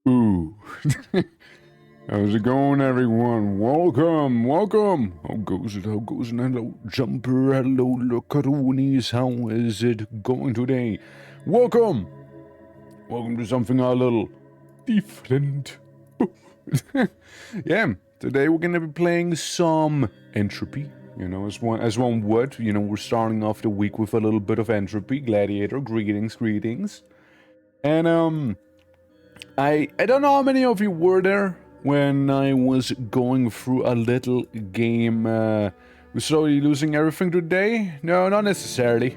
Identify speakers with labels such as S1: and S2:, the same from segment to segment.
S1: Ooh. How's it going, everyone? Welcome, welcome. How goes it? How goes it? Hello, Jumper. Hello, Locaroonies. How is it going today? Welcome. Welcome to something a little different. Yeah, today we're gonna be playing some Entropy. You know, as one would. You know, we're starting off the week with a little bit of Entropy. Gladiator, greetings. And I don't know how many of you were there when I was going through a little game. We're slowly losing everything today? No, not necessarily.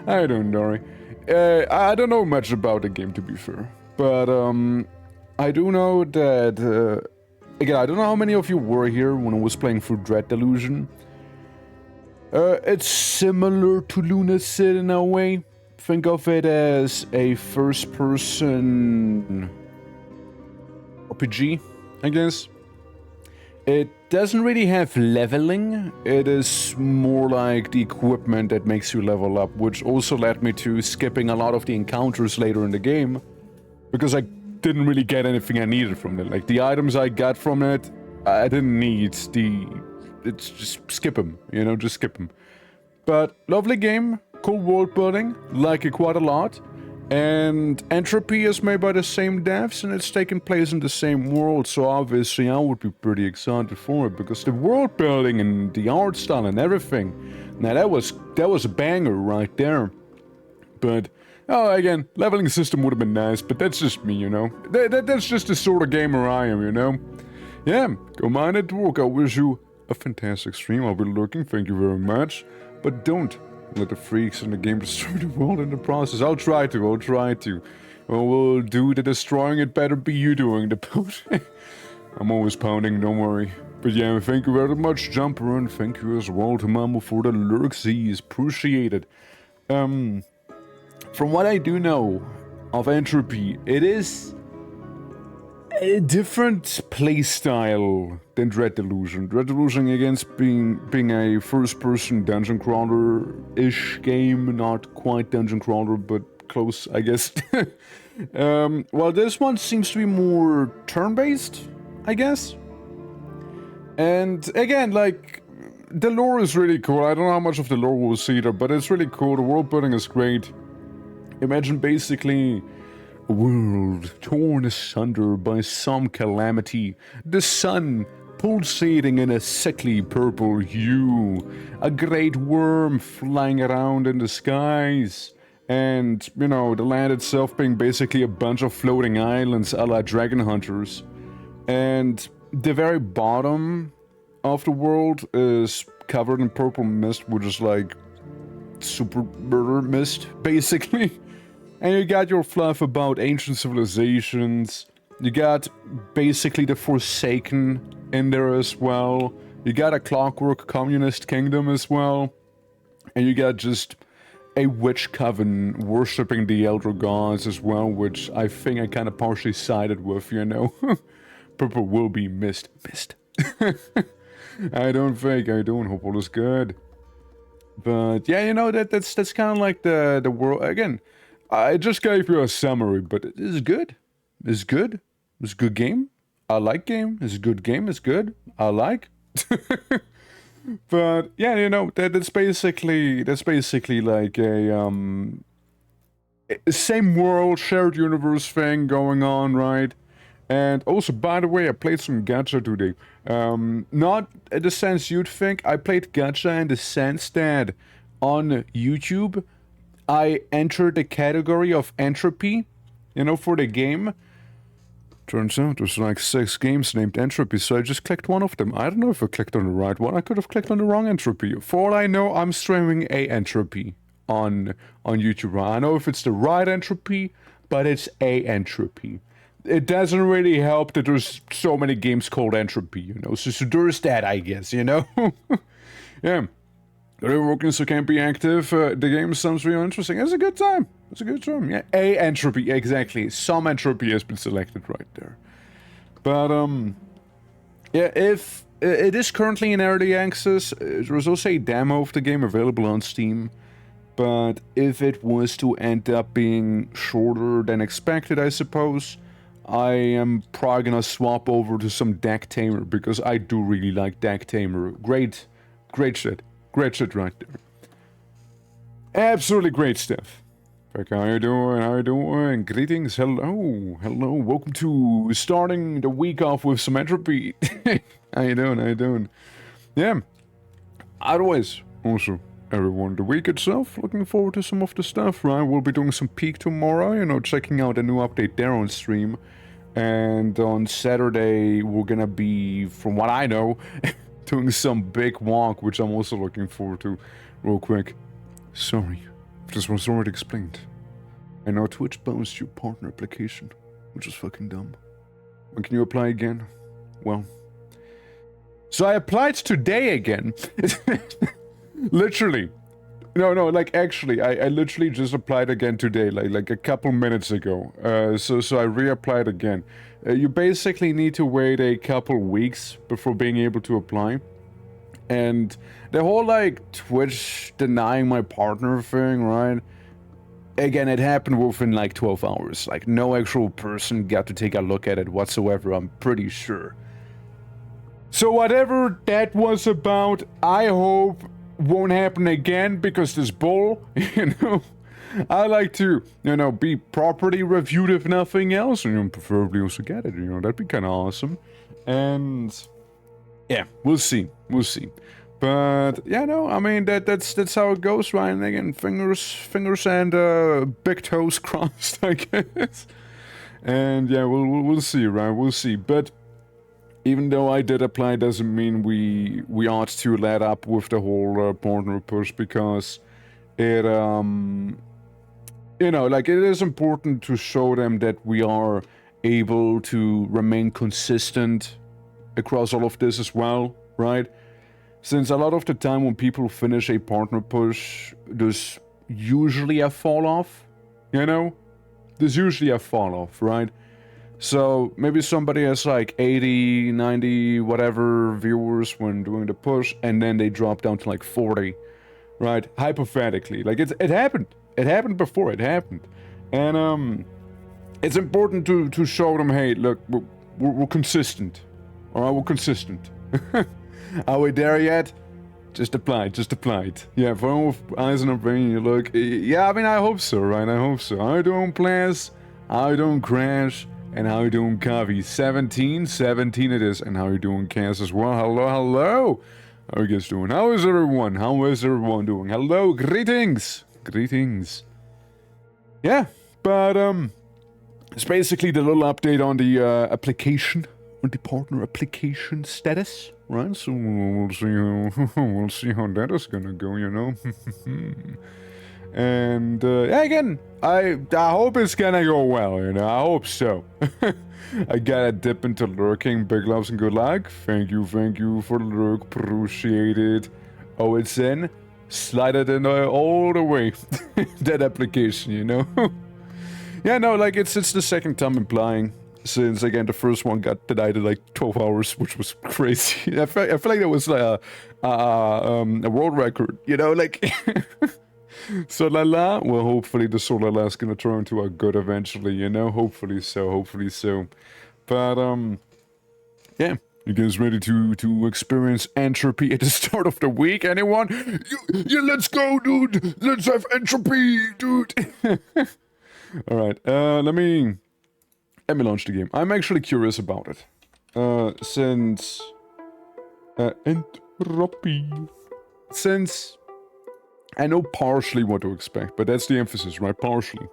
S1: I don't know. I don't know much about the game, to be fair. But I do know that... again, I don't know how many of you were here when I was playing through Delusion. It's similar to Lunacy in a way. Think of it as a first-person RPG. I guess. It doesn't really have leveling, it is more like the equipment that makes you level up, which also led me to skipping a lot of the encounters later in the game, because I didn't really get anything I needed from it. Like, the items I got from it, I didn't need. It's just skip them, you know, just skip them. But lovely game, cool world building, like it quite a lot. And Entropy is made by the same devs and it's taking place in the same world, so obviously I would be pretty excited for it, because the world building and the art style and everything, now that was a banger right there. But, oh, again, leveling system would have been nice, but that's just me, you know. That's just the sort of gamer I am, you know. Yeah, go mind at work, I wish you a fantastic stream, I'll be looking, thank you very much. But don't let the freaks in the game destroy the world in the process. I'll try to. Well, we'll do the destroying, it better be you doing the pounding. I'm always pounding, don't worry. But yeah, thank you very much, Jumper, and thank you as well to Mamo for the lurksies. Appreciate it. From what I do know of Entropy, it is a different playstyle than Dread Delusion. Dread Delusion, against being a first-person dungeon crawler-ish game, not quite dungeon crawler, but close, I guess. Well, this one seems to be more turn-based, I guess. And again, like, the lore is really cool. I don't know how much of the lore we'll see there, but it's really cool. The world building is great. Imagine basically a world torn asunder by some calamity, the sun pulsating in a sickly purple hue, a great worm flying around in the skies, and, you know, the land itself being basically a bunch of floating islands a la Dragon Hunters. And the very bottom of the world is covered in purple mist, which is like super murder mist, basically. And you got your fluff about ancient civilizations. You got basically the Forsaken in there as well. You got a clockwork communist kingdom as well. And you got just a witch coven worshipping the elder gods as well, which I think I kind of partially sided with, you know. Purple will be mist. I don't hope all is good. But yeah, you know, that's kind of like the world. Again, I just gave you a summary, but it is good. It's good. It's a good game. I like game. It's a good game. It's good. I like. But yeah, you know, that's basically like a same world, shared universe thing going on, right? And also, by the way, I played some gacha today. Not in the sense you'd think. I played gacha in the sense that on YouTube, I entered the category of Entropy, you know, for the game. Turns out there's like 6 games named Entropy, so I just clicked one of them. I don't know if I clicked on the right one. I could have clicked on the wrong Entropy. For all I know, I'm streaming a Entropy on YouTube. I know if it's the right Entropy, but it's a Entropy. It doesn't really help that there's so many games called Entropy, you know, so there's that, I guess, you know? Yeah. They're working so can't be active. The game sounds really interesting. It's a good time. It's a good time. Yeah, a Entropy, exactly. Some Entropy has been selected right there. But, yeah, if it is currently in early access, there's also a demo of the game available on Steam. But if it was to end up being shorter than expected, I suppose, I am probably gonna swap over to some Deck Tamer, because I do really like Deck Tamer. Great shit. Great shit right there. Absolutely great stuff. Like, how you doing? Greetings, hello. Welcome to starting the week off with some Entropy. How you doing? Yeah. Otherwise, also, everyone, the week itself, looking forward to some of the stuff, right? We'll be doing some Peak tomorrow, you know, checking out a new update there on stream. And on Saturday, we're gonna be, from what I know, doing some big walk, which I'm also looking forward to. Real quick. Sorry, this was already explained. I know Twitch bounced your partner application, which is fucking dumb. When can you apply again? Well, so I applied today again. Literally. No, like, actually, I literally just applied again today, like a couple minutes ago. So I reapplied again. You basically need to wait a couple weeks before being able to apply. And the whole, like, Twitch denying my partner thing, right? Again, it happened within, like, 12 hours. Like, no actual person got to take a look at it whatsoever, I'm pretty sure. So whatever that was about, I hope won't happen again, because this bull, you know, I like to, you know, be properly reviewed if nothing else, and preferably also get it, you know, that'd be kind of awesome. And yeah, we'll see. But yeah, no, I mean that's how it goes, right? And again, fingers and big toes crossed, I guess. And yeah, we'll see, right? We'll see. But even though I did apply, doesn't mean we ought to let up with the whole partner push, because it you know, like, it is important to show them that we are able to remain consistent across all of this as well, right? Since a lot of the time when people finish a partner push, there's usually a fall off, you know? There's usually a fall off, right? So maybe somebody has like 80, 90, whatever viewers when doing the push, and then they drop down to like 40, right? Hypothetically. Like, it happened. It happened before. It happened. And it's important to show them, hey, look, we're consistent. Alright, we're consistent. Are we there yet? Just apply it. Yeah, for all with eyes on a brain, you look. Yeah, I mean, I hope so, right? I hope so. How you doing, players? How you doing, Crash? And how you doing, Kavi? 17 it is. And how you doing, Cass, as well? Hello. How you guys doing? How is everyone doing? Hello, greetings. Yeah, but it's basically the little update on the application, on the partner application status, right? So we'll see how that is gonna go, you know. And yeah, again, I hope it's gonna go well, you know. I hope so. I gotta dip into lurking. Big loves and good luck. Thank you for the lurk. Appreciate it. Oh, it's in. Slide it in all the way. That application, you know. Yeah, no, like, it's the second time applying, since, again, the first one got denied in like 12 hours, which was crazy. I feel like that was a world record, you know, like. So la, well, hopefully the so la is gonna turn into a good eventually, you know, hopefully so. But yeah, you guys ready to experience entropy at the start of the week? Anyone? Yeah, let's go, dude. Let's have entropy, dude. All right, let me launch the game. I'm actually curious about it. Since entropy. Since I know partially what to expect, but that's the emphasis, right? Partially.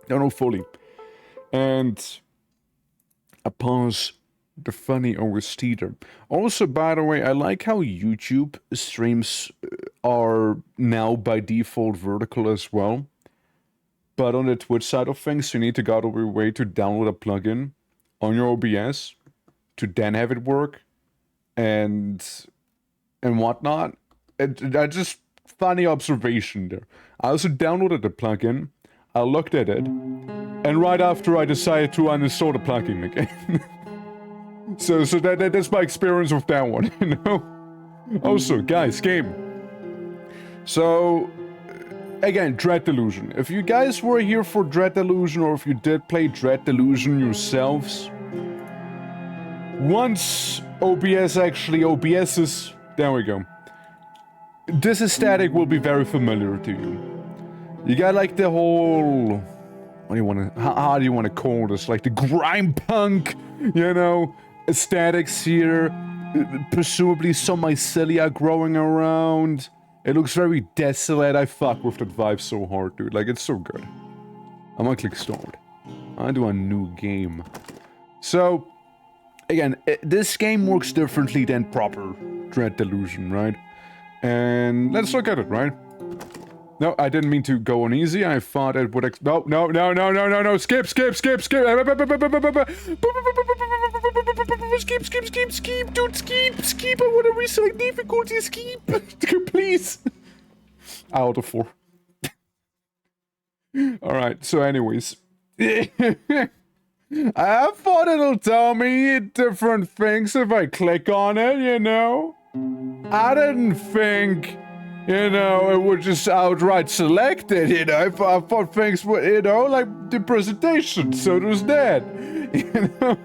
S1: Don't know fully. And I pause the funny OST there. Also, by the way, I like how YouTube streams are now by default vertical as well. But on the Twitch side of things, you need to go out of your way to download a plugin on your OBS to then have it work and whatnot. I just funny observation there. I also downloaded the plugin, I looked at it, and right after I decided to uninstall the plugin again. so that's my experience with that one, you know? Also, guys, game. So, again, Dread Delusion. If you guys were here for Dread Delusion, or if you did play Dread Delusion yourselves, once OBS's, there we go. This aesthetic will be very familiar to you. You got like the whole, what do you want to, how do you want to call this? Like the grime punk, you know, aesthetics here. Presumably some mycelia growing around. It looks very desolate. I fuck with that vibe so hard, dude. Like, it's so good. I'm gonna click start. I do a new game. So, again, this game works differently than proper Dread Delusion, right? And let's look at it, right? No, I didn't mean to go on easy. I thought it would no, skip. Skip, dude, skip. I want to reselect difficulty, skip. Please. out of 4. Alright, so anyways. I thought it'll tell me different things if I click on it, you know? I didn't think, you know, it would just outright select it, you know? I thought things would, you know, like the presentation, so there's that, you know?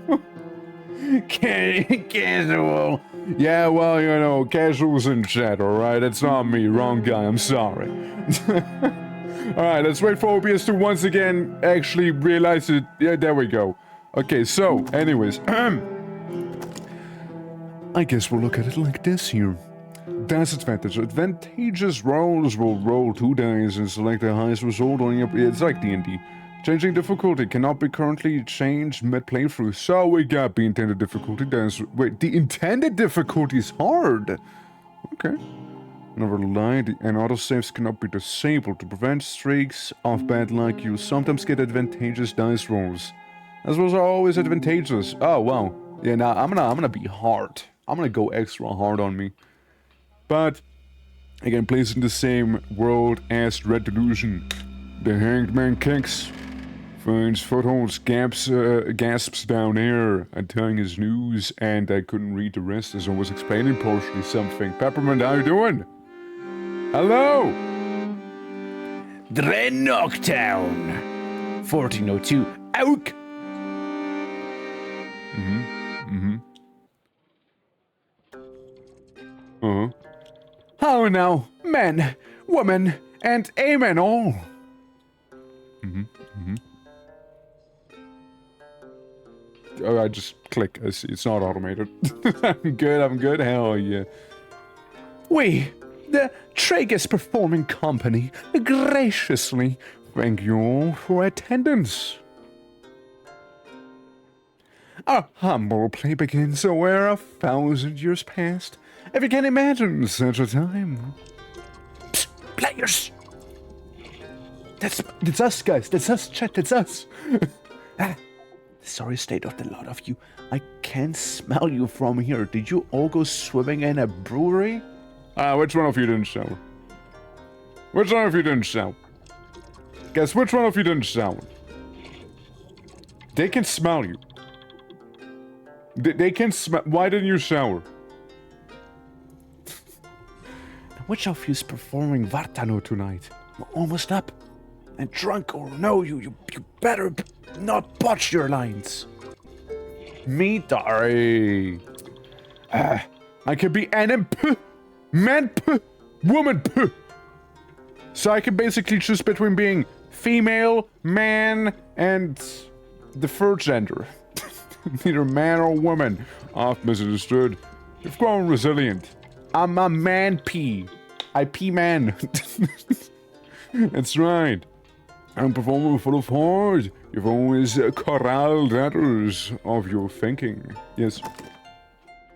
S1: Casual. Yeah, well, you know, casual's in chat, alright? It's not me, wrong guy, I'm sorry. Alright, let's wait for OBS to once again actually realize it. Yeah, there we go. Okay, so, anyways. I guess we'll look at it like this here. Dice advantage. Advantageous rolls will roll 2 dice and select the highest result on your... It's like D&D. Changing difficulty cannot be currently changed mid-playthrough. So we got the intended difficulty dice. Wait, the intended difficulty is hard! Okay. Never lied, and autosaves cannot be disabled. To prevent streaks of bad luck, you sometimes get advantageous dice rolls. As rolls are always advantageous. Oh, wow. Yeah, now I'm gonna be hard. I'm gonna go extra hard on me. But, again, plays in the same world as Red Delusion. The hanged man kicks, finds footholds, gasps down air, untying his noose, and I couldn't read the rest as I was explaining partially something. Peppermint, how you doing? Hello!
S2: Dren Knocktown 1402 Auk. How now, men, women, and amen all.
S1: Oh, I just click. I see. It's not automated. I'm good, hell yeah.
S2: We, the Tragus Performing Company, graciously
S1: Thank you all for attendance. Our humble play begins where 1,000 years passed. If you can imagine such a time.
S2: Psst, players.
S1: That's us, guys. That's us, chat. That's us.
S2: Sorry state of the lot of you. I can smell you from here. Did you all go swimming in a brewery?
S1: Which one of you didn't shower? Which one of you didn't shower? Guess which one of you didn't shower? They can smell you. They can smell. Why didn't you shower?
S2: Which of you's performing Vartano tonight? We're almost up. And drunk or no, you better not botch your lines.
S1: Me, Dari. I could be an imp, man, woman. So I can basically choose between being female, man, and the third gender. Neither man or woman. Oft misunderstood. You've grown resilient. I'm a man pea. I pea man. That's right. I'm performing full of heart. You've always corralled others of your thinking. Yes.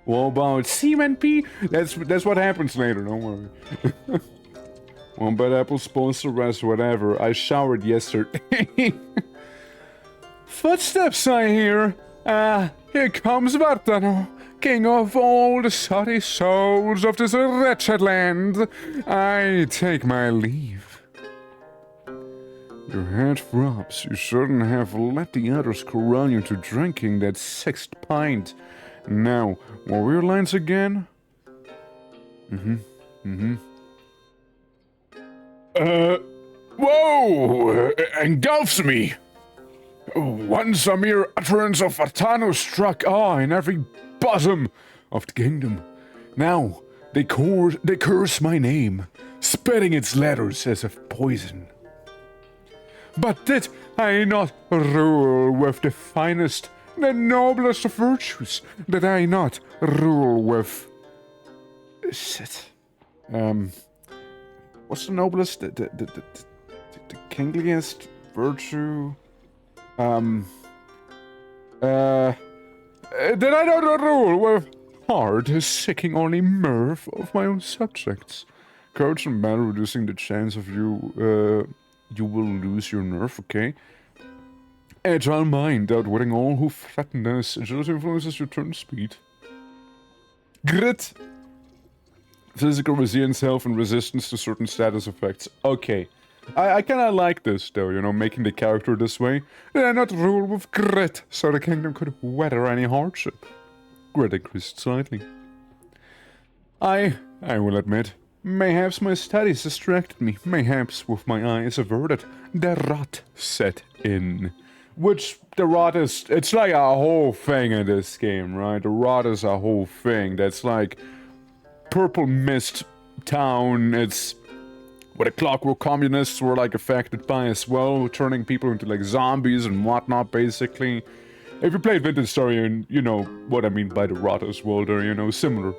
S1: What about semen pea? That's what happens later, don't worry. One bad apple spoils the rest, whatever. I showered yesterday. Footsteps I hear. Here comes Vartano, king of all the sooty souls of this wretched land. I take my leave. Your head throbs. You shouldn't have let the others corral you into drinking that 6th pint. Now, what were your lines again? Whoa! Engulfs me! Once a mere utterance of Vartano struck awe in every bosom of the kingdom. Now, they curse my name, spitting its letters as if poison. But did I not rule with the finest, the noblest of virtues? Did I not rule with... Shit. What's the noblest? The kingliest virtue? Did I not rule with heart, seeking only mirth of my own subjects? Courage and battle, reducing the chance of you will lose your nerve, okay? Agile mind, outwitting all who threaten us. Agility influences your turn speed. Grit. Physical resilience, health, and resistance to certain status effects. Okay. I kinda like this, though, you know, making the character this way. They're not ruled with grit, so the kingdom could weather any hardship. Grit increased slightly. I will admit, mayhaps my studies distracted me. Mayhaps with my eyes averted, the rot set in. Which, the rot is, it's like a whole thing in this game, right? The rot is a whole thing. That's like Purple Mist Town. It's what the Clockwork Communists were like affected by as well, turning people into like zombies and whatnot, basically. If you played Vintage Story, and you know what I mean by the rot as well, they're, you know, similar.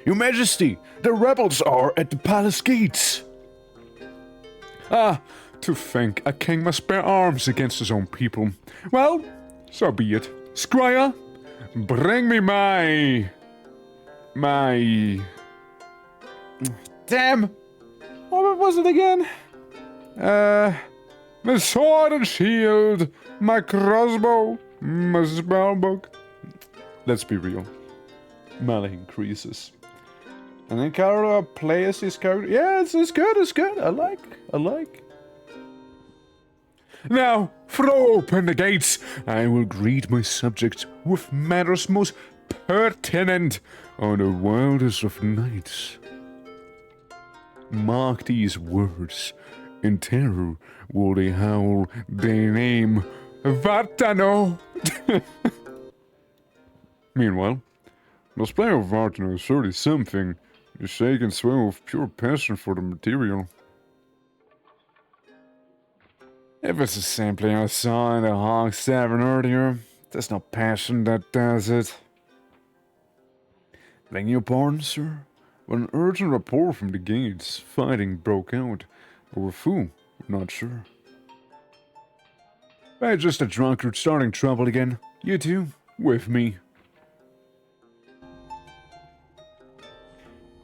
S2: Your Majesty, the rebels are at the palace gates.
S1: Ah, to think a king must bear arms against his own people. Well, so be it. Squire, bring me my... Damn! What was it again? My sword and shield, my crossbow, my spellbook. Let's be real. Melee increases. And then character play as this character. Yeah, it's good. I like. Now, throw open the gates. I will greet my subjects with matters most pertinent on the wildest of nights. Mark these words. In terror will they howl their name, Vartano. Meanwhile, this player of Vartano is 30-something. You shake and swim with pure passion for the material. If it's the same play I saw in the Hog's Tavern earlier, there's no passion that does it. Begging your pardon, sir? When an urgent report from the gates, fighting broke out. Over who? Not sure. Just a drunkard starting trouble again. You two, with me.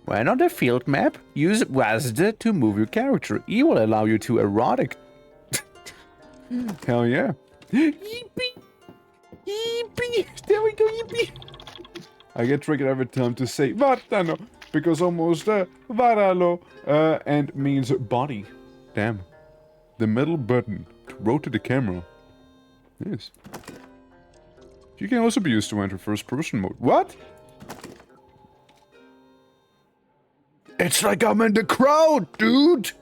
S2: When on the field map, use WAAGhhh to move your character. It will allow you to erotic.
S1: Hell yeah.
S2: Yippee! Yippee! There we go, yippee!
S1: I get triggered every time to say Vartano, because almost varalo and means body. Damn. The middle button to rotate the camera. Yes. You can also be used to enter first person mode. What?
S2: It's like I'm in the crowd, dude!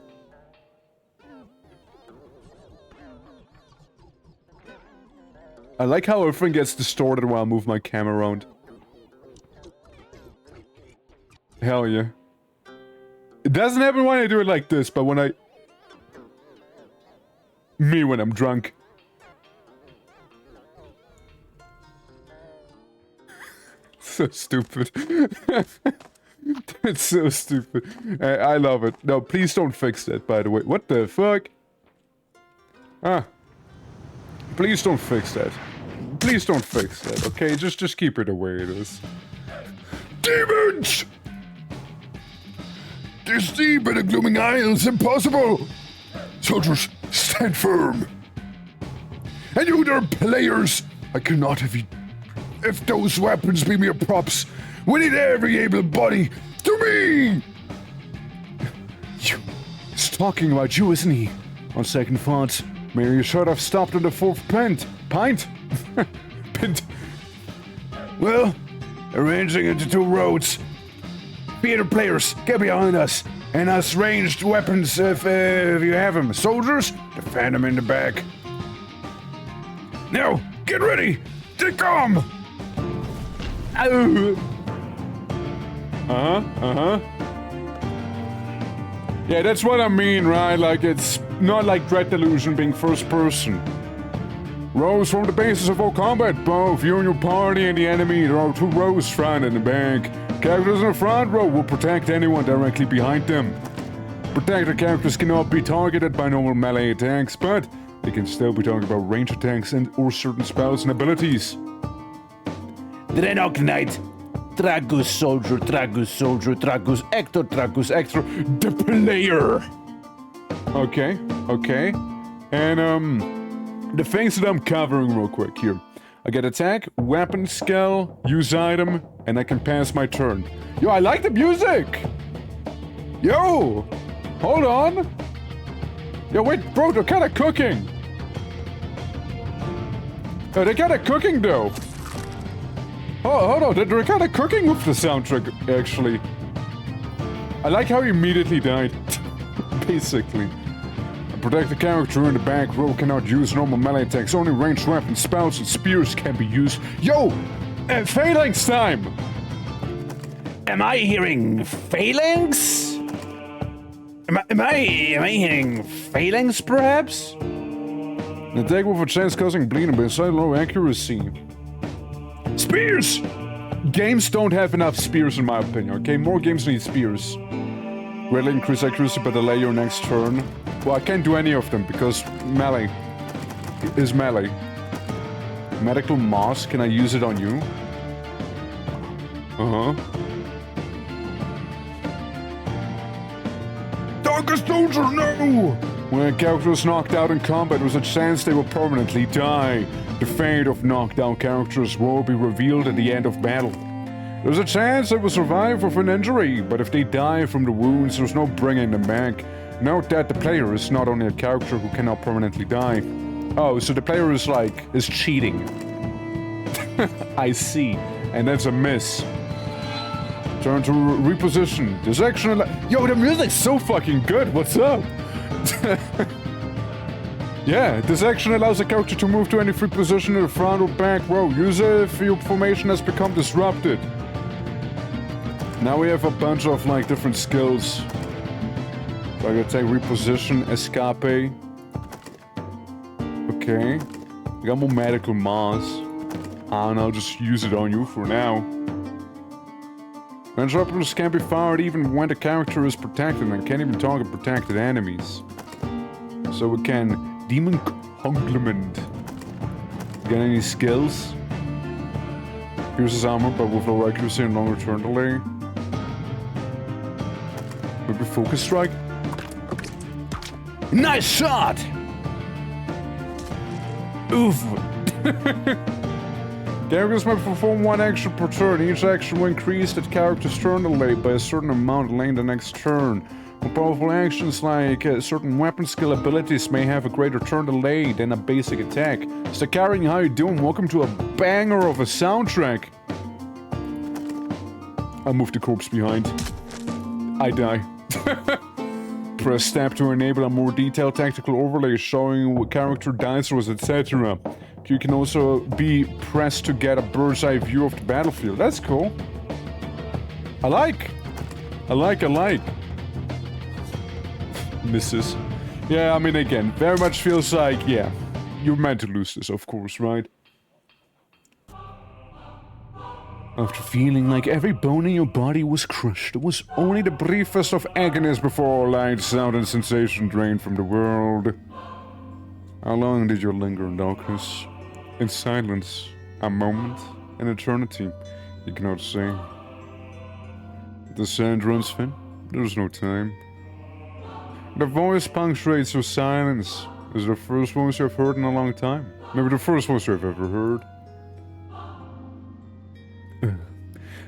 S1: I like how everything gets distorted while I move my camera around. Hell yeah. It doesn't happen when I do it like this, but when I... Me when I'm drunk. So stupid. It's so stupid. I love it. No, please don't fix that, by the way. What the fuck? Ah. Please don't fix that. Please don't fix that, okay? Just keep it the way it is.
S2: Demons! This deep in the glooming aisles impossible! Soldiers, stand firm! And you there players, I cannot have you... If those weapons be mere props, we need every able body to me!
S1: He's talking about you, isn't he? On second thoughts, maybe you should have stopped at the fourth pint. Pint? Pint.
S2: Well, arranging into two roads. Theater players, get behind us. And us ranged weapons if you have them. Soldiers, defend them in the back. Now, get ready to come!
S1: Yeah, that's what I mean, right? Like, it's not like Dread Delusion being first person. Rows from the basis of all combat, both you and your party and the enemy. There are two rows, front and the back. Characters in the front row will protect anyone directly behind them. Protected characters cannot be targeted by normal melee attacks, but they can still be targeted by range attacks and or certain spells and abilities.
S2: Drenok Knight, Tragus Soldier, Tragus Soldier, Tragus Ector, the player.
S1: Okay. And, the things that I'm covering real quick here. I get attack, weapon skill, use item, and I can pass my turn. Yo, I like the music! Yo! Hold on! Yo, wait, bro, they're kinda cooking! Oh, they're kinda cooking, though! Oh, hold on, they're kinda cooking with the soundtrack, actually. I like how he immediately died. Basically. Protect the character in the back row cannot use normal melee attacks. Only ranged weapons, spells, and spears can be used. Yo! Phalanx time!
S3: Am I hearing phalanx? Am I hearing phalanx, perhaps?
S1: An attack with a chance causing bleeding but slightly low accuracy. Spears! Games don't have enough spears in my opinion, okay? More games need spears. Greatly increase accuracy but delay your next turn. Well, I can't do any of them because melee is melee. Medical mask, can I use it on you? Uh-huh. Darkest Soldier, no! When a character is knocked out in combat, there's a chance they will permanently die. The fate of knocked out characters will be revealed at the end of battle. There's a chance they will survive with an injury, but if they die from the wounds, there's no bringing them back. Note that the player is not only a character who cannot permanently die. Oh, so the player is cheating. I see. And that's a miss. Turn to reposition. This action yo, the music's so fucking good. What's up? Yeah, this action allows a character to move to any free position in the front or back row. Use it if your formation has become disrupted. Now we have a bunch of different skills. So I gotta take reposition, escape. Okay. I got more medical mass. And I'll just use it on you for now. Interrupters can be fired even when the character is protected and can't even target protected enemies. So we can Demon Complement. Get any skills? Pierces armor but with low accuracy and longer turn delay. Maybe Focus Strike?
S3: Nice shot! Oof.
S1: Characters may perform one action per turn. Each action will increase that character's turn delay by a certain amount delaying the next turn. More powerful actions like certain weapon skill abilities may have a greater turn delay than a basic attack. Mr. Carrying, how you doing? Welcome to a banger of a soundtrack. I'll move the corpse behind. I die. Press tab to enable a more detailed tactical overlay showing what character dice was, etc. You can also be pressed to get a bird's eye view of the battlefield. That's cool. I like. Misses. Yeah, I mean, again, very much feels like, yeah, you're meant to lose this, of course, right? After feeling like every bone in your body was crushed, it was only the briefest of agonies before all light, sound, and sensation drained from the world. How long did you linger in darkness? In silence, a moment, an eternity, you cannot say. The sand runs thin, there's no time. The voice punctuates your silence. Is it the first voice you've heard in a long time? Maybe the first voice you've ever heard.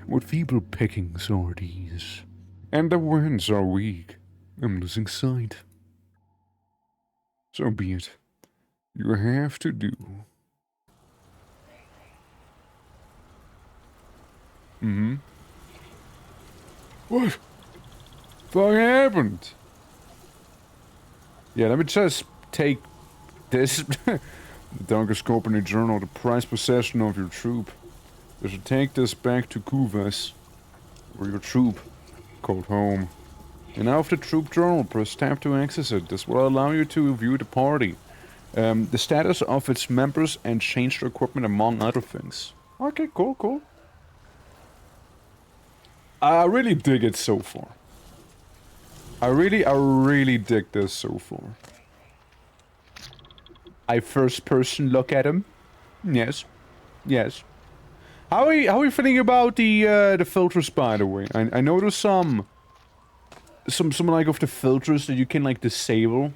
S1: What feeble pickings are these? And the winds are weak. I'm losing sight. So be it. You have to do. What? What happened? Yeah, let me just take this. The darkest scope in the journal, the prized possession of your troop. You should take this back to Kuvas, or your troop, called home. And now of the troop journal, press tab to access it. This will allow you to view the party, the status of its members, and change their equipment, among other things. Okay, cool. I really dig it so far. I really dig this so far. I first person look at him. Yes. How are you feeling about the filters, by the way? I know there's some like of the filters that you can like disable,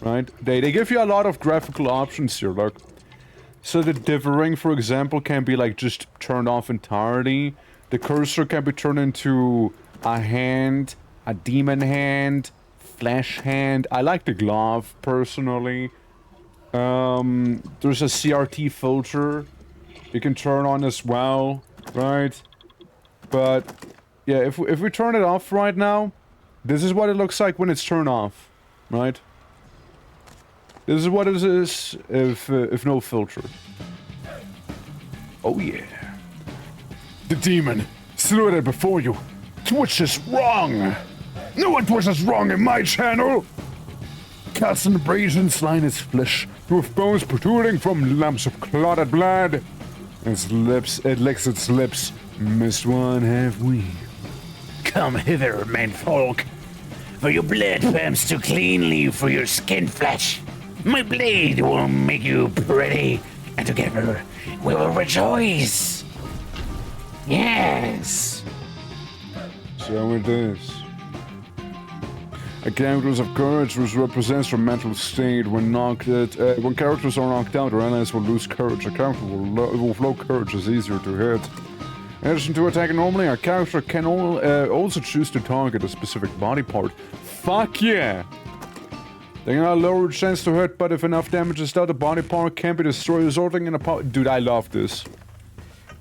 S1: right? They give you a lot of graphical options here. Look, So the differing, for example, can be like just turned off entirely. The cursor can be turned into a hand, a demon hand, flesh hand. I like the glove, personally. There's a CRT filter you can turn on as well, right? But, yeah, if we turn it off right now, this is what it looks like when it's turned off, right? This is what it is if no filter. Oh yeah.
S2: The demon, silhouetted before you. Twitch is wrong. No one twishes wrong in my channel. Casting abrasions line its flesh with bones protruding from lumps of clotted blood. Its lips, it licks its lips. Missed one have we.
S3: Come hither, menfolk, for your blood pumps too cleanly for your skin flesh. My blade will make you pretty, and together we will rejoice. Yes.
S2: So it is. A characters of courage, which represents their mental state. When characters are knocked out, their allies will lose courage. A character with low courage is easier to hit. In addition to attacking normally, a character can also choose to target a specific body part. Fuck yeah! They can have a lower chance to hit, but if enough damage is dealt, the body part can be destroyed, resulting in a power. Dude, I love this.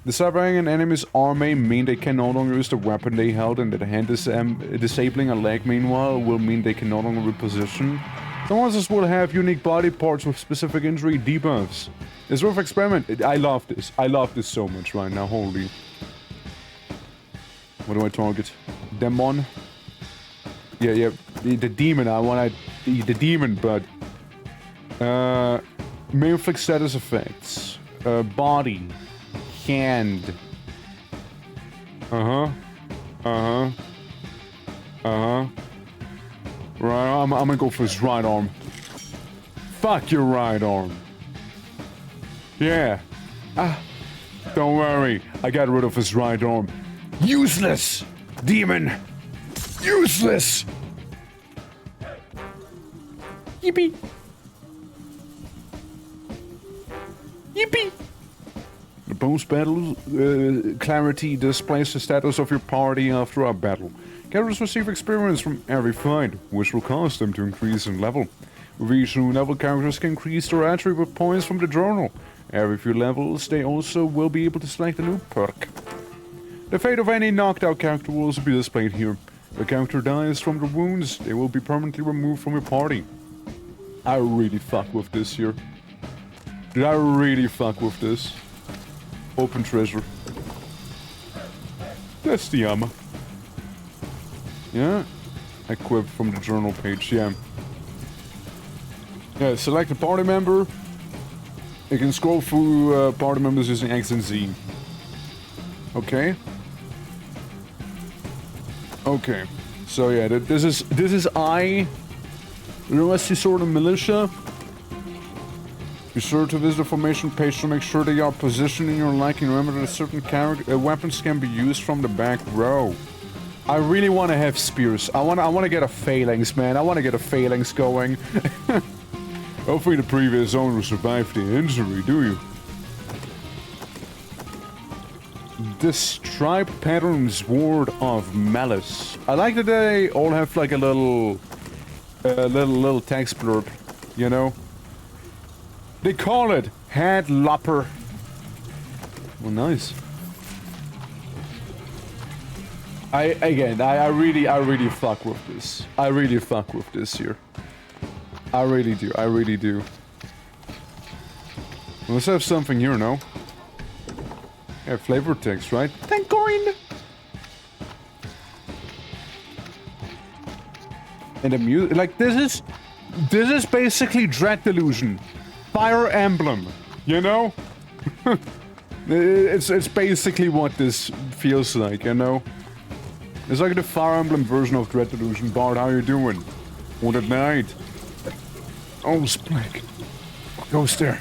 S2: Disabling an enemy's arm may mean they can no longer use the weapon they held in their hand. Disabling a leg, meanwhile, will mean they can no longer reposition. The monsters will have unique body parts with specific injury debuffs. It's worth experiment. I love this. I love this so much right now. Holy. What do I target? Demon? Yeah. The demon. I want the demon, but... may inflict status effects. Body. Hand. Right, I'm gonna go for his right arm. Fuck your right arm. Yeah. Don't worry. I got rid of his right arm. Useless! Demon! Useless! Yippee! Yippee! The post battle clarity displays the status of your party after a battle. Characters receive experience from every fight, which will cause them to increase in level. With each new level, characters can increase their attribute points from the journal. Every few levels, they also will be able to select a new perk. The fate of any knocked out character will also be displayed here. If a character dies from their wounds, they will be permanently removed from your party. I really fuck with this here. Did I really fuck with this? Open treasure. That's the armor. Yeah. Equip from the journal page, yeah. Yeah, select a party member. You can scroll through party members using X and Z. Okay. Okay. So yeah, this is I. The Rusty Sword and Militia. Be sure to visit the formation page to make sure they are positioned in your liking. Remember that certain weapons can be used from the back row. I really want to have spears. I want to get a phalanx, man. I want to get a phalanx going. Hopefully the previous owner survived the injury, do you? The stripe pattern's Word of Malice. I like that they all have like a little text blurb, you know? They call it Head Lopper. Well, nice. I really fuck with this. I really fuck with this here. I really do. Let's have something here, no? Yeah, flavor text, right? Thank coin! And the music, like, this is basically Dread Delusion. Fire Emblem, you know? it's basically what this feels like, you know? It's like the Fire Emblem version of Dread Delusion. Bard, how you doing? What at night? Oh, Splake. What goes there?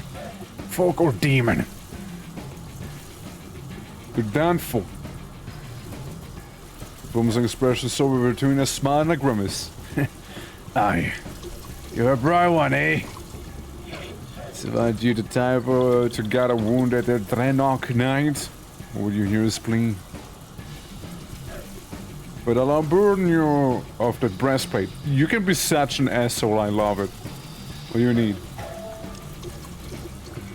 S2: Folk or demon? Good downfall. Promising expression somewhere between a smile and a grimace. Aye. You're a bright one, eh?
S1: Survived you the typo to got a wound at the Drenok Knight. Would you hear his plea? But I'll unburden you of that breastplate. You can be such an asshole, I love it. What do you need?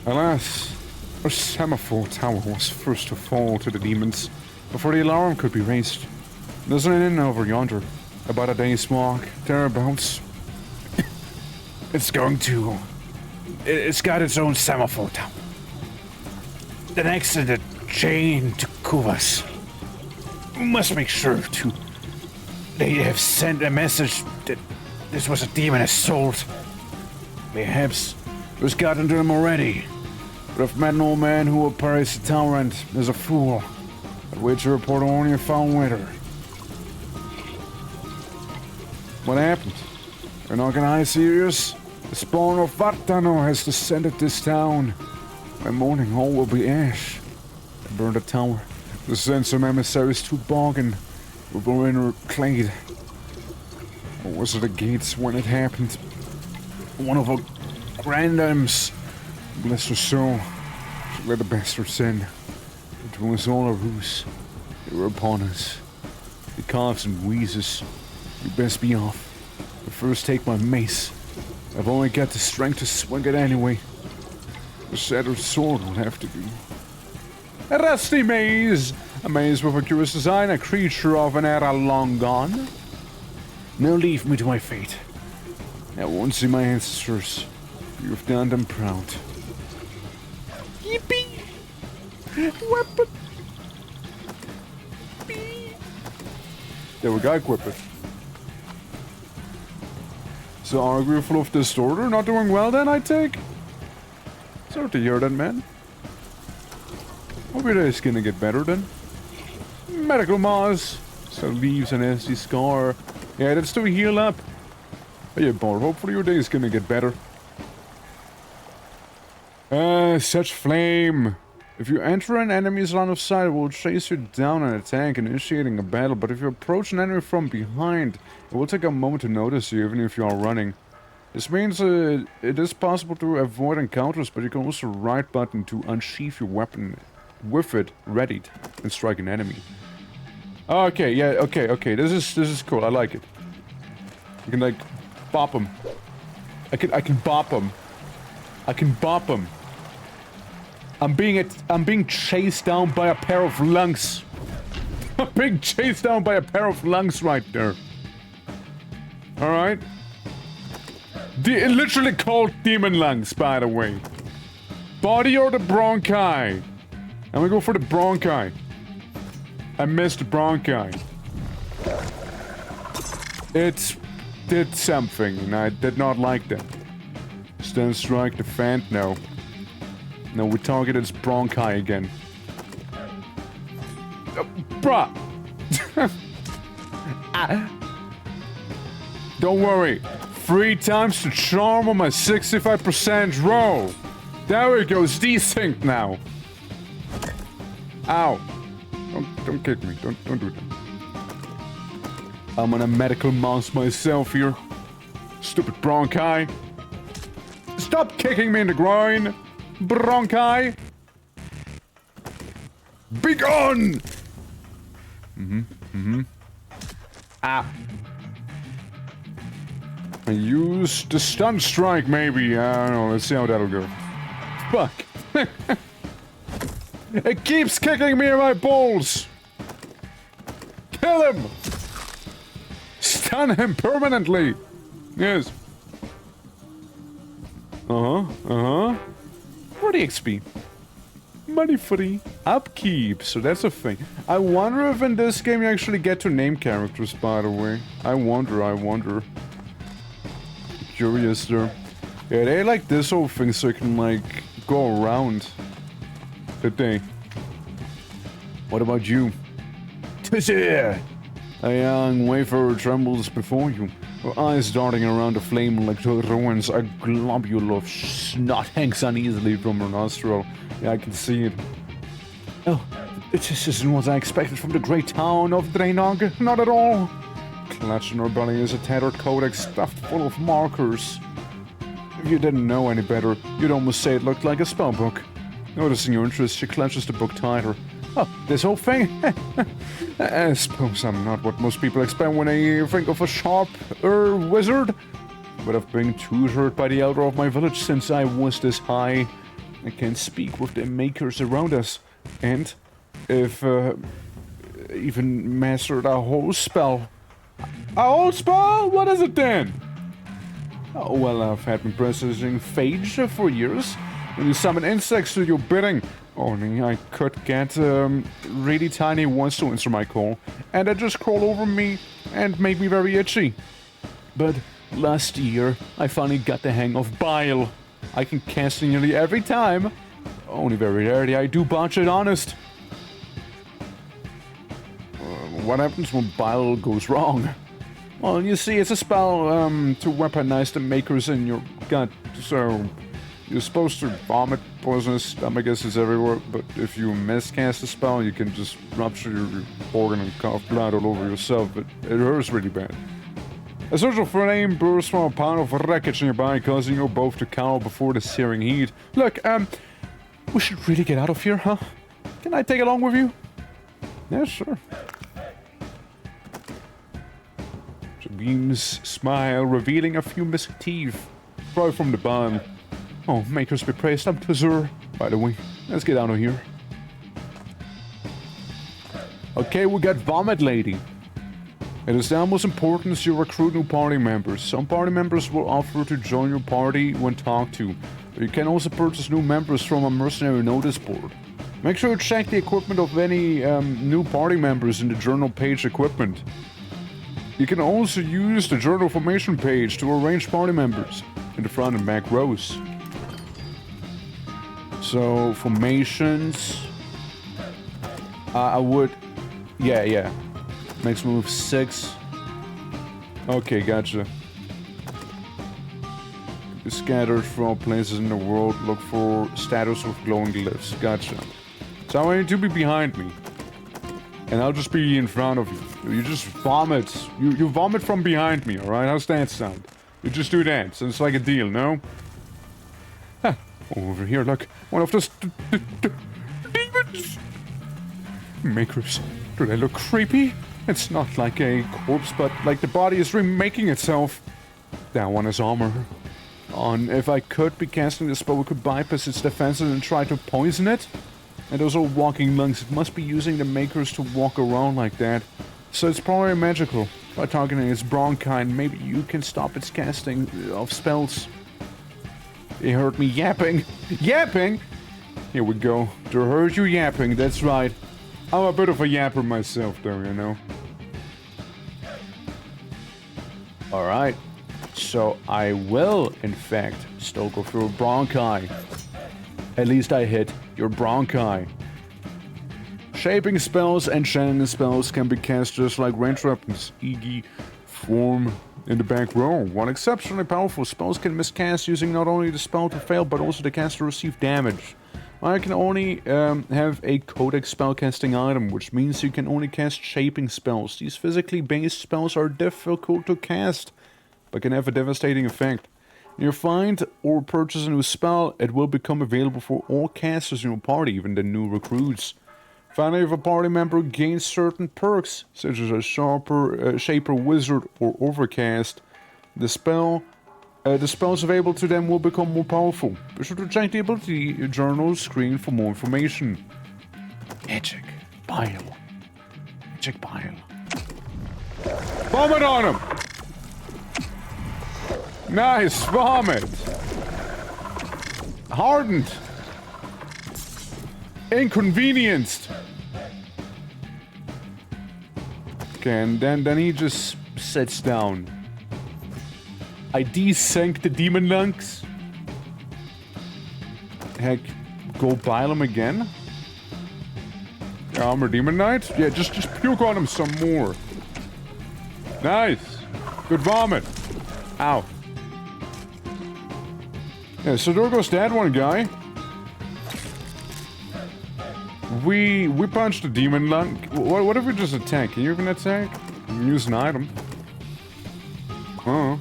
S1: Alas, our semaphore tower was first to fall to the demons before the alarm could be raised. There's an inn over yonder, about a day's walk, thereabouts. It's got its own semaphore tower. The next in the chain to Kuvas. We must make sure to... They have sent a message that this was a demon assault. Perhaps it was gotten to them already. But I've met an old man who will perish the tower and is a fool. I'd wait to report only a foul weather. What happened? You're not gonna serious? The spawn of Vartano has descended this town. By morning all will be ash. They burned the tower. They sent some emissaries to Bargain. We were in Clade. Or was it the gates when it happened? One of our grandams, bless her soul, she let the bastards in. It was all a ruse. They were upon us. The coughs and wheezes. You best be off. But first take my mace. I've only got the strength to swing it anyway. The shattered sword will have to be. A rusty maze! A maze with a curious design, a creature of an era long gone. Now leave me to my fate. I won't see my ancestors. You've done them proud. Yippee! Weapon! There we go, equip it. So are we full of disorder? Not doing well then, I take? Sorry to hear that, man. Hope your day's gonna get better then. Medical Moz. So leaves an nasty scar. Yeah, that's to heal up. But yeah, Bart, hopefully your day's gonna get better. Such flame. If you enter an enemy's line of sight, it will chase you down and attack, initiating a battle. But if you approach an enemy from behind, it will take a moment to notice you, even if you are running. This means it is possible to avoid encounters, but you can also right button to unsheath your weapon with it readied and strike an enemy. Okay, yeah, okay. This is cool. I like it. You can like bop him. I can bop him. I can bop him. I'm being chased down by a pair of lungs. I'm being chased down by a pair of lungs right there. All right. Literally called demon lungs, by the way. Body or the bronchi? I'm gonna go for the bronchi. I missed the bronchi. It did something, and I did not like that. Stun strike, defend, no. No, we target its bronchi again. Bruh! Don't worry. 3 times the charm on my 65% roll. There we go, it's desynced now. Ow. Don't kick me. Don't do that. I'm gonna medical mouse myself here. Stupid bronchi. Stop kicking me in the groin. Bronchi. Be gone! Ah. I use the stun strike, maybe. I don't know. Let's see how that'll go. Fuck. It keeps kicking me in my balls. Kill him. Stun him permanently. Yes. 40 XP. Money free. Upkeep. So that's a thing. I wonder if in this game you actually get to name characters, by the way. I wonder. Curious there. Yeah, they like this whole thing so you can like go around. Did they? What about you? Tis here! A young wayfarer trembles before you. Her eyes darting around the flame like the ruins. A globule of snot hangs uneasily from her nostril. Yeah, I can see it. Oh, this isn't what I expected from the great town of Draenog. Not at all. Clutched in her belly is a tattered codex stuffed full of markers. If you didn't know any better, you'd almost say it looked like a spell book. Noticing your interest, she clutches the book tighter. Oh, this whole thing? I suppose I'm not what most people expect when they think of a sharp wizard. But I've been tutored by the elder of my village since I was this high. I can speak with the makers around us. And if even mastered a whole spell. A whole spell? What is it then? Oh, well, I've had been practicing phage for years. When you summon insects to your bidding. Only I could get really tiny ones to answer my call. And they just crawl over me and make me very itchy. But last year, I finally got the hang of bile. I can cast it nearly every time. Only very rarely I do botch it honest. What happens when bile goes wrong? Well, you see, it's a spell to weaponize the makers in your gut, so you're supposed to vomit poisonous stomach acids everywhere, but if you miscast a spell, you can just rupture your organ and cough blood all over yourself. It hurts really bad. A surge of flame bursts from a pile of wreckage nearby, causing you both to cower before the searing heat. Look, we should really get out of here, huh? Can I take along with you? Yeah, sure. Beams smile, revealing a few missing teeth. Probably from the barn. Oh, makers be praised, I'm Tazur. By the way, let's get out of here. Okay, we got Vomit Lady. It is now most important you recruit new party members. Some party members will offer to join your party when talked to. But you can also purchase new members from a mercenary notice board. Make sure you check the equipment of any new party members in the journal page equipment. You can also use the journal formation page to arrange party members in the front and back rows. So, formations... I would... Yeah. Next move, 6. Okay, gotcha. Be scattered from places in the world. Look for status with glowing glyphs. Gotcha. So I need to be behind me. And I'll just be in front of you. You just vomit. You vomit from behind me, alright? How's that sound? You just do that. So it's like a deal, no? Huh. Over here, look. One of those demons! Makers. Do they look creepy? It's not like a corpse, but like the body is remaking itself. That one is armor. On if I could be casting this spell, we could bypass its defenses and try to poison it. And those are walking lungs. It must be using the makers to walk around like that. So it's probably magical. By targeting its bronchi, maybe you can stop its casting of spells. You heard me yapping. Yapping? Here we go. To heard you yapping, that's right. I'm a bit of a yapper myself, though, you know. Alright. So I will, in fact, stoke off your bronchi. At least I hit your bronchi. Shaping spells and channeling spells can be cast just like range weapons, e.g. form in the back row. One exceptionally powerful spells can miscast using not only the spell to fail, but also the cast to receive damage. I can only have a codex spellcasting item, which means you can only cast shaping spells. These physically based spells are difficult to cast, but can have a devastating effect. When you find or purchase a new spell, it will become available for all casters in your party, even the new recruits. Finally, if a party member gains certain perks, such as a shaper wizard or overcast, the spells available to them will become more powerful. Be sure to check the ability journal screen for more information. Magic bile. Magic bile. Vomit on him! Nice vomit! Hardened! Inconvenienced! Okay, and then he just sits down. I desync the demon lungs. Heck, go bile him again? Armor Demon Knight? Yeah, just puke on him some more. Nice! Good vomit! Ow. Yeah, so there goes that one guy. We punched the demon lung. What if we just attack? Can you even attack? You can use an item. Oh.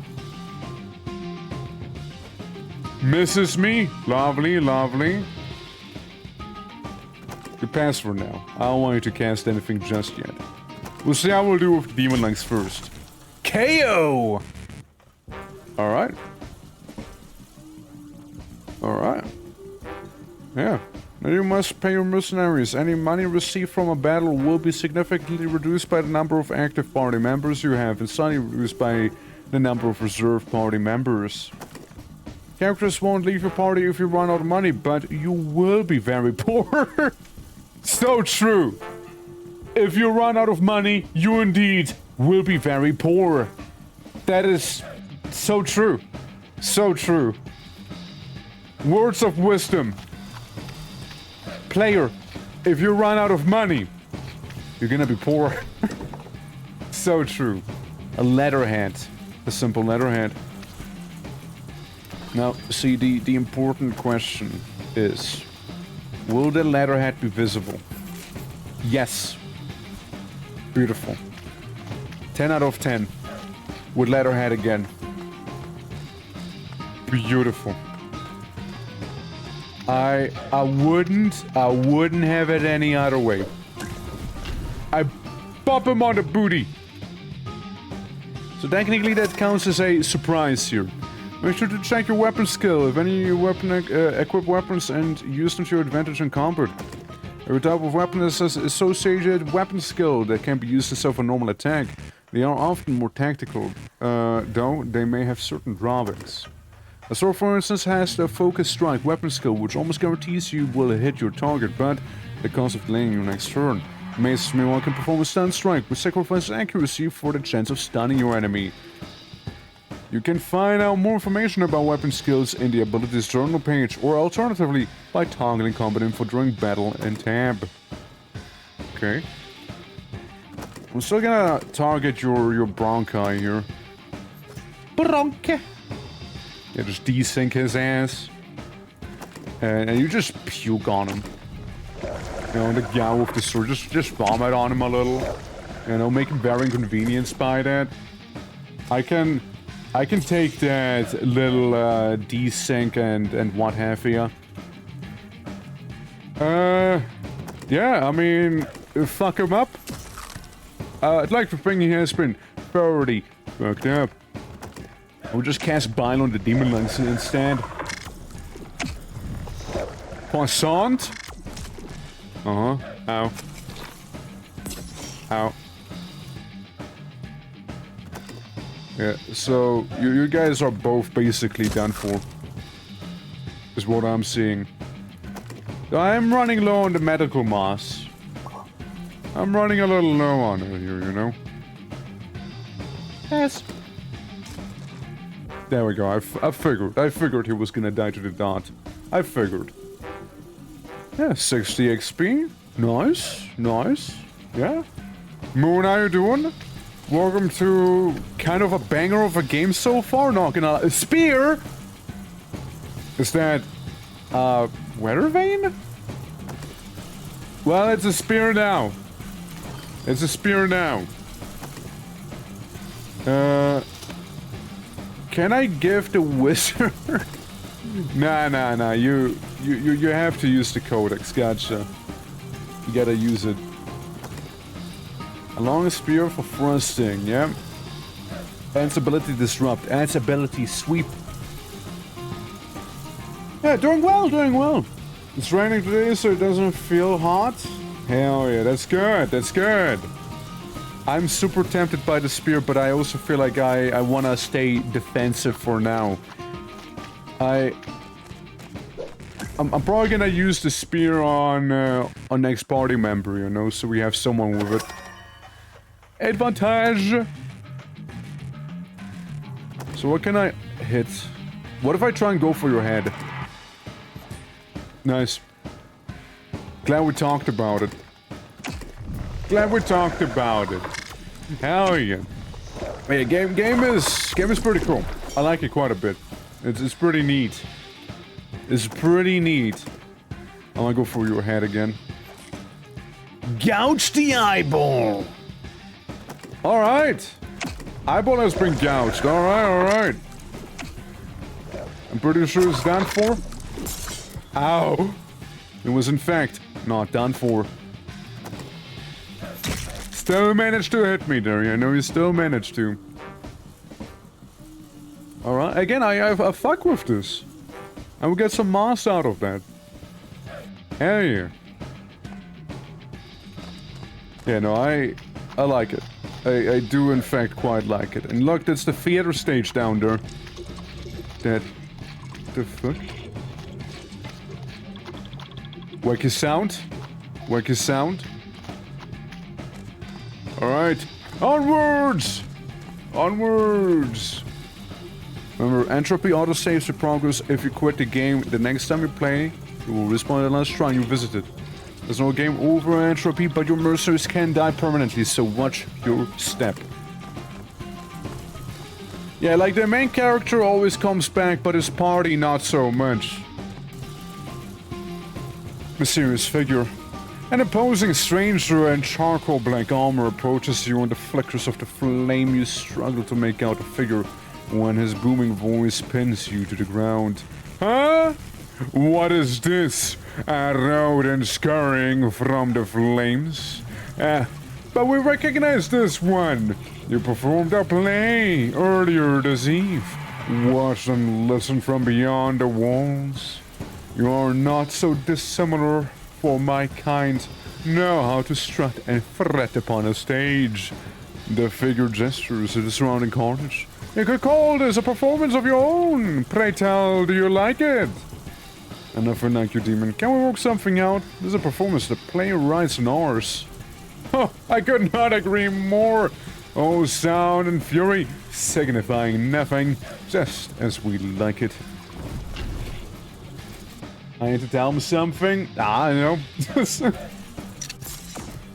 S1: Misses me. Lovely, lovely. You pass for now. I don't want you to cast anything just yet. We'll see how we'll do with Demon Lungs first. KO! Alright. Alright. Yeah. Now you must pay your mercenaries. Any money received from a battle will be significantly reduced by the number of active party members you have and slightly reduced by the number of reserve party members. Characters won't leave your party if you run out of money, but you will be very poor. So true. If you run out of money, you indeed will be very poor. That is so true. So true. Words of wisdom. Player, if you run out of money, you're gonna be poor. So true. A letterhead. A simple letterhead. Now, see, the important question is, will the letterhead be visible? Yes. Beautiful. 10 out of 10. With letterhead again. Beautiful. I wouldn't have it any other way. I pop him on the booty. So technically that counts as a surprise here. Make sure to check your weapon skill. If any weapon equip weapons and use them to your advantage in combat. Every type of weapon has an associated weapon skill that can be used instead of a normal attack. They are often more tactical, though they may have certain drawbacks. A sword, for instance, has the focus strike weapon skill, which almost guarantees you will hit your target, but the cost of delaying your next turn. Maces, meanwhile, can perform a stun strike, which sacrifices accuracy for the chance of stunning your enemy. You can find out more information about weapon skills in the abilities journal page, or alternatively, by toggling combat info during battle and tab. Okay. I'm still gonna target your Bronchi here. Bronchi! Yeah, just desync his ass. And you just puke on him. You know, the guy with the sword, just vomit on him a little. You know, make him very inconvenienced by that. I can take that little desync and what have you. Yeah, I mean, fuck him up. I'd like to think he has been thoroughly fucked up. We'll just cast Bile on the Demon Lungs instead. Croissant? Uh-huh. Ow. Ow. Yeah, so you guys are both basically done for. Is what I'm seeing. I'm running low on the medical moss. I'm running a little low on it here, you know? Yes. There we go, I figured he was gonna die to the dot. I figured. Yeah, 60 XP. Nice, nice. Yeah. Moon, how you doing? Welcome to kind of a banger of a game so far. Not gonna... A spear? Is that... Weather Vane? Well, it's a spear now. It's a spear now. Can I give the wizard? Nah. You have to use the codex. Gotcha. You gotta use it. A long spear for thrusting. Yeah. Adds ability disrupt. Adds ability sweep. Yeah, doing well. Doing well. It's raining today, so it doesn't feel hot. Hell yeah, that's good. That's good. I'm super tempted by the spear, but I also feel like I want to stay defensive for now. I'm probably gonna use the spear on next party member, you know, so we have someone with it. Advantage! So what can I hit? What if I try and go for your head? Nice. Glad we talked about it. Glad we talked about it. Hell yeah. Yeah, game is pretty cool. I like it quite a bit. It's pretty neat. It's pretty neat. I wanna go for your head again. Gouge the eyeball! Alright! Eyeball has been gouged. Alright. I'm pretty sure it's done for. Ow! It was in fact not done for. Still managed to hit me there, you know, you still managed to. Alright, again, I fuck with this. I will get some moss out of that. Hell yeah. Yeah, no, I like it. I do in fact quite like it. And look, that's the theater stage down there. That... the fuck? Wacky sound? Wacky sound? Alright. Onwards! Onwards! Remember, Entropy autosaves your progress if you quit the game. The next time you play, you will respawn at last shrine you visited. There's no game over, Entropy, but your mercenaries can die permanently, so watch your step. Yeah, like the main character always comes back, but his party not so much. Mysterious figure. An imposing stranger in charcoal black armor approaches you, and the flickers of the flame you struggle to make out the figure when his booming voice pins you to the ground. Huh? What is this? A rodent scurrying from the flames? But we recognize this one. You performed a play earlier this eve. Watch and listen from beyond the walls. You are not so dissimilar, for my kind know how to strut and fret upon a stage. The figure gestures to the surrounding carnage. You could call this a performance of your own. Pray tell, do you like it? Enough like you, demon. Can we work something out? This is a performance the player writes in ours. Oh, I could not agree more. Oh, sound and fury, signifying nothing, just as we like it. I need to tell him something. I know.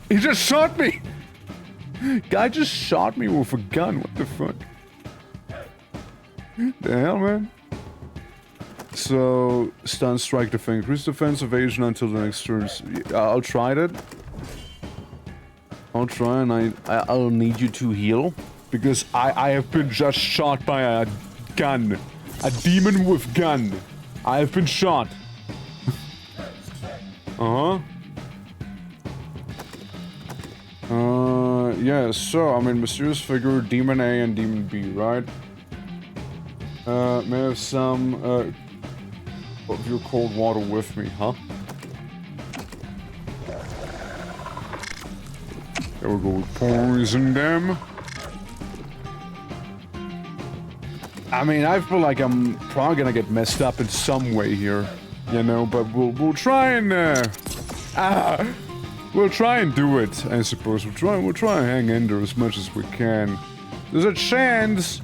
S1: He just shot me! Guy just shot me with a gun, what the fuck? The hell, man? So, stun strike defense. Increase defense evasion until the next turn. I'll try that. I'll try, and I'll need you to heal. Because I have been just shot by a gun. A demon with gun. I have been shot. Yeah, so, I mean, mysterious figure, demon A and demon B, right? May have some, of your cold water with me, huh? There we go, poison them. I mean, I feel like I'm probably gonna get messed up in some way here, you know, but we'll try and, we'll try and do it, I suppose. We'll try and hang in there as much as we can. There's a chance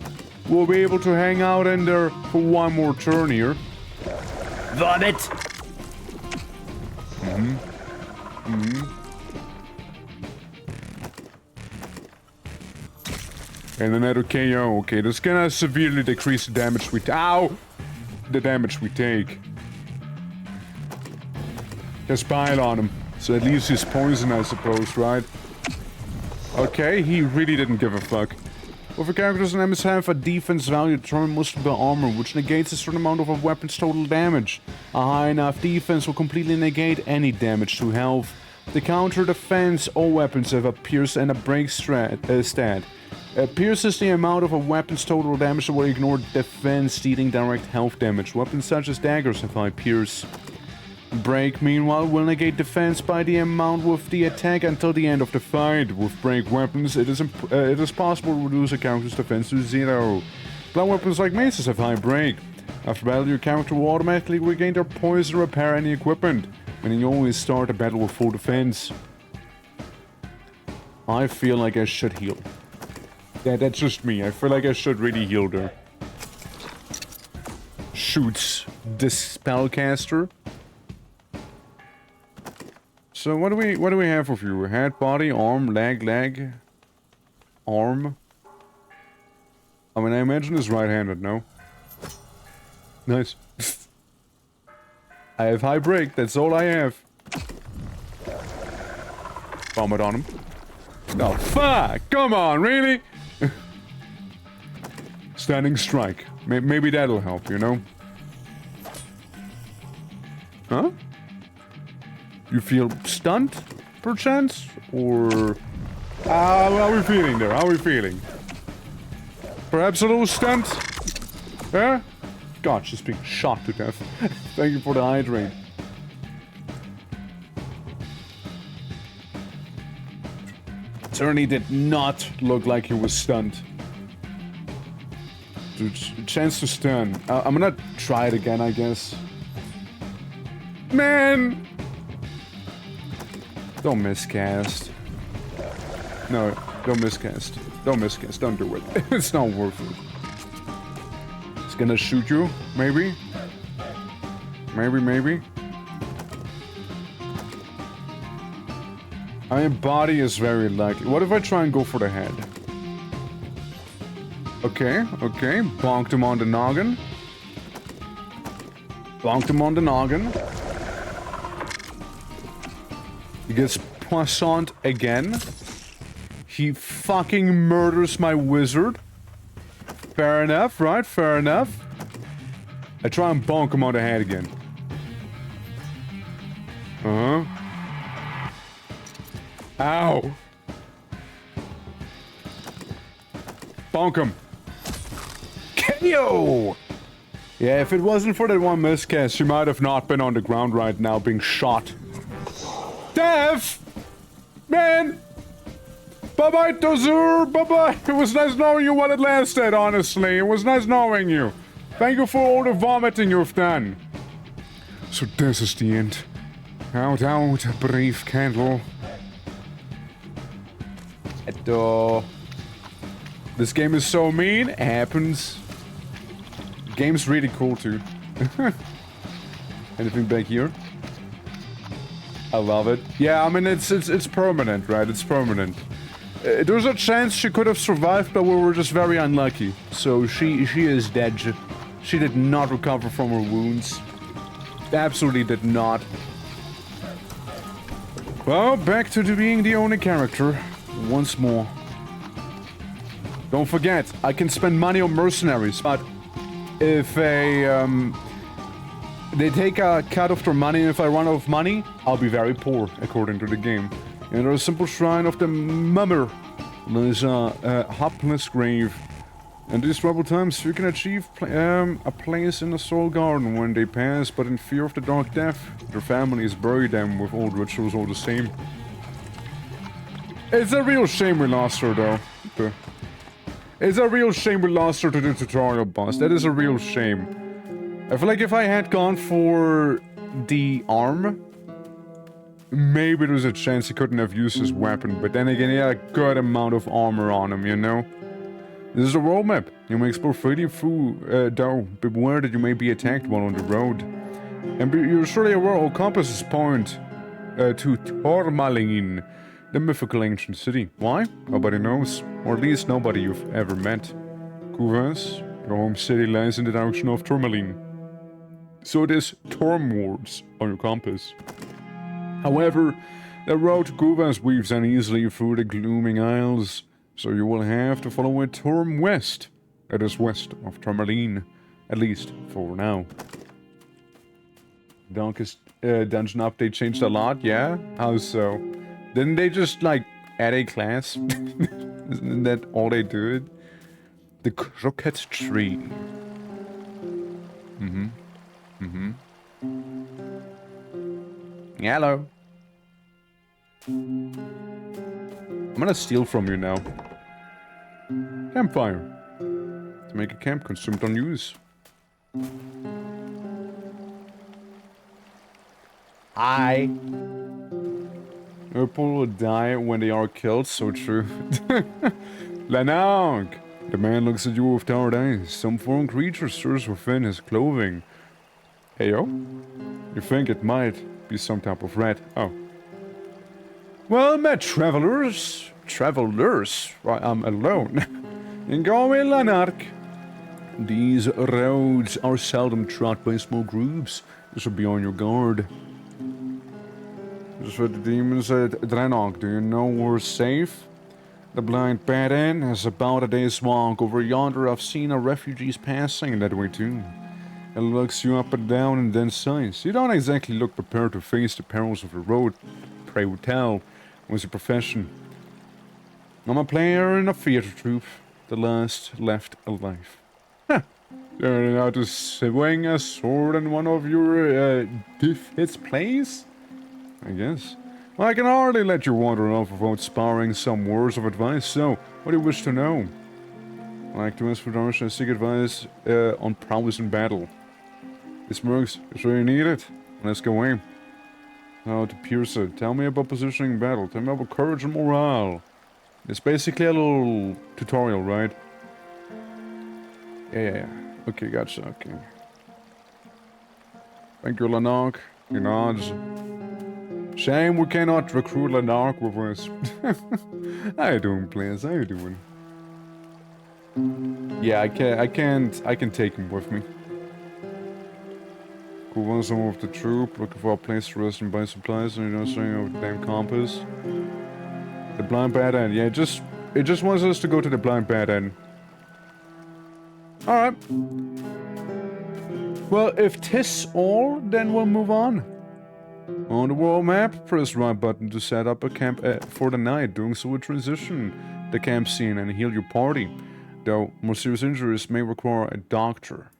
S1: we'll be able to hang out in there for one more turn here.
S3: Vomit!
S1: And another KO. Okay, that's gonna severely decrease the damage we the damage we take. Just pile on him. So at least he's poison, I suppose, right? Okay, he really didn't give a fuck. With a character's enemies have a defense value determined mostly by armor, which negates a certain amount of a weapon's total damage. A high enough defense will completely negate any damage to health. The counter defense, all weapons have a pierce and a break stat. Pierce is the amount of a weapon's total damage that will ignore defense, dealing direct health damage. Weapons such as daggers have high pierce. Break, meanwhile, will negate defense by the amount with the attack until the end of the fight. With break weapons, it is possible to reduce a character's defense to 0. Blunt weapons like maces have high break. After battle, your character will automatically regain their poison and repair any equipment, meaning you always start a battle with full defense. I feel like I should heal. Yeah, that's just me. I feel like I should really heal there. Shoots this spellcaster. So what do we have with you? Head, body, arm, leg, arm. I mean, I imagine it's right-handed, no? Nice. I have high break, that's all I have. Vomit on him. Oh, fuck! Come on, really? Standing strike. Maybe that'll help, you know? Huh? You feel stunned, perchance? Or... how are we feeling there? How are we feeling? Perhaps a little stunned? Yeah? God, she's being shot to death. Thank you for the hydrate. Certainly did not look like he was stunned. Dude, chance to stun. I'm gonna try it again, I guess. Man! Don't miscast. No, don't miscast. Don't miscast. Don't do it. It's not worth it. It's gonna shoot you, maybe? Maybe. I mean, body is very likely. What if I try and go for the head? Okay. Bonked him on the noggin. He gets poissoned again. He fucking murders my wizard. Fair enough, right? Fair enough. I try and bonk him on the head again. Ow! Bonk him! KO! Yeah, if it wasn't for that one miscast, she might have not been on the ground right now being shot. Dev! Man! Bye-bye, Dozer! Bye-bye! It was nice knowing you while it lasted, honestly. It was nice knowing you. Thank you for all the vomiting you've done. So this is the end. Out, brave candle. This game is so mean. It happens. The game's really cool too. Anything back here? I love it. Yeah, I mean it's permanent, right? It's permanent. There's a chance she could have survived, but we were just very unlucky. So she is dead. She did not recover from her wounds. Absolutely did not. Well, back to being the only character. Once more. Don't forget, I can spend money on mercenaries, but if they take a cut of their money, and if I run out of money, I'll be very poor, according to the game. And there's a simple shrine of the mummer. There's a hapless grave. And these troubled times, you can achieve a place in the soul garden when they pass, but in fear of the dark death, their families bury them with old rituals all the same. It's a real shame we lost her, though. It's a real shame we lost her to the tutorial boss. That is a real shame. I feel like if I had gone for the arm, maybe there was a chance he couldn't have used his weapon, but then again, he had a good amount of armor on him, you know? This is a road map. You may explore freely through, though beware that you may be attacked while on the road. And you're surely aware all compasses point to Tourmaline, the mythical ancient city. Why? Nobody knows. Or at least nobody you've ever met. Couvins, your home city lies in the direction of Tourmaline. So it is Tourmwards on your compass. However, the road to Couvins weaves uneasily through the glooming isles, so you will have to follow it Tourm west. That is west of Tourmaline, at least for now. Darkest dungeon update changed a lot, yeah? How so? Didn't they just, like, add a class? Isn't that all they did? The Crooked Tree. Hello. I'm gonna steal from you now. Campfire. To make a camp consumed on use. Hi. People will die when they are killed, so true. Lanark! The man looks at you with tired eyes. Some foreign creature stirs within his clothing. Heyo? You think it might be some type of rat? Oh. Well met, travelers. Travelers? Why, I'm alone. And go away, Lanark. These roads are seldom trod by small groups. You should be on your guard. Just what the demons at Dranok. Do you know we're safe? The blind bad end has about a day's walk. Over yonder I've seen our refugees passing that way too. It looks you up and down and then sighs. You don't exactly look prepared to face the perils of the road. Pray tell, was your profession. I'm a player in a theatre troupe, the last left alive. Huh. Learning how to swing a sword in one of your, its plays? I guess. Well, I can hardly let you wander off without sparring some words of advice, so what do you wish to know? I like to ask for Darsh and seek advice on prowess in battle. This Mercs, you sure you need it? Let's go away. How to pierce it. Tell me about positioning in battle. Tell me about courage and morale. It's basically a little tutorial, right? Yeah. Okay, gotcha, okay. Thank you, Lanark. Your nods. Shame we cannot recruit Lanark with us. How you doing, players? How you doing? Yeah, I can take him with me. Cool one, some of the troop, looking for a place to rest and buy supplies, and you know, saying over the damn compass. The blind bad end, yeah, it just wants us to go to the blind bad end. Alright. Well, if 'tis all, then we'll move on. On the world map, press right button to set up a camp for the night. Doing so will transition the camp scene and heal your party. Though more serious injuries may require a doctor.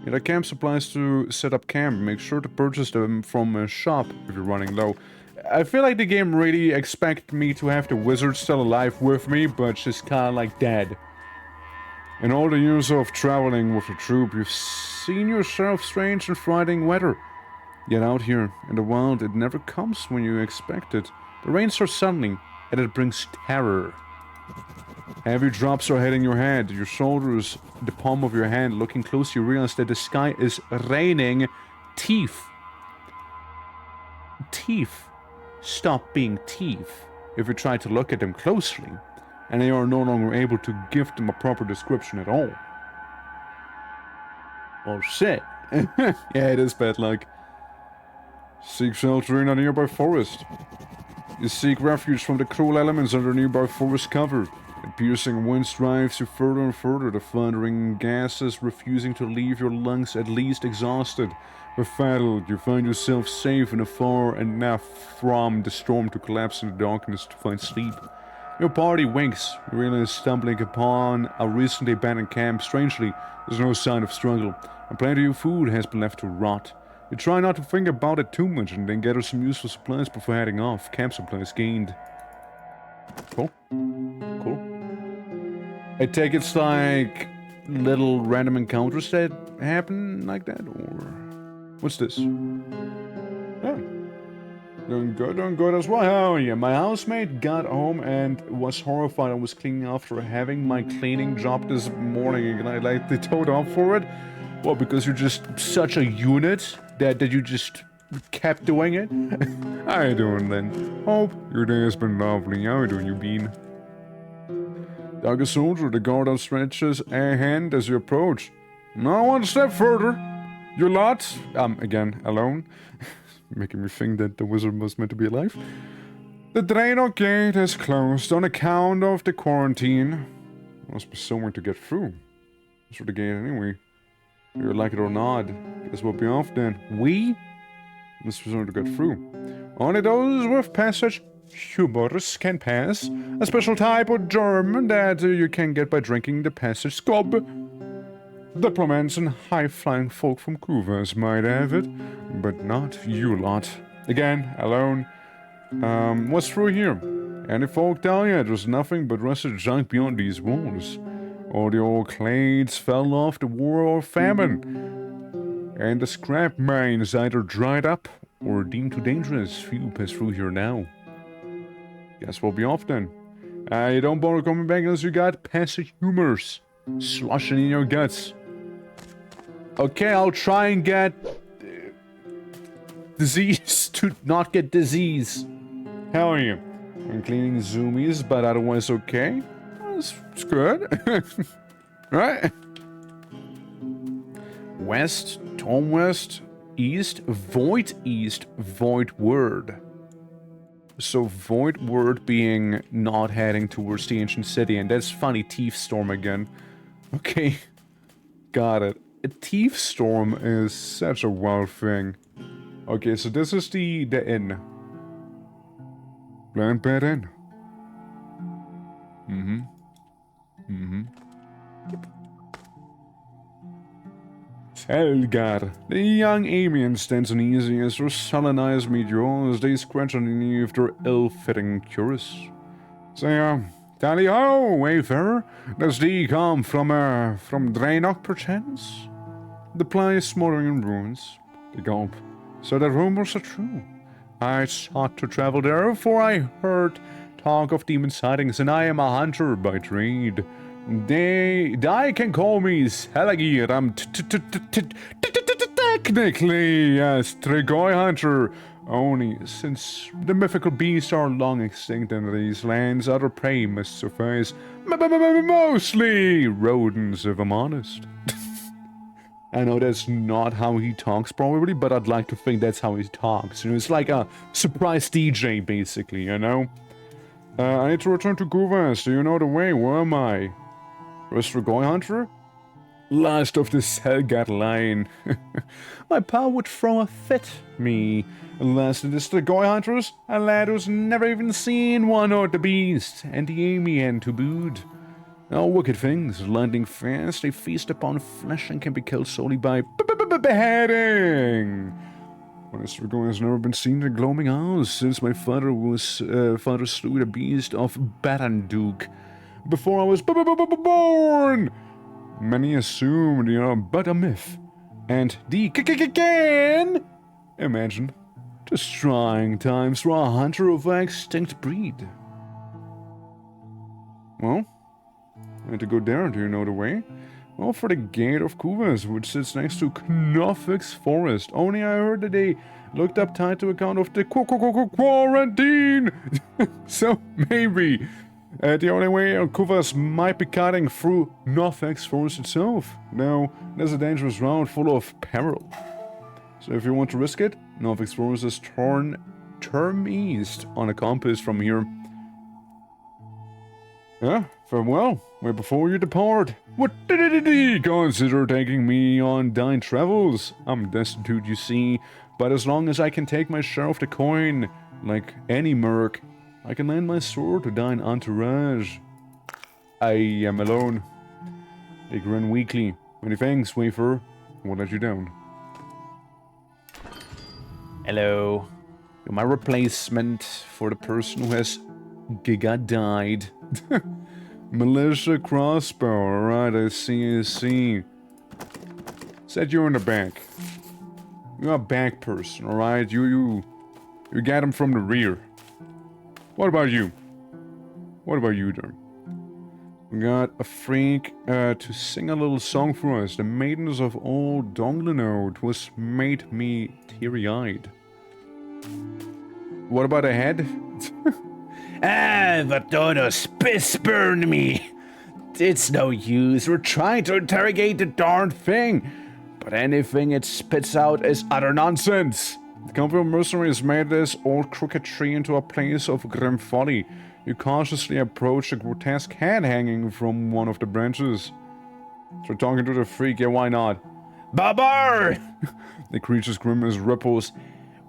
S1: Get a camp supplies to set up camp. Make sure to purchase them from a shop if you're running low. I feel like the game really expects me to have the wizard still alive with me, but she's kinda like dead. In all the years of traveling with the troop, you've seen your share of strange and frightening weather. Yet out here, in the wild, it never comes when you expect it. The rain starts suddenly, and it brings terror. Heavy drops are hitting your head, your shoulders, the palm of your hand. Looking close, you realize that the sky is raining teeth. Teeth stop being teeth if you try to look at them closely, and they are no longer able to give them a proper description at all. Oh shit. Yeah, it is bad luck. Seek shelter in a nearby forest. You seek refuge from the cruel elements under nearby forest cover. The piercing wind drives you further and further, the thundering gases refusing to leave your lungs, at least exhausted. Befuddled, you find yourself safe and far enough from the storm to collapse in the darkness to find sleep. Your party winks, you realize stumbling upon a recently abandoned camp. Strangely, there's no sign of struggle, and plenty of your food has been left to rot. You try not to think about it too much and then gather some useful supplies before heading off. Camp supplies gained. Cool. I take it's like little random encounters that happen like that, or what's this? Oh, doing good as well. Hell yeah, my housemate got home and was horrified. I was cleaning after having my cleaning job this morning, and I like they told off for it. Well, because you're just such a unit that you just kept doing it. How you doing then? Hope your day has been lovely. How you doing, you bean? Like a soldier, the guard outstretches a hand as you approach. Now one step further. You lot, again, alone. Making me think that the wizard was meant to be alive. The Draenor gate is closed on account of the quarantine. Must be somewhere to get through. That's for the gate anyway. You like it or not, guess we'll be off then. We? Must be somewhere to get through. Only those with passage hubris can pass, a special type of germ that you can get by drinking the passage scob. Diplomats and high-flying folk from Kuvas might have it, but not you lot. Again, alone. What's through here? Any folk tell you there's nothing but rusted junk beyond these walls? All the old clades fell off the war or famine, and the scrap mines either dried up or deemed too dangerous. Few pass through here now. Guess we'll be off then. You don't bother coming back unless you got passage humors sloshing in your guts. Okay, I'll try and get disease to not get disease. Hell yeah. I'm cleaning zoomies, but otherwise okay. It's good. Right? West, Tom West, East, Void Word. So Void Word being not heading towards the ancient city, and that's funny, Thief Storm again. Okay. Got it. a thief storm is such a wild thing. Okay, so this is the inn. Blind bed inn. Helgar, the young Amiens stands uneasy as their sullen eyes meet yours. They scratch underneath their ill-fitting cuirass. Say, tally-ho, wayfarer. Does thee come from Draenor, perchance? The place smoldering in ruins. They gulp. So the rumors are true. I sought to travel there, for I heard talk of demon sightings, and I am a hunter by trade. They can call me Selagir. I'm technically a Strigoi hunter. Only since the mythical beasts are long extinct in these lands, other prey must suffice. Mostly rodents, if I'm honest. I know that's not how he talks, probably, but I'd like to think that's how he talks. You know, it's like a surprise DJ, basically, you know? I need to return to Guvas. Do you know the way? Where am I? Strigoi hunter? Last of the Selgat line. My pal would throw a fit, me. Last of the Strigoi hunters, a lad who's never even seen one or the beast, and the Amiens to boot. All wicked things, landing fast, they feast upon flesh and can be killed solely by beheading. Well, Strigoi has never been seen in the gloaming house since my father slew the beast of Baranduk before I was born. Many assume they are but a myth, and the can imagine just trying times for a hunter of an extinct breed. Well, I had to go there. Do you know the way? Well, for the gate of Kuvas, which sits next to Knofix Forest. Only I heard that they looked up tied to account of the quarantine. So maybe the only way Kuvas might be cutting through Knofix Forest itself. Now, there's a dangerous route full of peril. So if you want to risk it, Knofix Forest is turn east on a compass from here. Yeah, farewell. Wait before you depart. What did he consider taking me on dine travels? I'm destitute, you see, but as long as I can take my share of the coin, like any merc, I can lend my sword to dine entourage. I am alone. They grin weakly. Many thanks, wafer. I won't let you down. Hello. You're my replacement for the person who has Giga died. Militia crossbow, alright, I see. Said you're in the back. You're a back person, alright? You got him from the rear. What about you? What about you, Darn? We got a freak to sing a little song for us. The maidens of old Donglino. 'Twas made me teary-eyed. What about a head?
S3: Vadono spurned me. It's no use. We're trying to interrogate the darned thing, but anything it spits out is utter nonsense.
S1: The company of mercenaries made this old crooked tree into a place of grim folly. You cautiously approach a grotesque head hanging from one of the branches. So talking to the freak, yeah, why not?
S3: Babar!
S1: The creature's grimace ripples.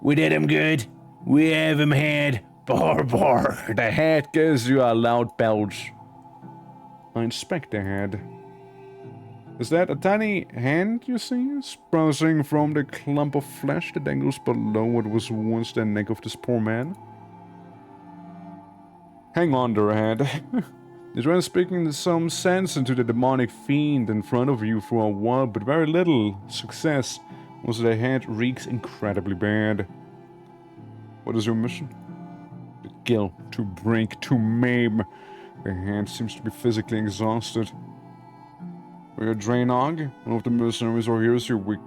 S3: We did him good. We have him had. Bar.
S1: The head gives you a loud belch. I inspect the head. Is that a tiny hand you see? Sprouting from the clump of flesh that dangles below what was once the neck of this poor man? Hang on there, head. You tried speaking some sense into the demonic fiend in front of you for a while, but very little success. Also, the head reeks incredibly bad. What is your mission? To kill, to break, to maim. The hand seems to be physically exhausted. We're Draenor, one of the mercenaries or heroes here. We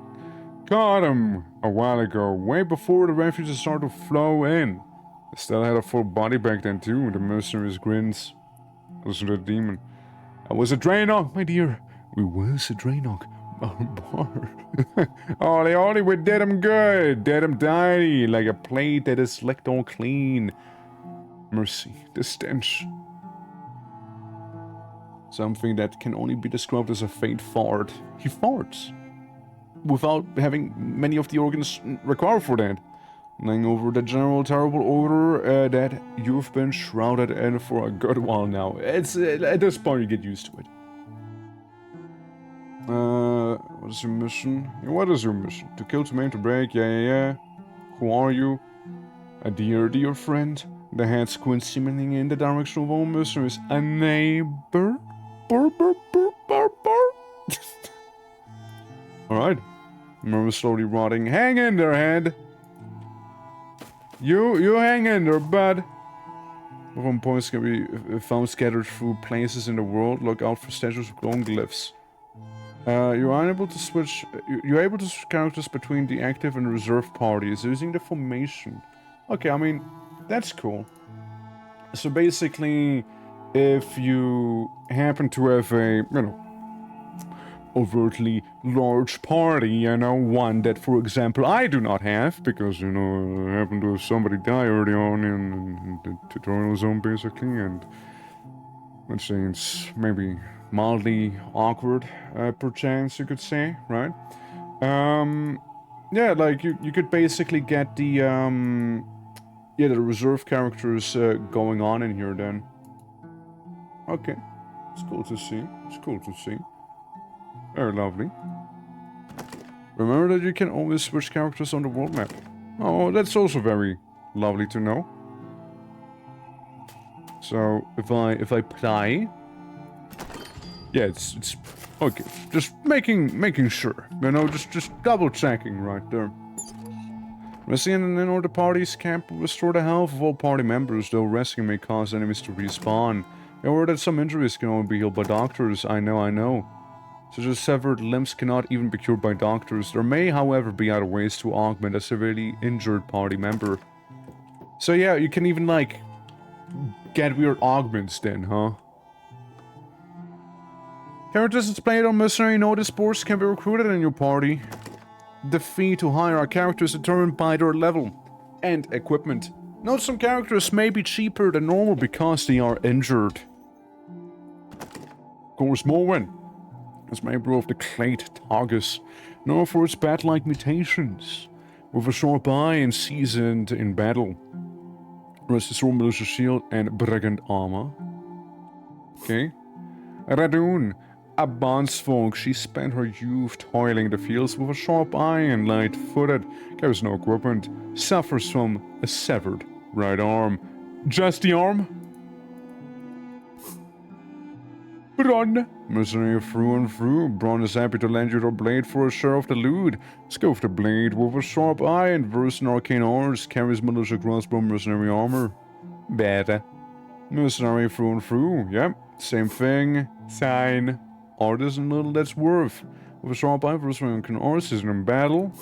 S1: caught him a while ago, way before the refugees started to flow in. I still had a full body back then too, the mercenaries grins. Listen to the demon. I was a Draenor, my dear. We was a Draenor. Ollie, we did him good. Did him dirty, like a plate that is licked all clean. Mercy, the stench. Something that can only be described as a faint fart. He farts. without having many of the organs required for that. Laying over the general terrible odor that you've been shrouded in for a good while now. It's at this point you get used to it. What is your mission? Yeah, what is your mission? To kill, to maim, to break? Yeah. Who are you? A dear friend. The head squint seemingly in the direction of all mysteries. A neighbor? Burr. Alright. Murmur slowly rotting. Hang in there, head! You hang in there, bud! Weapon points can be found scattered through places in the world. Look out for statues with glowing glyphs. You're able to switch characters between the active and reserve parties using the formation. Okay, I mean, that's cool. So basically, if you happen to have a, overtly large party, one that, for example, I do not have, because, I happened to have somebody die early on in the tutorial zone, basically, and let's say it's maybe mildly awkward, perchance, you could say, right? Yeah, like, you could basically get the reserve characters going on in here, then. Okay. It's cool to see. Very lovely. Remember that you can always switch characters on the world map. Oh, that's also very lovely to know. So, if I play... Yeah, it's okay. Just making sure, just double checking right there. Resting in order parties can't restore the health of all party members, though resting may cause enemies to respawn. Or that some injuries can only be healed by doctors. I know. Such as severed limbs cannot even be cured by doctors. There may, however, be other ways to augment a severely injured party member. So yeah, you can even, like, get weird augments then, huh? Characters displayed on Mercenary Notice boards can be recruited in your party. The fee to hire a character is determined by their level and equipment. Note some characters may be cheaper than normal because they are injured. Of course, Morwen is member of the Clade Targus, known for its bat-like mutations, with a sharp eye and seasoned in battle. Rusty sword, militia shield, and brigand armor. Okay. Radun, a bondsfolk, she spent her youth toiling the fields with a sharp eye and light-footed, carries no equipment, suffers from a severed right arm. Just the arm? Bron, mercenary through and through. Bron is happy to lend you their blade for a share of the loot. Scope the blade with a sharp eye and versed in arcane arts, carries militia crossbow mercenary armor. Better. Mercenary through and through, yep. Same thing. Sign. Artisan little that's worth. With a sharp eye for arcane arts, is in battle.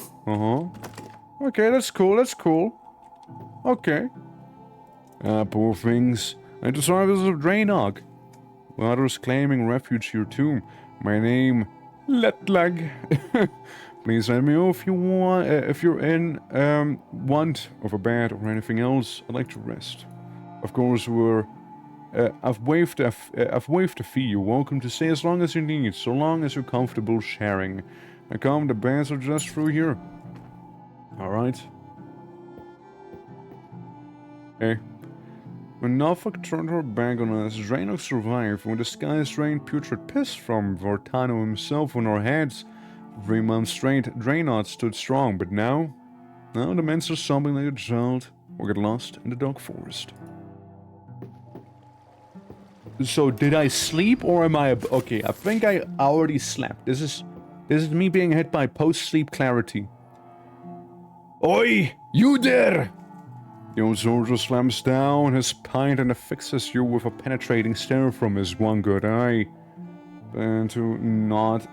S1: Okay, that's cool. Okay. Poor things. And the survivors of Draenor. Others claiming refuge here too. My name, Letlag. Please let me know if you want, if you're in want of a bed or anything else. I'd like to rest. Of course, I've waived a fee. You're welcome to stay as long as you need, so long as you're comfortable sharing. Now come, the beds are just through here. All right. Hey. When Norfolk turned her back on us, Draenor survived. When the skies rained putrid piss from Vortano himself on our heads. For 3 months straight, Draenor stood strong, but now the men are sobbing like a child or get lost in the dark forest. So, did I sleep or am I... Okay, I think I already slept. This is me being hit by post-sleep clarity. Oi! You there! The old soldier slams down his pint and affixes you with a penetrating stare from his one good eye. And to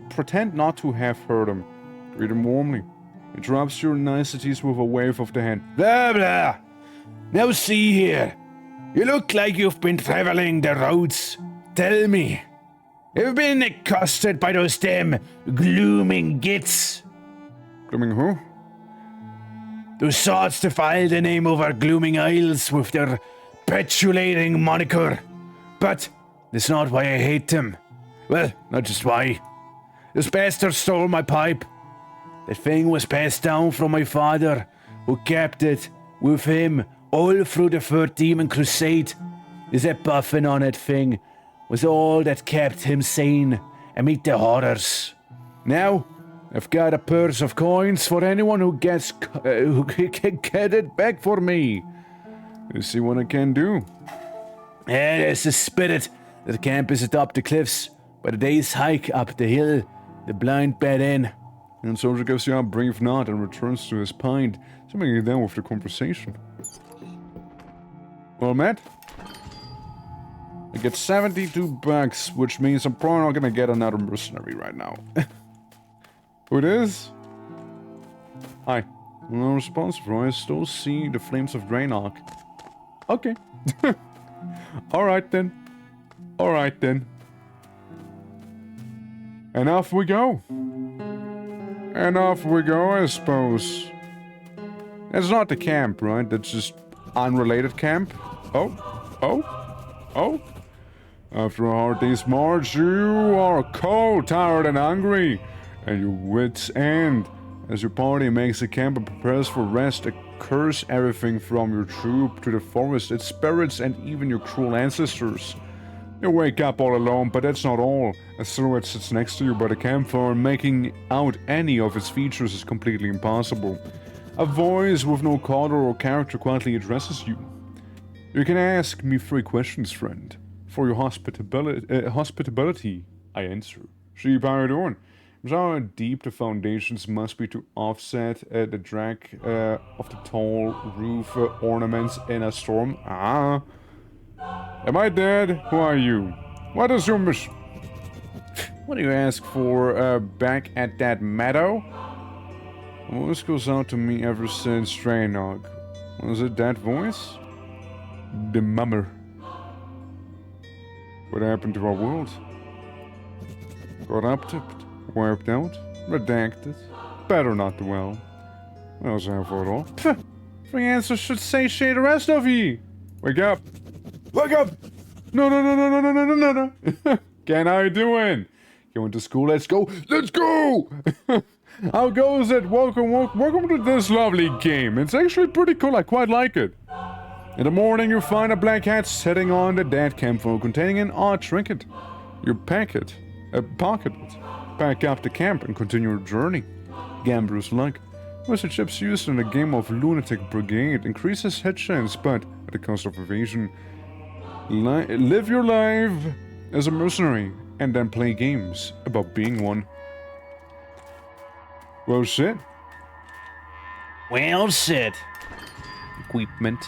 S1: pretend not to have heard him. Greet him warmly. He drops your niceties with a wave of the hand. Blah blah! Now see here. You look like you've been traveling the roads. Tell me, have you been accosted by those damn glooming gits? Glooming who? Those sorts defile the name of our glooming isles with their petulating moniker. But that's not why I hate them. Well, not just why.
S3: This bastard stole my pipe. The thing was passed down from my father, who kept it with him all through the Third Demon Crusade. That buffing on that thing was all that kept him sane amid the horrors. Now, I've got a purse of coins for anyone who can get it back for me.
S1: Let's see what I can do.
S3: There's the spirit. The camp is atop the cliffs, but a day's hike up the hill. The blind bed in.
S1: And soldier gives you a brief nod and returns to his pint, something down with the conversation. Well, Matt, I get 72 bucks, which means I'm probably not gonna get another mercenary right now. Who it is? Hi. No response, bro. I still see the flames of Draenor. Okay. Alright then. Alright then. And off we go. And off we go, I suppose. It's not the camp, right? That's just unrelated camp. Oh. After a hard day's march, you are cold, tired, and hungry, and your wits end. As your party makes a camp and prepares for rest, curse everything from your troop to the forest, its spirits, and even your cruel ancestors. You wake up all alone, but that's not all. A silhouette sits next to you by the campfire, making out any of its features is completely impossible. A voice with no color or character quietly addresses you. You can ask me 3 questions, friend. For your hospitality, I answer. Sheep, how you doing? How deep the foundations must be to offset the drag of the tall roof ornaments in a storm? Ah. Am I dead? Who are you? What is your mission? What do you ask for back at that meadow? A voice goes out to me ever since Draenor. Was it that voice? The mummer. What happened to our world? Corrupted, wiped out, redacted, better not dwell. Well, so for all. Three answers should satiate the rest of ye. Wake up! Wake up! No. Ken, how you doing? Going to school? Let's go! Let's go! How goes it? Welcome to this lovely game. It's actually pretty cool. I quite like it. In the morning, you find a black hat sitting on the dead campfire containing an odd trinket. You pocket it, pack up the camp, and continue your journey. Gambler's luck. Was the chips used in a game of Lunatic Brigade increases hit chance, but at the cost of evasion. Live your life as a mercenary, and then play games about being one. Well, shit.
S3: Well said.
S1: Equipment.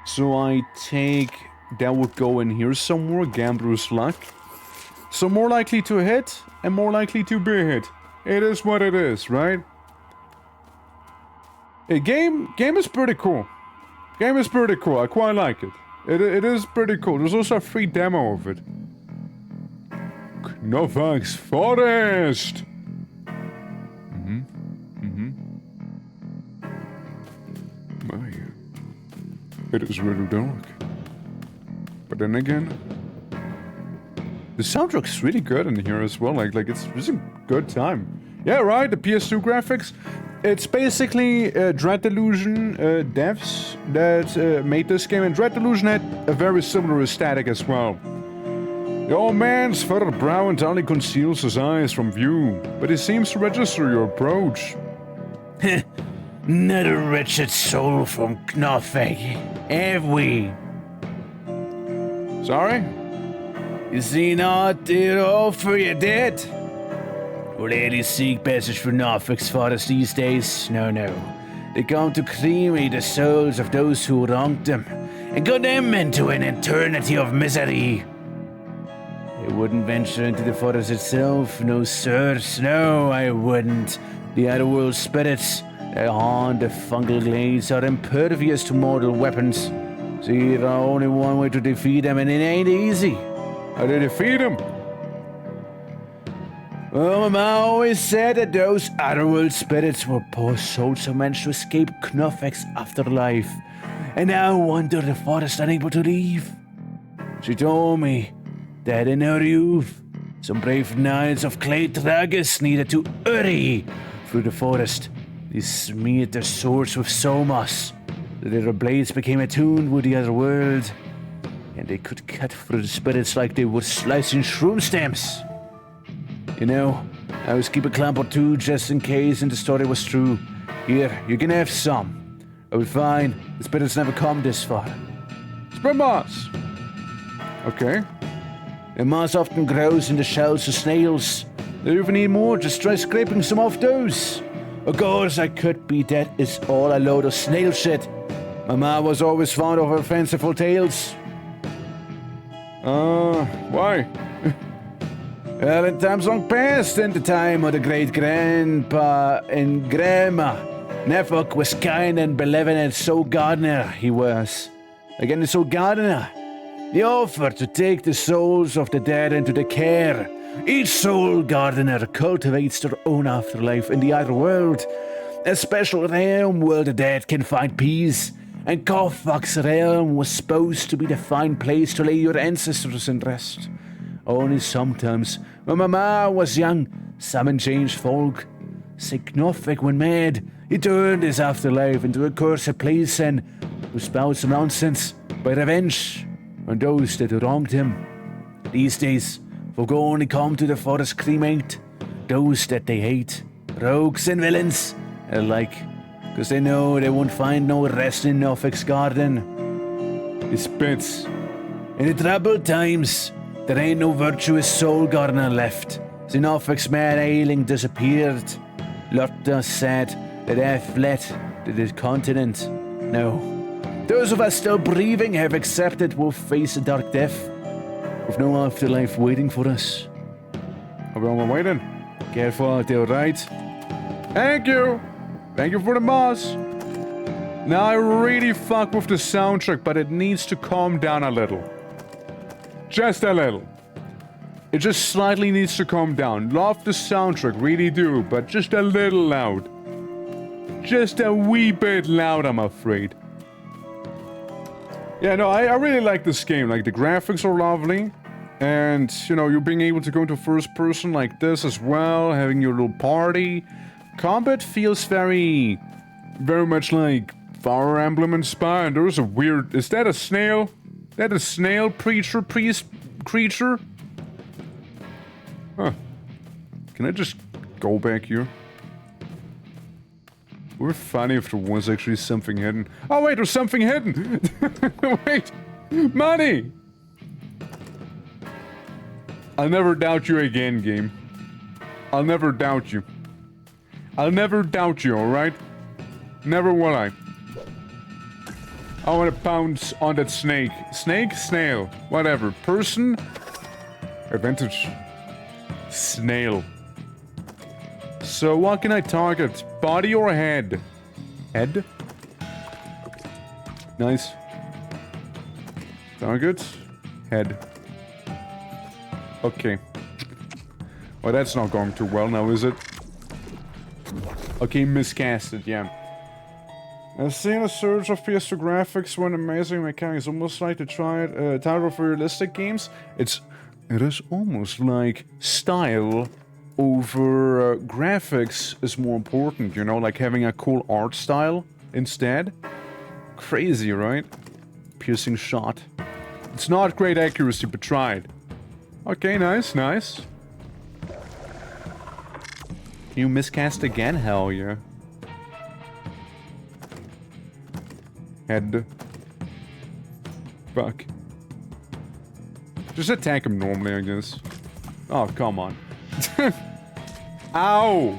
S1: So I take that would go in here somewhere, Gambler's luck. So more likely to hit and more likely to be hit. It is what it is, right? A game is pretty cool. Game is pretty cool. I quite like it. It is pretty cool. There's also a free demo of it. Knofag's Forest. It is really dark. But then again, the soundtrack's really good in here as well. Like it's a good time. Yeah, right. The PS2 graphics. It's basically Dread Delusion devs that made this game, and Dread Delusion had a very similar aesthetic as well. The old man's furrowed brow entirely conceals his eyes from view, but he seems to register your approach.
S3: Not a wretched soul from Knofagh, have we?
S1: Sorry?
S3: You see not it all for your dead? Ladies seek passage for Knofag's forest these days? No. They come to cremate the souls of those who wronged them, and got them into an eternity of misery. I wouldn't venture into the forest itself, no sirs, no, I wouldn't. The otherworld spirits that haunt the fungal glades are impervious to mortal weapons. See, there's only one way to defeat them, and it ain't easy.
S1: How do you defeat them?
S3: Well, Mama always said that those otherworld spirits were poor souls who managed to escape Knofagh's afterlife, and now wander the forest unable to leave. She told me that in her youth, Some brave knights of clay dragons needed to hurry through the forest. They smeared their swords with soul moss. Their blades became attuned with the other world, and they could cut through the spirits like they were slicing shroom stems. You know, I always keep a clamp or two just in case and the story was true. Here, you can have some. I will find the spirits never come this far.
S1: Spirit moss! Okay.
S3: The moss often grows in the shells of snails. If you need more, just try scraping some off those. Of course, I could be that is all a load of snail shit. My ma was always fond of her fanciful tales.
S1: Why?
S3: Well, in times long past, in the time of the great-grandpa and grandma, Nefuck was kind and benevolent soul gardener, he was. Again, the soul gardener. He offered to take the souls of the dead into the care. Each soul gardener cultivates their own afterlife in the other world, a special realm where the dead can find peace. And Kofak's realm was supposed to be the fine place to lay your ancestors in rest. Only sometimes, when my ma was young, Salmon changed folk. Sick Norfolk when mad, he turned his afterlife into a cursed place and was spouts some nonsense by revenge on those that wronged him. These days, folk only come to the forest cremate those that they hate, rogues and villains alike, because they know they won't find no rest in Norfolk's garden.
S1: He spits.
S3: In the troubled times, there ain't no virtuous soul gardener left. The Norfolk's man ailing disappeared. Lotta said that they fled to the continent. No. Those of us still breathing have accepted we'll face a dark death, with no afterlife waiting for us.
S1: Are we on my way then?
S3: Careful out there, right?
S1: Thank you! Thank you for the moss! Now I really fuck with the soundtrack, but it needs to calm down a little. Just a little. It just slightly needs to calm down. Love the soundtrack, really do, but just a little loud. Just a wee bit loud, I'm afraid. Yeah, no, I really like this game. Like, the graphics are lovely. And, you know, you being able to go into first person like this as well, having your little party. Combat feels very much like Fire Emblem inspired. There's a weird... Is that a snail? Is that a snail creature? Huh. Can I just go back here? It would be funny if there was actually something hidden. Oh wait, there's something hidden! Wait! Money! I'll never doubt you again, game. I'll never doubt you. I'll never doubt you, alright? Never will I. I want to pounce on that snake. Snake? Snail. Whatever. Person? Advantage. Snail. So what can I target? Body or head? Head? Nice. Target? Head. Okay. Well, that's not going too well now, is it? Okay, miscasted, yeah. I've seen a surge of PS2 graphics when amazing mechanics, almost like to try it, title of realistic games. It is almost like style over graphics is more important, you know, like having a cool art style instead. Crazy, right? Piercing shot. It's not great accuracy, but tried. Okay, nice, nice. Can you miscast again? Hell yeah. Head. Fuck. Just attack him normally, I guess. Oh, come on. Ow!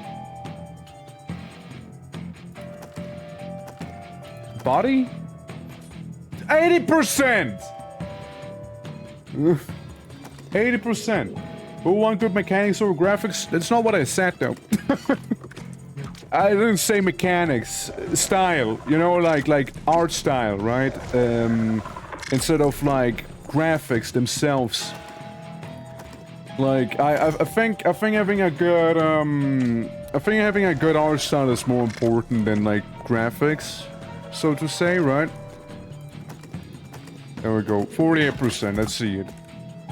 S1: Body? 80%! 80%. Who want good mechanics over graphics? That's not what I said, though. I didn't say mechanics. Style. You know, like art style, right? Instead of, like, graphics themselves. Like, I think having a good, I think having a good art style is more important than, like, graphics, so to say, right? There we go. 48%, let's see it.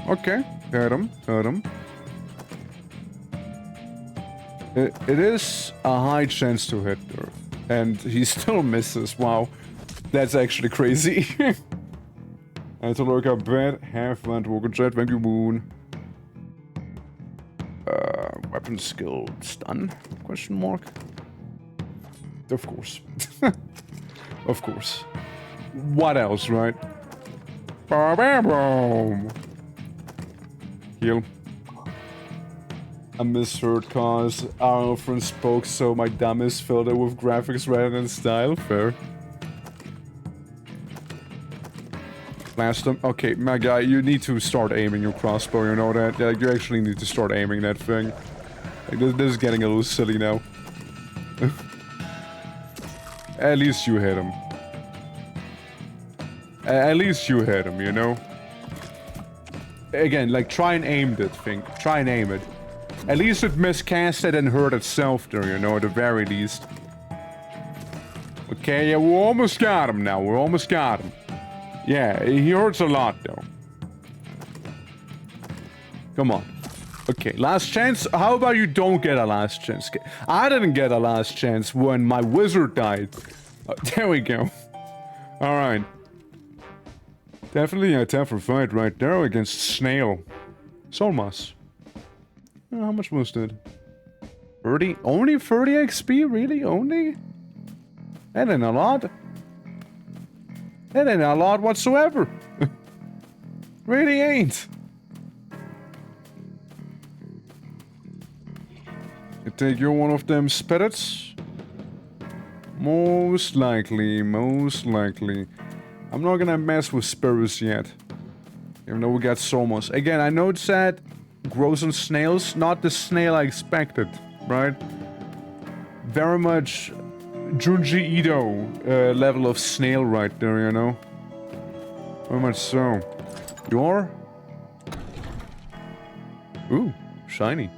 S1: Okay, heard him. It is a high chance to hit her. And he still misses. Wow. That's actually crazy. And to look up bed, half went walker jet, thank you, Moon. Weapon skill stun? Question mark? Of course. Of course. What else, right? Ba-bam-boom. Heal. I misheard cause our friend spoke, so my dummies filled it with graphics rather than style. Fair. Blast them. Okay, my guy, you need to start aiming your crossbow, you know that? Yeah, you actually need to start aiming that thing. Like, this is getting a little silly now. At least you hit him. At least you hit him, you know? Again, like, try and aim that thing. Try and aim it. At least it miscasted and hurt itself there, you know, at the very least. Okay, yeah, we almost got him now. We almost got him. Yeah, he hurts a lot, though. Come on. Okay, last chance. How about you don't get a last chance? I didn't get a last chance when my wizard died. There we go. Alright. Definitely a tougher fight right there against Snail. Solmas. How much was it? 30? Only 30 XP? Really? Only? That ain't a lot. That ain't a lot whatsoever. Really ain't. You think you're one of them spirits? Most likely, most likely. I'm not gonna mess with spirits yet. Even though we got Somos. Again, I know it's that grows on snails, not the snail I expected, right? Very much Junji Ito level of snail right there, you know? Very much so. You're? Ooh, shiny.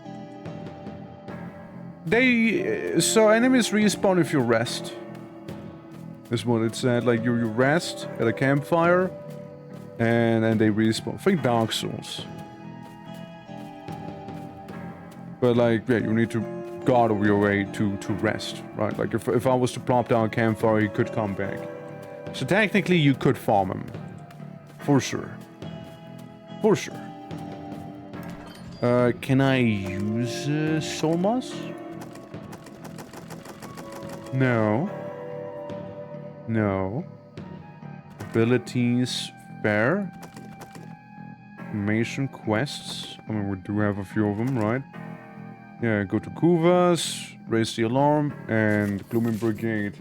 S1: So enemies respawn if you rest. Is what it said, like you rest at a campfire, and then they respawn. Think Dark Souls. But like, yeah, you need to guard over your way to rest, right? Like if I was to plop down a campfire, he could come back. So technically you could farm him. For sure. For sure. Can I use Solmas? No. No. Abilities, fair. Information quests. I mean, we do have a few of them, right? Yeah, go to Kuvas, raise the alarm, and Glooming Brigade.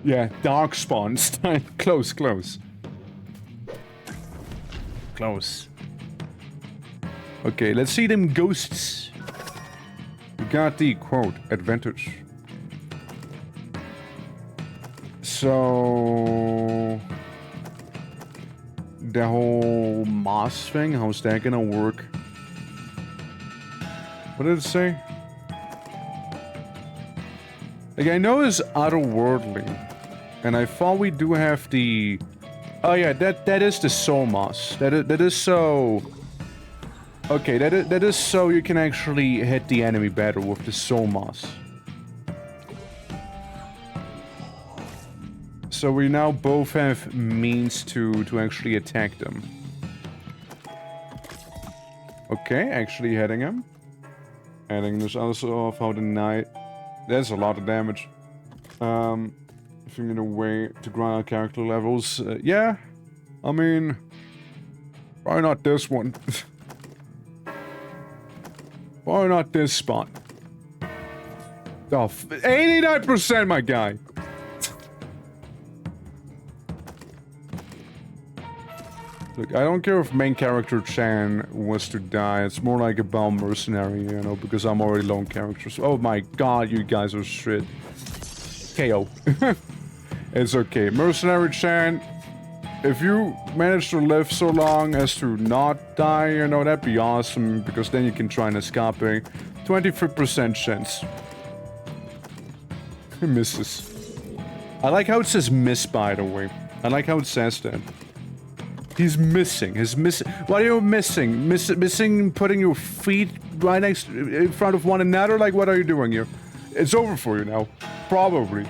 S1: Yeah, dark spawns. Close, close. Close. Okay, let's see them ghosts. We got the, quote, advantage. So... the whole moss thing, how's that gonna work? What did it say? Like, I know it's otherworldly. And I thought we do have the... oh yeah, that is the soul moss. That is so... okay, that is so you can actually hit the enemy better with the soul moss. So we now both have means to actually attack them. Okay, actually hitting him. Adding this also off how the knight... that's a lot of damage. Figuring a way to grind our character levels. Yeah, I mean... probably not this one. Probably not this spot. Oh, 89%, my guy! Look, I don't care if main character Chan was to die. It's more like about mercenary, you know, because I'm already lone character. So, oh my god, you guys are shit. KO. It's okay. Mercenary Chan, if you manage to live so long as to not die, you know, that'd be awesome. Because then you can try and escape. 23% chance. Misses. I like how it says miss, by the way. I like how it says that. He's missing. He's missing. What are you missing? Missing putting your feet right next in front of one another? Like, what are you doing here? It's over for you now. Probably.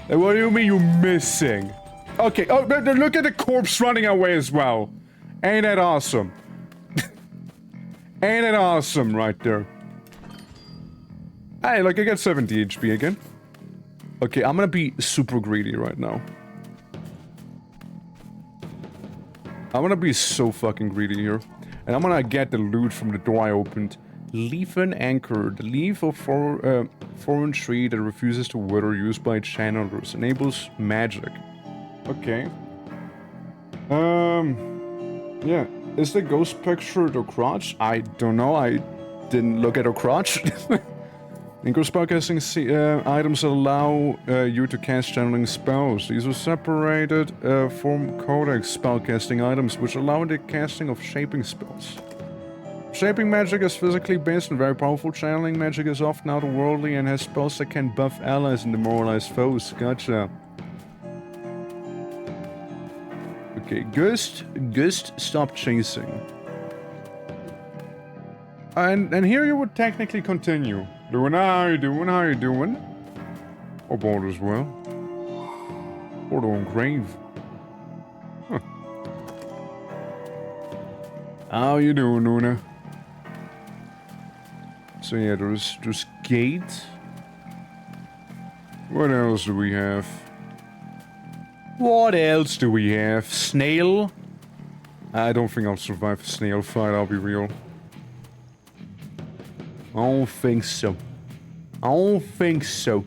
S1: Like, what do you mean you're missing? Okay. Oh, look at the corpse running away as well. Ain't that awesome? Ain't it awesome right there? Hey, look, I got 70 HP again. Okay, I'm gonna be super greedy right now. I'm gonna be so fucking greedy here. And I'm gonna get the loot from the door I opened. Leaf and anchor. The leaf of foreign tree that refuses to wither, used by channelers. Enables magic. Okay. Yeah. Is the ghost picture the crotch? I don't know. I didn't look at her crotch. Anchor spellcasting items allow you to cast channeling spells. These are separated from codex spellcasting items, which allow the casting of shaping spells. Shaping magic is physically based and very powerful. Channeling magic is often otherworldly and has spells that can buff allies and demoralize foes. Gotcha. Okay, Ghost, stop chasing. And here you would technically continue. How you doing? Hope all is well. Order on grave. Huh. How you doing, Luna? So yeah, there's gate. What else do we have? What else do we have? Snail? I don't think I'll survive a snail fight, I'll be real. I don't think so. I don't think so.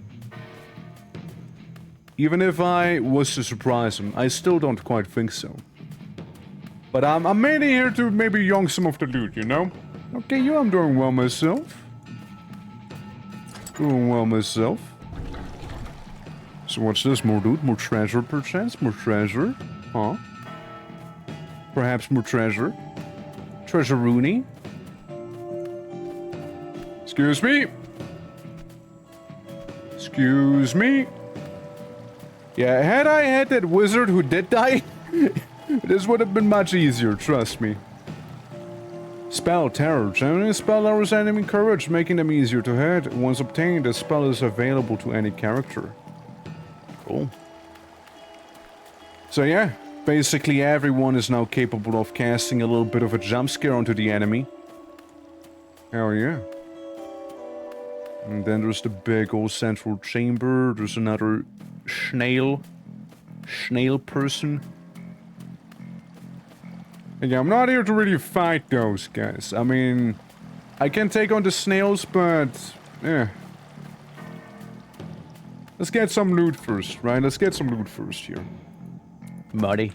S1: Even if I was to surprise him, I still don't quite think so. But I'm mainly here to maybe young some of the loot, you know? Okay, yeah, I'm doing well myself. Doing well myself. So what's this? More loot? More treasure, perchance? More treasure? Huh? Perhaps more treasure? Treasure Rooney? Excuse me? Excuse me? Yeah, had I had that wizard who did die, this would have been much easier, trust me. Spell Terror. Channeling a spell lowers enemy courage, making them easier to hit. Once obtained, the spell is available to any character. Cool. So yeah, basically everyone is now capable of casting a little bit of a jump scare onto the enemy. Hell yeah. And then there's the big old central chamber. There's another snail person. And yeah, I'm not here to really fight those guys. I mean, I can take on the snails, but yeah. Let's get some loot first, right? Let's get some loot first here. Buddy.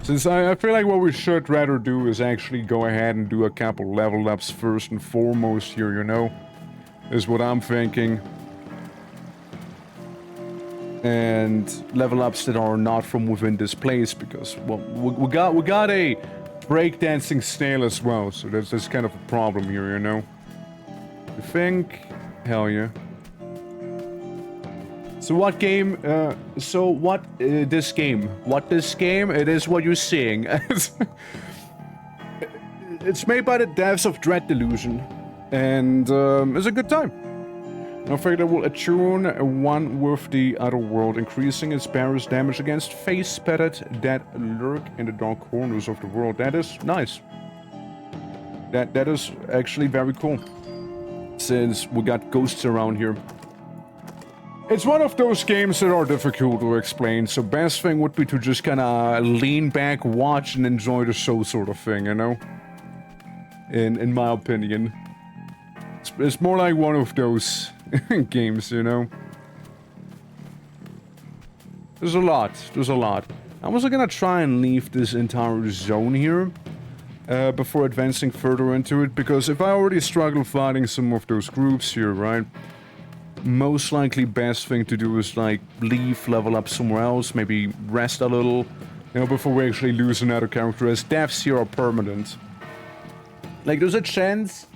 S1: Since I feel like what we should rather do is actually go ahead and do a couple level ups first and foremost here, you know? Is what I'm thinking. And level ups that are not from within this place, because, well, we got a breakdancing snail as well, so that's kind of a problem here, you know? You think? Hell yeah. So what game, this game? What this game? It is what you're seeing. It's made by the devs of Delusion, and it's a good time. I think it will attune one with the other world, increasing its barrier's damage against face-spatted that lurk in the dark corners of the world. That is nice. That is actually very cool, since we got ghosts around here. It's one of those games that are difficult to explain, so best thing would be to just kinda lean back, watch, and enjoy the show sort of thing, you know? In my opinion. It's more like one of those games, you know? There's a lot. I'm also gonna try and leave this entire zone here before advancing further into it, because if I already struggle fighting some of those groups here, right? Most likely best thing to do is like leave, level up somewhere else, maybe rest a little, you know, before we actually lose another character, as deaths here are permanent. Like, there's a chance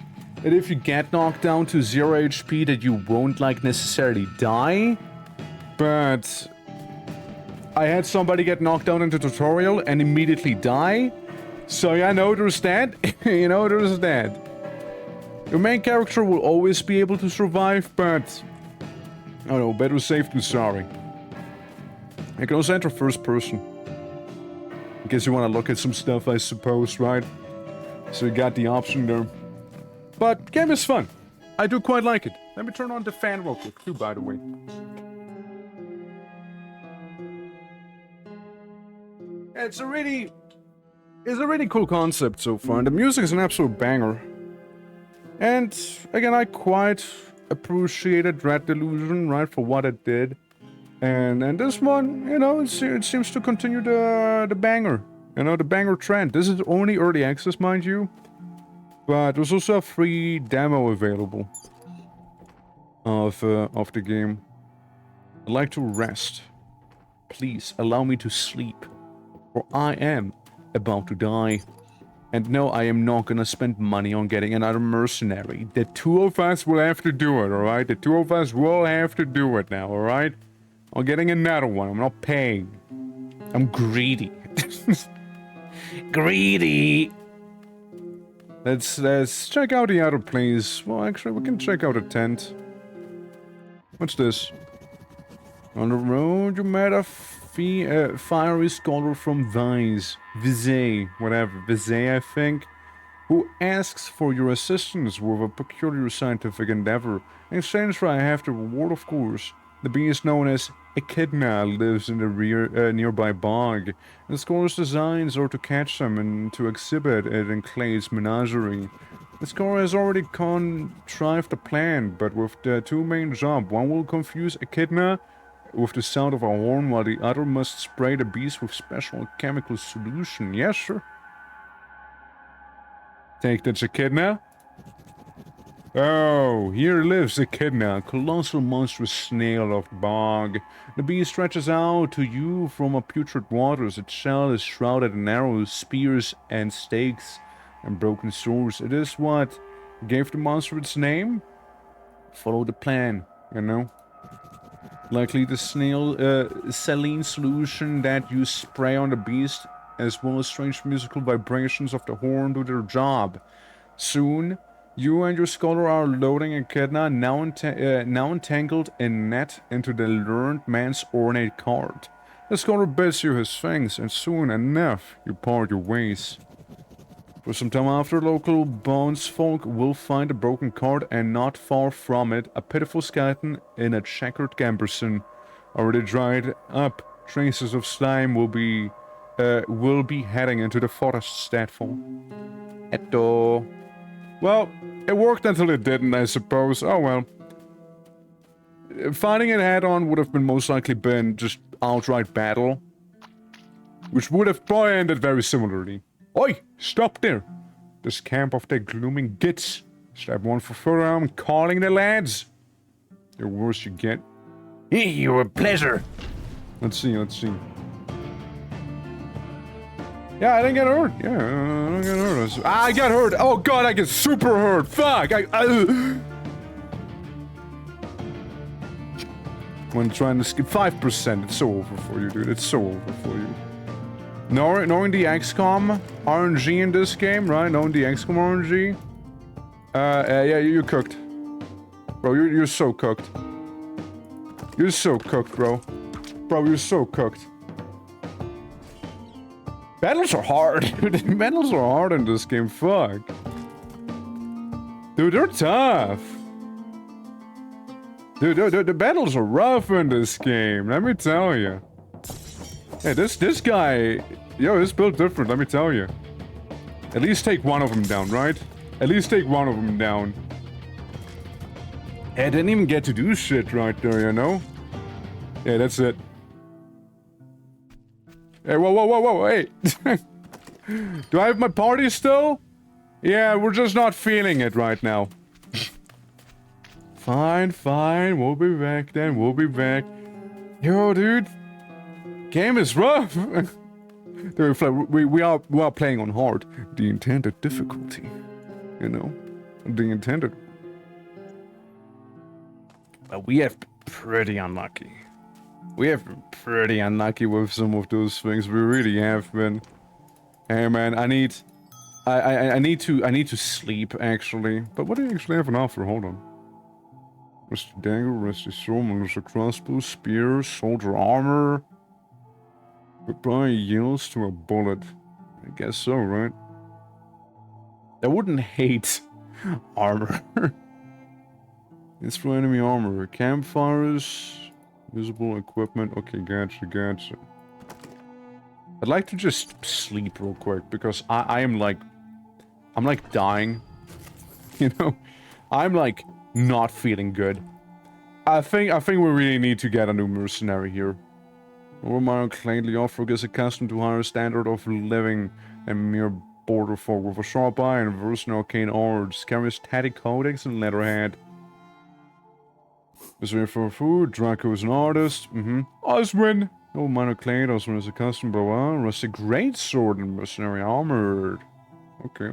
S1: that if you get knocked down to 0 HP that you won't like necessarily die, but I had somebody get knocked down in the tutorial and immediately die. So yeah, no, there's that. You know, there's that. Your main character will always be able to survive, but... I don't know, better safe than sorry. I can also enter first person. In case you want to look at some stuff, I suppose, right? So you got the option there. But game is fun. I do quite like it. Let me turn on the fan real quick too, by the way. It's a really cool concept so far, and the music is an absolute banger. And again, I quite appreciated Red Delusion, right, for what it did. And this one, you know, it seems to continue the banger. You know, the banger trend. This is only early access, mind you. But there's also a free demo available of the game. I'd like to rest. Please allow me to sleep. For I am about to die. And no, I am not gonna spend money on getting another mercenary. The two of us will have to do it, alright? The two of us will have to do it now, alright? I'm getting another one. I'm not paying. I'm greedy.
S3: Greedy.
S1: Let's check out the other place. Well, actually, we can check out a tent. What's this? On the road, you met a fiery scholar from Vizay, whatever, Vizay, I think, who asks for your assistance with a peculiar scientific endeavor. In exchange for I have the reward, of course. The beast known as Echidna lives in the nearby bog. The scholar's designs are to catch them and to exhibit it in Clay's menagerie. The scholar has already contrived a plan, but with the two main jobs. One will confuse Echidna with the sound of a horn, while the other must spray the beast with special chemical solution. Yes, sir. Take that, Echidna. Oh, here lives Echidna, a colossal monstrous snail of the bog. The beast stretches out to you from a putrid waters. Its shell is shrouded in arrows, spears, and stakes, and broken swords. It is what gave the monster its name. Follow the plan, you know. Likely the snail saline solution that you spray on the beast, as well as strange musical vibrations of the horn, do their job. Soon, you and your scholar are loading Echidna, now entangled in net, into the learned man's ornate cart. The scholar bids you his thanks, and soon enough, you part your ways. For some time after, local bonesfolk will find a broken cart, and not far from it, a pitiful skeleton in a checkered gambeson. Already dried up, traces of slime will be heading into the forest statful. Eto. Well, it worked until it didn't, I suppose. Oh well. Fighting it head-on would have been most likely been just outright battle, which would have probably ended very similarly. Oi! Stop there! This camp of the glooming gits. Stab one for further, I'm calling the lads. The worse you get.
S3: Hey, you're a pleasure.
S1: Let's see. Yeah, I didn't get hurt. Yeah, I didn't get hurt. I got hurt. Oh god, I get super hurt. Fuck. When trying to skip 5%, it's so over for you, dude. It's so over for you. Knowing the XCOM RNG in this game, right? Knowing the XCOM RNG. Yeah, you're cooked. Bro, you're so cooked. You're so cooked, bro. Bro, you're so cooked. Battles are hard, dude. Battles are hard in this game, fuck. Dude, they're tough. Dude, the battles are rough in this game, let me tell you. Hey, this guy... Yo, it's built different, let me tell you. At least take one of them down, right? At least take one of them down. Hey, I didn't even get to do shit right there, you know? Yeah, that's it. Hey, whoa, hey! Do I have my party still? Yeah, we're just not feeling it right now. Fine, we'll be back then, we'll be back. Yo, dude. Game is rough. Dude, we are playing on hard. The intended difficulty. You know? The intended.
S3: Well, we have been pretty unlucky.
S1: We have been pretty unlucky with some of those things. We really have been. Hey man, I need to sleep actually. But what do you actually have an offer? Hold on. Rusty dagger, rusty sword, militia crossbow, spear, soldier armor. Goodbye yields to a bullet. I guess so, right? I wouldn't hate armor. It's for enemy armor. Campfires, visible equipment. Okay, gotcha. I'd like to just sleep real quick because I'm like dying. You know, I'm like not feeling good. I think we really need to get a new mercenary here. Romano claimed Leofrog is accustomed to higher standard of living than mere border folk with a sharp eye and verse in arcane arts, carries tatty codex and letterhead. Is ready for food, Draco is an artist, Oswin! Romano claimed Oswin is accustomed, blah blah, rusty greatsword and mercenary armored. Okay.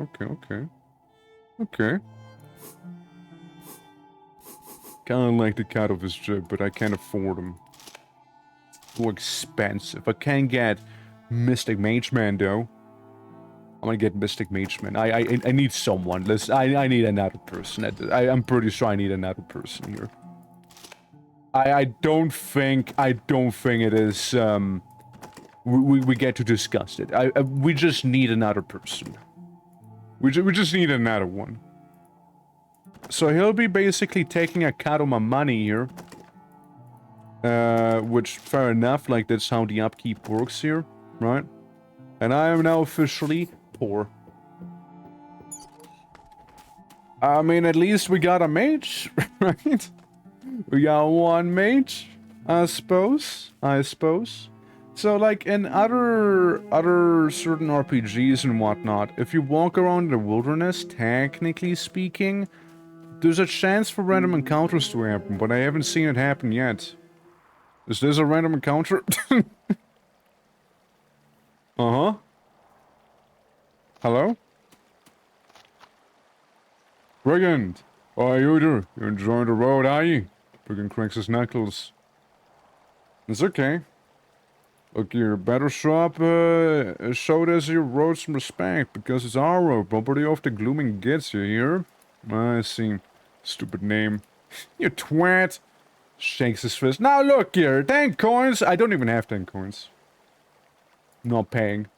S1: Kinda like the cut of his jib, but I can't afford him. Too expensive. I can't get Mystic Mage Man though. I'm gonna get Mystic Mage Man. I need someone. I need another person. I'm pretty sure I need another person here. I don't think it is we get to discuss it. We just need another person. We just need another one. So he'll be basically taking a cut of my money here. Which, fair enough, like that's how the upkeep works here, right? And I am now officially poor. I mean, at least we got a mage, right? We got one mage, I suppose. So, like, in other certain RPGs and whatnot, if you walk around the wilderness, technically speaking, there's a chance for random encounters to happen, but I haven't seen it happen yet. Is this a random encounter? Uh-huh. Hello? Brigand! Oh, you there? You enjoying the road, are you? Brigand cracks his knuckles. It's okay. Look, you better show this your road some respect, because it's our road, property of the Glooming Gets, you hear? I see. Stupid name. You twat! Shakes his fist. Now look here, 10 coins. I don't even have 10 coins. Not paying.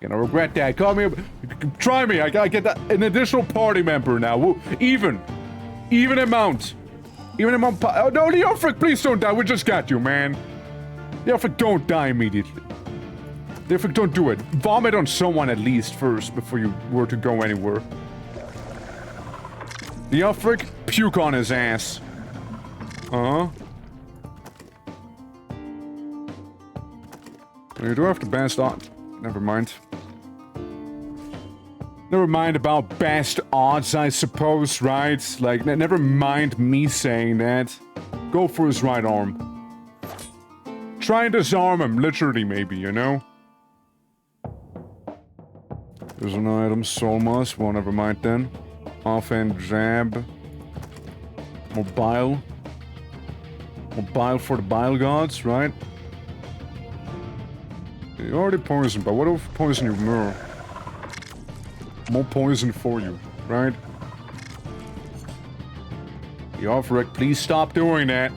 S1: Gonna regret that. Call me. Try me. I get an additional party member now. Even amount. Oh no, Leofric, please don't die. We just got you, man. Leofric, don't die immediately. Leofric, don't do it. Vomit on someone at least first before you were to go anywhere. Leofric, puke on his ass. You do have the best odds. Never mind. Never mind about best odds, I suppose, right? Like, never mind me saying that. Go for his right arm. Try and disarm him, literally, maybe, you know? There's an item, soul moss. Well, never mind then. Offhand jab. Mobile. Mobile for the bile gods, right? You already poisoned, but what if poison you more? More poison for you, right? Leofric, please stop doing that.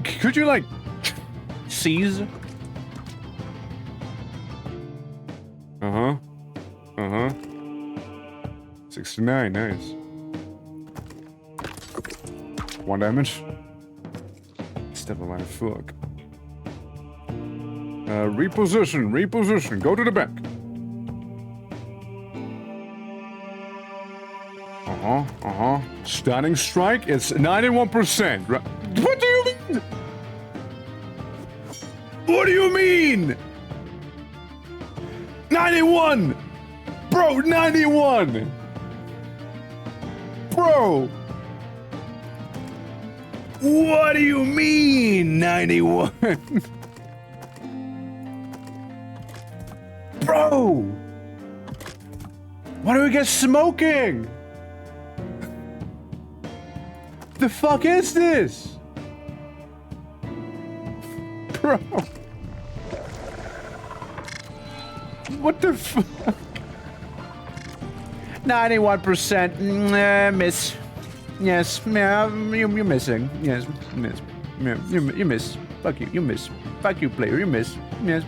S1: Could you, like, seize? 69, nice. 1 damage. Still alive, fuck. Reposition, go to the back. Stunning strike, it's 91%, right? What do you mean? What do you mean? 91! Bro, 91! Bro! What do you mean, 91? Bro! Why do we get smoking? the fuck is this? Bro. What the fuck? 91% miss. Yes, yeah, you're missing. Yes, miss. Yeah, you miss. Fuck you, you miss. Fuck you, player, you miss. Yes.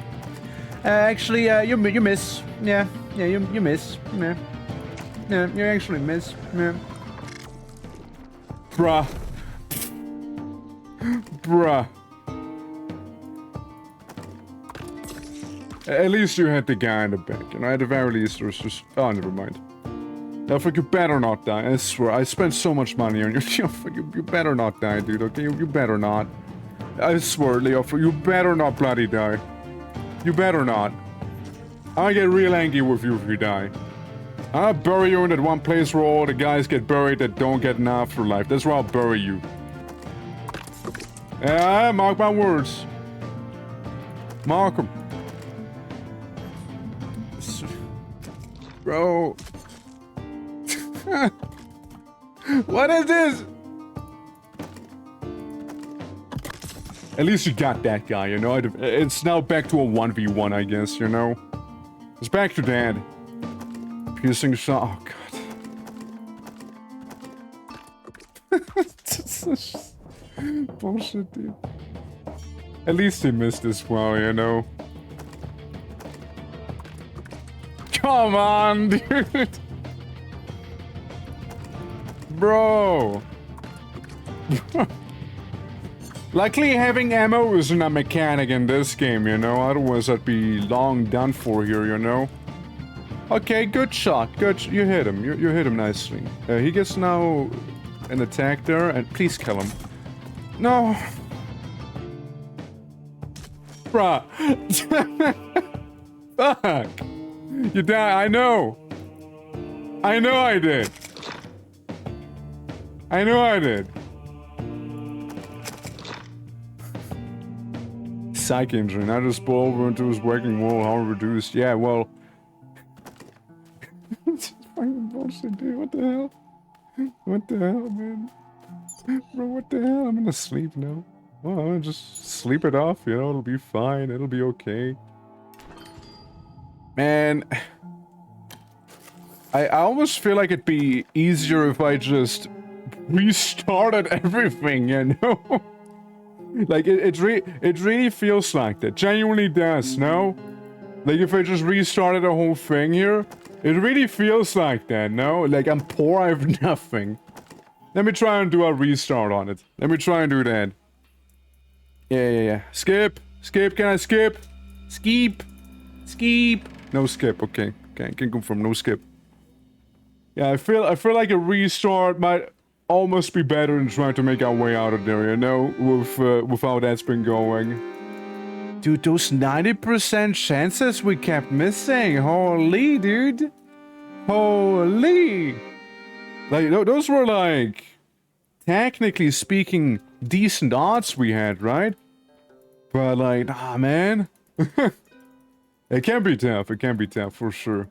S1: Actually, you miss. Yeah, you miss. Yeah. Yeah, you actually miss. Yeah. Bruh. Bruh. At least you had the guy in the back, and at the very least there was just... Oh, never mind. Fuck, you better not die, I swear. I spent so much money on you. You better not die, dude, okay? You better not. I swear, Leo, you better not bloody die. You better not. I get real angry with you if you die. I'll bury you in that one place where all the guys get buried that don't get an afterlife. That's where I'll bury you. Yeah, mark my words. Mark them. Bro. What is this? At least you got that guy, you know? It's now back to a 1v1, I guess, you know? It's back to that. Piercing shot. Oh, God. Bullshit, dude. At least he missed as well, you know? Come on, dude! Bro! Luckily, having ammo isn't a mechanic in this game, you know? Otherwise, I'd be long done for here, you know? Okay, good shot. Good. You hit him. You hit him nicely. He gets now an attack there, and please kill him. No! Bruh! Fuck! You die. I know! I know I did! I know I did! Psych injury, now just blow over into his working wall, how reduced. Yeah, well... It's fucking bullshit, dude. What the hell? What the hell, man? Bro, what the hell? I'm gonna sleep now. Well, just sleep it off, you know? It'll be fine. It'll be okay. Man... I almost feel like it'd be easier if I just restarted everything, you know? Like, it really feels like that. Genuinely does, no? Like, if I just restarted the whole thing here, it really feels like that, no? Like, I'm poor, I have nothing. Let me try and do a restart on it. Let me try and do that. Yeah. Skip! Skip, can I skip? Skip! Skip! No skip, okay. Okay, I can confirm, no skip. Yeah, I feel like a restart might almost be better than trying to make our way out of there, you know? With how that's been going. Dude, those 90% chances we kept missing. Holy, dude. Holy. Like, those were like, technically speaking, decent odds we had, right? But like, ah, man. It can be tough. It can be tough, for sure.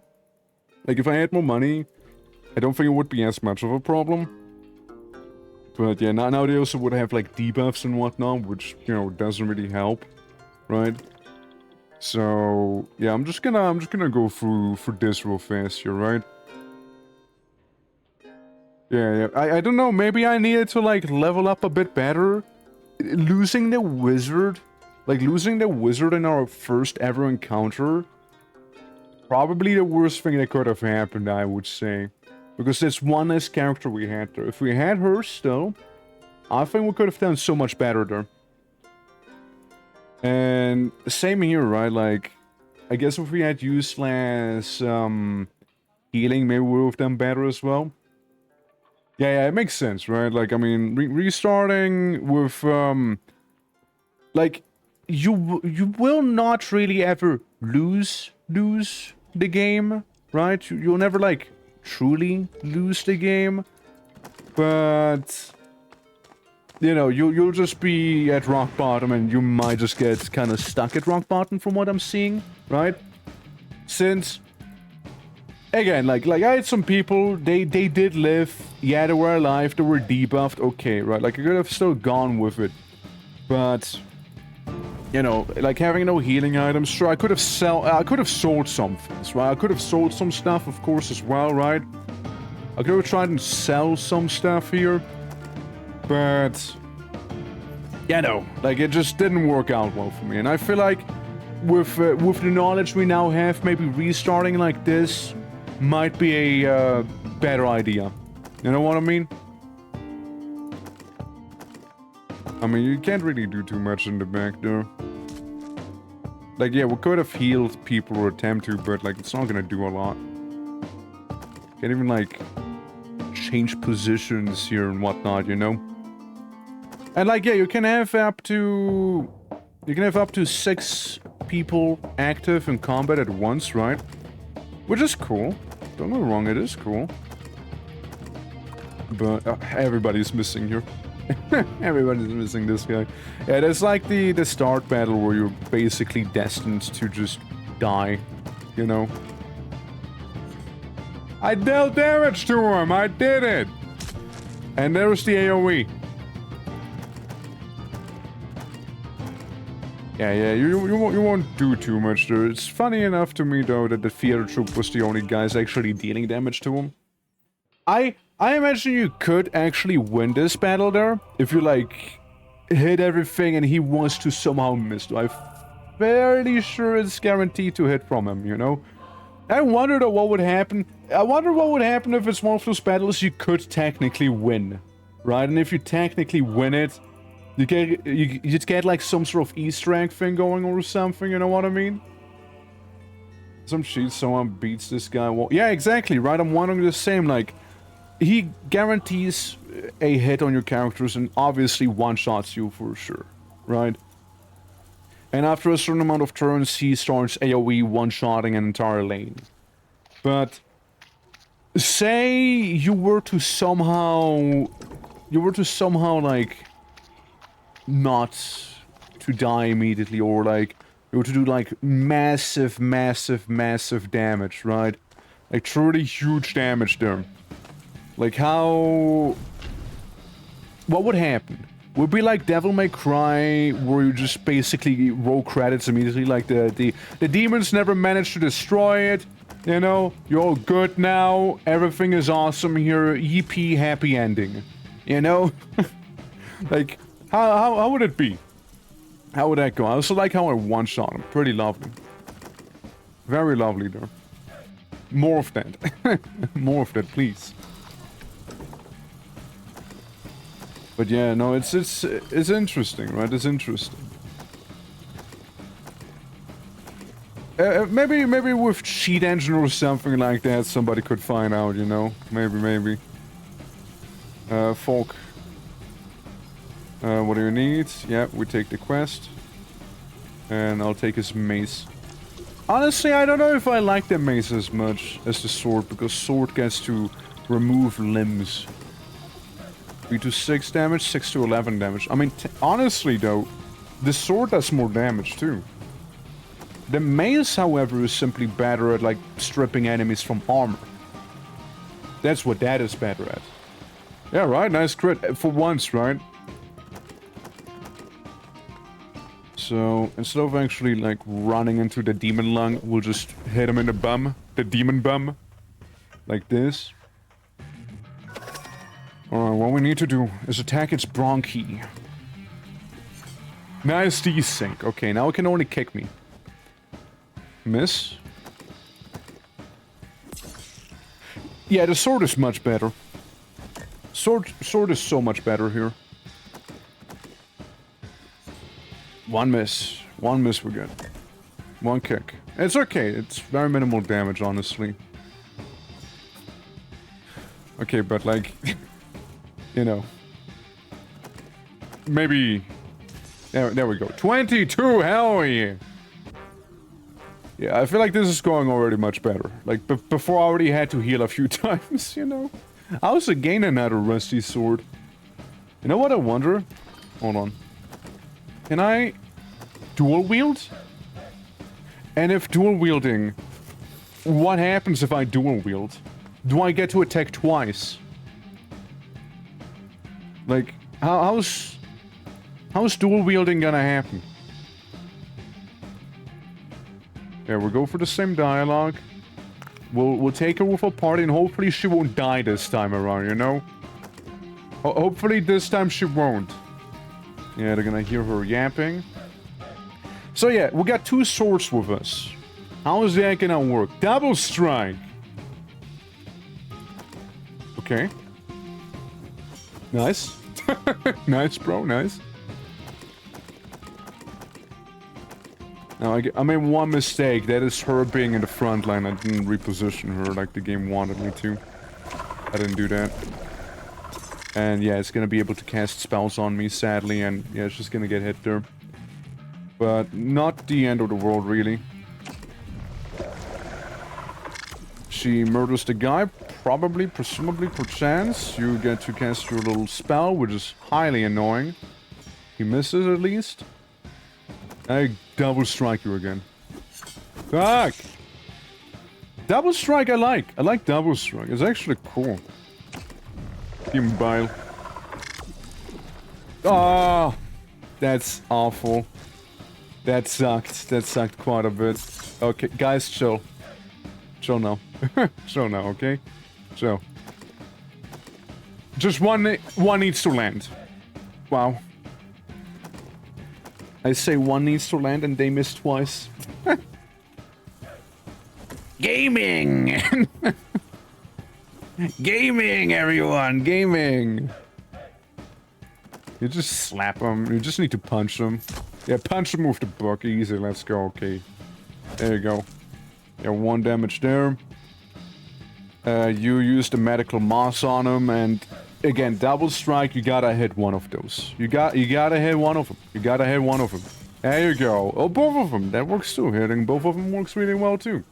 S1: Like, if I had more money, I don't think it would be as much of a problem. But yeah, now they also would have like debuffs and whatnot, which, you know, doesn't really help, right? So yeah, I'm just gonna go through this real fast here, right? Yeah. I don't know, maybe I needed to like level up a bit better. Losing the wizard in our first ever encounter, probably the worst thing that could have happened, I would say. Because that's one less character we had there. If we had her still, I think we could have done so much better there. And same here, right? Like, I guess if we had useless healing, maybe we would have done better as well. Yeah, it makes sense, right? Like, I mean, restarting with, like, you will not really ever lose the game, right? You'll never, like, truly lose the game, but you know, you'll just be at rock bottom, and you might just get kind of stuck at rock bottom from what I'm seeing, right? Since again, like I had some people, they did live, yeah, they were alive, they were debuffed, okay, right, like I could have still gone with it, but, you know, like having no healing items, sure, I could have sold some things, right, I could have sold some stuff, of course, as well, right, I could have tried and sell some stuff here, but, you know, like it just didn't work out well for me, and I feel like with the knowledge we now have, maybe restarting like this might be a better idea. You know what I mean? I mean, you can't really do too much in the back there. Like, yeah, we could have healed people or attempt to, but like, it's not gonna do a lot. Can't even like change positions here and whatnot, you know? And like, yeah, you can have up to 6 people active in combat at once, right? Which is cool. Don't get me wrong, it is cool. But everybody's missing here. Everybody's missing this guy. Yeah, there's like the start battle where you're basically destined to just die, you know? I dealt damage to him! I did it! And there's the AoE. Yeah, you won't do too much there. It's funny enough to me, though, that the theater troop was the only guys actually dealing damage to him. I imagine you could actually win this battle there, if you, like, hit everything and he wants to somehow miss. I'm fairly sure it's guaranteed to hit from him, you know? I wonder, though, what would happen. I wonder what would happen if it's one of those battles you could technically win, right? And if you technically win it, you just get like some sort of Easter egg thing going or something, you know what I mean? Some cheat, someone beats this guy. Well, yeah, exactly, right? I'm wondering the same, like, he guarantees a hit on your characters and obviously one-shots you for sure, right? And after a certain amount of turns, he starts AoE one-shotting an entire lane. But say you were to somehow, like, not to die immediately, or like you were to do like massive damage, right? Like truly huge damage there. Like what would happen? Would it be like Devil May Cry, where you just basically roll credits immediately, like the demons never managed to destroy it, you know, you're all good now, everything is awesome here, yippee, happy ending, you know? Like, how would it be? How would that go? I also like how I one-shot him. Pretty lovely. Very lovely there. More of that. More of that, please. But yeah, no, it's interesting, right? It's interesting. Maybe with cheat engine or something like that, somebody could find out, you know? Maybe. Folk. What do you need? Yeah, we take the quest. And I'll take his mace. Honestly, I don't know if I like the mace as much as the sword, because sword gets to remove limbs. 3 to 6 damage, 6 to 11 damage. I mean, honestly though, the sword does more damage too. The mace, however, is simply better at, like, stripping enemies from armor. That's what that is better at. Yeah, right? Nice crit. For once, right? So, instead of actually, like, running into the demon lung, we'll just hit him in the bum. The demon bum. Like this. Alright, what we need to do is attack its bronchi. Nice desync. Okay, now it can only kick me. Miss. Yeah, the sword is much better. Sword is so much better here. One miss. One miss, we're good. One kick. It's okay. It's very minimal damage, honestly. Okay, but like... you know. Maybe... There we go. 22! Hell yeah! Yeah, I feel like this is going already much better. Like, before I already had to heal a few times, you know? I also gained another rusty sword. You know what I wonder? Hold on. Can I dual wield? And if dual wielding, what happens if I dual wield? Do I get to attack twice? Like, how's dual wielding gonna happen? Yeah, we'll go for the same dialogue. We'll take her with our party, and hopefully she won't die this time around, you know? Hopefully this time she won't. Yeah, they're gonna hear her yapping. So yeah, we got 2 swords with us. How is that gonna work? Double strike! Okay. Nice. Nice, bro, nice. Now, I made one mistake. That is her being in the front line. I didn't reposition her like the game wanted me to. I didn't do that. And yeah, it's gonna be able to cast spells on me, sadly, and yeah, it's just gonna get hit there. But not the end of the world, really. She murders the guy, probably, presumably, perchance. You get to cast your little spell, which is highly annoying. He misses, at least. I double strike you again. Fuck! Double strike I like. I like double strike. It's actually cool. Bile. Oh, that's awful. That sucked. That sucked quite a bit. Okay, guys, chill. Chill now. Chill now, okay? Chill. Just one needs to land. Wow. I say one needs to land and they miss twice.
S3: Gaming! Gaming, everyone! Gaming!
S1: You just slap them. You just need to punch them. Yeah, punch them with the book. Easy, let's go. Okay. There you go. Yeah, 1 damage there. You use the medical moss on him, and again, double strike. You gotta hit one of those. You gotta hit one of them. You gotta hit one of them. There you go. Oh, both of them. That works too. Hitting both of them works really well too.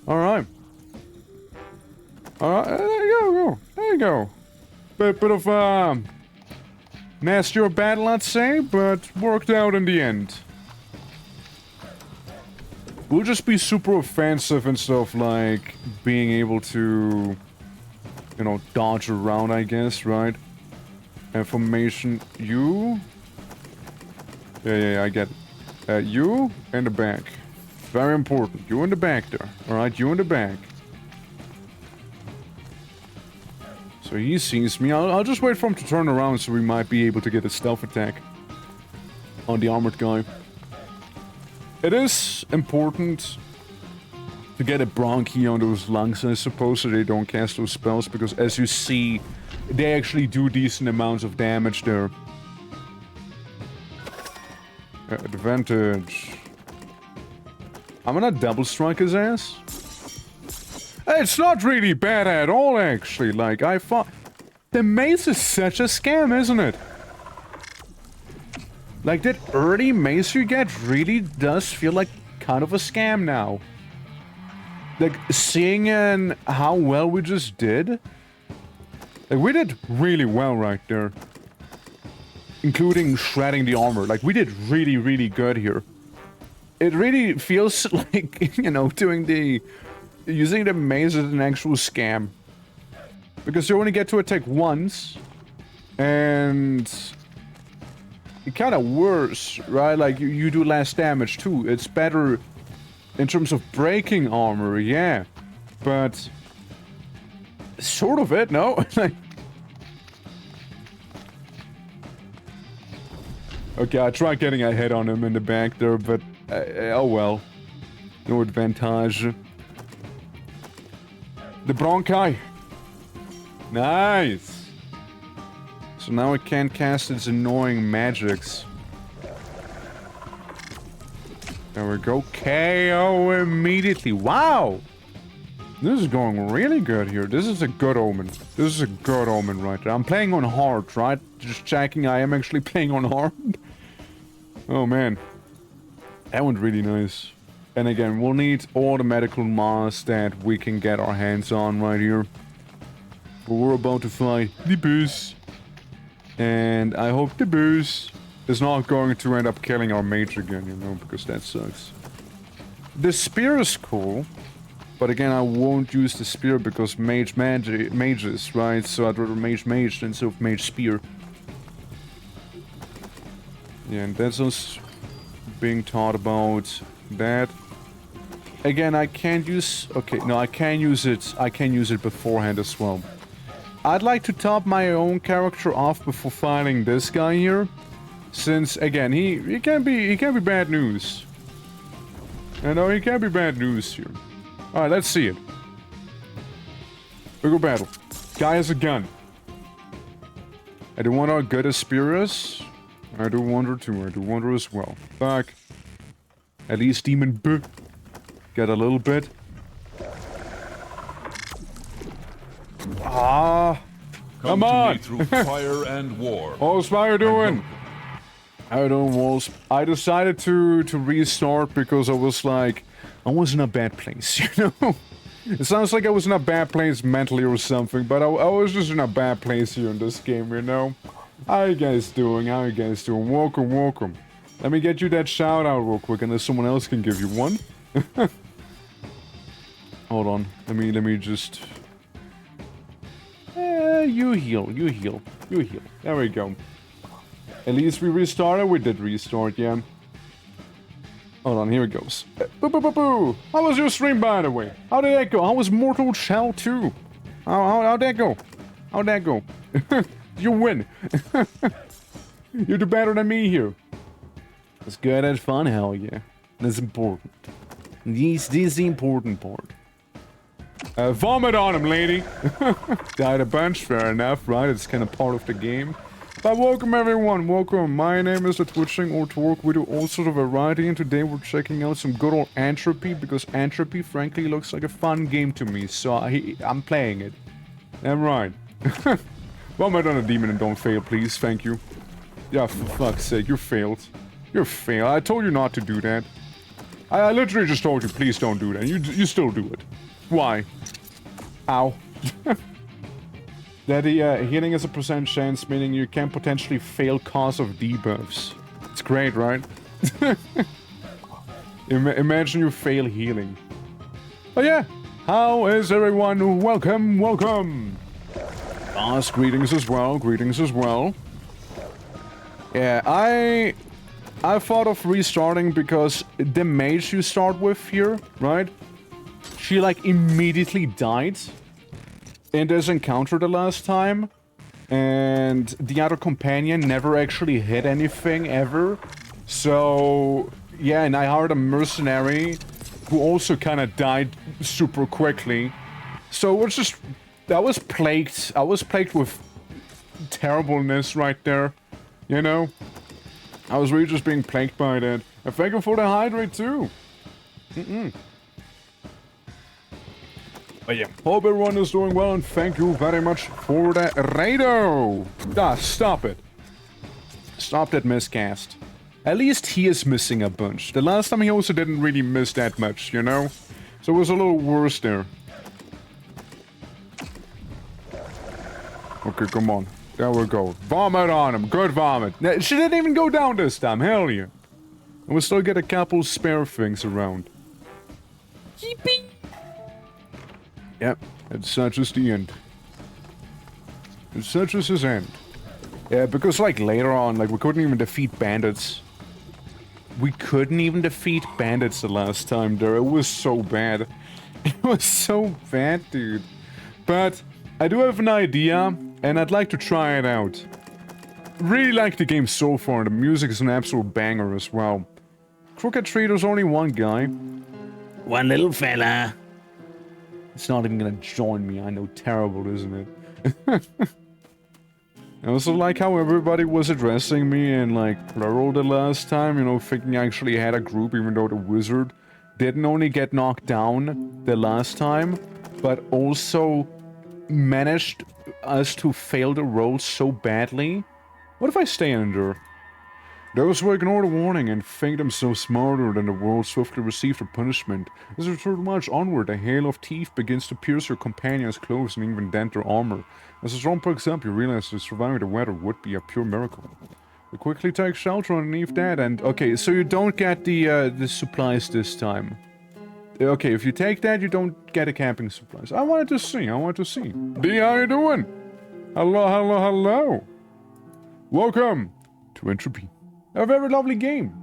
S1: All right. All right. There you go. There you go. Bit of nastier battle, I'd say, but worked out in the end. We'll just be super offensive and stuff, like being able to, you know, dodge around, I guess, right? Information, you? Yeah, I get it. You in the back. Very important. You in the back there. Alright, you in the back. So he sees me. I'll just wait for him to turn around so we might be able to get a stealth attack on the armored guy. It is important to get a bronchi on those lungs, I suppose, so they don't cast those spells, because as you see, they actually do decent amounts of damage there. Advantage. I'm gonna double strike his ass. It's not really bad at all, actually. Like, I thought... The mace is such a scam, isn't it? Like, that early mace you get really does feel like kind of a scam now. Like, seeing how well we just did. Like, we did really well right there. Including shredding the armor. Like, we did really, really good here. It really feels like, you know, using the mace is an actual scam. Because you only get to attack once. And... it kind of worse, right? Like, you do less damage, too. It's better in terms of breaking armor, yeah. But... sort of it, no? Okay, I tried getting a hit on him in the back there, but... oh well. No advantage. The Bronchi. Nice! So now it can't cast its annoying magics. There we go. KO immediately. Wow! This is going really good here. This is a good omen. This is a good omen right there. I'm playing on hard, right? Just checking I am actually playing on hard. Oh man. That went really nice. And again, we'll need all the medical moss that we can get our hands on right here. But we're about to fight the boss. And I hope the boss is not going to end up killing our mage again, you know, because that sucks. The spear is cool. But again, I won't use the spear because mages, right? So I'd rather mage instead of mage spear. Yeah, and that's us being taught about that. Again, I can't use... Okay, no, I can use it. I can use it beforehand as well. I'd like to top my own character off before fighting this guy here. Since, again, he can be bad news. You know, he can be bad news here. Alright, let's see it. Bigger battle. Guy has a gun. I do wonder how good a spear is. I do wonder too. I do wonder as well. Fuck. At least Demon B. Get a little bit. Ah. Come on.
S4: Through fire and war.
S1: Wolf, how you doing? How you doing, Wolf? I decided to restart because I was like, I was in a bad place, you know? It sounds like I was in a bad place mentally or something, but I was just in a bad place here in this game, you know? How you guys doing? How you guys doing? Welcome, welcome. Let me get you that shout out real quick, and then someone else can give you one. Hold on. Let me just... you heal. There we go. At least we restarted. We did restart, yeah. Hold on, here it goes. Boo! How was your stream, by the way? How did that go? How was Mortal Shell 2? How'd that go? How'd that go? You win. You do better than me here. It's good and fun, hell yeah. That's important. This is the important part. Vomit on him, lady. Died a bunch, fair enough, right? It's kind of part of the game. But welcome everyone, welcome. My name is the Twitching or Twerk. We do all sort of variety, and today we're checking out some good old Entropy, because Entropy frankly looks like a fun game to me, so I'm playing it. Damn right. Vomit on a demon and don't fail, please, thank you. Yeah, for fuck's sake, you failed. You failed. I told you not to do that. I literally just told you, please don't do that. You still do it. Why? Ow. That the healing is a % chance, meaning you can potentially fail cause of debuffs. It's great, right? Imagine you fail healing. Oh yeah, how is everyone? Welcome, welcome. Greetings as well, greetings as well. Yeah, I thought of restarting because the mage you start with here, right? She like immediately died in this encounter the last time, and the other companion never actually hit anything ever. So yeah, and I hired a mercenary who also kind of died super quickly. So it's just I was plagued with terribleness right there, you know. I was really just being plagued by that. And thank you for the hydrate too. But yeah, hope everyone is doing well, and thank you very much for the rado. Ah, stop it. Stop that miscast. At least he is missing a bunch. The last time he also didn't really miss that much, you know? So it was a little worse there. Okay, come on. There we go. Vomit on him. Good vomit. She didn't even go down this time. Hell yeah. And we'll still get a couple spare things around. Yippee! Yep, and such is the end. And such is his end. Yeah, because like later on, like we couldn't even defeat bandits. We couldn't even defeat bandits the last time there. It was so bad. It was so bad, dude. But I do have an idea, and I'd like to try it out. Really like the game so far, and the music is an absolute banger as well. Crooked Tree, there's only one guy.
S3: One little fella.
S1: It's not even gonna join me. I know, terrible, isn't it? I also like how everybody was addressing me in, like, plural the last time, you know, thinking I actually had a group, even though the wizard didn't only get knocked down the last time, but also managed us to fail the roll so badly. What if I stay under? Those who ignore the warning and think themselves smarter than the world swiftly receive their punishment. As you turn march onward, a hail of teeth begins to pierce your companions' clothes and even dent their armor. As the storm picks up, you realize that surviving the weather would be a pure miracle. You quickly take shelter underneath that, and okay, so you don't get the supplies this time. Okay, if you take that, you don't get a camping supplies. I wanted to see. D, how you doing? Hello. Welcome to Entropy. A very lovely game.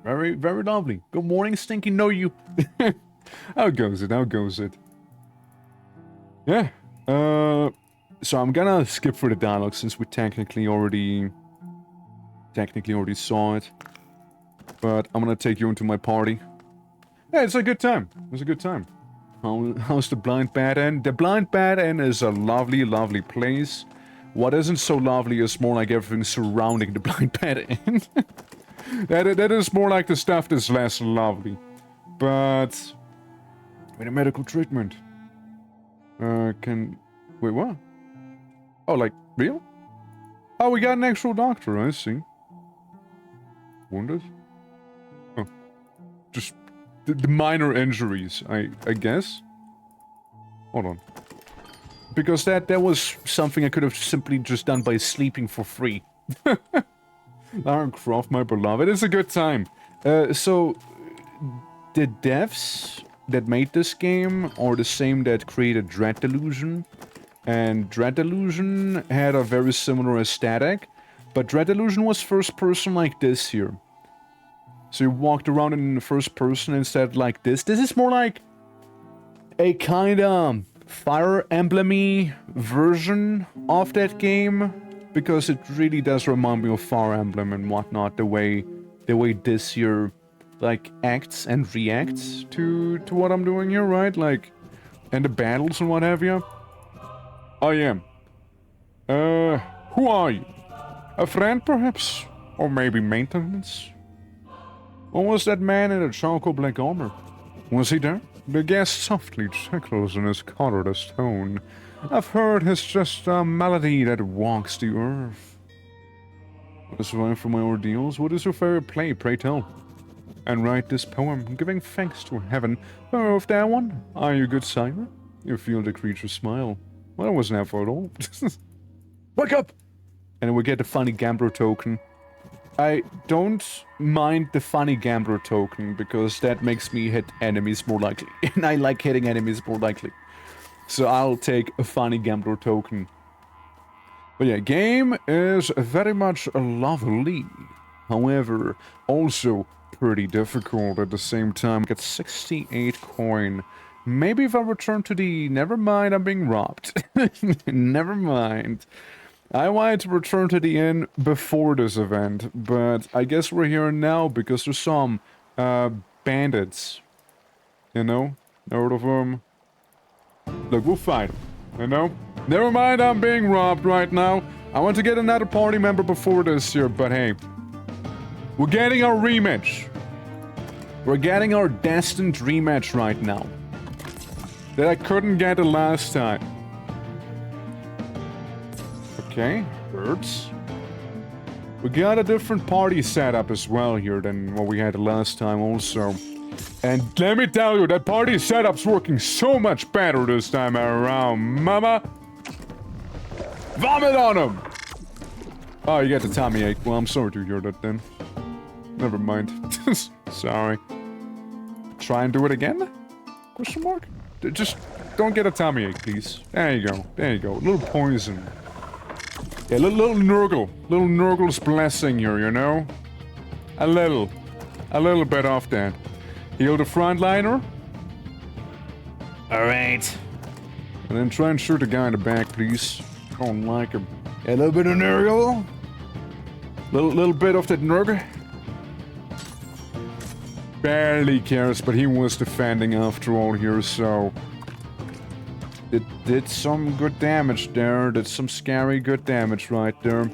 S1: Very lovely. Good morning, Stinky. Know you. How goes it? Yeah. So I'm gonna skip for the dialogue since we technically already saw it. But I'm gonna take you into my party. Yeah, it's a good time. How's the Blind Bat Inn? The Blind Bat Inn is a lovely place. What isn't so lovely is more like everything surrounding the Blind Bat Inn. that is more like the stuff that's less lovely. But with a medical treatment. Wait, what? Oh, like, real? Oh, we got an actual doctor, I see. Wounded? Oh. Just the minor injuries, I guess? Hold on. Because that was something I could have simply just done by sleeping for free. Lara Croft, my beloved. It's a good time. So, the devs that made this game are the same that created Delusion. And Delusion had a very similar aesthetic. But Delusion was first person like this here. So you walked around in the first person instead like this. This is more like a kind of Fire Emblem-y version of that game. Because it really does remind me of Fire Emblem and whatnot. The way this here like acts and reacts to what I'm doing here, right? Like, and the battles and what have you. I am. Who are you? A friend, perhaps? Or maybe maintenance? Or was that man in a charcoal black armor? Was he there? The guest softly chuckles in his colorless tone. I've heard it's just a melody that walks the earth. To survive from my ordeals, what is your favorite play, pray tell? And write this poem, giving thanks to heaven. Oh, of that one? Are you good, sire? You feel the creature smile. Well, that wasn't effort at all. Wake up! And we get the funny gambler token. I don't mind the funny gambler token, because that makes me hit enemies more likely. And I like hitting enemies more likely. So I'll take a funny gambler token. But yeah, game is very much lovely. However, also pretty difficult at the same time. Get 68 coin. Maybe if I return to the... Never mind, I'm being robbed. Never mind. I wanted to return to the inn before this event, but I guess we're here now because there's some bandits. You know? Heard of them? Look, we'll fight them. You know? Never mind, I'm being robbed right now. I want to get another party member before this year, but hey. We're getting our rematch. We're getting our destined rematch right now. That I couldn't get the last time. Okay, hurts. We got a different party setup as well here than what we had the last time also. And let me tell you, that party setup's working so much better this time around, mama! Vomit on him! Oh, you got the tummy ache. Well, I'm sorry to hear that then. Never mind. Sorry. Try and do it again? Question mark? Just don't get a tummy ache, please. There you go. There you go. A little poison. Yeah, little Nurgle. Little Nurgle's blessing here, you know? A little bit off that. Heal the frontliner.
S3: Alright.
S1: And then try and shoot the guy in the back, please. Don't like him. Yeah, a little bit of Nurgle. Little bit of that Nurgle. Barely cares, but he was defending after all here, so... It did some good damage there. Did some scary good damage right there.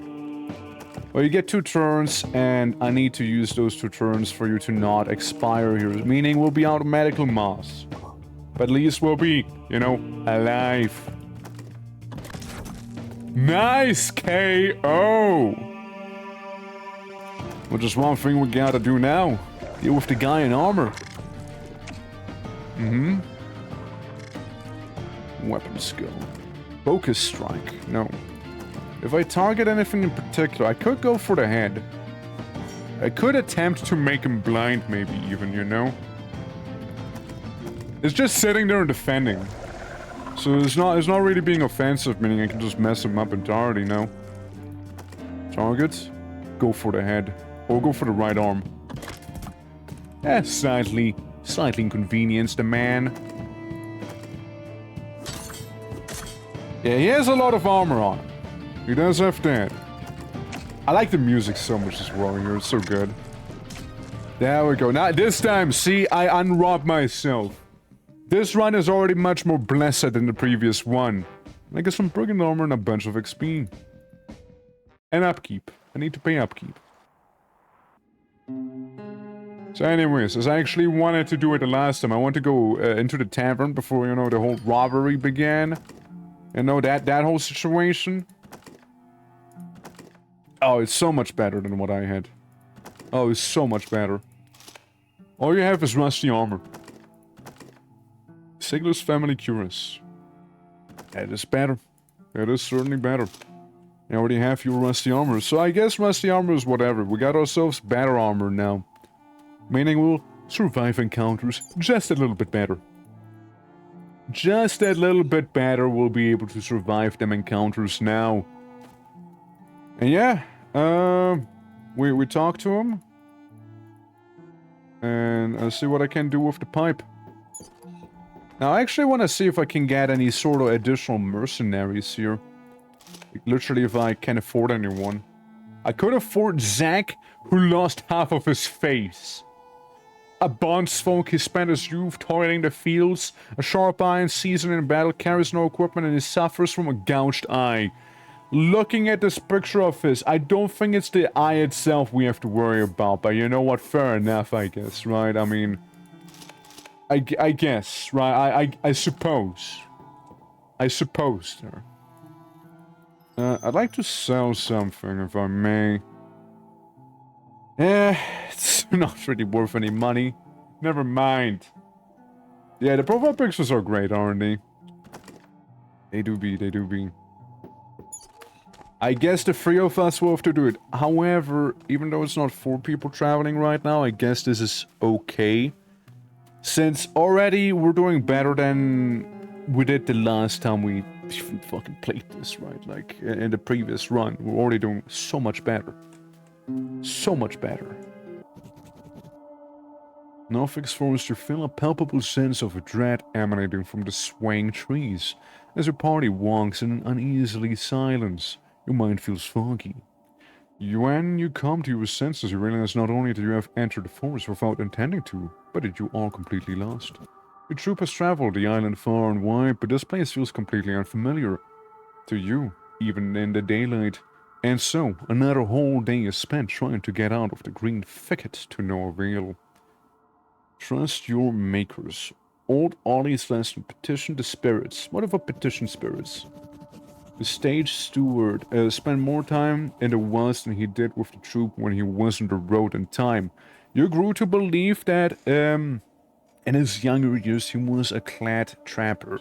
S1: Well, you get 2 turns, and I need to use those 2 turns for you to not expire here. Meaning we'll be automatically mass. But at least we'll be, you know, alive. Nice KO! Well, just one thing we gotta do now. Deal with the guy in armor. Weapon skill. Focus strike. No. If I target anything in particular, I could go for the head. I could attempt to make him blind, maybe even, you know? It's just sitting there and defending. So it's not really being offensive, meaning I can just mess him up entirely now. Target, go for the head. Or go for the right arm. Slightly inconvenienced the man. Yeah, he has a lot of armor on him. He does have that. I like the music so much as well here, it's so good. There we go. Now, this time, see, I unrobbed myself. This run is already much more blessed than the previous one. I get some brigand armor and a bunch of XP. And upkeep. I need to pay upkeep. So anyways, as I actually wanted to do it the last time, I want to go into the tavern before, you know, the whole robbery began. You know, that whole situation. Oh, it's so much better than what I had. Oh, it's so much better. All you have is rusty armor. Sigler's family cuirass. That is better. That is certainly better. You already have your rusty armor, so I guess rusty armor is whatever. We got ourselves better armor now. Meaning we'll survive encounters just a little bit better. Just a little bit better, we'll be able to survive them encounters now. And yeah, we talk to him. And I'll see what I can do with the pipe. Now, I actually want to see if I can get any sort of additional mercenaries here. Like, literally, if I can afford anyone. I could afford Zack, who lost half of his face. A bondsfolk, he spent his youth toiling the fields. A sharp eye and seasoned in battle, carries no equipment, and he suffers from a gouged eye. Looking at this picture of his, I don't think it's the eye itself we have to worry about, but you know what, fair enough, I guess, right? I mean, I guess, right? I suppose. I suppose, there. I'd like to sell something, if I may. It's not really worth any money. Never mind. Yeah, the profile pictures are great, aren't they? They do be. I guess the three of us will have to do it. However, even though it's not 4 people traveling right now, I guess this is okay. Since already we're doing better than we did the last time we even fucking played this, right? Like, in the previous run, we're already doing so much better. So much better. Norfolk's forest, you feel a palpable sense of dread emanating from the swaying trees. As your party walks in an uneasy silence, your mind feels foggy. When you come to your senses, you realize not only that you have entered the forest without intending to, but that you are completely lost. Your troop has traveled the island far and wide, but this place feels completely unfamiliar to you, even in the daylight. And so, another whole day is spent trying to get out of the green thicket to no avail. Trust your makers. Old Ollie's lesson, petition the spirits. What if I petition spirits? The stage steward spent more time in the woods than he did with the troop when he was on the road in time. You grew to believe that, in his younger years, he was a clad trapper.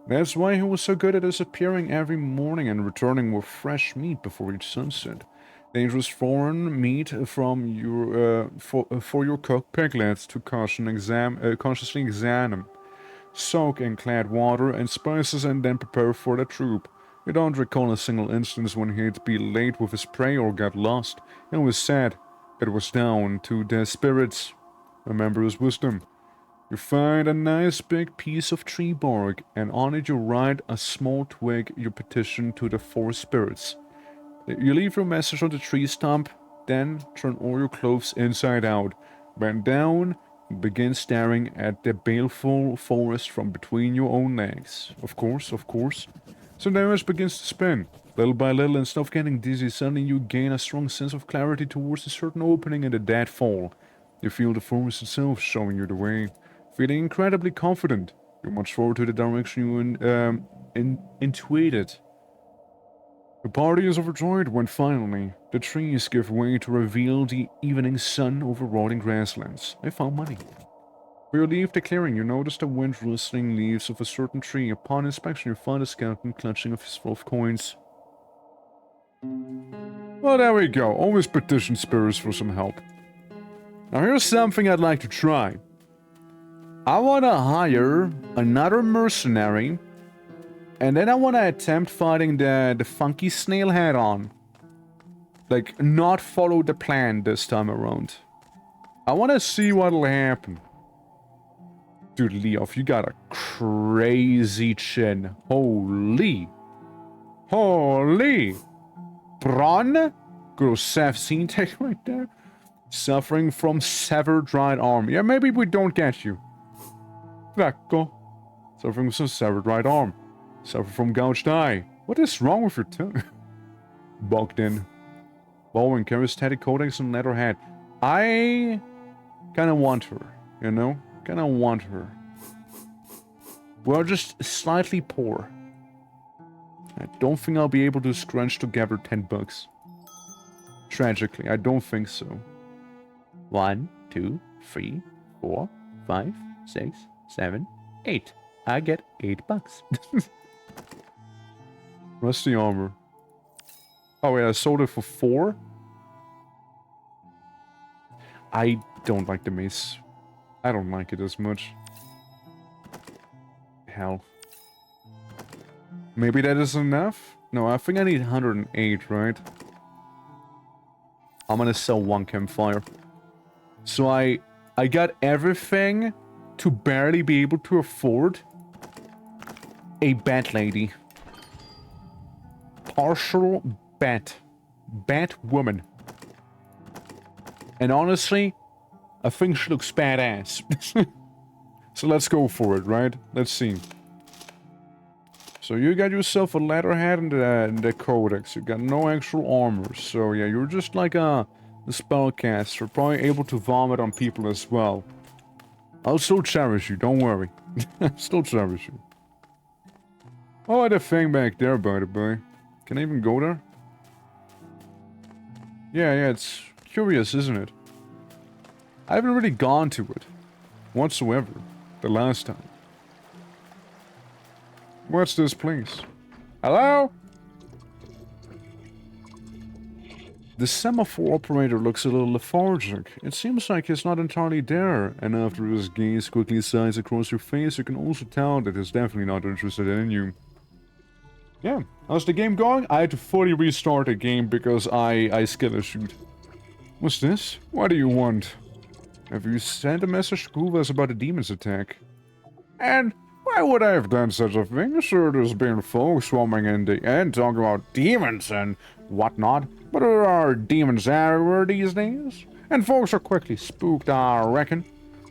S1: That's why he was so good at disappearing every morning and returning with fresh meat before each sunset. Dangerous foreign meat from your for your cooked piglets to cautiously examine, soak in clad water and spices, and then prepare for the troop. You don't recall a single instance when he'd be late with his prey or got lost. It was said it was down to the spirits. Remember his wisdom. You find a nice big piece of tree bark, and on it you write a small twig you petition to the 4 spirits. You leave your message on the tree stump, then turn all your clothes inside out, bend down, and begin staring at the baleful forest from between your own legs. Of course. So the image begins to spin. Little by little, instead of getting dizzy, suddenly you gain a strong sense of clarity towards a certain opening in the deadfall. You feel the forest itself showing you the way. Feeling incredibly confident, you march forward to the direction you intuited. The party is overjoyed when finally the trees give way to reveal the evening sun over rotting grasslands. I found money. Where you leave the clearing, you notice the wind rustling leaves of a certain tree. Upon inspection, you find a skeleton clutching a fistful of coins. Well, there we go. Always petition spirits for some help. Now here's something I'd like to try. I want to hire another mercenary, and then I want to attempt fighting the funky snail head on. Like, not follow the plan this time around. I want to see what'll happen. Dude, Leof, you got a crazy chin. Holy. Holy. Bron? Gross scene take right there. Suffering from severed right arm. Yeah, maybe we don't get you. Go. Suffering from severed right arm. Suffer from gouged eye. What is wrong with your tongue? Bogged in. Bowing, charismatic codex and letterhead. I kind of want her, you know? Kind of want her. We're just slightly poor. I don't think I'll be able to scrunch together 10 bucks. Tragically, I don't think so. 1, 2, 3, 4, 5, 6, 7, 8. I get 8 bucks. Rusty armor. Oh wait, I sold it for 4? I don't like the mace. I don't like it as much. Hell. Maybe that is enough? No, I think I need 108, right? I'm gonna sell 1 campfire. So I got everything to barely be able to afford a bat lady. Partial bat. Bat woman. And honestly, I think she looks badass. So let's go for it, right? Let's see. So you got yourself a letterhead and the codex. You got no actual armor. So yeah, you're just like a spellcaster. Probably able to vomit on people as well. I'll still cherish you, don't worry. Still cherish you. Oh, the thing back there, by the way. Can I even go there? Yeah, it's curious, isn't it? I haven't really gone to it. Whatsoever. The last time. What's this place? Hello? The semaphore operator looks a little lethargic. It seems like he's not entirely there, and after his gaze quickly sighs across your face, you can also tell that he's definitely not interested in you. Yeah, how's the game going? I had to fully restart the game because I skill issued. What's this? What do you want? Have you sent a message to Kuvas about the demon's attack? And why would I have done such a thing? Sure, there's been folks swarming in the end talking about demons and whatnot, but there are demons everywhere these days, and folks are quickly spooked, I reckon.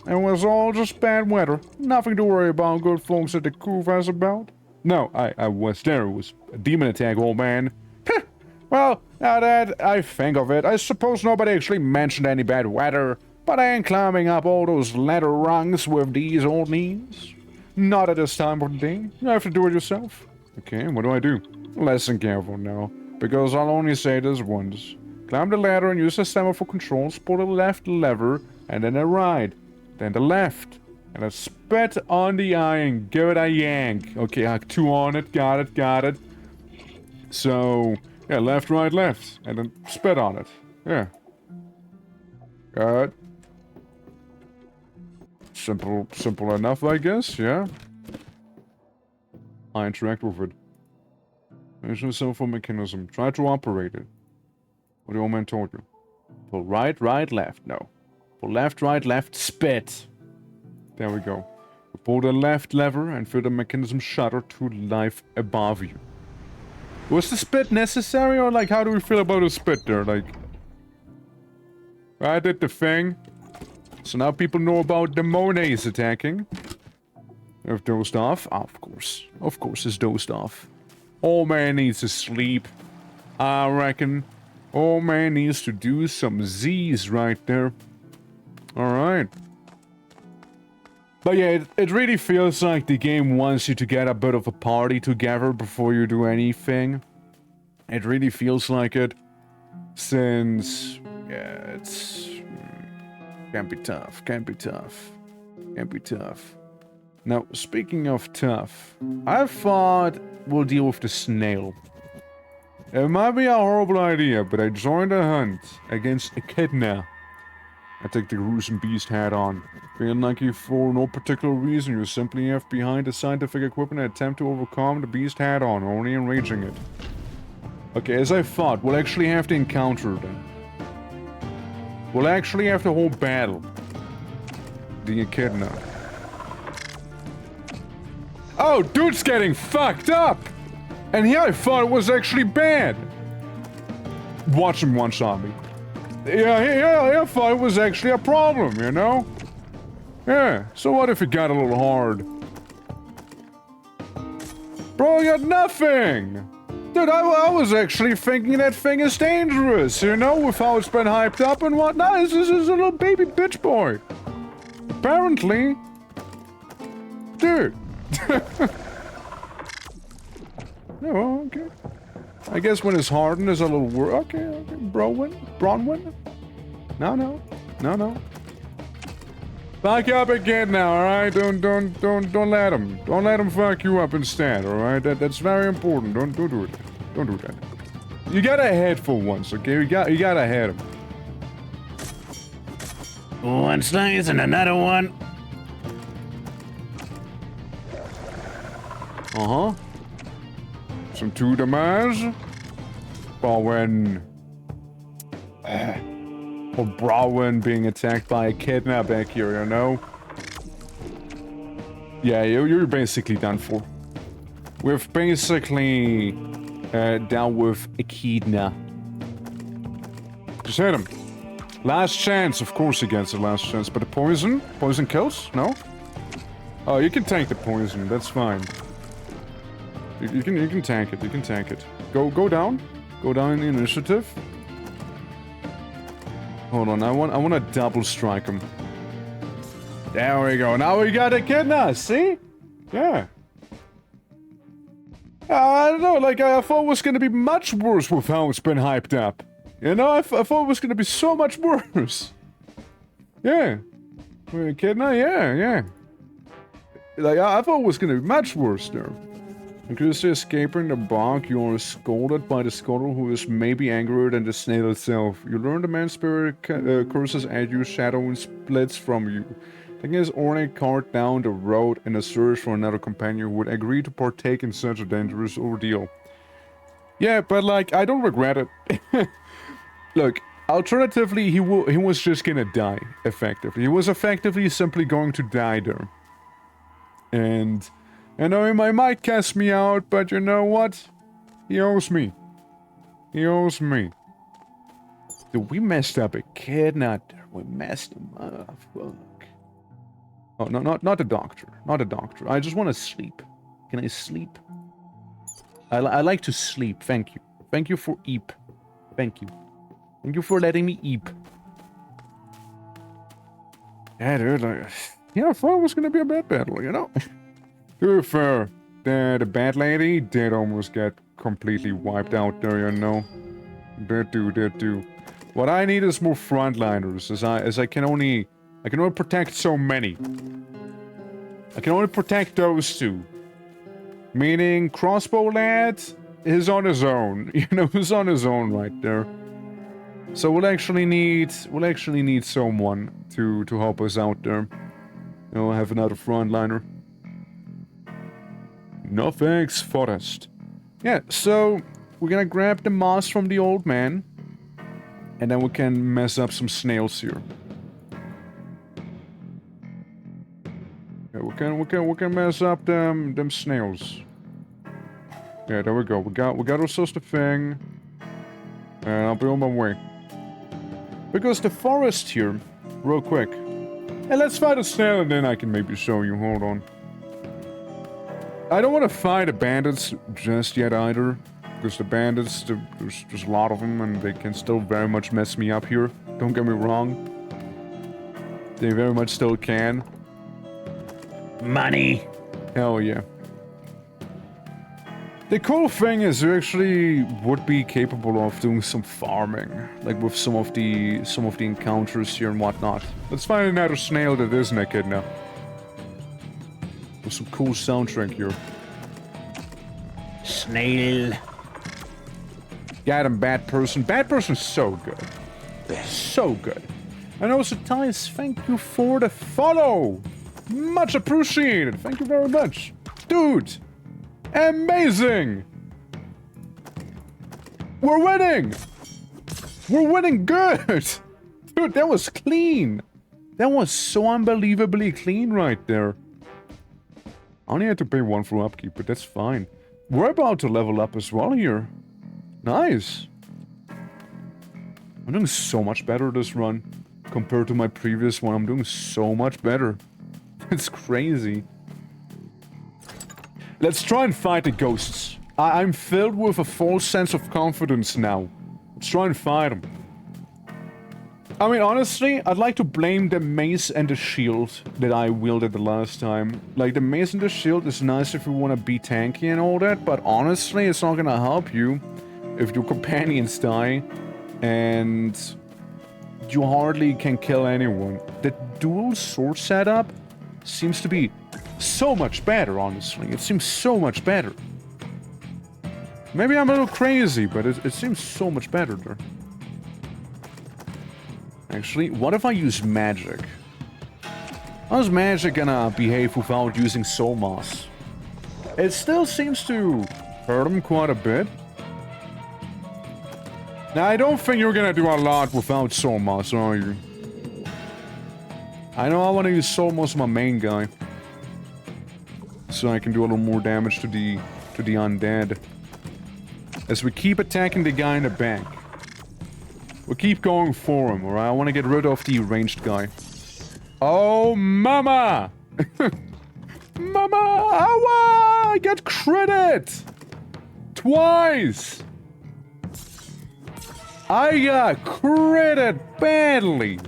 S1: It was all just bad weather. Nothing to worry about, good folks at the Kuvas about. No, I was there. It was a demon attack, old man. Well, now that I think of it, I suppose nobody actually mentioned any bad weather, but I ain't climbing up all those ladder rungs with these old knees. Not at this time of the day. You have to do it yourself. Okay, what do I do? Listen careful now, because I'll only say this once. Climb the ladder and use the semaphore controls, pull the left lever, and then the right. Then the left. And then spit on the eye and give it a yank. Okay, I have 2 on it. Got it, got it. So, yeah, left, right, left. And then spit on it. Yeah. Got it. Simple enough, I guess, yeah. I interact with it. There's no semaphore mechanism. Try to operate it. What the old man told you. Pull right, right, left. No. Pull left, right, left, spit. There we go. Pull the left lever and feel the mechanism shudder to life above you. Was the spit necessary, or like how do we feel about the spit there? Like, I did the thing. So now people know about the Monets attacking. If dozed off, of course it's dozed off. Old man needs to sleep, I reckon. Old man needs to do some Z's right there. Alright. But yeah, it really feels like the game wants you to get a bit of a party together before you do anything. It really feels like it. Since, yeah, it's... Can't be tough, can't be tough. Can't be tough. Now, speaking of tough, I thought we'll deal with the snail. It might be a horrible idea, but I joined a hunt against Echidna. I take the gruesome beast hat on. Feeling like you for no particular reason, you simply left behind the scientific equipment and attempt to overcome the beast hat on, only enraging it. Okay, as I thought, we'll actually have to encounter them. We'll actually have the whole battle. The echidna. Oh, dude's getting fucked up! And here I thought it was actually bad. Watch him one-shot me. Yeah, I thought it was actually a problem, you know? Yeah, so what if it got a little hard? Bro, I got nothing! Dude, I was actually thinking that thing is dangerous, you know, with how it's been hyped up and whatnot. This is a little baby bitch boy. Apparently. Dude. Oh, okay. I guess when it's hardened, there's a little okay. Bronwyn? No. Fuck you up again now, alright? Don't let him. Don't let him fuck you up instead, alright? That's very important. Don't do it. Don't do that. You gotta head for once, okay? You gotta head him.
S3: One slice and another one.
S1: Uh-huh. Some two damage. Bowen. Or Browen being attacked by a echidna back here, you know? Yeah, you're basically done for. We've basically dealt with echidna. Just hit him. Last chance, of course he gets the last chance, but the poison? Poison kills? No? Oh, you can tank the poison, that's fine. You can tank it, you can tank it. Go down. Go down in the initiative. Hold on, I want to double strike him. There we go. Now we got echidna, see? Yeah. I don't know, like I thought it was gonna be much worse with how it's been hyped up. You know, I thought it was gonna be so much worse. Yeah. Echidna, yeah. Like, I thought it was gonna be much worse there. Because escaping the bog, you are scolded by the scholar who is maybe angrier than the snail itself. You learn the man's spirit curses at you, shadow and splits from you. Taking his ornate cart down the road in a search for another companion who would agree to partake in such a dangerous ordeal. Yeah, but like, I don't regret it. Look, alternatively, he was just gonna die, effectively. He was effectively simply going to die there. And I know he might cast me out, but you know what? He owes me. He owes me. Dude, we messed up a kid, not there. We messed him up. Fuck. Oh, no, not the doctor. Not the doctor. I just want to sleep. Can I sleep? I like to sleep. Thank you. Thank you for eep. Thank you. Thank you for letting me eep. Yeah, dude, like, yeah, I thought it was gonna be a bad battle, you know? To be fair, the bad lady did almost get completely wiped out there, you know? Did do. What I need is more frontliners, as I can only protect so many. I can only protect those two. Meaning, Crossbow Lad is on his own. You know, he's on his own right there. So we'll actually need someone to help us out there. You know, have another frontliner. No thanks, Forest. Yeah, so we're gonna grab the moss from the old man, and then we can mess up some snails here. Yeah, we can mess up them snails. Yeah, there we go. We got ourselves the thing, and I'll be on my way. Because the forest here, real quick. Hey, let's fight a snail and then I can maybe show you. Hold on. I don't want to fight the bandits just yet either. Because the bandits, there's a lot of them and they can still very much mess me up here. Don't get me wrong. They very much still can.
S3: Money.
S1: Hell yeah. The cool thing is you actually would be capable of doing some farming, like with some of the encounters here and whatnot. Let's find another snail that is naked now. With some cool soundtrack here.
S3: Snail.
S1: Got him, Bad Person. Bad Person's so good. So good. And also, Thais, thank you for the follow. Much appreciated. Thank you very much. Dude, amazing. We're winning. We're winning good. Dude, that was clean. That was so unbelievably clean right there. I only had to pay 1 for upkeep, but that's fine. We're about to level up as well here. Nice. I'm doing so much better this run. Compared to my previous one, I'm doing so much better. It's crazy. Let's try and fight the ghosts. I'm filled with a false sense of confidence now. Let's try and fight them. I mean, honestly, I'd like to blame the mace and the shield that I wielded the last time. Like, the mace and the shield is nice if you want to be tanky and all that, but honestly, it's not gonna help you if your companions die and you hardly can kill anyone. The dual sword setup seems to be so much better, honestly. It seems so much better. Maybe I'm a little crazy, but it seems so much better there. Actually, what if I use magic? How's magic gonna behave without using soul moss? It still seems to hurt him quite a bit. Now, I don't think you're gonna do a lot without soul moss, are you? I know I want to use soul moss on my main guy, so I can do a little more damage to the undead. As we keep attacking the guy in the back. We'll keep going for him, alright? I want to get rid of the ranged guy. Oh, mama! Mama! Awa! I got credit! Twice! I got credit badly!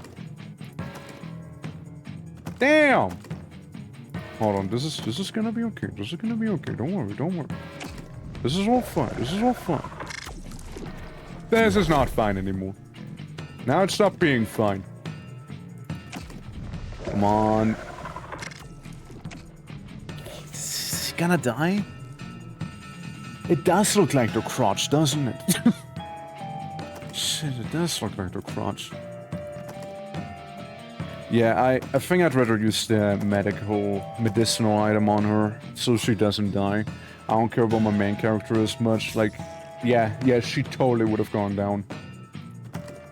S1: Damn! Hold on, this is gonna be okay. This is gonna be okay. Don't worry, don't worry. This is all fine. This is all fine. This is not fine anymore. Now it stopped being fine. Come on. Is he gonna die? It does look like the crotch, doesn't it? Shit, it does look like the crotch. Yeah, I think I'd rather use the medicinal item on her, so she doesn't die. I don't care about my main character as much, like, yeah, she totally would have gone down.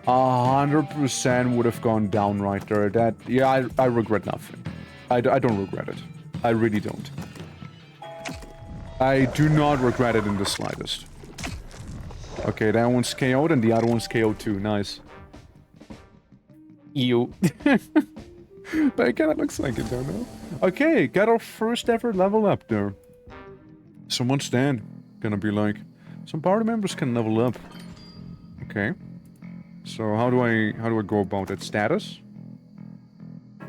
S1: 100% would have gone down right there. That, yeah, I regret nothing. I don't regret it. I really don't. I do not regret it in the slightest. Okay, that one's KO'd and the other one's KO'd too. Nice. Ew. But it kinda looks like it, don't know? Okay, got our first ever level up there. So what's that gonna be like? Some party members can level up. Okay. So how do I go about that status?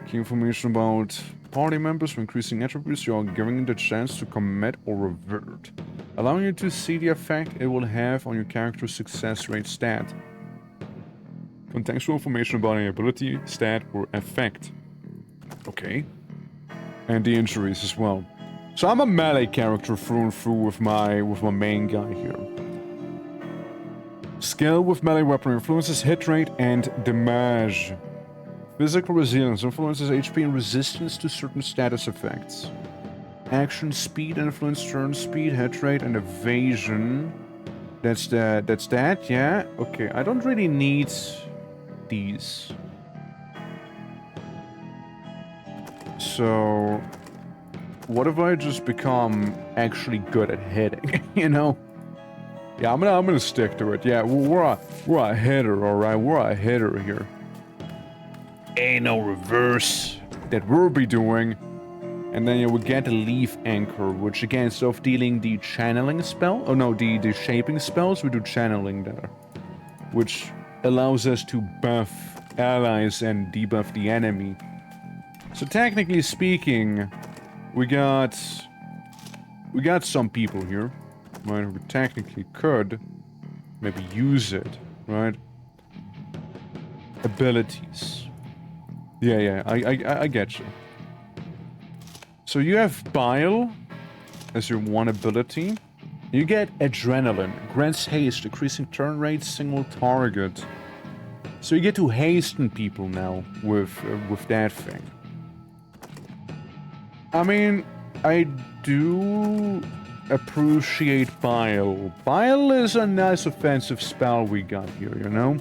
S1: Key information about party members. When increasing attributes, you are giving them the chance to commit or revert, allowing you to see the effect it will have on your character's success rate stat. Contextual information about an ability, stat, or effect. Okay. And the injuries as well. So I'm a melee character through and through with my main guy here. Skill with melee weapon influences hit rate and damage. Physical resilience influences HP and resistance to certain status effects. Action speed influence turn speed, hit rate, and evasion. That's that, yeah. Okay, I don't really need these. So what if I just become actually good at hitting, you know? Yeah, I'm gonna stick to it. Yeah, we're a hitter, all right. We're a hitter here. Ain't no reverse that we'll be doing. And then you will get a leaf anchor, which again, instead of dealing the channeling spell, oh no, the shaping spells, we do channeling there, which allows us to buff allies and debuff the enemy. So technically speaking, we got some people here, right, who technically could maybe use it, right? Abilities. Yeah, I get you. So you have Bile as your one ability. You get Adrenaline. Grants haste, decreasing turn rate, single target. So you get to hasten people now with that thing. I mean, I do appreciate Bile. Bile is a nice offensive spell we got here, you know?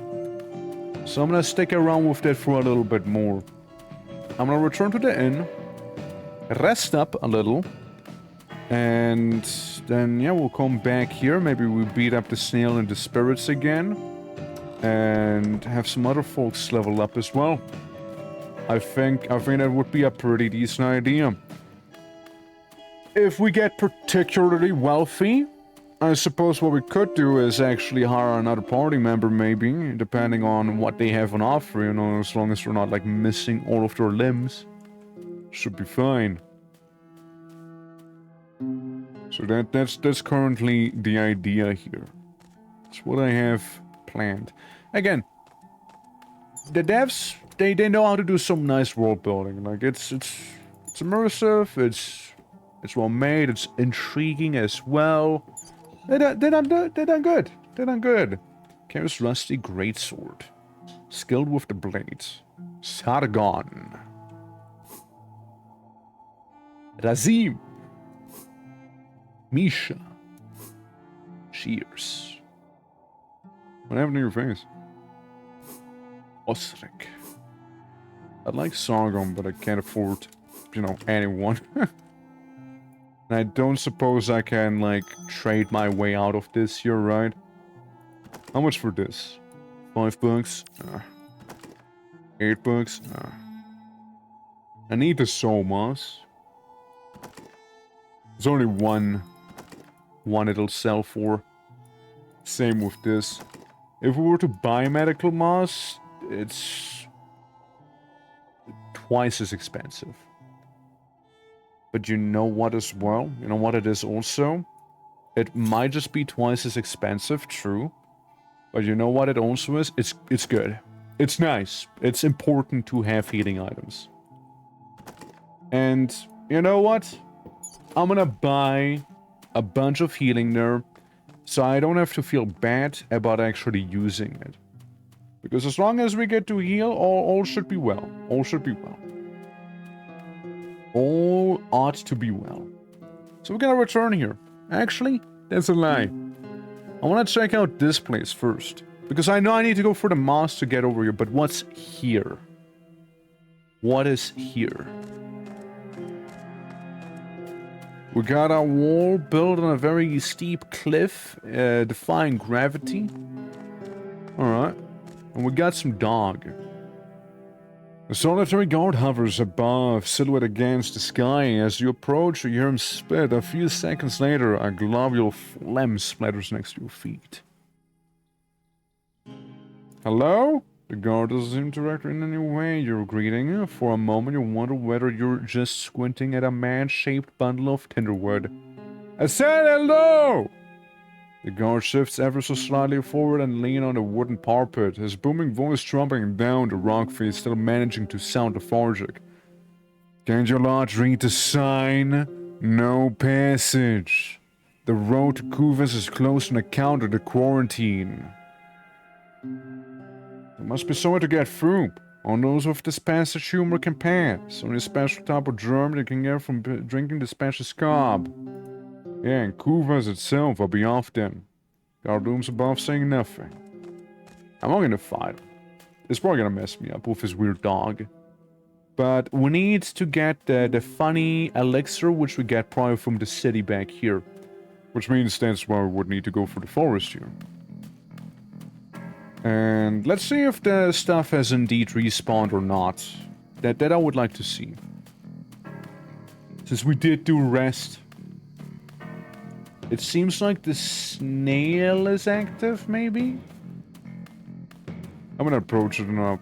S1: So I'm gonna stick around with that for a little bit more. I'm gonna return to the inn, rest up a little, and then, yeah, we'll come back here. Maybe we beat up the snail and the spirits again, and have some other folks level up as well. I think that would be a pretty decent idea. If we get particularly wealthy, I suppose what we could do is actually hire another party member, maybe, depending on what they have on offer, you know, as long as we're not, like, missing all of their limbs. Should be fine. So that's currently the idea here. That's what I have planned. Again, the devs, they know how to do some nice world building. Like, it's immersive, it's well made, it's intriguing as well. They done good. They done good. Carries rusty greatsword. Skilled with the blades. Sargon. Razim. Misha. Cheers. What happened to your face? Osric. I'd like Sargon, but I can't afford, you know, anyone. And I don't suppose I can, like, trade my way out of this here, right? How much for this? $5? $8? I need the soul moss. There's only one it'll sell for. Same with this. If we were to buy medical moss, it's twice as expensive. But you know what as well? You know what it is also? It might just be twice as expensive, true. But you know what it also is? It's good. It's nice. It's important to have healing items. And you know what? I'm gonna buy a bunch of healing there, so I don't have to feel bad about actually using it. Because as long as we get to heal, all should be well. All should be well. All ought to be well. So we're gonna return here. Actually, that's a lie. I wanna check out this place first. Because I know I need to go for the moss to get over here, but what's here? What is here? We got a wall built on a very steep cliff, defying gravity. Alright. And we got some dog. A solitary guard hovers above, silhouette against the sky. As you approach, you hear him spit. A few seconds later, a globule of phlegm splatters next to your feet. Hello? The guard doesn't interact in any way. You're greeting. For a moment, you wonder whether you're just squinting at a man-shaped bundle of tinderwood. I said hello! The guard shifts ever so slightly forward and leans on the wooden parapet, his booming voice trumping down the rock face, still managing to sound lethargic. Can't your lot read the sign? No passage. The road to Kuvas is closed on account of the quarantine. There must be somewhere to get through. Only those with this passage humor can pass. Only a special type of germ they can get from drinking the special scarb. Yeah, and Kuvas itself, I'll be off then. Guard looms above saying nothing. I'm not gonna fight him. It's probably gonna mess me up with his weird dog. But we need to get the funny elixir, which we get probably from the city back here. Which means that's why we would need to go for the forest here. And let's see if the stuff has indeed respawned or not. That I would like to see. Since we did do rest. It seems like the snail is active, maybe? I'm gonna approach it and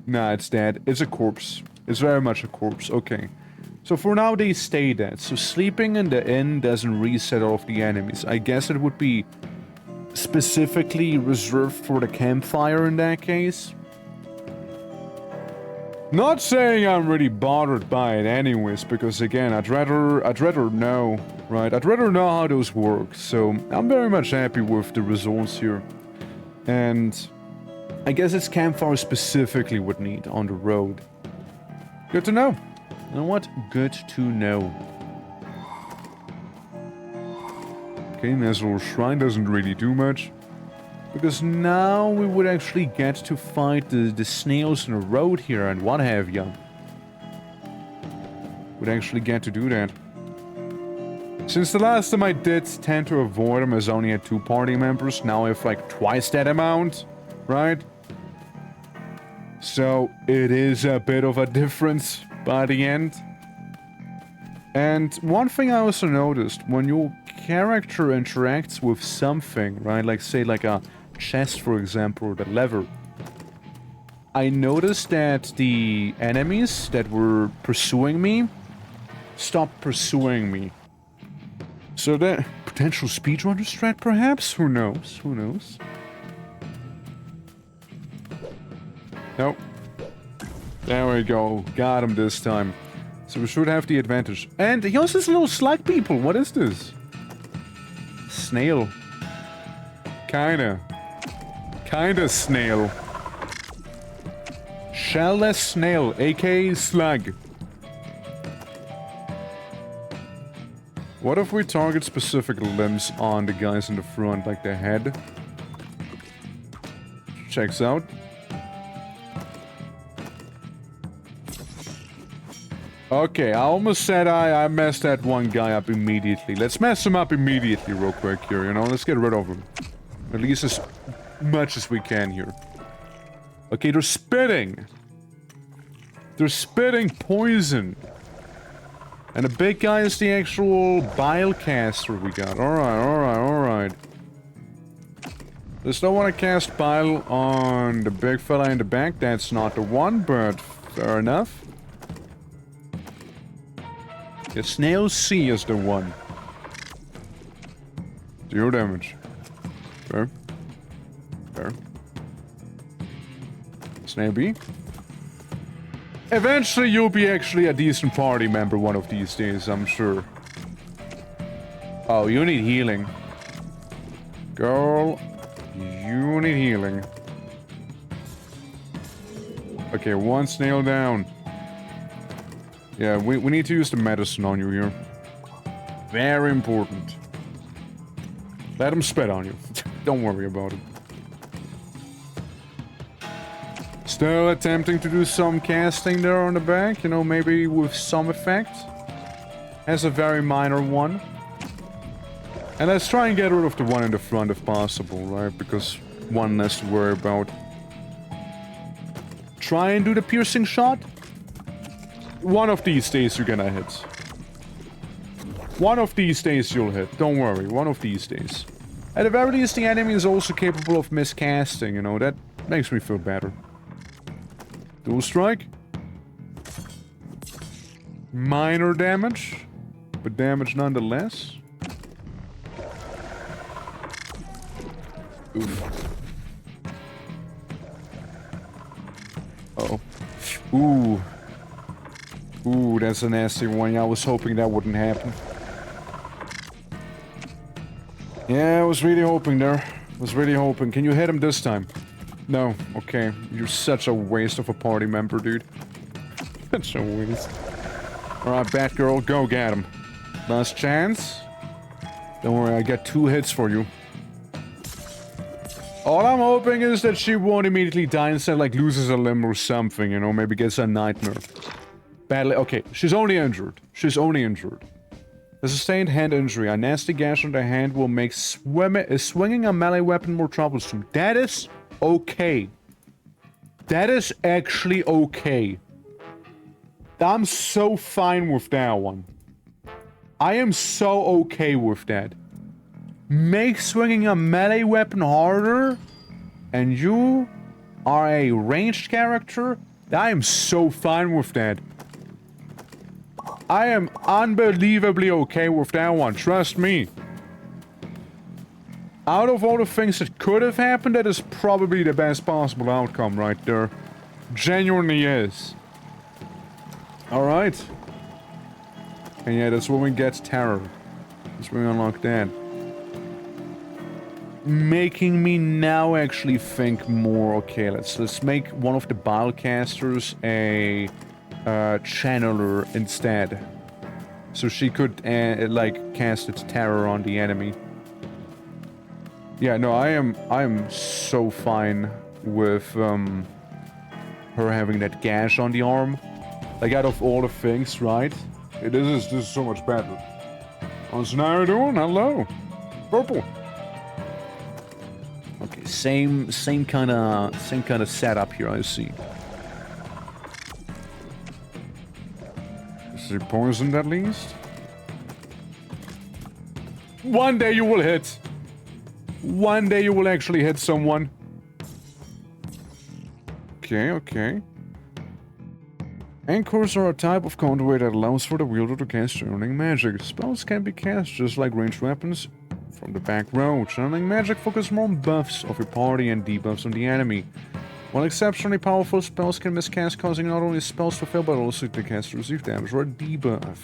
S1: nah, it's dead. It's a corpse. It's very much a corpse. Okay. So for now, they stay dead. So sleeping in the inn doesn't reset all of the enemies. I guess it would be specifically reserved for the campfire in that case. Not saying I'm really bothered by it anyways, because again, I'd rather know, right? I'd rather know how those work. So I'm very much happy with the results here. And I guess it's campfire specifically would need on the road. Good to know. You know what? Good to know. Okay, nice little shrine doesn't really do much. Because now we would actually get to fight the snails in the road here and what have you. Would actually get to do that. Since the last time I did tend to avoid them as I only had 2 party members, now I have like twice that amount, right? So it is a bit of a difference by the end. And one thing I also noticed, when your character interacts with something, right, like say like a chest for example, or the lever, I noticed that the enemies that were pursuing me stopped pursuing me. So that potential speedrunner strat perhaps? Who knows? Who knows? Nope. There we go. Got him this time. So we should have the advantage. And he also has little slug people. What is this? Snail. Kinda snail. Shellless snail, aka slug. What if we target specific limbs on the guys in the front, like the head? Checks out. Okay, I almost said I messed that one guy up immediately. Let's mess him up immediately real quick here, you know? Let's get rid of him. At least as much as we can here. Okay, they're spitting. They're spitting poison. And the big guy is the actual bile caster we got. Alright. There's no one to cast bile on the big fella in the back. That's not the one, but fair enough. The snail C is the one. 0 damage. Fair. Snail B. Eventually you'll be actually a decent party member one of these days, I'm sure. Oh, you need healing. Girl, you need healing. Okay, 1 snail down. Yeah, we need to use the medicine on you here. Very important. Let him spit on you. Don't worry about it. Still attempting to do some casting there on the back, you know, maybe with some effect. Has a very minor one. And let's try and get rid of the one in the front if possible, right? Because one less to worry about. Try and do the piercing shot. One of these days you're gonna hit. One of these days you'll hit. Don't worry, one of these days. At the very least, the enemy is also capable of miscasting, you know, that makes me feel better. Dual strike. Minor damage, but damage nonetheless. Oof. Uh-oh. Ooh. Ooh, that's a nasty one. I was hoping that wouldn't happen. Yeah, I was really hoping there. Can you hit him this time? No. Okay. You're such a waste of a party member, dude. Such a waste. Alright, Batgirl, go get him. Last chance. Don't worry, I got 2 hits for you. All I'm hoping is that she won't immediately die instead, like loses a limb or something, you know, maybe gets a nightmare. Badly. Okay, she's only injured. A sustained hand injury. A nasty gash on the hand will make swinging a melee weapon more troublesome. That is okay. That is actually okay. I'm so fine with that one. I am so okay with that. Make swinging a melee weapon harder, and you are a ranged character. I am so fine with that. I am unbelievably okay with that one, trust me. Out of all the things that could have happened, that is probably the best possible outcome right there. Genuinely is. Alright. And yeah, that's when we get terror. That's when we unlock that. making me now actually think more. Okay, let's make one of the bilecasters a channeler instead, so she could like cast its terror on the enemy. Yeah, no, I am so fine with her having that gash on the arm. Like, out of all the things, right? This is so much better. What's now doing? Hello, purple. Okay, same kind of setup here. I see. Is he poisoned at least? One day you will hit. One day you will actually hit someone. Okay, okay. Anchors are a type of conduit that allows for the wielder to cast channeling magic. Spells can be cast just like ranged weapons from the back row. Channeling magic focuses more on buffs of your party and debuffs on the enemy. While exceptionally powerful spells can miscast, causing not only spells to fail but also the cast to receive damage or a debuff.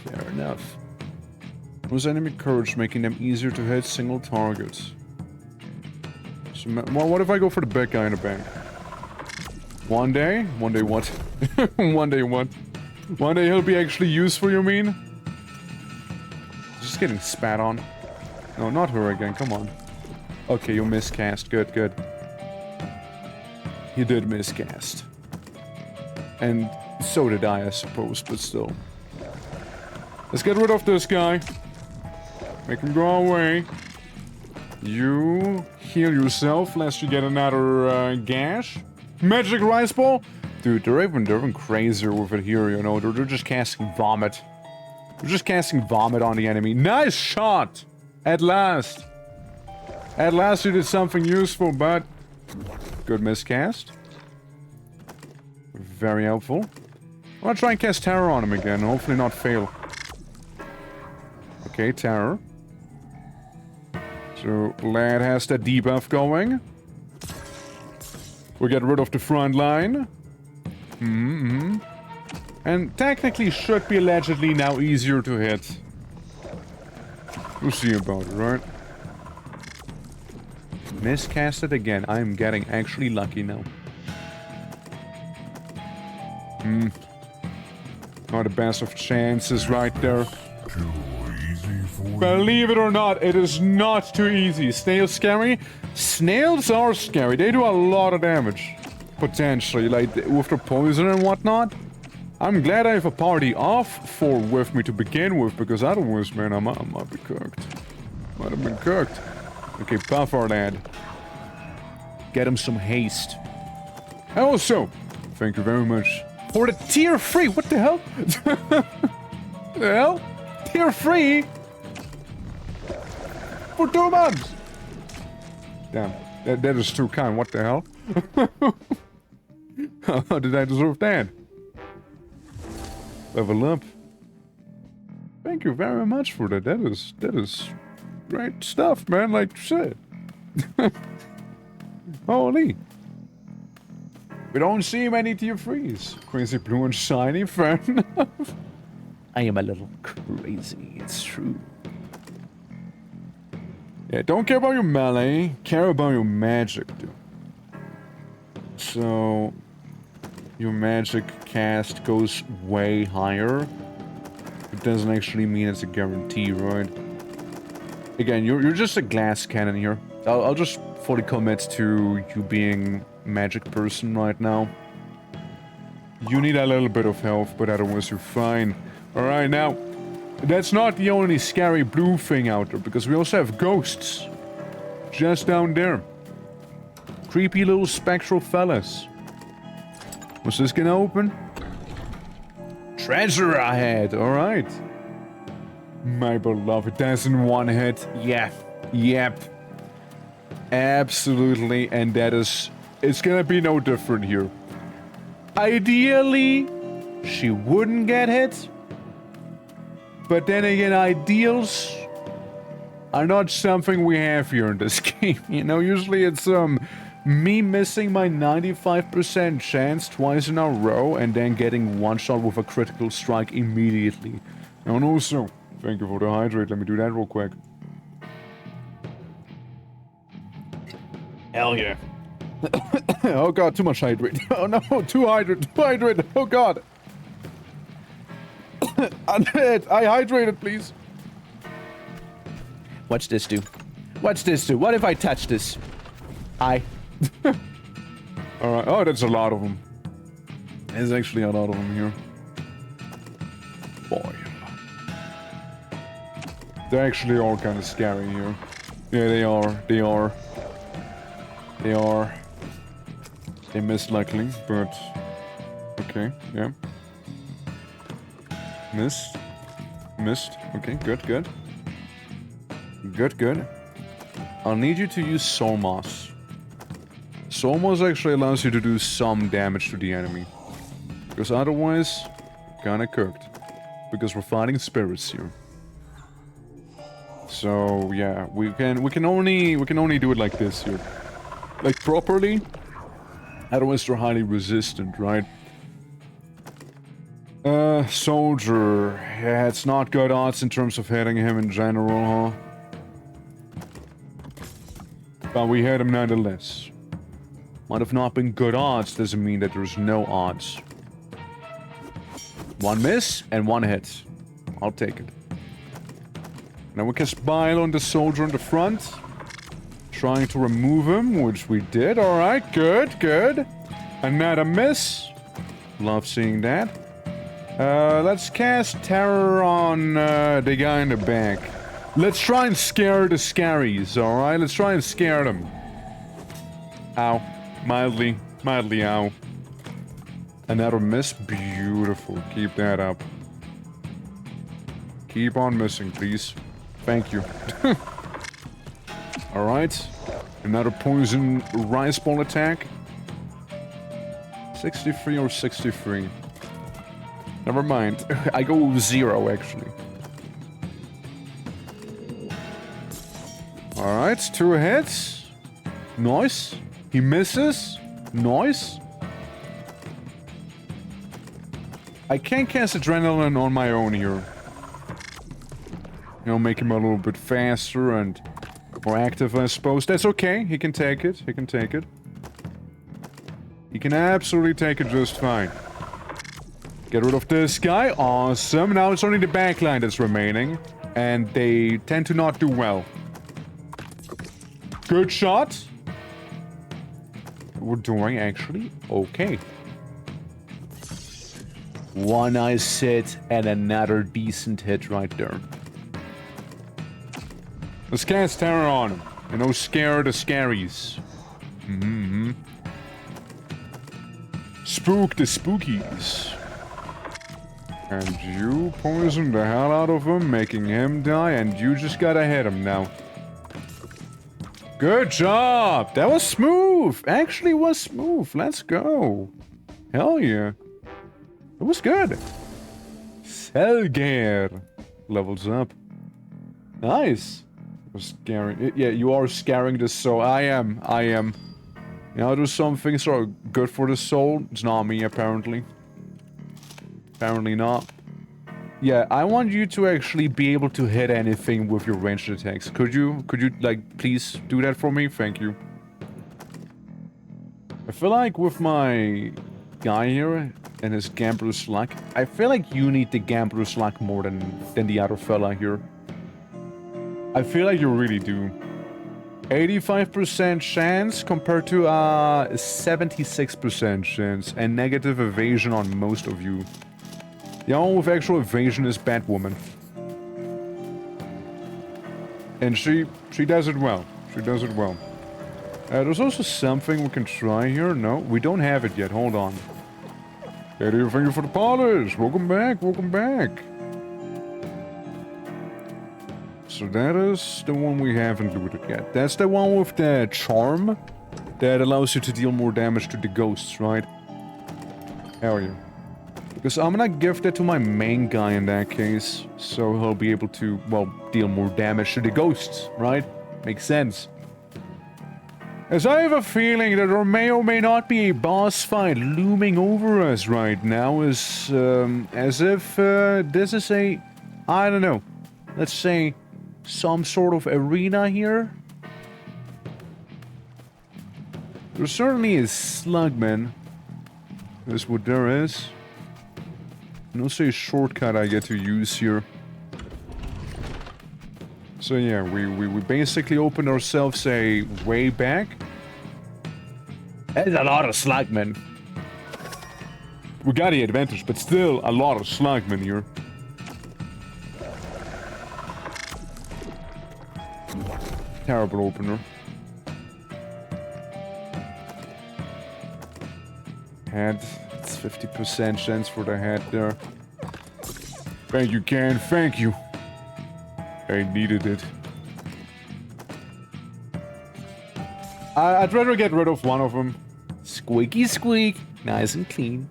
S1: Fair enough. Lose enemy courage, making them easier to hit single targets. So, well, what if I go for the big guy in the back? One day? One day what? One day what? One day he'll be actually useful, you mean? Just getting spat on. No, not her again, come on. Okay, you miscast. Good, good. You did miscast. And so did I suppose, but still. Let's get rid of this guy. Make him go away. You heal yourself, lest you get another gash. Magic Rice Ball? Dude, they're even crazier with it here, you know. They're just casting vomit. They're just casting vomit on the enemy. Nice shot! At last. At last you did something useful, but... Good miscast. Very helpful. I'm gonna try and cast Terror on him again, hopefully not fail. Okay, Terror. So, lad has that debuff going. We'll get rid of the front line. And technically should be allegedly now easier to hit. We'll see about it, right? Miscast it again. I'm getting actually lucky now. Not the best of chances right there.
S2: Too easy for you.
S1: Believe it or not, it is not too easy. Snails scary? Snails are scary. They do a lot of damage. Potentially, like with the poison and whatnot. I'm glad I have a party off for with me to begin with, because otherwise, man, I might be cooked. Might have been cooked. Okay, buff our lad. Get him some haste. Also, thank you very much for the tier 3. What the hell? The hell? Tier 3? For 2 months? Damn, that is too kind. What the hell? How did I deserve that? Level up. Thank you very much for that. That is great stuff, man. Like shit. Holy. We don't see many tier 3s. Crazy blue and shiny, fair enough. I am a little crazy, it's true. Yeah, don't care about your melee, care about your magic, dude. So, your magic cast goes way higher. It doesn't actually mean it's a guarantee, right? Again, you're just a glass cannon here. I'll just fully commit to you being magic person right now. You need a little bit of health, but otherwise you're fine. Alright, now, that's not the only scary blue thing out there, because we also have ghosts. Just down there. Creepy little spectral fellas. What's this gonna open? Treasure ahead, alright. My beloved, that's in one hit. Yeah, yep. Absolutely, and that is... It's gonna be no different here. Ideally, she wouldn't get hit. But then again, ideals are not something we have here in this game. You know, usually it's me missing my 95% chance twice in a row and then getting one shot with a critical strike immediately. And also, thank you for the hydrate. Let me do that real quick.
S3: Hell yeah.
S1: Oh god, too much hydrate. Oh no, too hydrate, oh god. I'm dead. I hydrated, please.
S3: What's this do? What's this do? What if I touch this? I.
S1: Alright, oh, that's a lot of them. There's actually a lot of them here. Boy. They're actually all kind of scary here. Yeah, they are. They missed luckily, but... Okay, yeah. Missed. Okay, good. Good. I'll need you to use Soul Moss. Soul Moss actually allows you to do some damage to the enemy. Because otherwise, kinda cooked. Because we're fighting spirits here. So yeah, we can only do it like this here. Like properly. Otherwise they're highly resistant, right? Soldier. Yeah, it's not good odds in terms of hitting him in general, huh? But we hit him nonetheless. Might have not been good odds, doesn't mean that there's no odds. One miss and one hit. I'll take it. Now we can smile on the soldier in the front. Trying to remove him, which we did. Alright, good. Another miss. Love seeing that. Let's cast terror on the guy in the back. Let's try and scare the scaries, alright? Let's try and scare them. Ow. Mildly ow. Another miss. Beautiful. Keep that up. Keep on missing, please. Thank you. Alright. Another poison rice ball attack. 63 or 63. Never mind. I go 0 actually. Alright, 2 hits. Nice. He misses. Nice. I can't cast Adrenaline on my own here. You know, make him a little bit faster and more active, I suppose. That's okay. He can take it. He can absolutely take it just fine. Get rid of this guy. Awesome. Now it's only the backline that's remaining. And they tend to not do well. Good shot. We're doing actually okay. One nice hit and another decent hit right there. Let's cast terror on him. You know, scare the scaries. Spook the spookies. And you poison the hell out of him, making him die, and you just gotta hit him now. Good job! That was smooth! Actually was smooth. Let's go. Hell yeah. It was good. Selger levels up. Nice. Scaring. Yeah, you are scaring the soul. I am. You know, there's some things that are good for the soul. It's not me, apparently. Apparently not. Yeah, I want you to actually be able to hit anything with your ranged attacks. Could you, like, please do that for me? Thank you. I feel like with my guy here and his Gambler's Luck, I feel like you need the Gambler's Luck more than the other fella here. I feel like you really do. 85% chance compared to 76% chance and negative evasion on most of you. The only with actual evasion is Batwoman. And she does it well. There's also something we can try here. No, we don't have it yet. Hold on. Hey, thank you for the polish. Welcome back. So that is the one we haven't looted yet. That's the one with the charm that allows you to deal more damage to the ghosts, right? Hell yeah. Because I'm gonna give that to my main guy in that case, so he'll be able to, well, deal more damage to the ghosts, right? Makes sense. As I have a feeling that there may or may not be a boss fight looming over us right now, as if this is a, I don't know, let's say some sort of arena here. There certainly is slugman. That's what there is. And also a shortcut I get to use here. So yeah, we basically opened ourselves a way back. That's a lot of slugmen. We got the advantage, but still a lot of slugmen here. Terrible opener. Head. It's 50% chance for the head there. Thank you, Ken. Thank you. I needed it. I'd rather get rid of one of them. Squeaky squeak. Nice and clean.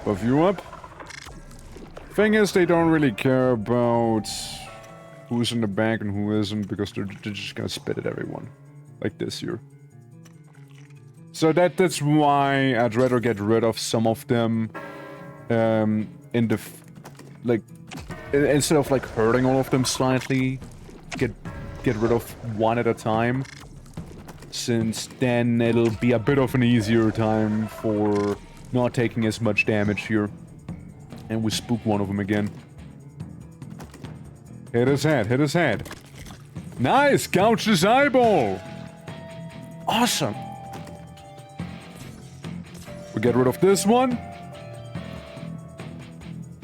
S1: Buff you up. Thing is, they don't really care about who's in the bank and who isn't, because they're just gonna spit at everyone. Like this here. So that's why I'd rather get rid of some of them in the instead of like hurting all of them slightly, get rid of one at a time, since then it'll be a bit of an easier time for not taking as much damage here. And we spook one of them again. Hit his head, hit his head. Nice! Gouge his eyeball! Awesome! We get rid of this one.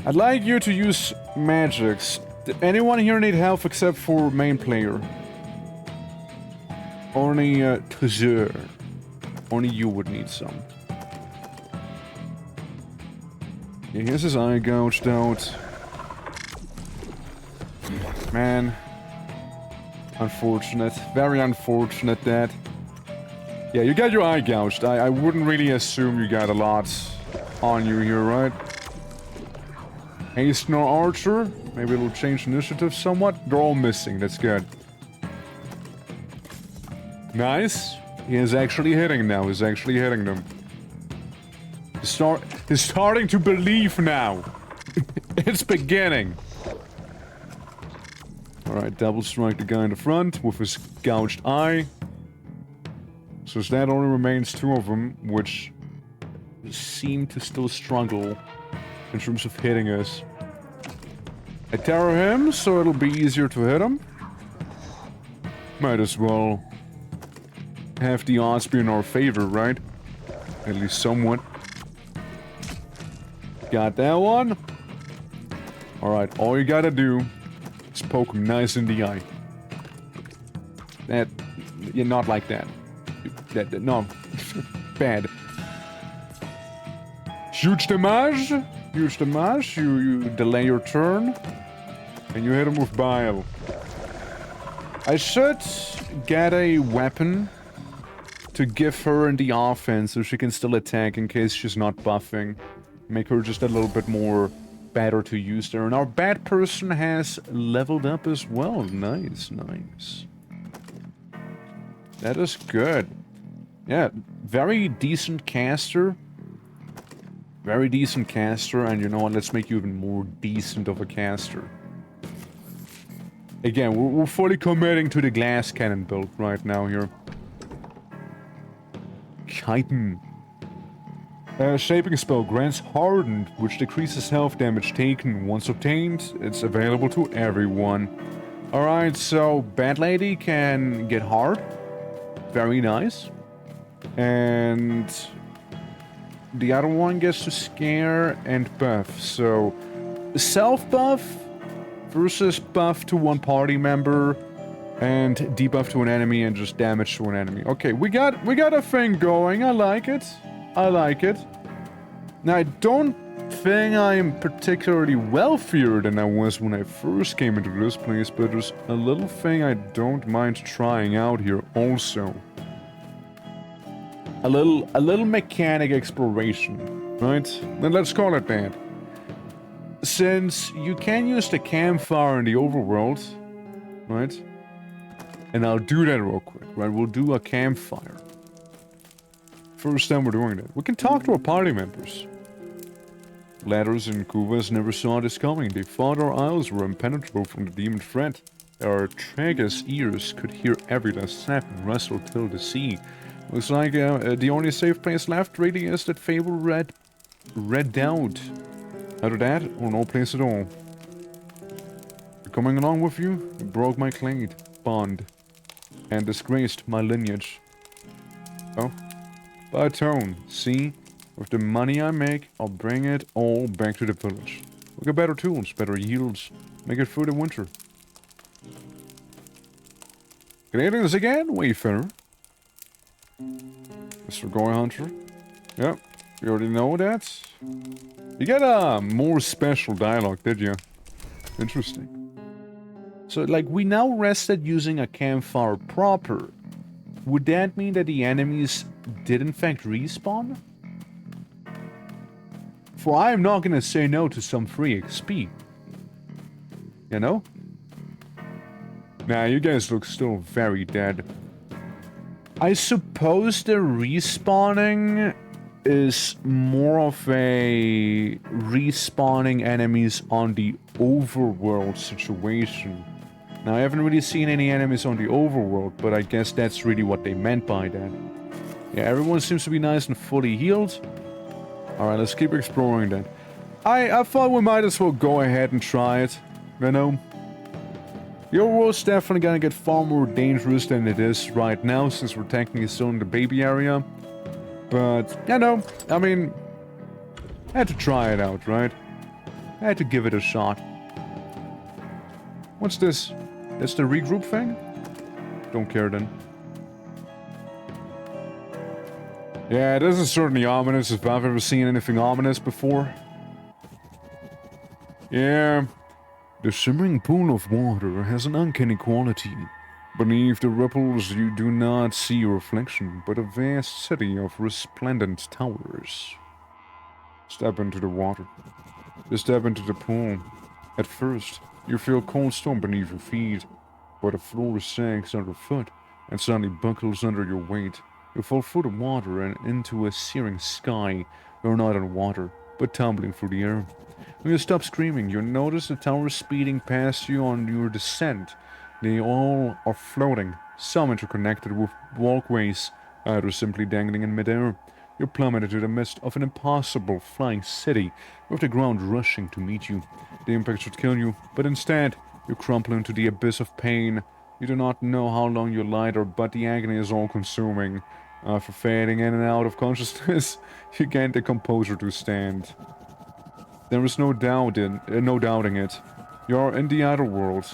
S1: I'd like you to use magics. Did anyone here need help except for main player? Only Treasure. Only you would need some. Yeah, here's his eye gouged out. Man. Unfortunate. Very unfortunate that. Yeah, you got your eye gouged. I wouldn't really assume you got a lot on you here, right? Haste nor Archer. Maybe it'll change initiative somewhat. They're all missing. That's good. Nice. He is actually hitting now. He's actually hitting them. He's starting to believe now. It's beginning. Alright, double strike the guy in the front with his gouged eye. So that only remains two of them, which seem to still struggle in terms of hitting us. I terror him, so it'll be easier to hit him. Might as well have the odds be in our favor, right? At least somewhat. Got that one. Alright, all you gotta do is poke him nice in the eye. That... You're not like that. No. Bad. Huge damage. Huge damage. You delay your turn. And you hit him with bile. I should get a weapon to give her in the offense so she can still attack in case she's not buffing. Make her just a little bit more better to use there. And our bad person has leveled up as well. Nice, nice. That is good. Yeah, very decent caster. Very decent caster, and you know what, let's make you even more decent of a caster. Again, we're fully committing to the glass cannon build right now here. Chitin. Shaping spell grants hardened, which decreases health damage taken. Once obtained, it's available to everyone. Alright, so Bad Lady can get hard. Very nice. And the other one gets to scare and buff. So self-buff versus buff to one party member and debuff to an enemy and just damage to an enemy. Okay, we got a thing going. I like it. I like it. Now, I don't think I'm particularly wealthier than I was when I first came into this place, but there's a little thing I don't mind trying out here also. A little mechanic exploration, right? Then let's call it that. Since you can use the campfire in the overworld, right? And I'll do that real quick, right? We'll do a campfire. First time we're doing that. We can talk to our party members. Ladders and Kuvas never saw this coming. They thought our isles were impenetrable from the demon threat. Our Tragus ears could hear every last snap and rustle till the sea. Looks like the only safe place left really is that fabled red out. Either that or no place at all. Coming along with you, you broke my clade bond and disgraced my lineage. Oh, by tone, see? With the money I make, I'll bring it all back to the village. We'll get better tools, better yields, make it through the winter. Greetings again, Wayfarer. Mr. Goy Hunter. Yep, you already know that. You get a more special dialogue, did you? Interesting. So, like, we now rested using a campfire proper. Would that mean that the enemies did in fact respawn? For I am not gonna say no to some free XP. You know? Nah, you guys look still very dead. I suppose the respawning is more of a respawning enemies on the overworld situation. Now, I haven't really seen any enemies on the overworld, but I guess that's really what they meant by that. Yeah, everyone seems to be nice and fully healed. Alright, let's keep exploring then. I thought we might as well go ahead and try it. You know? The overworld's definitely gonna get far more dangerous than it is right now, since we're technically still in the baby area. But, you know, I mean, I had to try it out, right? I had to give it a shot. What's this? That's the regroup thing? Don't care then. Yeah, this is certainly ominous if I've ever seen anything ominous before. Yeah. The shimmering pool of water has an uncanny quality. Beneath the ripples you do not see a reflection, but a vast city of resplendent towers. Step into the water. Just step into the pool. At first, you feel cold stone beneath your feet, but the floor sags underfoot and suddenly buckles under your weight. You fall through the water and into a searing sky. You're not in water, but tumbling through the air. When you stop screaming, you notice the towers speeding past you on your descent. They all are floating, some interconnected with walkways, others simply dangling in midair. You plummet into the midst of an impossible flying city, with the ground rushing to meet you. The impact should kill you, but instead, you crumple into the abyss of pain. You do not know how long you'll lie there, but the agony is all-consuming. After fading in and out of consciousness, you gain the composure to stand. There is no doubting it. You are in the outer world.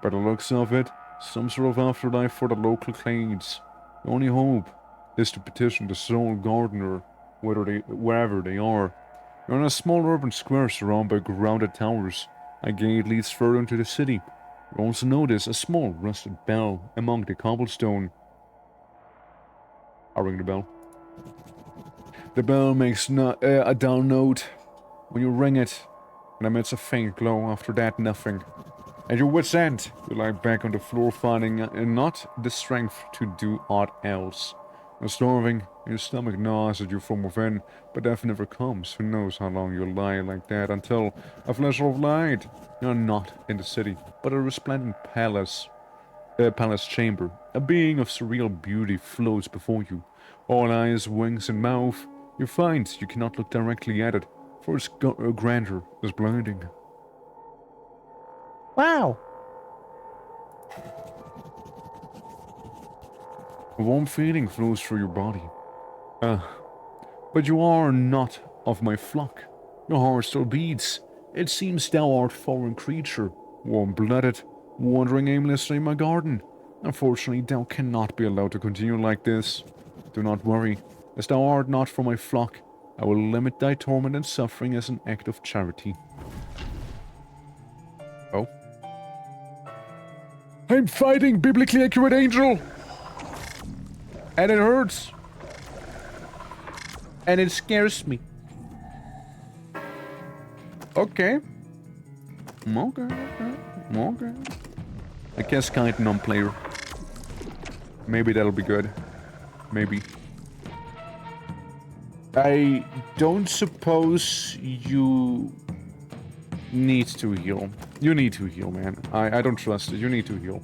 S1: By the looks of it, some sort of afterlife for the local clades. The only hope is to petition the Soul Gardener, wherever they are. You're in a small urban square surrounded by grounded towers. A gate leads further into the city. You also notice a small rusted bell among the cobblestone. I'll ring the bell. The bell makes a dull note. When you ring it, it emits a faint glow. After that, nothing. At your wit's end, you lie back on the floor, finding not the strength to do aught else. You're starving, your stomach gnaws at you from within, but death never comes. Who knows how long you'll lie like that until a flash of light. You're not in the city, but a resplendent palace chamber. A being of surreal beauty floats before you. All eyes, wings, and mouth. You find you cannot look directly at it, for its grandeur is blinding.
S5: Wow.
S1: A warm feeling flows through your body. But you are not of my flock. Your heart still beats. It seems thou art a foreign creature, warm-blooded, wandering aimlessly in my garden. Unfortunately, thou cannot be allowed to continue like this. Do not worry, as thou art not from my flock. I will limit thy torment and suffering as an act of charity. Oh? I'm fighting biblically accurate angel! And it hurts. And it scares me. Okay. Okay. I guess kind of non-player. Maybe that'll be good. Maybe. I don't suppose you needs to heal. You need to heal, man. I don't trust it. You need to heal.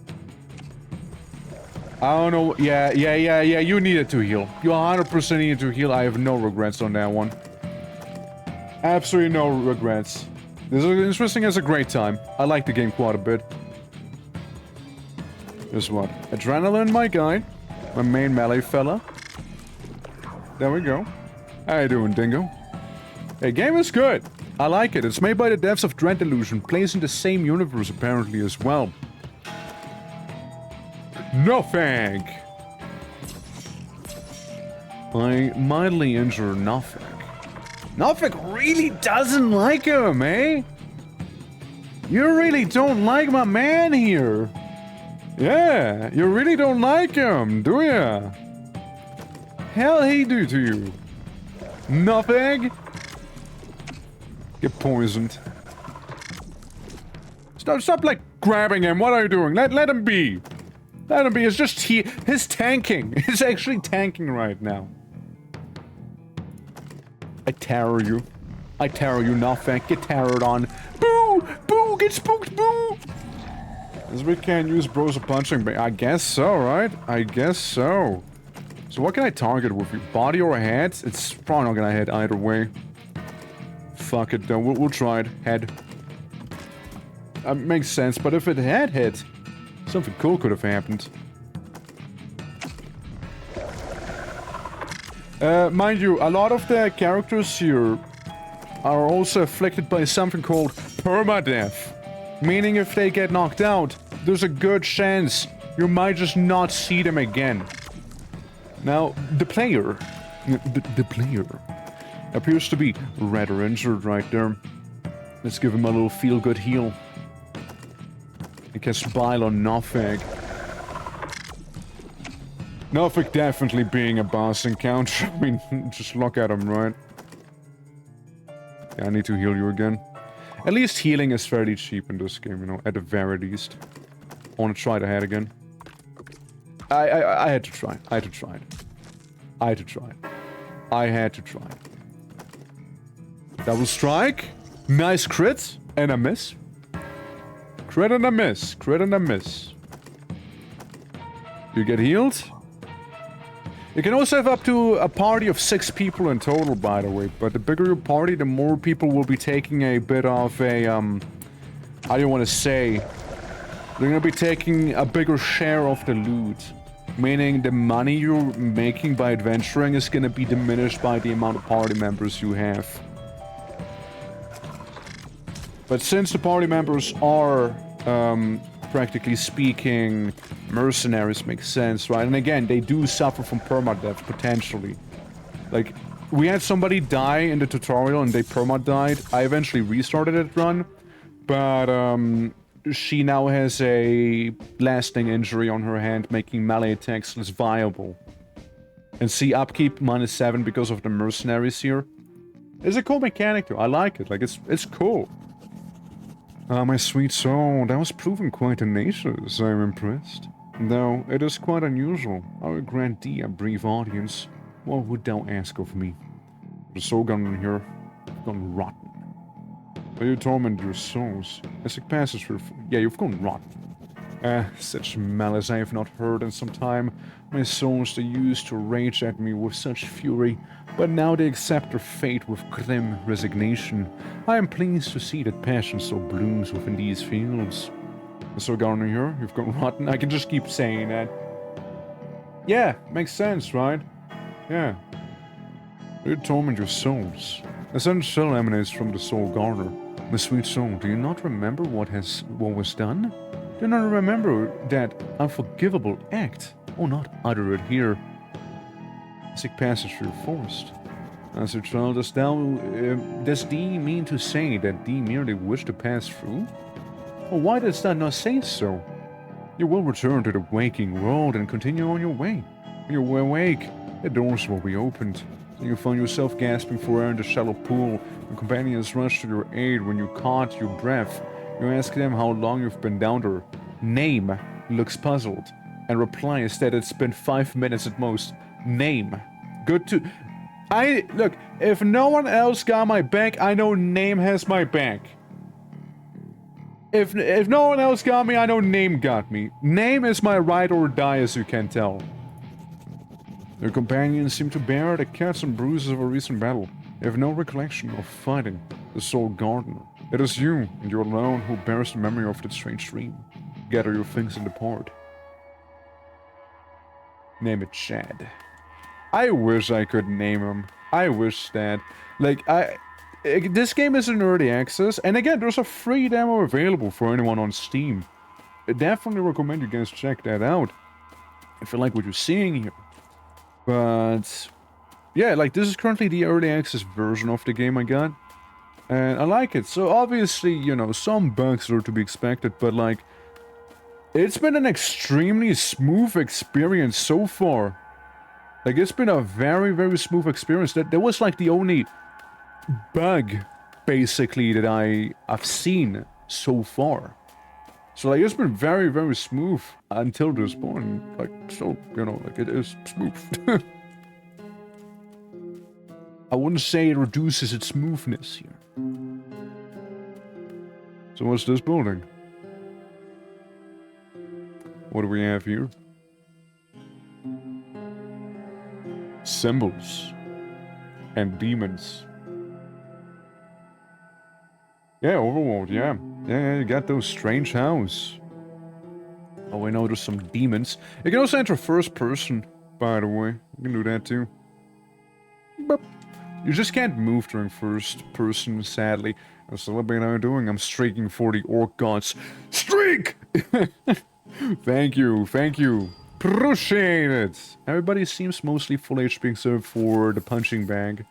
S1: I don't know. Yeah. You needed to heal. You 100% needed to heal. I have no regrets on that one. Absolutely no regrets. This is interesting as a great time. I like the game quite a bit. Guess what? Adrenaline, my guy. My main melee fella. There we go. How you doing, Dingo? Hey, game is good. I like it. It's made by the devs of Delusion. Plays in the same universe, apparently, as well. Nothing! I mildly injure Nothing. Nothing really doesn't like him, eh? You really don't like my man here. Yeah, you really don't like him, do ya? Hell he do to you? Nothing? Get poisoned. Stop like grabbing him. What are you doing? Let him be. Let him be. It's just his tanking. He's actually tanking right now. I terror you. I terror you, Nothing. Get terrored on. Boo! Boo! Get spooked! Boo! As we can't use bros of punching, but I guess so, right? I guess so. So what can I target with you? Body or head? It's probably not gonna hit either way. Fuck it, though. We'll try it. Head. Makes sense, but if it had hit, something cool could have happened. Mind you, a lot of the characters here are also afflicted by something called permadeath. Meaning if they get knocked out, there's a good chance you might just not see them again. Now, the player appears to be rather injured right there. Let's give him a little feel-good heal. He can bile on Nothing. Nothing definitely being a boss encounter. I mean, just look at him, right? Yeah, I need to heal you again. At least healing is fairly cheap in this game, you know, at the very least. I want to try the head again. I had to try. I had to try it. I had to try it. I had to try it. Double strike. Nice crit. And a miss. Crit and a miss. Crit and a miss. You get healed. You can also have up to a party of 6 people in total, by the way. But the bigger your party, the more people will be taking a bit of a, how do you want to say? They're gonna be taking a bigger share of the loot. Meaning the money you're making by adventuring is gonna be diminished by the amount of party members you have. But since the party members are, practically speaking, mercenaries, makes sense, right? And again, they do suffer from permadeath, potentially. Like, we had somebody die in the tutorial and they perma-died. I eventually restarted that run, but, she now has a lasting injury on her hand, making melee attacks less viable. And see, upkeep -7 because of the mercenaries here. It's a cool mechanic, though. I like it. Like, it's cool. My sweet soul, that was proven quite tenacious. I'm impressed. Though, it is quite unusual. I will grant thee a brief audience. What would thou ask of me? The soul gun in here gone rotten. Will you torment your souls? As it passes through... Yeah, you've gone rotten. Such malice I have not heard in some time. My souls, they used to rage at me with such fury, but now they accept their fate with grim resignation. I am pleased to see that passion so blooms within these fields. So Garner here, you've gone rotten. I can just keep saying that. Yeah, makes sense, right? Yeah. You torment your souls. A sudden chill emanates from the soul Garner. My sweet soul, do you not remember what was done? Do you not remember that unforgivable act? Oh, not utter it here. Sick passage through forest. As a child, does thee mean to say that thee merely wish to pass through? Or why does thou not say so? You will return to the waking world and continue on your way. When you awake, the doors will be opened. And you find yourself gasping for air in the shallow pool. Your companions rush to your aid when you caught your breath. You ask them how long you've been down there. Name looks puzzled and replies that it's been 5 minutes at most. Name. Good to... Look, if no one else got my back, I know Name has my back. If no one else got me, I know Name got me. Name is my ride or die, as you can tell. Your companions seem to bear the cuts and bruises of a recent battle. You have no recollection of fighting the Soul Gardener. It is you, and you alone, who bears the memory of that strange dream. Gather your things and depart. Name it Chad. I wish I could name him. I wish that. Like, this game is in early access, and again, there's a free demo available for anyone on Steam. I definitely recommend you guys check that out if you like what you're seeing here. But yeah, like, this is currently the early access version of the game I got, and I like it. So obviously, you know, some bugs are to be expected, but like, it's been an extremely smooth experience so far. Like, it's been a very, very smooth experience. That was like the only bug, basically, that I've seen so far. So, like, it's been very, very smooth until this point. Like, so, you know, like, it is smooth. I wouldn't say it reduces its smoothness here. So what's this building? What do we have here? Symbols. And demons. Yeah, overworld, yeah. Yeah, you got those strange house. Oh, we know there's some demons. You can also enter first person, by the way. You can do that too. But you just can't move during first person, sadly. That's what I'm doing. I'm streaking for the orc gods. Streak! Thank you, thank you. Appreciate it. Everybody seems mostly full HP except for the punching bag.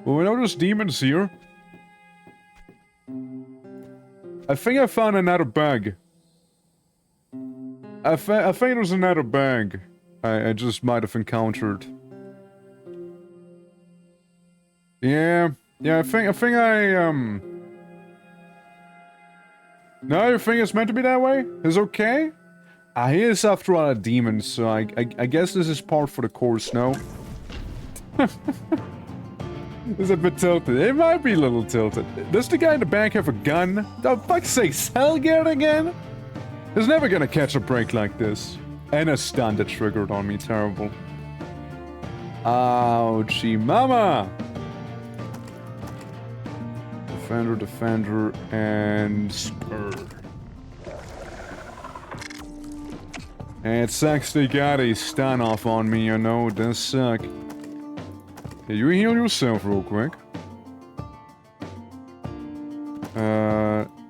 S1: Well, we know there's demons here. I think I found another bug. I think there's another bug I just might have encountered. Yeah, I think No, you think it's meant to be that way? It's okay? He is after all a demon, so I guess this is part for the course, no? It's a bit tilted. It might be a little tilted. Does the guy in the back have a gun? Oh, fuck's sake, Hellgear again? He's never gonna catch a break like this. And a stun that triggered on me, terrible. Ouchie mama! Defender, and spur. And it sucks they got a stun off on me, you know, it does suck. Yeah, you heal yourself real quick.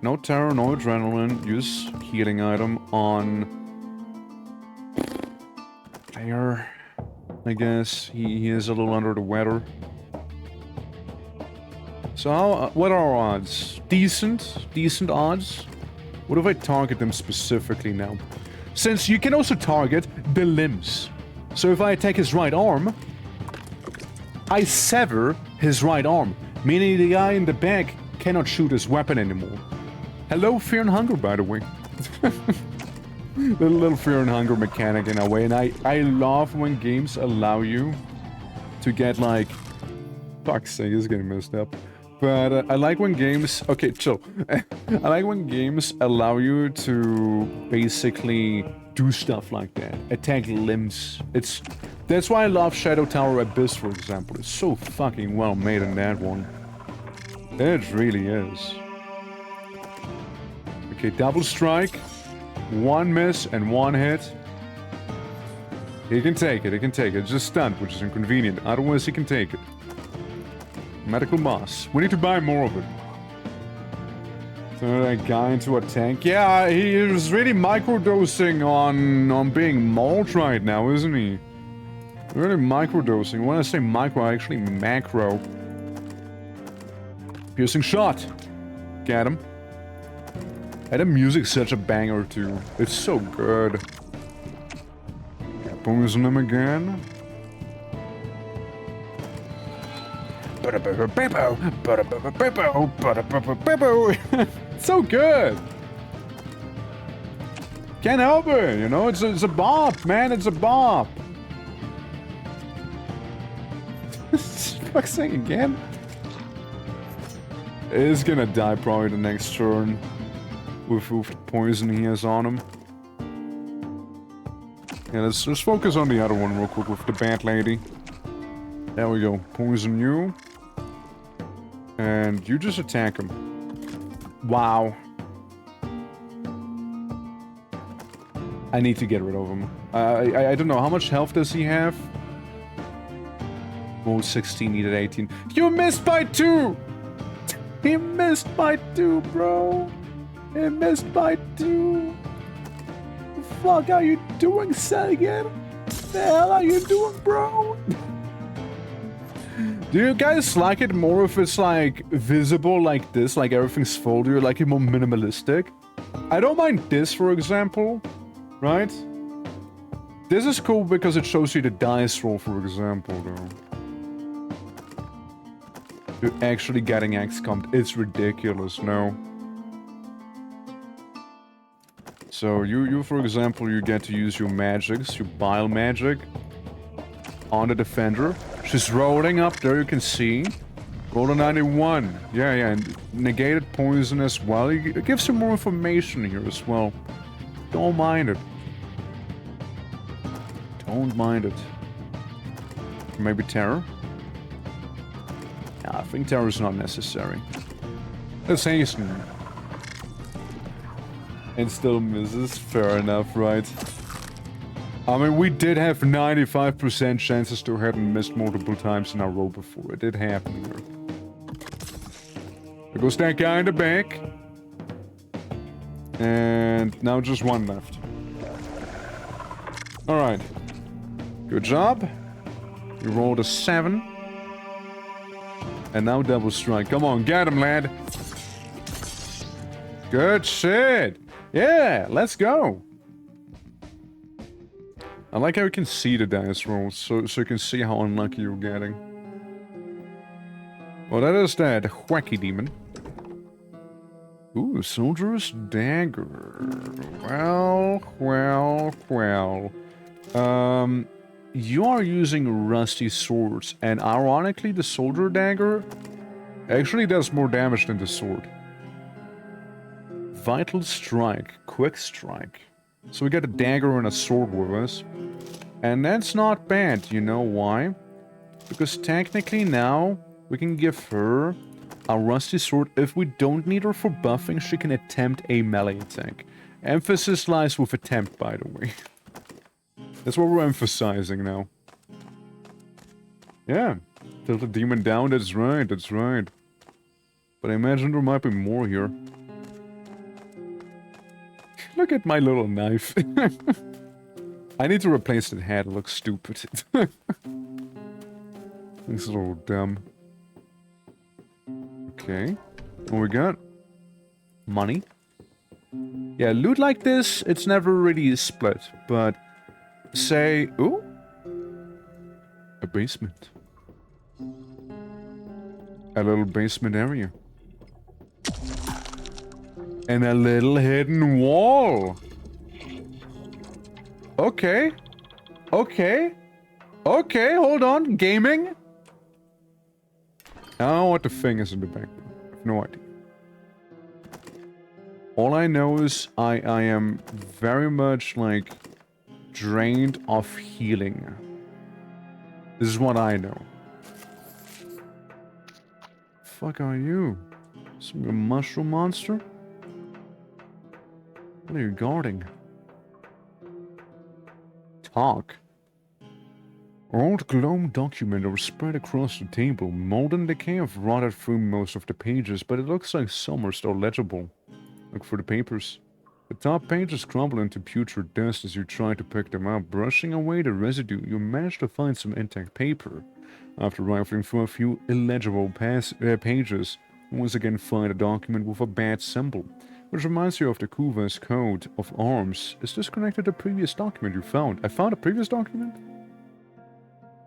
S1: No terror, no adrenaline. Use healing item on player. I guess he is a little under the weather. So what are our odds? Decent odds? What if I target them specifically now? Since you can also target the limbs. So if I attack his right arm, I sever his right arm, meaning the guy in the back cannot shoot his weapon anymore. Hello, Fear and Hunger, by the way. little Fear and Hunger mechanic in a way, and I love when games allow you to get, like... Fuck's sake, this is getting messed up. But I like when games... Okay, chill. I like when games allow you to basically do stuff like that. Attack limbs. That's why I love Shadow Tower Abyss, for example. It's so fucking well made in that one. It really is. Okay, double strike. One miss and one hit. He can take it, It's just stunned, which is inconvenient. Otherwise, he can take it. Medical moss. We need to buy more of it. Turn that guy into a tank. Yeah, he is really microdosing on being mauled right now, isn't he? Really microdosing. When I say micro, I actually macro. Piercing shot. Get him. And the music's such a banger too. It's so good. Poison him again. So good. Can't help it, you know. It's a bop, man. It's a bop. Fuck's sake again. Is gonna die probably the next turn. with the poison he has on him. Yeah, let's focus on the other one real quick with the bad lady. There we go. Poison you. And you just attack him. Wow. I need to get rid of him. I don't know. How much health does he have? Oh, 16, needed 18. You missed by 2! He missed by 2, bro. He missed by 2. The fuck are you doing, Sagan? What the hell are you doing, bro? Do you guys like it more if it's like visible like this, like everything's folded, or like it more minimalistic? I don't mind this, for example, right? This is cool because it shows you the dice roll, for example, though. You're actually getting XCOM'd. It's ridiculous, no? So you for example, you get to use your magics, your bile magic on the defender. She's rolling up there, you can see. Roll a 91. Yeah, and negated poison as well. It gives you more information here as well. Don't mind it. Don't mind it. Maybe terror? Yeah, I think terror is not necessary. Let's hasten. And still misses. Fair enough, right? I mean, we did have 95% chances to hit and missed multiple times in our row before. It did happen here. There goes that guy in the back. And now just one left. Alright. Good job. You rolled a 7. And now double strike. Come on, get him, lad. Good shit. Yeah, let's go. I like how you can see the dice rolls, so you can see how unlucky you're getting. Well, that is that wacky demon. Ooh, soldier's dagger. Well. You are using rusty swords, and ironically, the soldier dagger actually does more damage than the sword. Vital strike, quick strike. So we got a dagger and a sword with us. And that's not bad, you know why? Because technically now, we can give her a rusty sword. If we don't need her for buffing, she can attempt a melee attack. Emphasis lies with attempt, by the way. That's what we're emphasizing now. Yeah, tilt the demon down, that's right, that's right. But I imagine there might be more here. Look at my little knife. I need to replace that head, it looks stupid. Looks a little dumb. Okay, what we got? Money. Yeah, loot like this, it's never really split, but say... Ooh! A basement. A little basement area. And a little hidden wall. Okay. Okay. Okay, hold on. Gaming? I don't know what the thing is in the back. I have no idea. All I know is I am very much, like, drained of healing. This is what I know. Fuck are you? Some mushroom monster? What are you guarding? Talk. Old gloam document are spread across the table. Mold and decay have rotted through most of the pages, but it looks like some are still legible. Look for the papers. The top pages crumble into putrid dust as you try to pick them up. Brushing away the residue, you manage to find some intact paper. After rifling through a few illegible pages, you once again find a document with a bad symbol, which reminds you of the Kuva's coat of arms. Is this connected to the previous document you found? I found a previous document?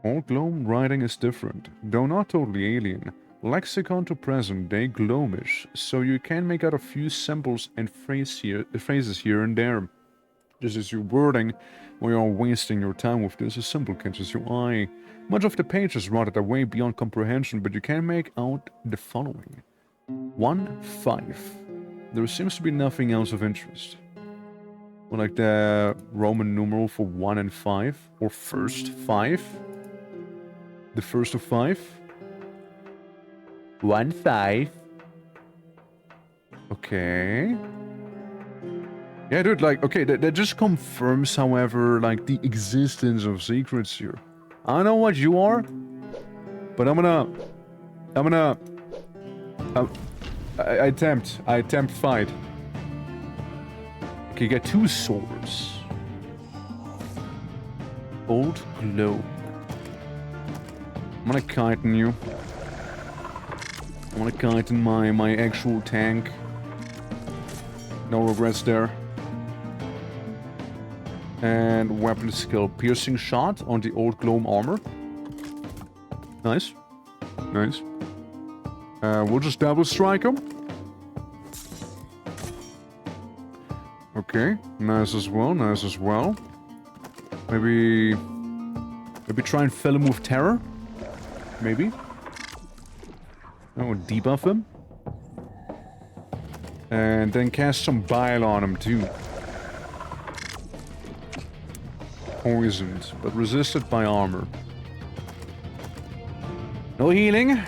S1: Old gloam writing is different, though not totally alien. Lexicon to present day gloomish, so you can make out a few symbols and phrases here and there. This is your wording, while you're wasting your time with this, a symbol catches your eye. Much of the page is rotted away beyond comprehension, but you can make out the following. 1-5. There seems to be nothing else of interest. Well, like the Roman numeral for 1 and 5. Or first 5. The first of 5. 1, 5. Okay. Yeah, dude, like, okay, that just confirms, however, like, the existence of secrets here. I don't know what you are, but I attempt fight. Okay, you get 2 swords. Old globe. I'm gonna chitin you. I'm gonna chitin my actual tank. No regrets there. And weapon skill. Piercing shot on the old gloam armor. Nice. Nice. We'll just double strike him. Okay. Nice as well. Nice as well. Maybe try and fill him with terror. Maybe. Oh, debuff him. And then cast some bile on him too. Poisoned, but resisted by armor. No healing.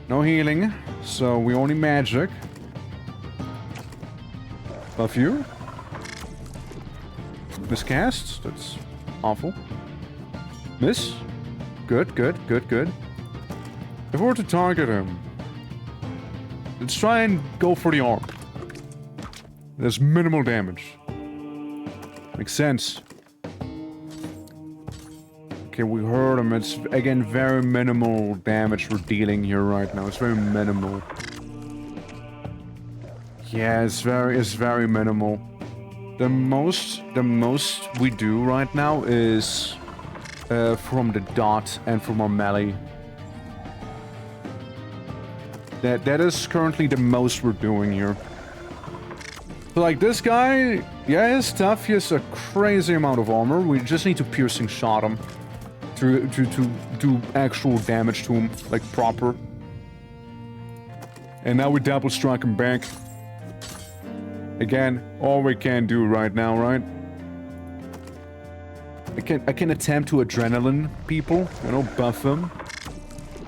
S1: No healing. So we only magic. Buff you. Miscast. That's awful. Miss. Good, good, good, good. If we were to target him, let's try and go for the arm. There's minimal damage. Makes sense. Okay, we heard him. It's, again, very minimal damage we're dealing here right now. It's very minimal. Yeah, it's very minimal. The most we do right now is from the dot and from our melee. That is currently the most we're doing here. So like this guy, yeah, he's tough. He has a crazy amount of armor. We just need to piercing shot him to do actual damage to him, like proper. And now we double strike him back. Again, all we can do right now, right? I can attempt to adrenaline people, you know, buff them.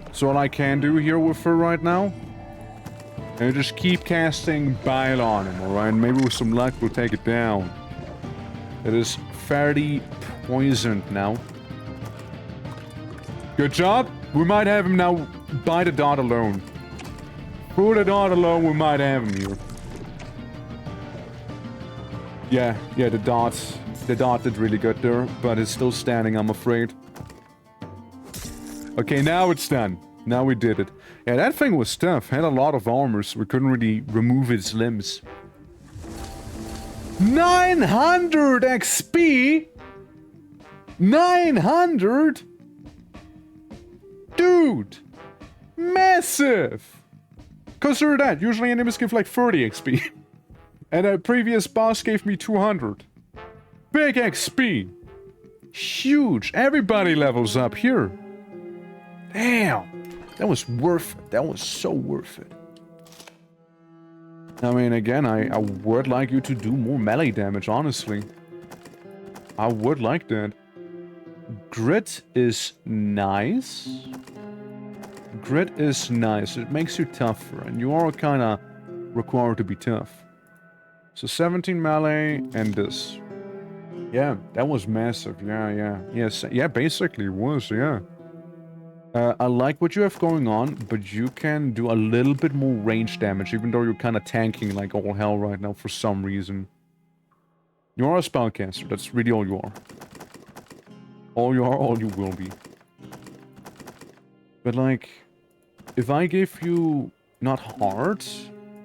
S1: That's all I can do here with her right now. And just keep casting bile on him, alright? Maybe with some luck we'll take it down. It is fairly poisoned now. Good job. We might have him now by the dot alone. Through the dot alone, we might have him here. Yeah, the dot did really good there, but it's still standing, I'm afraid. Okay, now it's done. Now we did it. Yeah, that thing was tough. Had a lot of armor, so we couldn't really remove its limbs. 900 XP? 900? Dude! Massive! Consider that. Usually enemies give like 30 XP. And a previous boss gave me 200. Big XP! Huge! Everybody levels up here. Damn! That was worth it. That was so worth it. I mean, again, I would like you to do more melee damage, honestly. I would like that. Grit is nice. Grit is nice. It makes you tougher, and you are kind of required to be tough. So 17 melee and this. Yeah, that was massive. Yeah, basically it was, yeah. I like what you have going on, but you can do a little bit more range damage, even though you're kind of tanking like all hell right now for some reason. You are a spellcaster, that's really all you are. All you are, all you will be. But like, if I give you, not heart,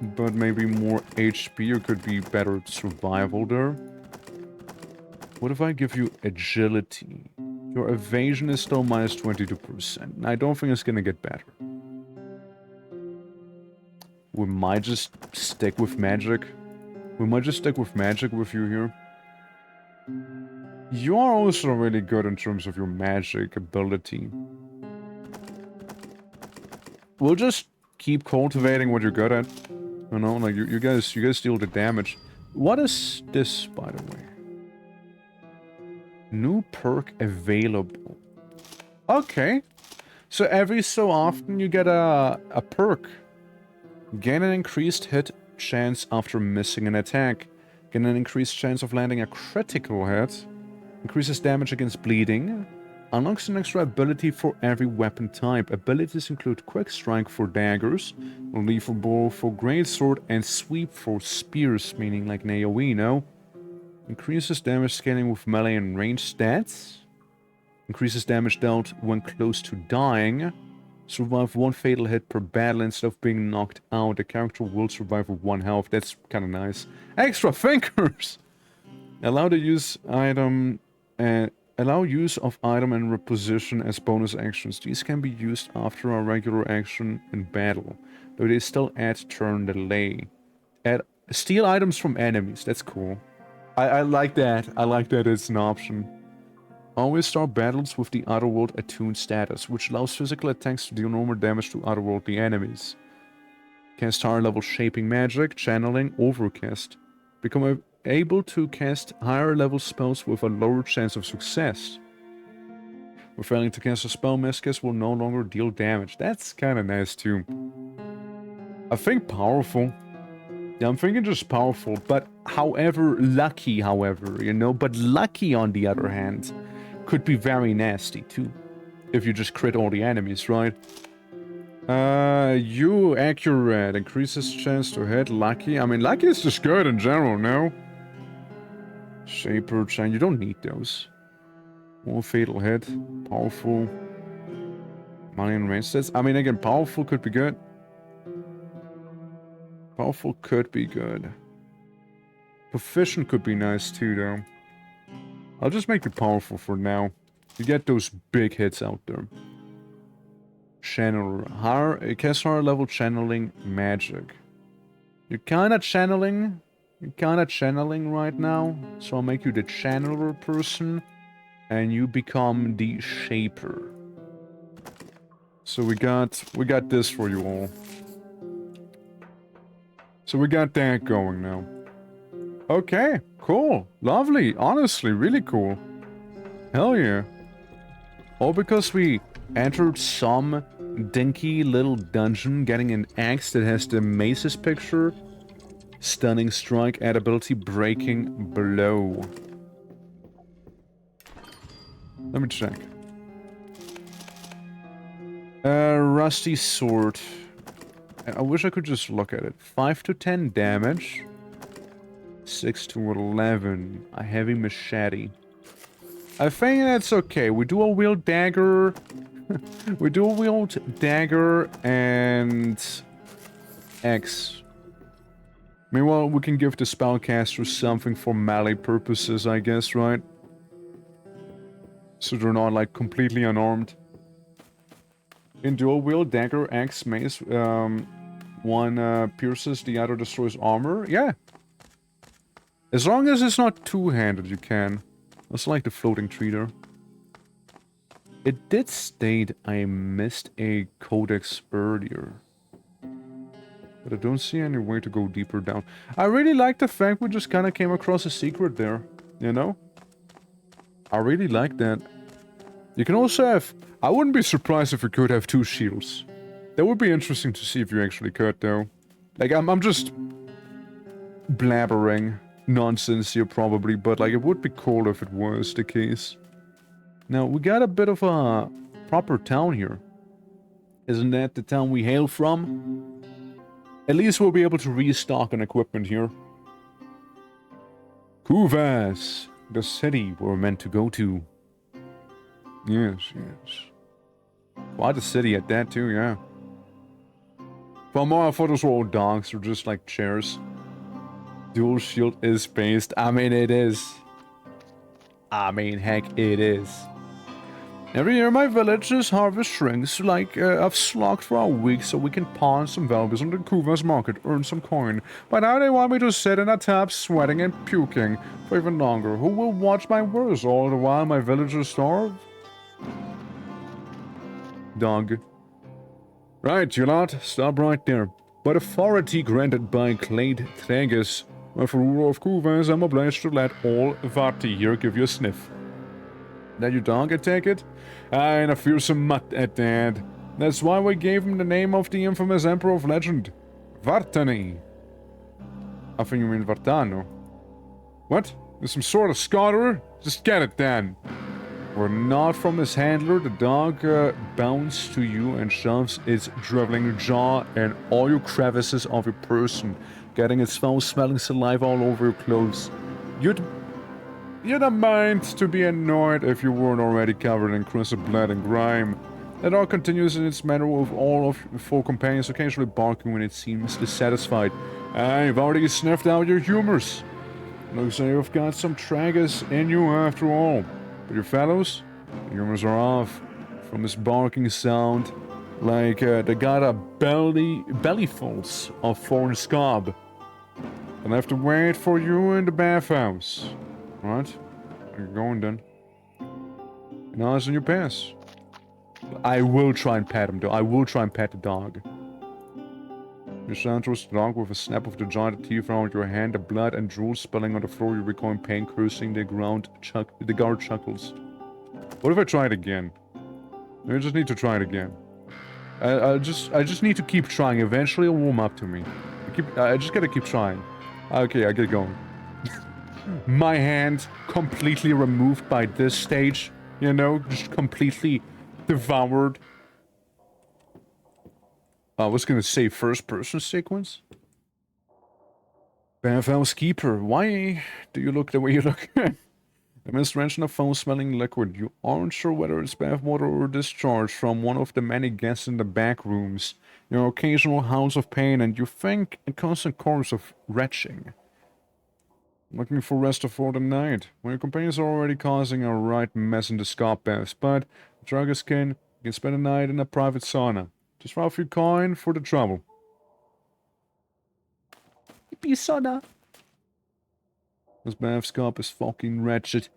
S1: but maybe more HP, or could be better survival there. What if I give you agility? Your evasion is still minus 22%. I don't think it's gonna get better. We might just stick with magic. We might just stick with magic with you here. You are also really good in terms of your magic ability. We'll just keep cultivating what you're good at. You know, like you guys deal the damage. What is this, by the way? New perk available. Okay. So every so often you get a perk. Gain an increased hit chance after missing an attack. Gain an increased chance of landing a critical hit. Increases damage against bleeding. Unlocks an extra ability for every weapon type. Abilities include Quick Strike for daggers, Lethal Blow for greatsword, and Sweep for spears, meaning like an AoE, no? Increases damage scaling with melee and ranged stats. Increases damage dealt when close to dying. Survive one fatal hit per battle instead of being knocked out. The character will survive with 1 health. That's kind of nice. Extra fingers! Allow the use item and allow use of item and reposition as bonus actions. These can be used after a regular action in battle, though they still add turn delay. Steal items from enemies. That's cool. I like that. I like that it's an option. Always start battles with the Otherworld attuned status, which allows physical attacks to deal normal damage to otherworldly enemies. Cast higher level shaping magic, channeling, overcast. Become able to cast higher level spells with a lower chance of success. When failing to cast a spell, miscast will no longer deal damage. That's kind of nice too. I think powerful. Yeah, I'm thinking just powerful, but lucky, you know? But lucky, on the other hand, could be very nasty, too. If you just crit all the enemies, right? You accurate. Increases chance to hit. Lucky. I mean, lucky is just good in general, no? Shaper, chain. You don't need those. More fatal hit. Powerful. Money and range stats. I mean, again, powerful could be good. Powerful could be good. Proficient could be nice too, though. I'll just make it powerful for now. You get those big hits out there. Channeler. Cast higher level channeling magic. You're kinda channeling right now. So I'll make you the channeler person. And you become the shaper. So we got this for you all. So we got that going now. Okay, cool. Lovely. Honestly, really cool. Hell yeah. All because we entered some dinky little dungeon getting an axe that has the Mace's picture. Stunning strike, add ability, breaking blow. Let me check. Rusty sword. I wish I could just look at it. 5 to 10 damage. 6 to 11. A heavy machete. I think that's okay. We dual wield dagger. We dual wield dagger and X. Meanwhile, we can give the spellcaster something for melee purposes, I guess, right? So they're not like completely unarmed. In dual wield dagger, axe, mace, one pierces, the other destroys armor. Yeah. As long as it's not two-handed, you can. That's like the floating treater. It did state I missed a codex earlier. But I don't see any way to go deeper down. I really like the fact we just kind of came across a secret there. You know? I really like that. You can also have... I wouldn't be surprised if you could have 2 shields. That would be interesting to see if you actually could, though. Like, I'm just... blabbering nonsense here, probably. But, like, it would be cool if it was the case. Now, we got a bit of a proper town here. Isn't that the town we hail from? At least we'll be able to restock on equipment here. Kuvas, the city we're meant to go to. Yes, yes. Quite a city at that too, yeah. For more, I thought those were all dogs or just like chairs. Dual shield is based. I mean, it is. I mean, heck, it is. Every year my village's harvest shrinks like I've slogged for a week so we can pawn some valuables on the Kuvas market, earn some coin. But now they want me to sit in a tub sweating and puking for even longer. Who will watch my wares all the while my villagers starve? Dog. Right, you lot, stop right there. but authority granted by Clade Tragus. For rule of Kuvas, I'm obliged to let all Vati here give you a sniff. That your dog, I take it? And I fear some mutt at that. That's why we gave him the name of the infamous Emperor of Legend. Vartani. I think you mean Vartano. What? There's some sort of scouter? Just get it then. We're not from his handler, the dog bounds to you and shoves its driveling jaw in all your crevices of your person, getting its foul-smelling saliva all over your clothes. You'd mind to be annoyed if you weren't already covered in crimson blood and grime. The dog continues in its manner with all of your four companions, occasionally barking when it seems dissatisfied. I've already sniffed out your humors. Looks like you've got some tragus in you after all. But your fellows, the humors are off. From this barking sound, like they got a bellyfuls of foreign scob. I'll have to wait for you in the bathhouse. Right? You're going then. And eyes on your pass. I will try and pet him though. I will try and pet the dog. You stand towards the dog with a snap of the giant teeth around your hand, the blood and drool spilling on the floor. You recoil in pain, cursing. The guard chuckles. What if I try it again? I just need to try it again. I just need to keep trying. Eventually it'll warm up to me. I just gotta keep trying. Okay, I get going. My hand completely removed by this stage. You know, just completely devoured. I was gonna say first-person sequence. Bathhouse keeper, why do you look the way you look? The mist wrenching a foul-smelling liquid. You aren't sure whether it's bath water or discharge from one of the many guests in the back rooms. Your occasional howls of pain, and you think a constant chorus of retching. Looking for rest for the night. Well, your companions are already causing a right mess in the scarp baths, but drug is skin, you can spend a night in a private sauna. Just throw a few coin for the trouble. Yippee sauna. This bath scarp is fucking wretched.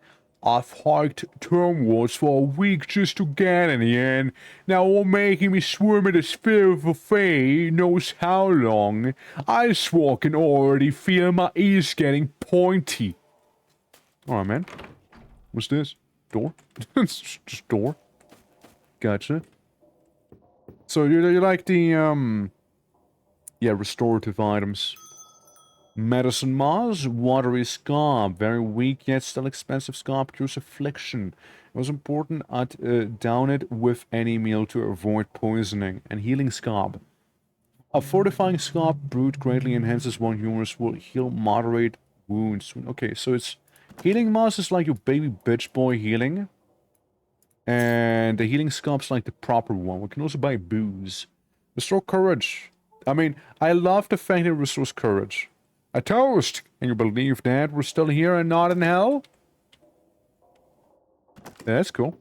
S1: I've hiked termwarts for a week just to get in here. Now all making me swim in the sphere for Faye knows how long. I swore can already feel my ears getting pointy. Alright, man. What's this? Door? It's just door. Gotcha. So you like the, yeah, restorative items. Medicine Mars, watery scarp, very weak yet still expensive scarp cures affliction. It was important I'd down it with any meal to avoid poisoning. And healing scarp. A fortifying scarp brewed greatly enhances one humorous will heal moderate wounds. Okay, so it's healing Mars is like your baby bitch boy healing. And the healing scarp's like the proper one. We can also buy booze. Restore courage. I mean, I love the fact it restores courage. A toast! Can you believe that we're still here and not in hell? That's cool.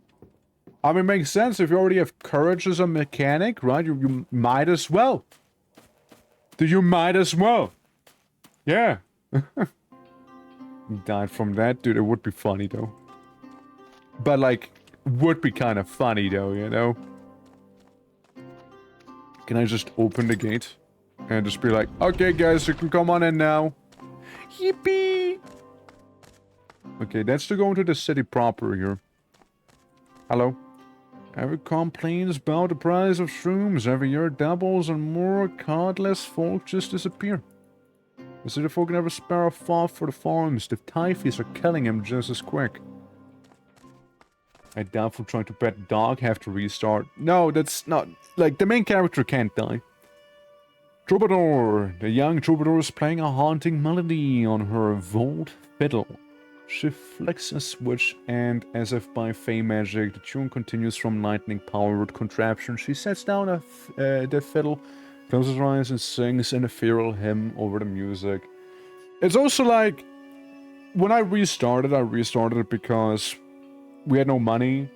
S1: I mean, it makes sense if you already have courage as a mechanic, right? You might as well. You might as well. Yeah. Died from that, dude. It would be funny, though. But, like, would be kind of funny, though, you know? Can I just open the gate? And just be like, okay, guys, you can come on in now. Yippee! Okay, that's to go into the city proper here. Hello. Every complains about the price of shrooms. Every year doubles and more cardless folk just disappear. The city folk never spare a thought for the farms. The typhies are killing him just as quick. I doubt for trying to pet a dog have to restart. No, that's not... Like, the main character can't die. Troubadour! The young troubadour is playing a haunting melody on her vault fiddle. She flicks a switch and, as if by fey magic, the tune continues from lightning-powered contraption. She sets down the fiddle, closes her eyes and sings an ethereal hymn over the music. It's also like, when I restarted it because we had no money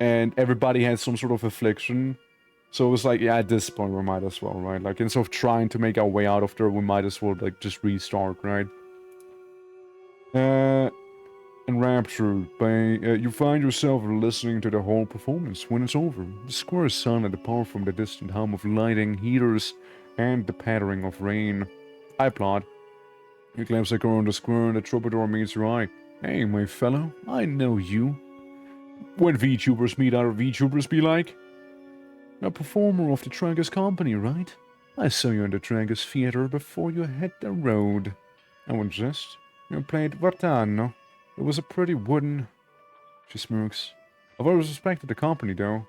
S1: and everybody had some sort of affliction. So it was like, yeah, at this point, we might as well, right? Like, instead of trying to make our way out of there, we might as well, like, just restart, right? Enraptured by, you find yourself listening to the whole performance. When it's over, the square is silent, apart from the distant hum of lighting heaters and the pattering of rain. I applaud. You glimpse like around the square and the troubadour meets your eye. Hey, my fellow, I know you. When VTubers meet other VTubers be like? A performer of the Tragus company, right? I saw you in the Tragus theater before you hit the road. I was just. You played Vartano. It was a pretty wooden... She smirks. I've always respected the company, though.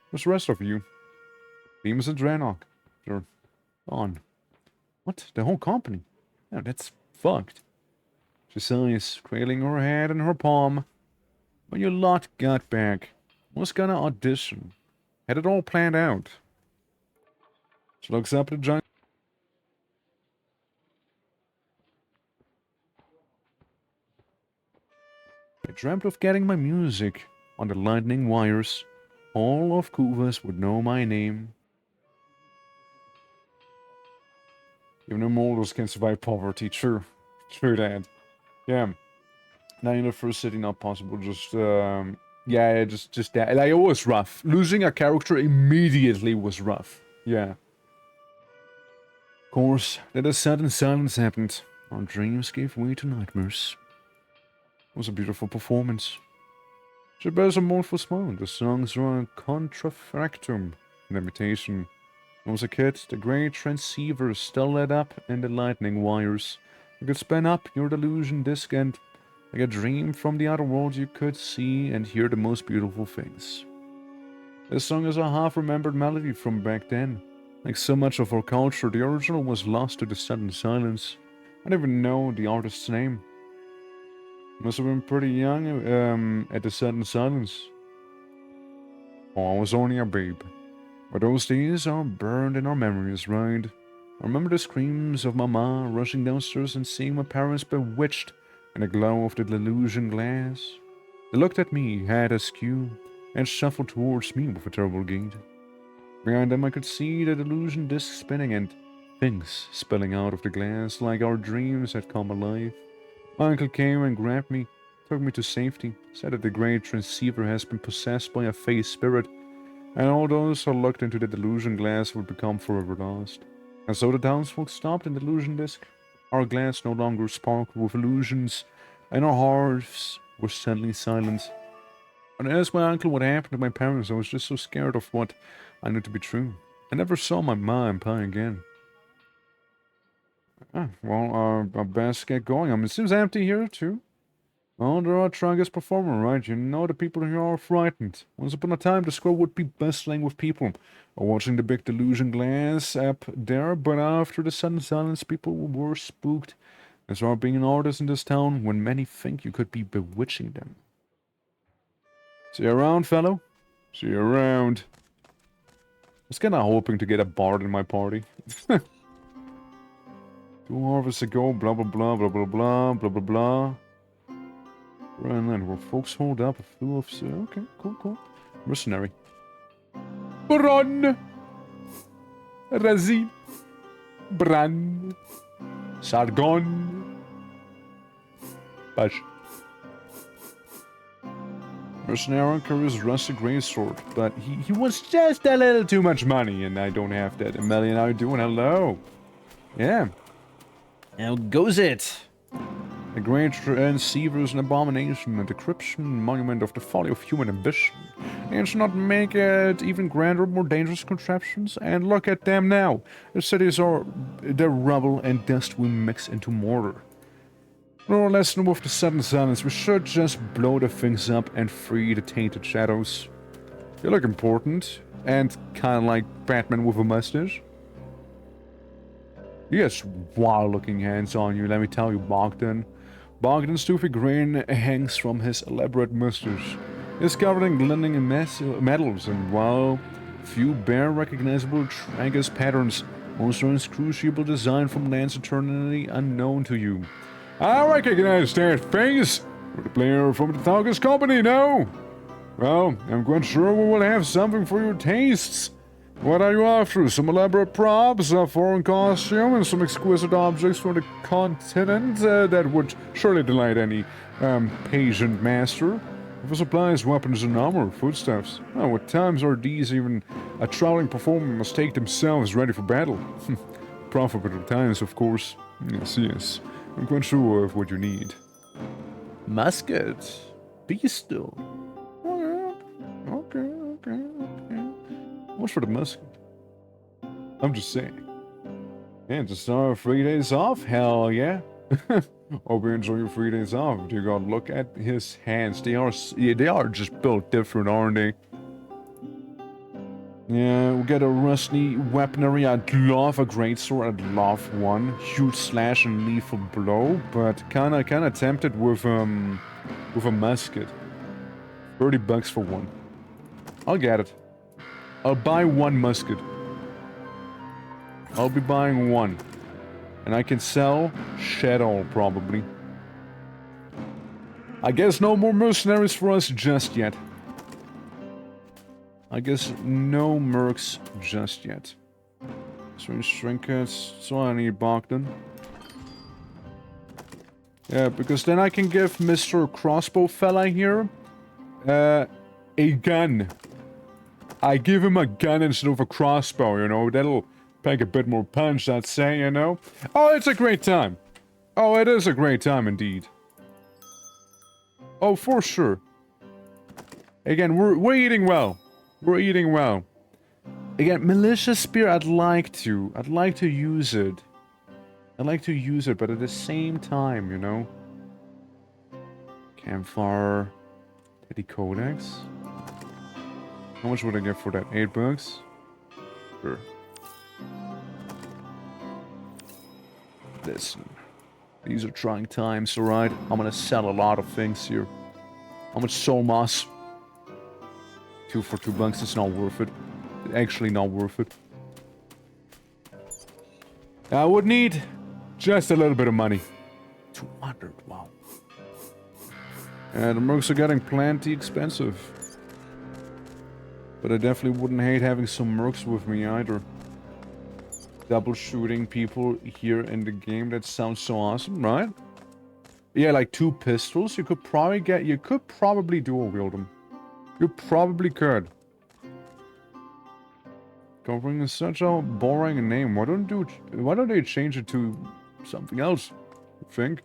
S1: What's the rest of you? Demas and Draenok. They're gone. What? The whole company? Yeah, that's fucked. She sighs, cradling her head in her palm. When your lot got back, was gonna audition. Had it all planned out. She looks up at the giant. I dreamt of getting my music on the lightning wires. All of Kuvas would know my name. Even immortals can survive poverty. True. True that. Yeah. Now in the first city, not possible. Just, yeah, just that. Like, it was rough. Losing a character immediately was rough. Yeah. Of course, then a sudden silence happened. Our dreams gave way to nightmares. It was a beautiful performance. She bears a mournful smile. The songs were a contrafactum, an imitation. When I was a kid, the great transceivers still lit up in the lightning wires. You could spin up your Delusion disc and, like a dream from the other world, you could see and hear the most beautiful things. This song is a half-remembered melody from back then. Like so much of our culture, the original was lost to the sudden silence. I don't even know the artist's name. Must have been pretty young at the sudden silence. Oh, I was only a babe. But those days are burned in our memories, right? I remember the screams of Mama rushing downstairs and seeing my parents bewitched in the glow of the Delusion glass. They looked at me, head askew, and shuffled towards me with a terrible gait. Behind them I could see the Delusion disc spinning and things spilling out of the glass like our dreams had come alive. My uncle came and grabbed me, took me to safety, said that the great transceiver has been possessed by a face spirit, and all those who looked into the Delusion glass would become forever lost. And so the townsfolk stopped in the Delusion disc. Our glass no longer sparkled with illusions, and our hearts were suddenly silent. When I asked my uncle what happened to my parents, I was just so scared of what I knew to be true. I never saw my ma and pa again. Well, I best get going. I mean, it seems empty here, too. Well, there are Tragus performer, right? You know the people here are frightened. Once upon a time, the square would be bustling with people watching the big Delusion glass up there, but after the sudden silence, people were spooked. As are being an artist in this town when many think you could be bewitching them. See you around, fellow. See you around. I was kinda hoping to get a bard in my party. 2 harvests ago, blah blah blah blah blah blah blah blah blah. Land where folks hold up a few of... Okay, cool. Mercenary. Bron! Razi. Bran. Sargon. Bash. Mercenary carries rusty grey sword, but he wants just a little too much money, and I don't have that. Amelia, how you doing? Hello. Yeah. How goes it? The great transceiver is an abomination, a decryption monument of the folly of human ambition. And should not make it even grander, more dangerous contraptions. And look at them now. The cities are the rubble and dust we mix into mortar. No lesson with the sudden silence. We should just blow the things up and free the tainted shadows. You look important, and kinda like Batman with a mustache. He has wild-looking hands on you, let me tell you, Bogdan. Bogdan's toothy grin hangs from his elaborate mustache. It's covered in glistening metals, and while few bear recognizable Tragus patterns, most are inscrutable design from lands eternally unknown to you. I recognize that face! We're the player from the Tragus company now! Well, I'm quite sure we will have something for your tastes. What are you after? Some elaborate props, a foreign costume, and some exquisite objects from the continent that would surely delight any patient master. For supplies, weapons, and armor, foodstuffs. Oh, what times are these even? A traveling performer must take themselves ready for battle. Profitable times, of course. Yes, yes. I'm quite sure of what you need. Musket. Pistol. Okay. What's for the musket? I'm just saying. And to start 3 days off? Hell yeah. Hope you enjoy your 3 days off. You gotta look at his hands. They are just built different, aren't they? Yeah, we get a rusty weaponry. I'd love a greatsword. I'd love one. Huge slash and lethal blow, but kinda tempted with a musket. $30 for one. I'll get it. I'll buy one musket. I'll be buying one. And I can sell Shadow, probably. I guess no more mercenaries for us just yet. I guess no mercs just yet. Strange trinkets. So I need Bogdan. Yeah, because then I can give Mr. Crossbow fella here a gun. I give him a gun instead of a crossbow, you know. That'll pack a bit more punch, I'd say, you know. Oh, it's a great time. Oh, it is a great time indeed. Oh, for sure. Again, we're eating well. We're eating well. Again, Militia Spear, I'd like to use it. I'd like to use it, but at the same time, you know. Campfire. Teddy Codex. How much would I get for that? $8? Sure. Listen. These are trying times, alright? I'm gonna sell a lot of things here. How much soul moss? 2 for $2, it's not worth it. Actually not worth it. I would need just a little bit of money. 200, wow. And the mercs are getting plenty expensive. But I definitely wouldn't hate having some mercs with me either. Double shooting people here in the game, that sounds so awesome, right? Yeah, like 2 pistols, you could probably dual wield them. You probably could. Covering is such a boring name. Why don't they change it to something else? You think?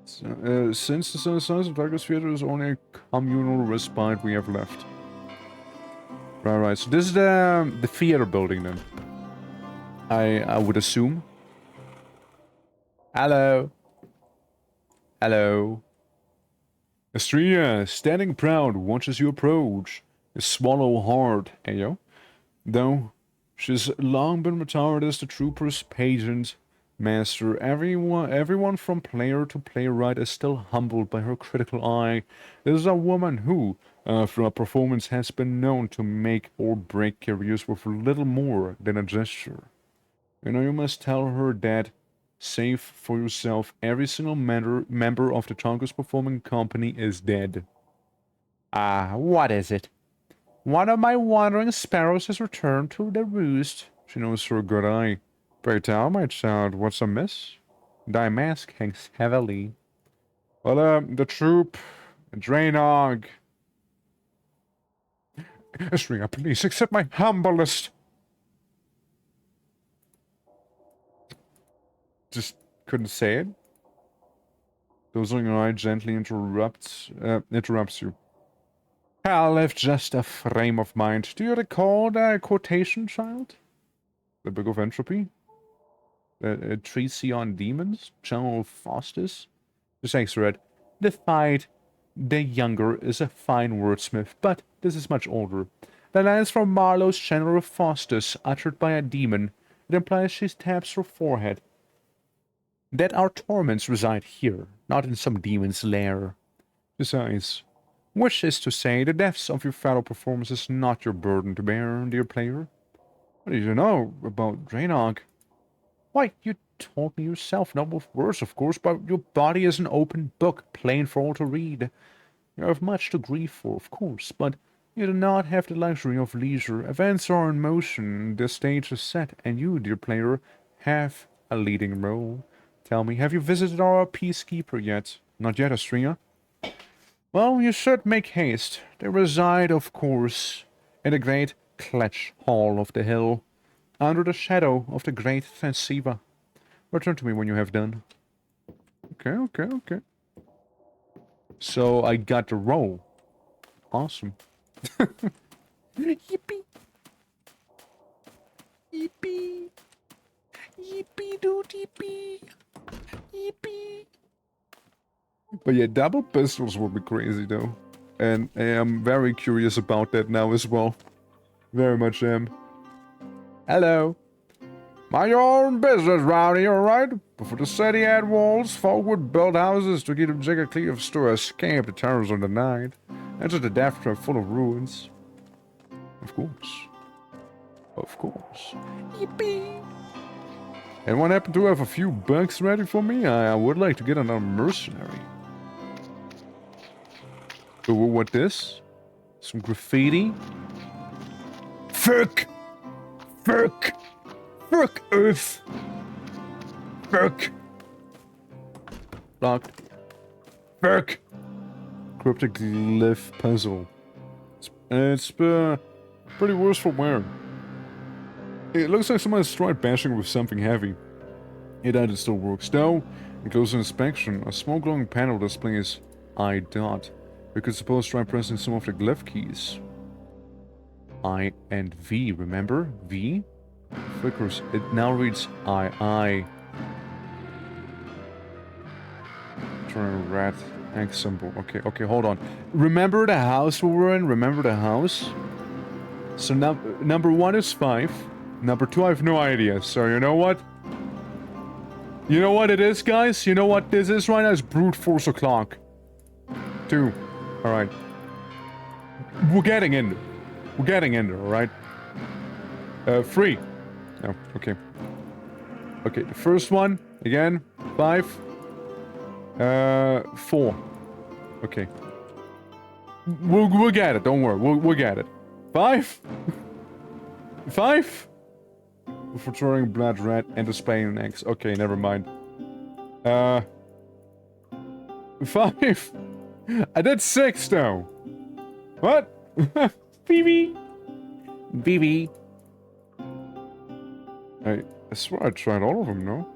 S1: So, since the Sons of Darkness Theater is only a communal respite we have left. Right. So this is the theater building then. I would assume. Hello. Hello. Astria, standing proud, watches you approach. A swallow hard, ayo. Though she's long been retired as the trooper's pageant master, everyone from player to playwright is still humbled by her critical eye. This is a woman who, through a performance, has been known to make or break careers with little more than a gesture. You know, you must tell her that, save for yourself, every single member of the Tonka's performing company is dead. Ah, what is it? One of my wandering sparrows has returned to the roost. She knows her good eye. Pray tell, my child, what's amiss? Thy mask hangs heavily. Well, the troop, Drainog. Astria, please accept my humblest. Just couldn't say it. Closing your eye gently interrupts you. Hell, if just a frame of mind. Do you recall the quotation, child? The Book of Entropy? The treatise on demons? General Faustus? The Saints read, the fight, the younger, is a fine wordsmith, but this is much older. The lines from Marlowe's General Faustus, uttered by a demon, it implies she taps her forehead. That our torments reside here, not in some demon's lair. Besides, which is to say, the deaths of your fellow performers is not your burden to bear, dear player. What do you know about Drainog? Why, you told me yourself, not with words, of course, but your body is an open book, plain for all to read. You have much to grieve for, of course, but you do not have the luxury of leisure. Events are in motion, the stage is set, and you, dear player, have a leading role. Tell me, have you visited our peacekeeper yet? Not yet, Astria. Well, you should make haste. They reside, of course, in the great Clutch Hall of the Hill, under the shadow of the great Transceiver. Return to me when you have done. Okay. So I got the roll. Awesome. Yippee. Yippee. Yippee doo yippee. Yippee. But yeah, double pistols would be crazy though. And I am very curious about that now as well. Very much am. Hello. Mind your own business round here, alright? Before the city had walls, folk would build houses to keep them clear to escape the terrors of the night. Enter the death trap full of ruins. Of course. Of course. Yippee! Anyone happen to have a few bucks ready for me? I would like to get another mercenary. So what this? Some graffiti? Fuck! Fuck! Fuck Earth! Fuck! Locked. Fuck! Cryptic glyph puzzle. It's pretty worse for wear. It looks like someone has tried bashing with something heavy. It still works though. In closer inspection, a small glowing panel displays I dot. We could suppose try pressing some of the glyph keys. I and V, remember? V? Flickers. It now reads I. Try rat X symbol. Okay, hold on. Remember the house we were in? Remember the house? So number 1 is 5. Number 2 I have no idea. So you know what? You know what it is, guys? You know what this is right now? It's brute force o'clock. 2. Alright. We're getting in there. We're getting in there, alright? 3. Oh, okay. Okay, the first one, again, 5. 4. Okay. We'll get it, don't worry, we'll get it. 5? 5? For throwing blood red and displaying an X. Okay, never mind. 5? I did 6 though. What? BB. BB. I swear I tried all of them, no?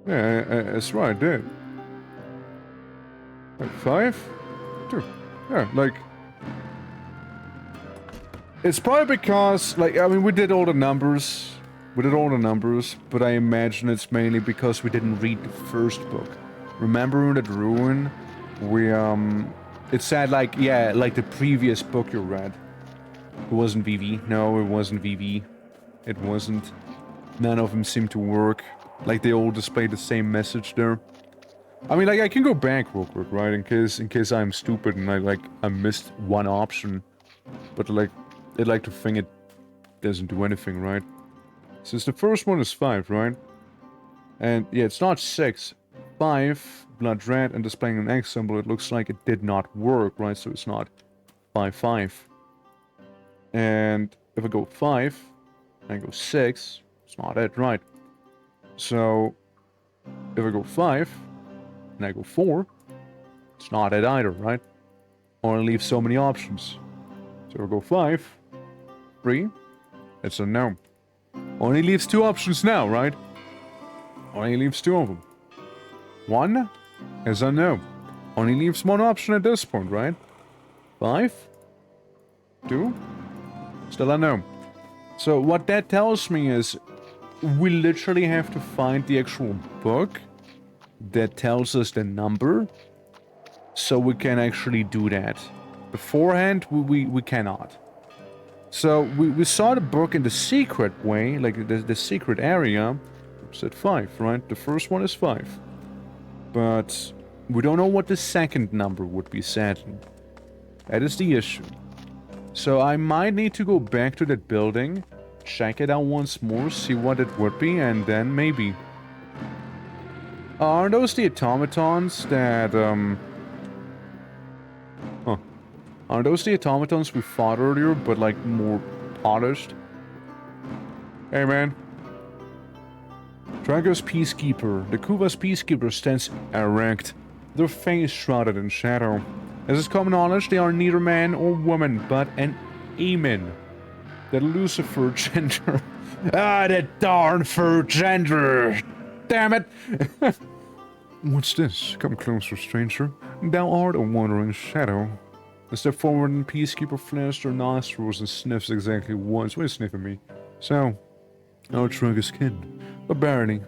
S1: Yeah, I swear I did. Like 5? 2. Yeah, like... It's probably because, like, I mean, we did all the numbers. But I imagine it's mainly because we didn't read the first book. Remember that ruin? It said, like, yeah, like the previous book you read. It wasn't VV. No, it wasn't VV. It wasn't. None of them seemed to work. Like, they all displayed the same message there. I mean, like, I can go back real quick, right? In case I'm stupid and I missed one option. But, like, I'd like to think it doesn't do anything, right? Since the first one is 5, right? And, yeah, it's not 6. 5, blood red, and displaying an X symbol, it looks like it did not work, right? So it's not 5. And if I go 5, and I go 6, it's not it, right? So, if I go 5, and I go 4, it's not it either, right? Only leave so many options. So if I go 5, 3, it's a no. Only leaves 2 options now, right? Only leaves 2 of them. 1 is a no. Only leaves 1 option at this point, right? 5, 2, still a no. So what that tells me is we literally have to find the actual book that tells us the number so we can actually do that. Beforehand, we cannot. So we saw the book in the secret way, like the secret area. It's at 5, right? The first one is 5. But we don't know what the second number would be, sadly. That is the issue. So I might need to go back to that building, check it out once more, see what it would be, and then maybe. Are those the automatons that, Are those the automatons we fought earlier, but like more polished? Hey man. Drago's Peacekeeper. The Kuva's Peacekeeper stands erect. their face shrouded in shadow. As is common knowledge, they are neither man or woman, but an Eamon. The Lucifer gender. The darn fur gender! Damn it! What's this? Come closer, stranger. Thou art a wandering shadow. I step forward and Peacekeeper flashed her nostrils and sniffs exactly once. Why sniffing me? So, I'll shrug his skin. But barely.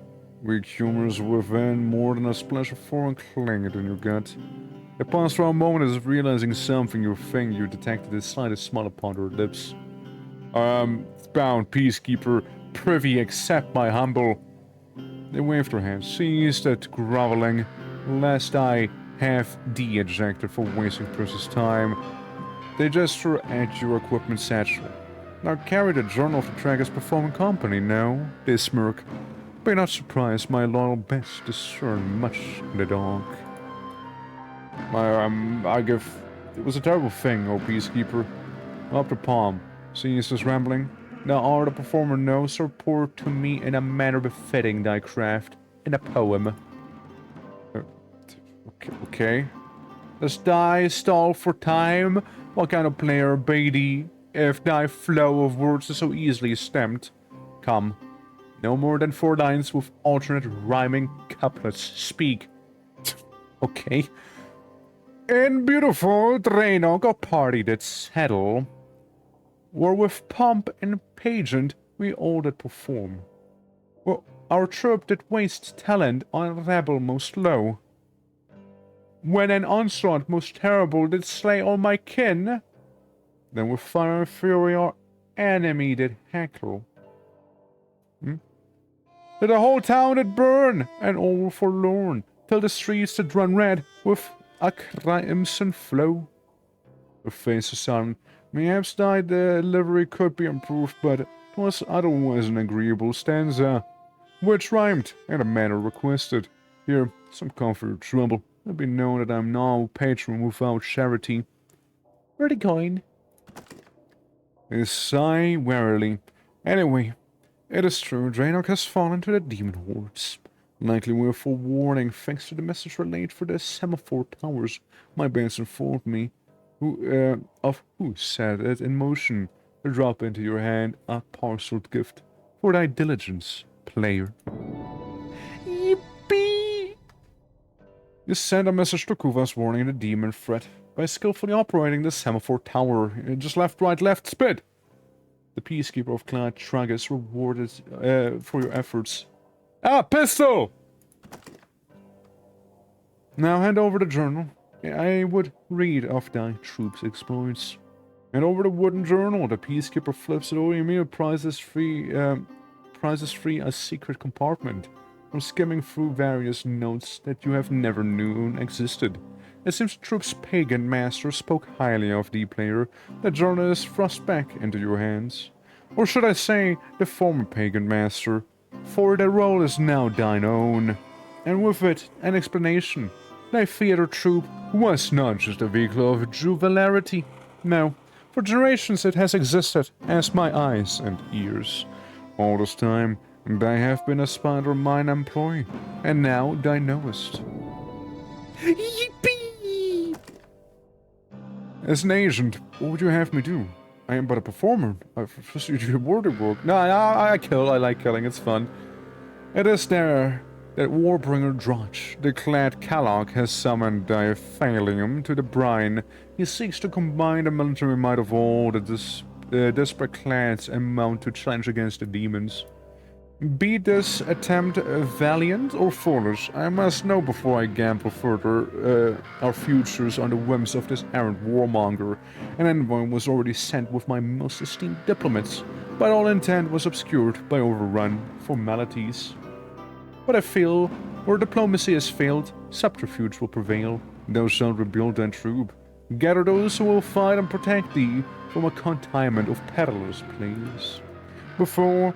S1: Weak humors within more than a splash of foreign clinging in your gut. It passed for a moment as if realizing something you think you detected a slightest smile upon her lips. Bound Peacekeeper, privy accept my humble... They waved their hands, ceased at groveling, lest I have de-ejected for wasting precious time. They gesture at your equipment satchel. Now carry the journal of the Tracker's performing company, no? They smirk. Be not surprised, my loyal best discern much in the dark. I give... It was a terrible thing, O Peacekeeper. Up the palm. Sees this rambling. Thou art a performer, no, so pour to me in a manner befitting thy craft, in a poem. Okay. Dost thy stall for time? What kind of player be thee, if thy flow of words is so easily stemmed? Come. No more than 4 lines with alternate rhyming couplets. Speak. Okay. In beautiful Draenor a party did settle, where with pomp and pageant we all did perform. Well, our troop did waste talent on a rebel most low. When an onslaught most terrible did slay all my kin, then with fire and fury our enemy did heckle. That the whole town did burn, and all were forlorn, till the streets did run red with a crimson flow. Her face is silent. Perhaps thy delivery could be improved, but 'twas otherwise an agreeable stanza, which rhymed in a manner requested. Here, some comfort or trouble. Let be known that I'm no patron without charity. Where the coin? They sigh wearily. Anyway, it is true, Draenor has fallen to the demon hordes. Likely we're forewarning thanks to the message relayed for the semaphore towers. My bands informed me who set it in motion to drop into your hand a parceled gift for thy diligence, player. Yippee! You sent a message to Kuvas warning the demon threat by skillfully operating the semaphore tower. Just left, right, left, spit! The Peacekeeper of Clan Tragus rewarded for your efforts. Ah, pistol! Now hand over the journal. I would read of thy troops' exploits. And over the wooden journal, the Peacekeeper flips it over to me, prizes free a secret compartment. From skimming through various notes that you have never known existed. It seems the troop's pagan master spoke highly of the player. The journal is thrust back into your hands. Or should I say, the former pagan master, for the role is now thine own. And with it, an explanation. Thy theater troupe was not just a vehicle of juvenility. No, for generations it has existed as my eyes and ears. All this time, I have been a spider mine employee, and now thou knowest. Yippee! As an agent, what would you have me do? I am but a performer. I pursued your border work. No, I kill. I like killing. It's fun. It is there that Warbringer Drotch, the clad Kalok, has summoned Diaphalium to the brine. He seeks to combine the military might of all the desperate clans and mount to challenge against the demons. Be this attempt valiant or foolish, I must know before I gamble further our futures on the whims of this errant warmonger. An envoy was already sent with my most esteemed diplomats, but all intent was obscured by overrun formalities. But I feel, where diplomacy has failed, subterfuge will prevail. Thou shalt rebuild thy troop. Gather those who will fight and protect thee from a consignment of perilous plays. Before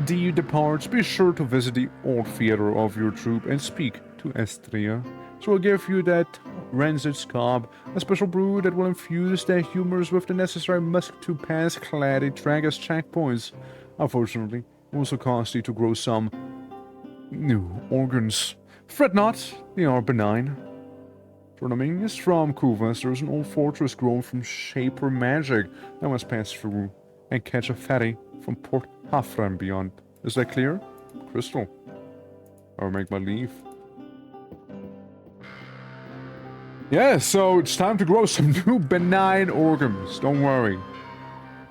S1: thee departs, be sure to visit the old theater of your troop and speak to Estria. She will give you that rancid scob, a special brew that will infuse their humors with the necessary musk to pass claddy Tragus checkpoints. Unfortunately, it will also cost you to grow some new organs. Fret not, they are benign. For the minions from Kuvas, there's an old fortress grown from Shaper magic that must pass through and catch a ferry from Port Hafra and beyond. Is that clear? Crystal. I'll make my leave. Yeah, so it's time to grow some new benign organs. Don't worry.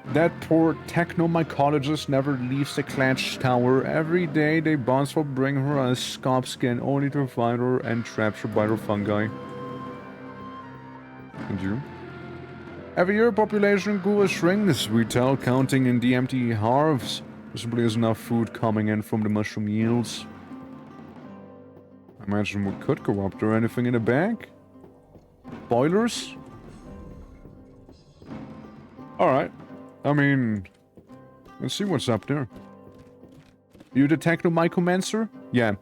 S1: That poor technomycologist never leaves the Clatch Tower. Every day they bonds will bring her a scalp skin only to find her and trap her by the fungi. And you? Every year population in Gua shrinks, we tell, counting in the empty halves. There simply isn't enough food coming in from the mushroom yields. I imagine we could go up there. Anything in the bag? Boilers? Alright. I mean, let's see what's up there. You the technomycomancer? Yeah.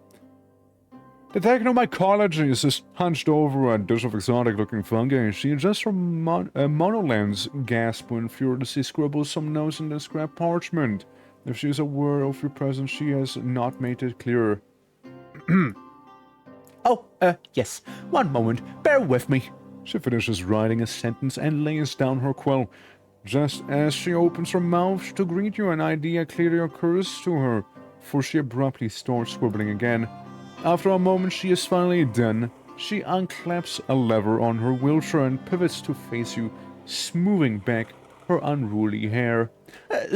S1: The technomycologist is hunched over a dish of exotic-looking fungi. She adjusts her monolens, gasp when furiously scribbles some notes in the scrap parchment. If she is aware of your presence, she has not made it clear.
S3: Oh, yes. One moment. Bear with me.
S1: She finishes writing a sentence and lays down her quill. Just as she opens her mouth to greet you, an idea clearly occurs to her, for she abruptly starts scribbling again. After a moment she is finally done. She unclaps a lever on her wheelchair and pivots to face you, smoothing back her unruly hair.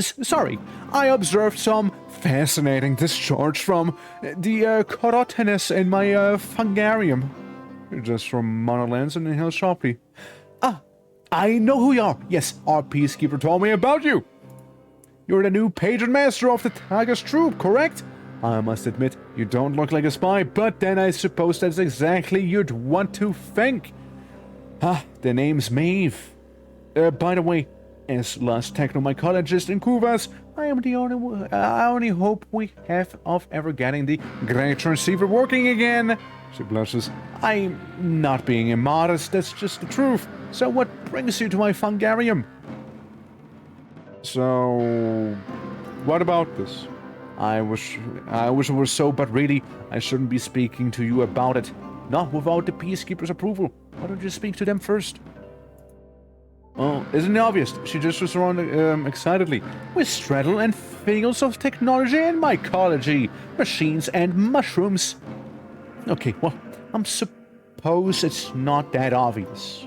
S3: Sorry, I observed some
S1: Fascinating discharge from the carotinus in my fungarium. Just from monolens and inhale sharply.
S3: Ah, I know who you are. Yes, our peacekeeper told me about you.
S1: You're the new patron master of the Tiger's troop, correct? I must admit, you don't look like a spy, but then I suppose that's exactly you'd want to think. Ah, the name's Maeve. By the way, as last technomycologist in Kuvas, I am the only hope we have of ever getting the great transceiver working again. She blushes. I'm not being immodest, that's just the truth. So what brings you to my fungarium? So, what about this? I wish it were so, but really, I shouldn't be speaking to you about it. Not without the Peacekeeper's approval. Why don't you speak to them first? Oh, isn't it obvious? She just was around excitedly. We straddle in fields of technology and mycology, machines and mushrooms. Okay, well, I'm suppose it's not that obvious.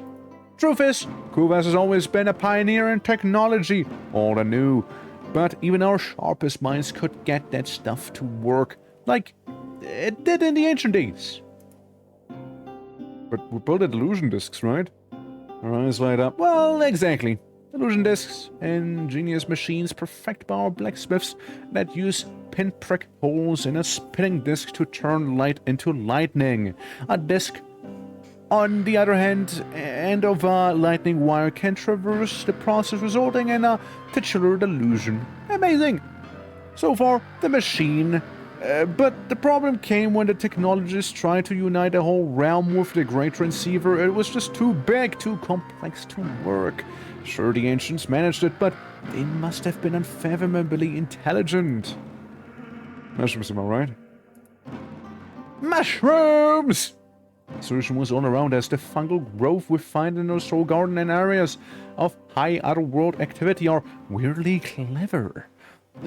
S1: Truth is, Kuvas has always been a pioneer in technology, all anew. But even our sharpest minds could get that stuff to work, like it did in the ancient days. But we built the Delusion discs, right? Our eyes light up. Well, exactly. Delusion discs, ingenious machines perfect by our blacksmiths that use pinprick holes in a spinning disc to turn light into lightning. A disc, on the other hand, end of a lightning wire can traverse the process, resulting in a titular delusion. Amazing! So far, the machine. But the problem came when the technologists tried to unite the whole realm with the Great Transceiver. It was just too big, too complex to work. Sure, the ancients managed it, but they must have been unfathomably intelligent. Mushrooms, am I right? Mushrooms! The solution was all around us. The fungal growth we find in our soul garden and areas of high otherworld activity are weirdly clever.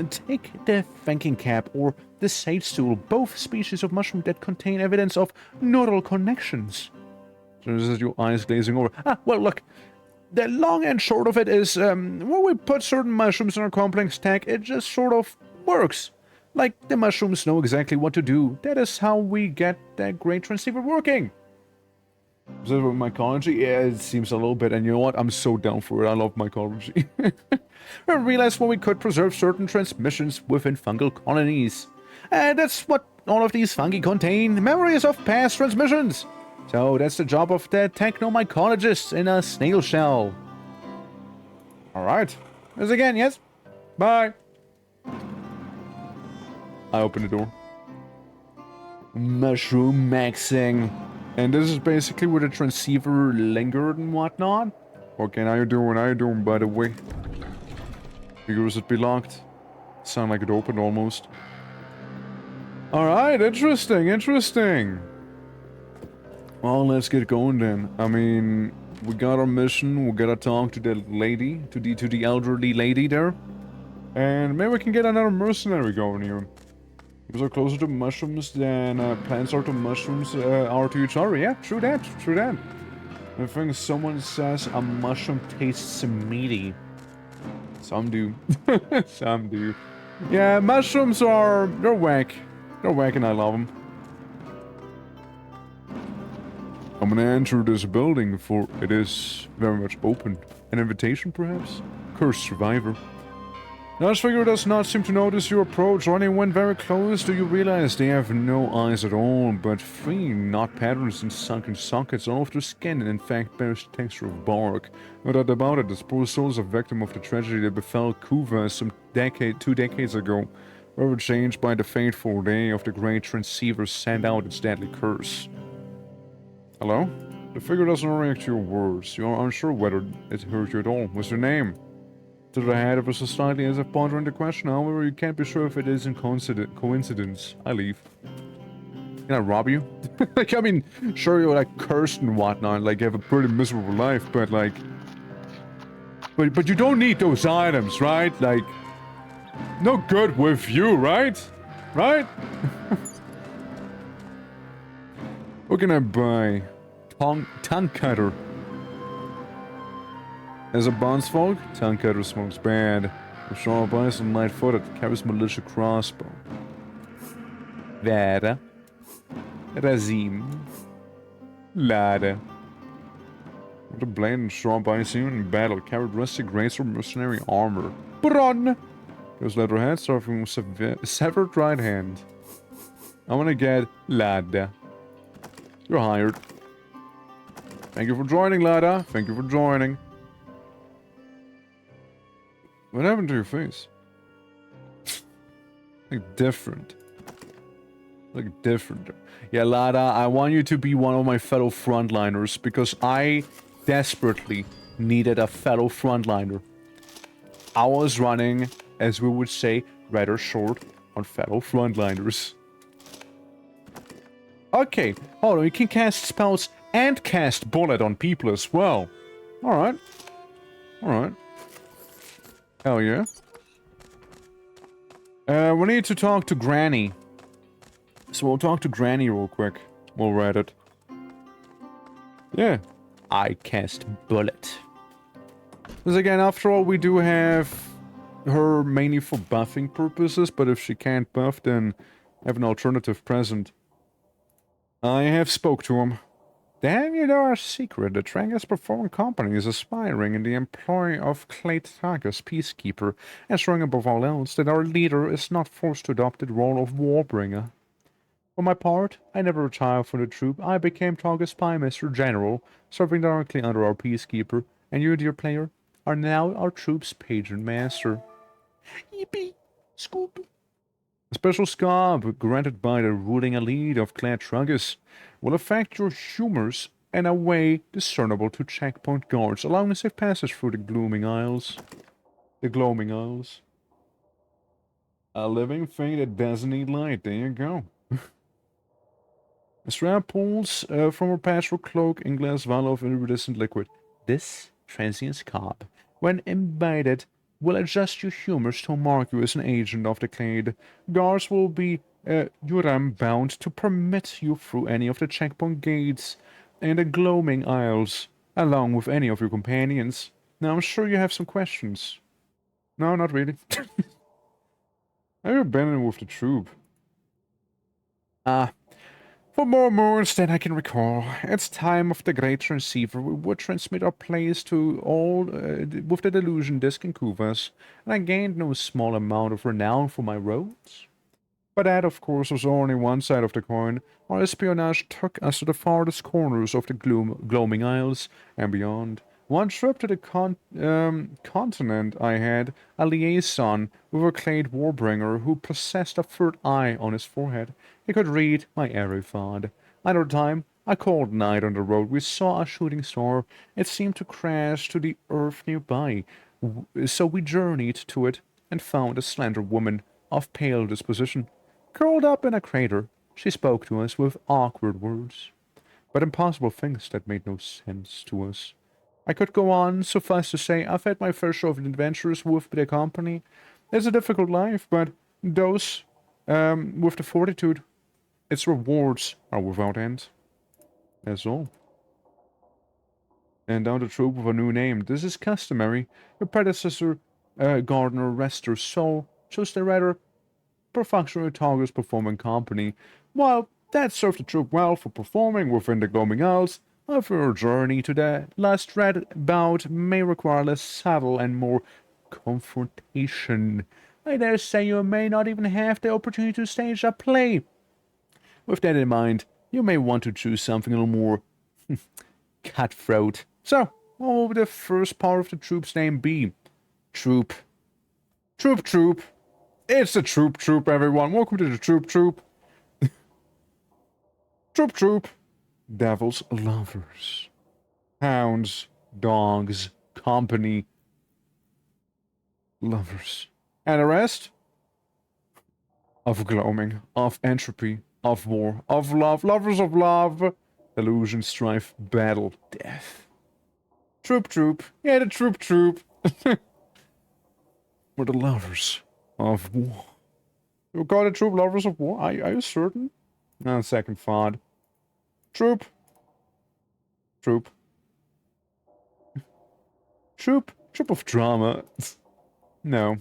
S1: Take the thinking cap or the sage stool, both species of mushroom that contain evidence of neural connections. So this is your eyes glazing over. Well, look. The long and short of it is, when we put certain mushrooms in our complex stack, it just sort of works. Like, the mushrooms know exactly what to do. That is how we get that great transceiver working. Is that with mycology? Yeah, it seems a little bit, and you know what? I'm so down for it. I love mycology. I realized when we could preserve certain transmissions within fungal colonies. That's what all of these fungi contain, memories of past transmissions. So that's the job of the technomycologist in a snail shell. Alright. This again, yes? Bye. I open the door. Mushroom maxing. And this is basically where the transceiver lingered and whatnot. Okay, how you doing, by the way? Figures it be locked. Sound like it opened almost. Alright, interesting. Well, let's get going then. I mean, we got our mission. We gotta talk to the lady, to the elderly lady there, and maybe we can get another mercenary going here. Because we're closer to mushrooms than plants are to mushrooms are to each other. Yeah, true that. True that. I think someone says a mushroom tastes meaty. Some do. Some do. Yeah, mushrooms are... they're whack. They're whack and I love them. I'm gonna enter this building, for it is very much open. An invitation, perhaps? Cursed survivor. This figure does not seem to notice your approach. When they went very close, do you realize they have no eyes at all, but three knot patterns in sunken sockets all of their skin, and in fact bears the texture of bark. No doubt about it, this poor soul is a victim of the tragedy that befell Kuva some 2 decades ago, forever changed by the fateful day of the great transceiver sent out its deadly curse. Hello? The figure doesn't react to your words. You are unsure whether it hurt you at all. What's your name? To the head of a society as if pondering the question, however, you can't be sure if it is in coincidence. I leave. Can I rob you? Like, I mean, sure you're like cursed and whatnot, like you have a pretty miserable life, but like... But you don't need those items, right? Like, no good with you, right? Right? What can I buy? Tongue cutter. As a bondsfolk, tongue cutter smokes bad. The sharp eyes and light-footed, carries militia crossbow. Vera. Razim. Lada. With a blade and sharp eyes even in battle, carried rusty grace or mercenary armor. Bron! Those letterheads starting with severed right hand. I'm gonna get Lada. You're hired. Thank you for joining, Lada. Thank you for joining. What happened to your face? Like different. Like different. Yeah, Lada, I want you to be one of my fellow frontliners because I desperately needed a fellow frontliner. I was running, as we would say, rather short on fellow frontliners. Okay, hold on, you can cast spells and cast bullet on people as well. Alright. Alright. Hell yeah. We need to talk to Granny. So we'll talk to Granny real quick. We'll read it. Yeah. I cast bullet. Because again, after all, we do have her mainly for buffing purposes, but if she can't buff, then have an alternative present. I have spoke to him. Damn, you know our secret. The Trangus Performing Company is aspiring in the employ of Claytragus Peacekeeper, ensuring above all else that our leader is not forced to adopt the role of Warbringer. For my part, I never retired from the troop. I became Tragus Spymaster General, serving directly under our Peacekeeper, and you, dear player, are now our troop's patron master. Yippee! Scoop! A special scarp granted by the ruling elite of Claytragus will affect your humors in a way discernible to checkpoint guards, allowing a safe passage through the gloaming aisles. The gloaming aisles. A living thing that doesn't need light. There you go. A strap pulls from her patchwork cloak in glass vial of iridescent liquid. This transient scarp, when imbibed, will adjust your humors to mark you as an agent of the Clade. Guards will be Uram bound to permit you through any of the checkpoint gates and the gloaming aisles, along with any of your companions. Now, I'm sure you have some questions. No, not really. Have you been in with the troop? For more moons than I can recall, it's time of the great transceiver. We would transmit our plays to all with the Delusion disc in Kuvas, and I gained no small amount of renown for my roads. But that, of course, was only one side of the coin. Our espionage took us to the farthest corners of the gloaming isles and beyond. One trip to the continent, I had a liaison with a Clade Warbringer who possessed a third eye on his forehead. He could read my every thought. Another time, a cold night on the road, we saw a shooting star. It seemed to crash to the earth nearby, so we journeyed to it and found a slender woman of pale disposition. Curled up in a crater, she spoke to us with awkward words. but impossible things that made no sense to us. I could go on, suffice to say, I've had my fair share of adventures with the company. It's a difficult life, but those, with the fortitude, its rewards are without end. That's all. And down the troop with a new name. This is customary. Your predecessor, Gardner, rest her soul, chose a rather perfunctory Targus performing company. While that served the troop well for performing within the Gloaming Isles, after a journey to the last red bout may require less saddle and more confrontation. I dare say you may not even have the opportunity to stage a play. With that in mind, you may want to choose something a little more cutthroat. So, what will the first part of the troop's name be? Troop. Troop. It's the troop, everyone. Welcome to the troop. Troop. Devils, lovers. Hounds, dogs, company. Lovers. And the rest? Of gloaming, of entropy, of war, of love, lovers of love. Delusion, strife, battle, death. Troop. Yeah, the troop. We're the lovers of war. You got the troop lovers of war? Are you certain? No, second thought. Troop of drama. No.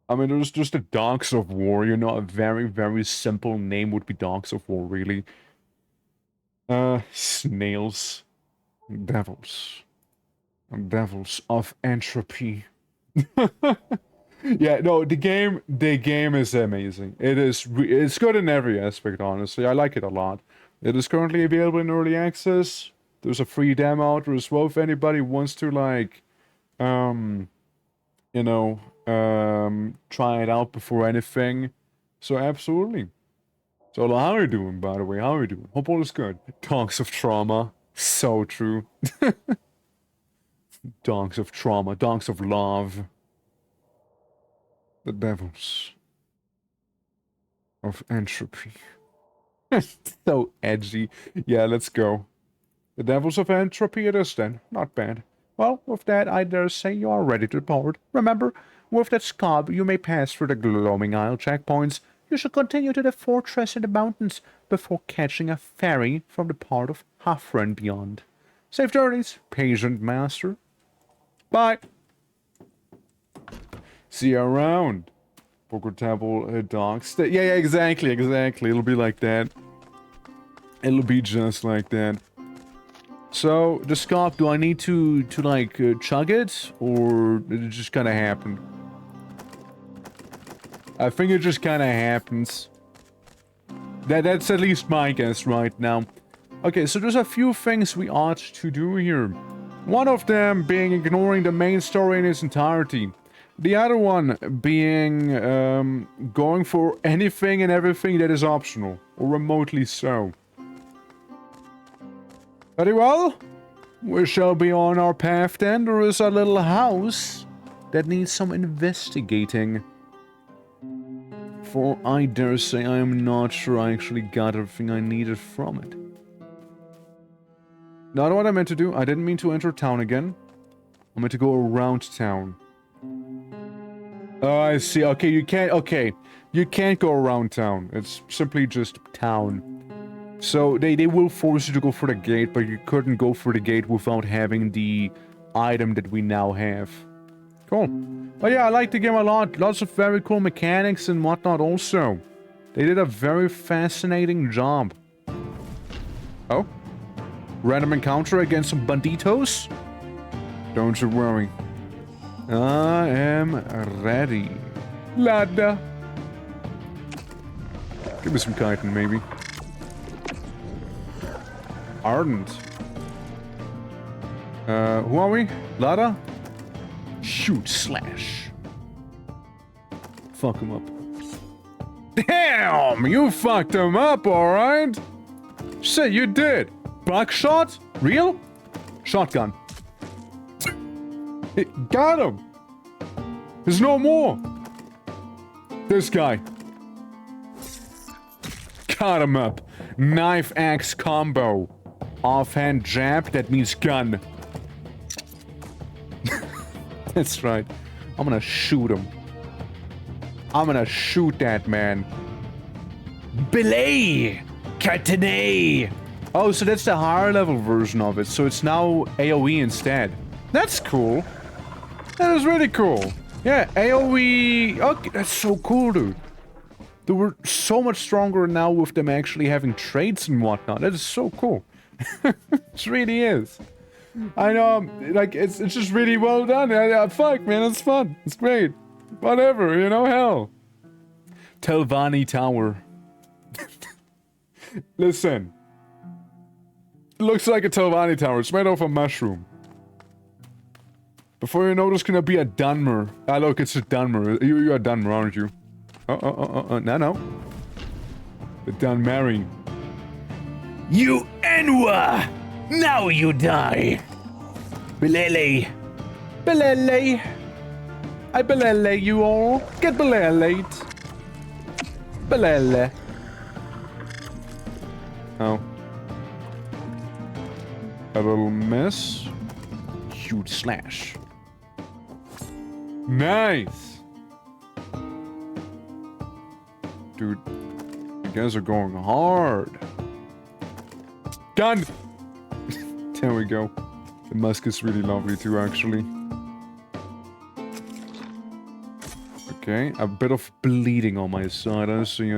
S1: I mean, there's just the Dogs of War, you know, a very, very simple name would be Dogs of War, really. Snails. Devils of entropy. Yeah, no, the game is amazing. It's good in every aspect, honestly. I like it a lot. It is currently available in early access. There's a free demo out there as well if anybody wants to, like, try it out before anything. So absolutely. So how are you doing, by the way? How are you doing? Hope all is good. Dogs of trauma. So true. Dogs of trauma. Dogs of love. The devils of entropy. So edgy. Yeah, let's go. The devils of entropy it is then. Not bad. Well, with that, I dare say you are ready to depart. Remember, with that scob, you may pass through the Gloaming Isle checkpoints. You should continue to the fortress in the mountains before catching a ferry from the part of Hafra and beyond. Safe journeys, patient master. Bye. See you around. Poker Temple, dogs. Yeah, exactly. It'll be like that. It'll be just like that. So, the scope, do I need to chug it? Or did it just kind of happen? I think it just kind of happens. That's at least my guess right now. Okay, so there's a few things we ought to do here. One of them being ignoring the main story in its entirety. The other one being going for anything and everything that is optional, or remotely so. Very well. We shall be on our path then. There is a little house that needs some investigating. For I dare say I am not sure I actually got everything I needed from it. Not what I meant to do. I didn't mean to enter town again. I meant to go around town. Oh, I see. Okay, you can't... Okay. You can't go around town. It's simply just town. So, they will force you to go for the gate, but you couldn't go for the gate without having the item that we now have. Cool. But yeah, I like the game a lot. Lots of very cool mechanics and whatnot also. They did a very fascinating job. Oh? Random encounter against some banditos? Don't you worry. I am ready. Lada. Give me some chitin, maybe. Ardent. Who are we? Lada? Shoot, slash. Fuck him up. Damn! You fucked him up, alright? Shit, you did. Buckshot? Real? Shotgun. Got him! There's no more! This guy. Got him up. Knife axe combo. Offhand jab, that means gun. That's right. I'm gonna shoot him. I'm gonna shoot that man.
S3: Belay! Catanay!
S1: Oh, so that's the higher level version of it. So it's now AoE instead. That's cool. That is really cool. Yeah, AoE... Okay, that's so cool, dude. They were so much stronger now with them actually having traits and whatnot. That is so cool. It really is. I know, like, it's just really well done. Fuck, man, it's fun. It's great. Whatever, you know, hell. Telvanni Tower. Listen. It looks like a Telvanni Tower. It's made of a mushroom. Before you know, there's gonna be a Dunmer. Ah, look, it's a Dunmer. You're a Dunmer, aren't you? No. The Dunmary.
S3: You Enwa! Now you die! Belele!
S1: Belele. I belele you all. Get belele. Belele. Oh. A little miss. Huge slash. Nice! Dude, you guys are going hard. Gun! There we go. The musket's really lovely too, actually. Okay, a bit of bleeding on my side, I see.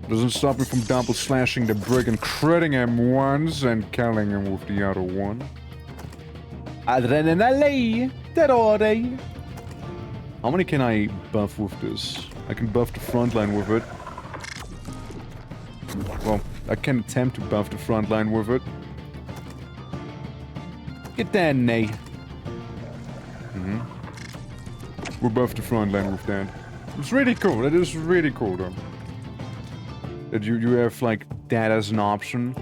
S1: Doesn't stop me from double slashing the brick and critting him once and killing him with the other one. Adrenaline! Terrore! How many can I buff with this? I can buff the front line with it. Well, I can attempt to buff the front line with it. Get that, nay. We'll buff the front line with that. It's really cool. That is really cool, though. That you have, like, that as an option.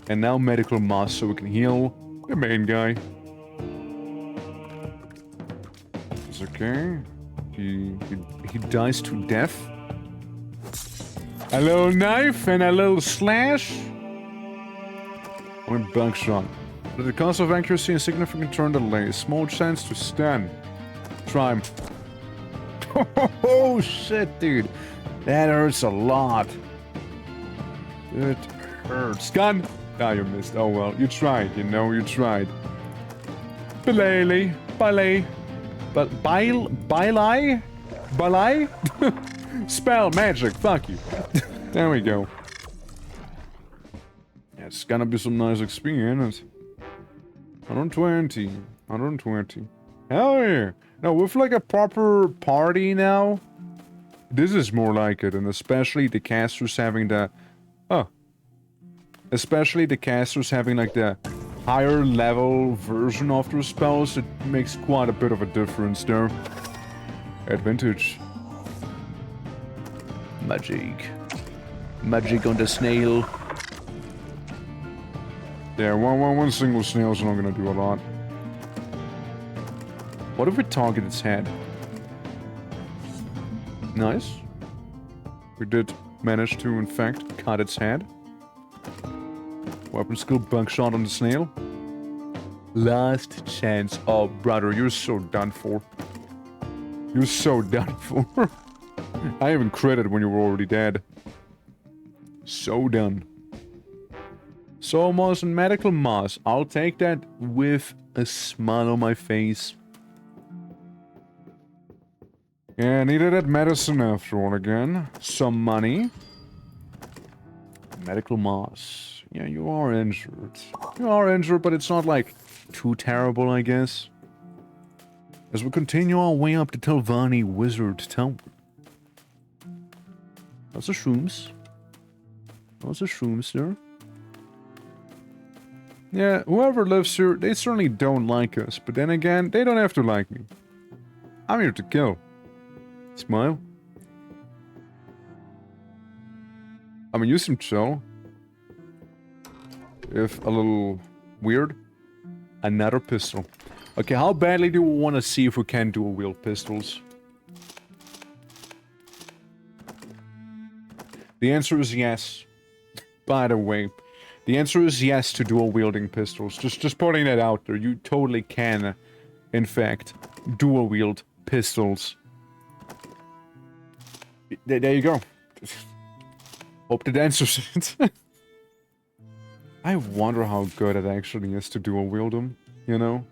S1: And now medical mass so we can heal the main guy. It's okay. He dies to death. A little knife and a little slash. One buckshot. At the cost of accuracy and significant turn delay, small chance to stun. Try him. Oh shit, dude. That hurts a lot. It hurts. Gun! Ah, you missed. Oh well, you tried, you know, you tried. Balay. Balay. Balay? Balay? Spell magic, fuck you. There we go. Yeah, it's gonna be some nice XP in it. 120. 120. Hell yeah. No, with like a proper party now, this is more like it, and especially the casters having the... Especially the casters having like the higher level version of their spells, it makes quite a bit of a difference there. Advantage. Magic. Magic on the snail. Yeah, one single snail is not gonna do a lot. What if we target its head? Nice. We did manage to, in fact, cut its head. Weapon skill buckshot on the snail. Last chance. Oh, brother, you're so done for. You're so done for. I even critted when you were already dead. So done. Soul moss and medical moss. I'll take that with a smile on my face. Yeah, I needed that medicine after all again. Some money. Medical moss. Yeah, you are injured. You are injured, but it's not like too terrible, I guess. As we continue our way up the Telvanni Wizard Tower. Lots of shrooms. Lots of shrooms there. Yeah, whoever lives here, they certainly don't like us. But then again, they don't have to like me. I'm here to kill. Smile. I mean, you seem chill. If a little weird. Another pistol. Okay, how badly do we want to see if we can dual wield pistols? The answer is yes. By the way, the answer is yes to dual-wielding pistols. Just putting that out there. You totally can, in fact, dual-wield pistols. There you go. Hope that answers it. I wonder how good it actually is to dual-wield them, you know?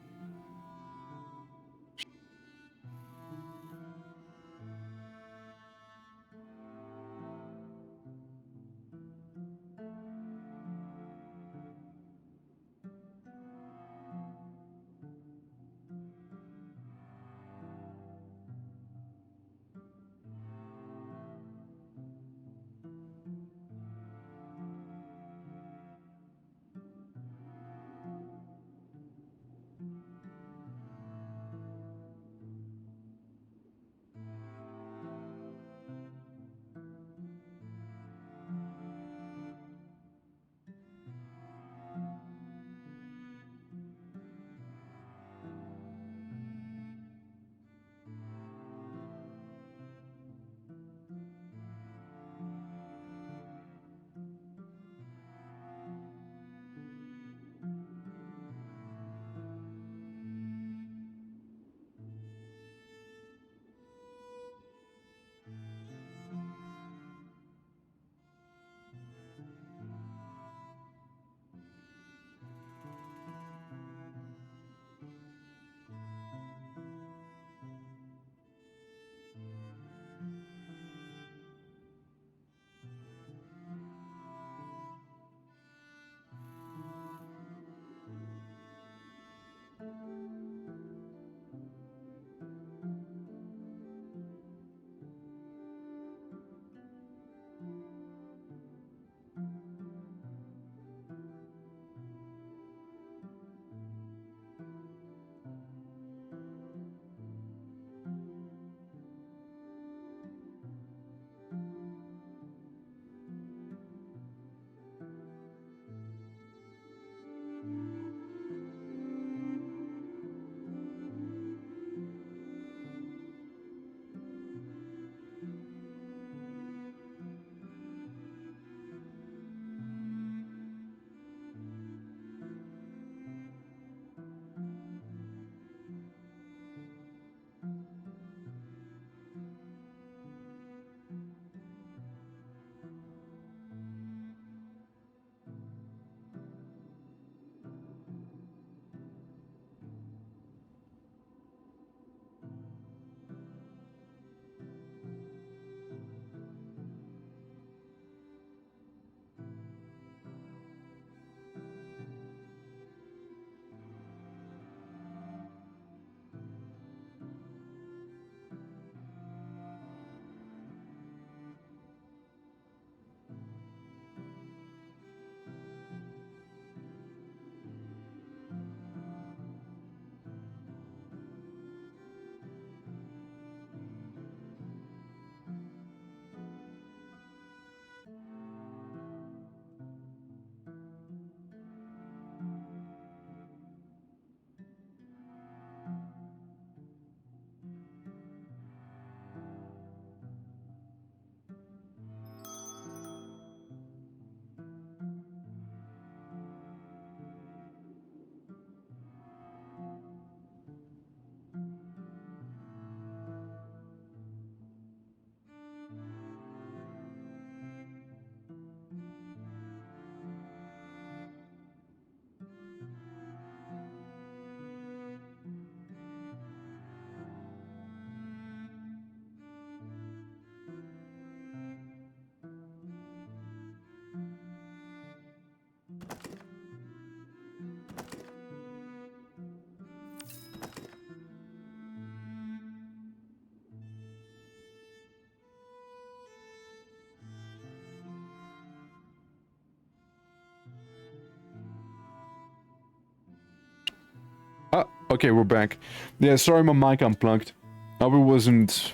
S1: Okay, we're back. Yeah, sorry my mic unplugged. I wasn't...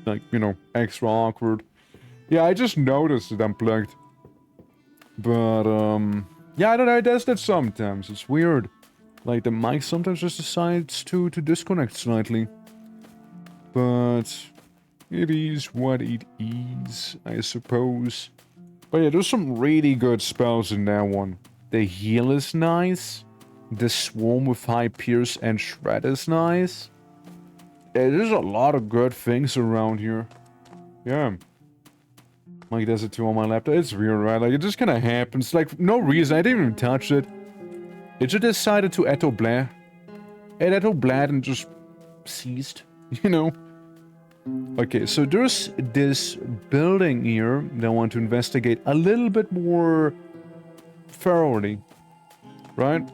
S1: like, you know, extra awkward. Yeah, I just noticed it unplugged. But, yeah, I don't know, it does that sometimes. It's weird. Like, the mic sometimes just decides to disconnect slightly. But... It is what it is, I suppose. But yeah, there's some really good spells in that one. The heal is nice. The swarm with high pierce and shred is nice. Yeah, there's a lot of good things around here. Yeah. Like, there's it too on my laptop. It's weird, right? Like, it just kind of happens. Like, no reason. I didn't even touch it. It just decided to Eto Blad. It Eto Blad and just ceased. You know? Okay, so there's this building here that I want to investigate a little bit more thoroughly. Right?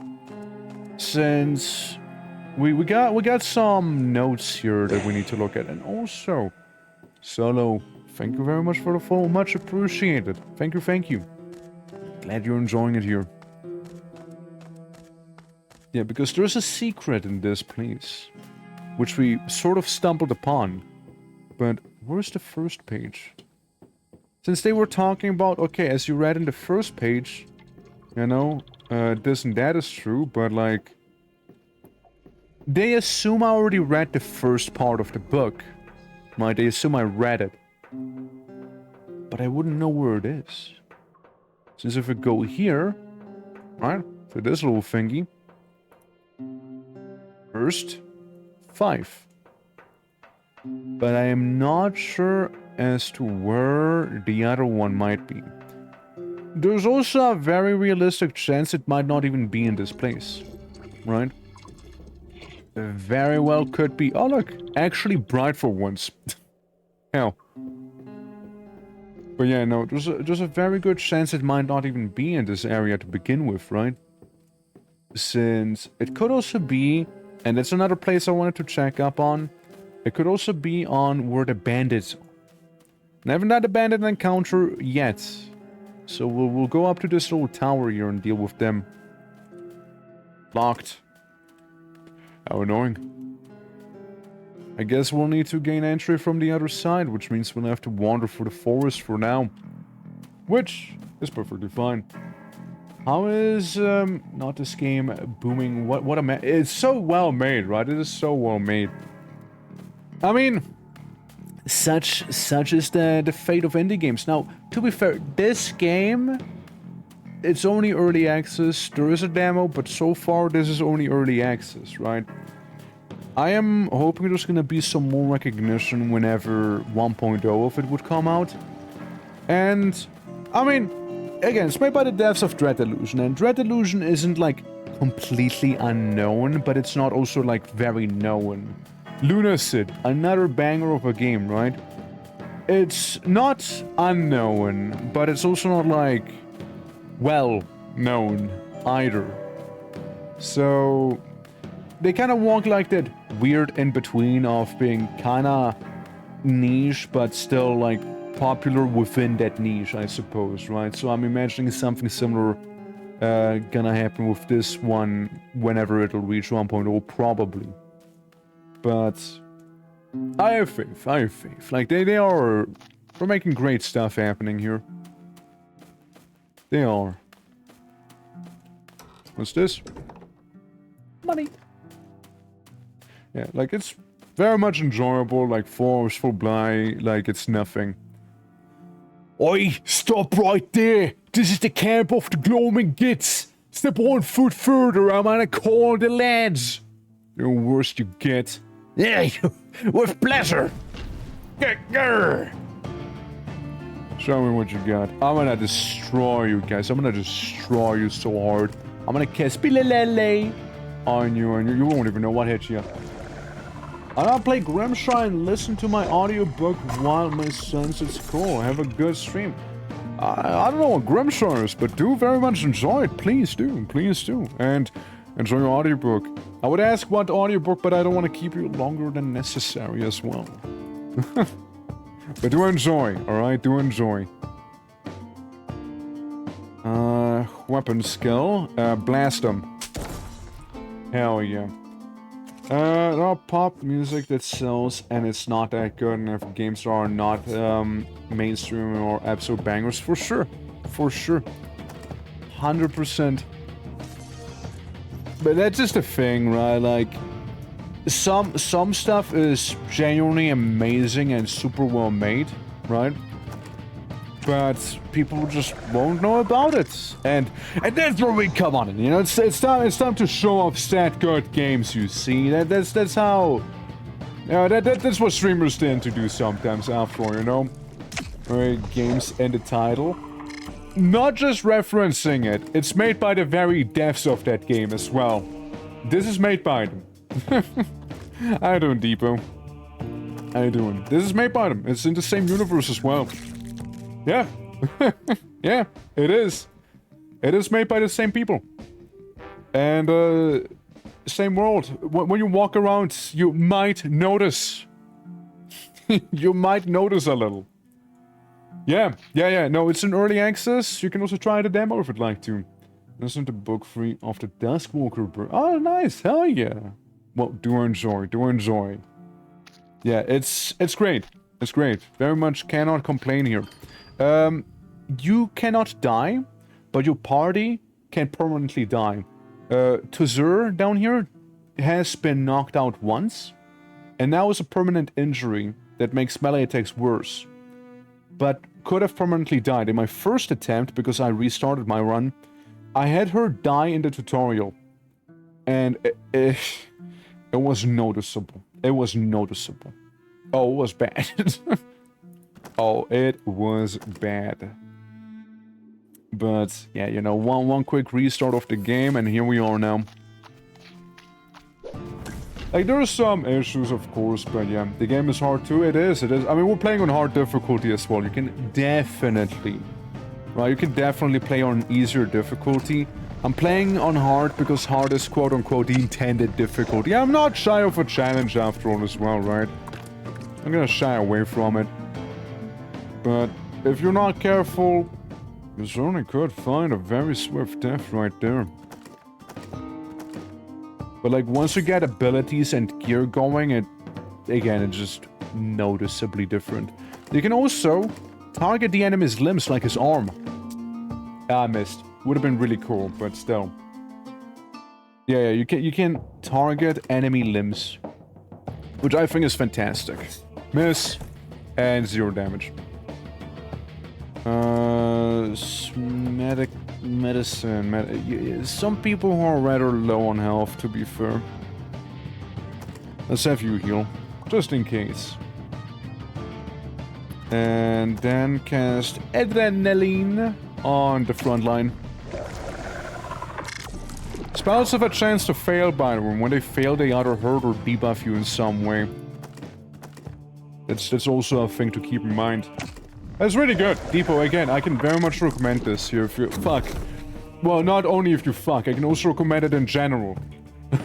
S1: Since we got some notes here that we need to look at. And also, Solo, thank you very much for the follow. Much appreciated. Thank you, thank you. Glad you're enjoying it here. Yeah, because there's a secret in this place, which we sort of stumbled upon. But where's the first page? Since they were talking about, okay, as you read in the first page, you know, this and that is true, but like, they assume I already read the first part of the book. Right? They assume I read it. But I wouldn't know where it is. Since if we go here, right, to this little thingy, first 5. But I am not sure as to where the other one might be. There's also a very realistic chance it might not even be in this place, right? Very well could be. Oh look, actually bright for once. Hell. But yeah, no, there's a very good chance it might not even be in this area to begin with, right? Since it could also be, and that's another place I wanted to check up on, it could also be on where the bandits are. I haven't had a bandit encounter yet. So we'll go up to this little tower here and deal with them. Locked. How annoying. I guess we'll need to gain entry from the other side, which means we'll have to wander through the forest for now. Which is perfectly fine. How is, not this game booming? What a it's so well made, right? It is so well made. I mean, such is the fate of indie games. Now, to be fair, this game, it's only early access. There is a demo, but so far this is only early access, right? I am hoping there's gonna be some more recognition whenever 1.0 of it would come out. And, I mean, again, it's made by the devs of Delusion, and Delusion isn't, like, completely unknown, but it's not also, like, very known. Lunacid, another banger of a game, right? It's not unknown, but it's also not, like, well known either. So, they kind of walk like that weird in-between of being kind of niche, but still, like, popular within that niche, I suppose, right? So I'm imagining something similar gonna happen with this one whenever it'll reach 1.0, probably. But I have faith, I have faith. Like, they're making great stuff happening here. They are. What's this? Money. Yeah, like, it's very much enjoyable, like, forceful blind, like, it's nothing. Oi, stop right there! This is the camp of the gloaming gits! Step 1 foot further, I'm gonna call the lads! The worst you get.
S3: Yeah, with pleasure. Grr.
S1: Show me what you got. I'm gonna destroy you guys. I'm gonna destroy you so hard. I'm gonna cast Pilalele on you, and you won't even know what hit you. I'm gonna play Grimshire and listen to my audiobook while my son sits cool. Have a good stream. I don't know what Grimshire is, but do very much enjoy it. Please do. Please do. And enjoy your audiobook. I would ask what audiobook, but I don't want to keep you longer than necessary as well. But do enjoy, alright? Do enjoy. Weapon skill. Blast them. Hell yeah. Pop music that sells and it's not that good, and if games are not mainstream or absolute bangers, for sure. For sure. 100%. But that's just a thing, right? Like, some stuff is genuinely amazing and super well made, right? But people just won't know about it, and that's where we come on in. You know, it's time to show off stat good games. You see, that's how. You know, that's what streamers tend to do sometimes. After all, you know, games and the title, not just referencing it. It's made by the very devs of that game as well. This is made by them. How you doing, Depot? How you doing? This is made by them. It's in the same universe as well. Yeah. Yeah, it is. It is made by the same people. And, same world. When you walk around, you might notice. You might notice a little. Yeah. No, it's in early access. You can also try the demo if you'd like to. Listen to book 3 of the Duskwalker. Oh, nice. Hell yeah. Well, do enjoy. Yeah, it's great. It's great. Very much cannot complain here. You cannot die, but your party can permanently die. Tazur down here has been knocked out once, and now is a permanent injury that makes melee attacks worse. But could have permanently died. In my first attempt, because I restarted my run, I had her die in the tutorial. And it was noticeable. It was noticeable. Oh, it was bad. Oh, it was bad. But, yeah, you know, one quick restart of the game, and here we are now. Like, there are some issues, of course, but yeah, the game is hard too. It is. I mean, we're playing on hard difficulty as well. You can definitely, right, you can definitely play on easier difficulty. I'm playing on hard because hard is quote-unquote the intended difficulty. I'm not shy of a challenge after all as well, right? I'm gonna shy away from it. But if you're not careful, you certainly could find a very swift death right there. But like, once you get abilities and gear going, it's just noticeably different. You can also target the enemy's limbs like his arm. Ah, I missed. Would have been really cool, but still. Yeah, you can target enemy limbs, which I think is fantastic. Miss, and 0 damage. Medicine. Some people who are rather low on health, to be fair. Let's have you heal, just in case. And then cast Adrenaline on the front line. Spells have a chance to fail, by the way. When they fail, they either hurt or debuff you in some way. That's also a thing to keep in mind. That's really good. Depot, again, I can very much recommend this here if you fuck. Well, not only if you fuck, I can also recommend it in general.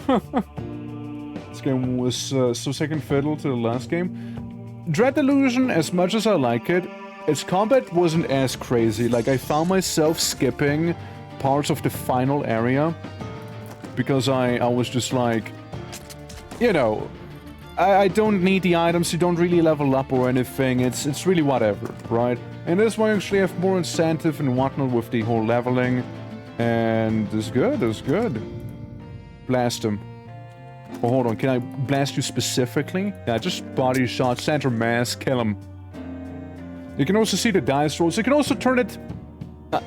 S1: This game was so second fiddle to the last game. Dread Delusion, as much as I like it, its combat wasn't as crazy. Like, I found myself skipping parts of the final area because I was just like, you know, I don't need the items, you don't really level up or anything, it's really whatever, right? And this one actually have more incentive and whatnot with the whole leveling, and it's good, it's good. Blast him. Oh, hold on, can I blast you specifically? Yeah, just body shot, center mass, kill him. You can also see the dice rolls, you can also turn it,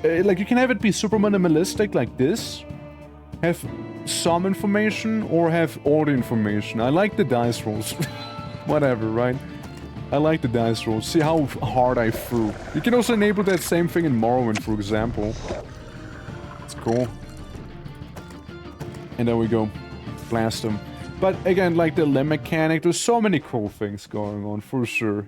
S1: like you can have it be super minimalistic like this. Have some information or have all the information. I like the dice rolls. Whatever, right? I like the dice rolls. See how hard I threw. You can also enable that same thing in Morrowind, for example. It's cool. And there we go. Blast them. But again, like the limb mechanic, there's so many cool things going on, for sure.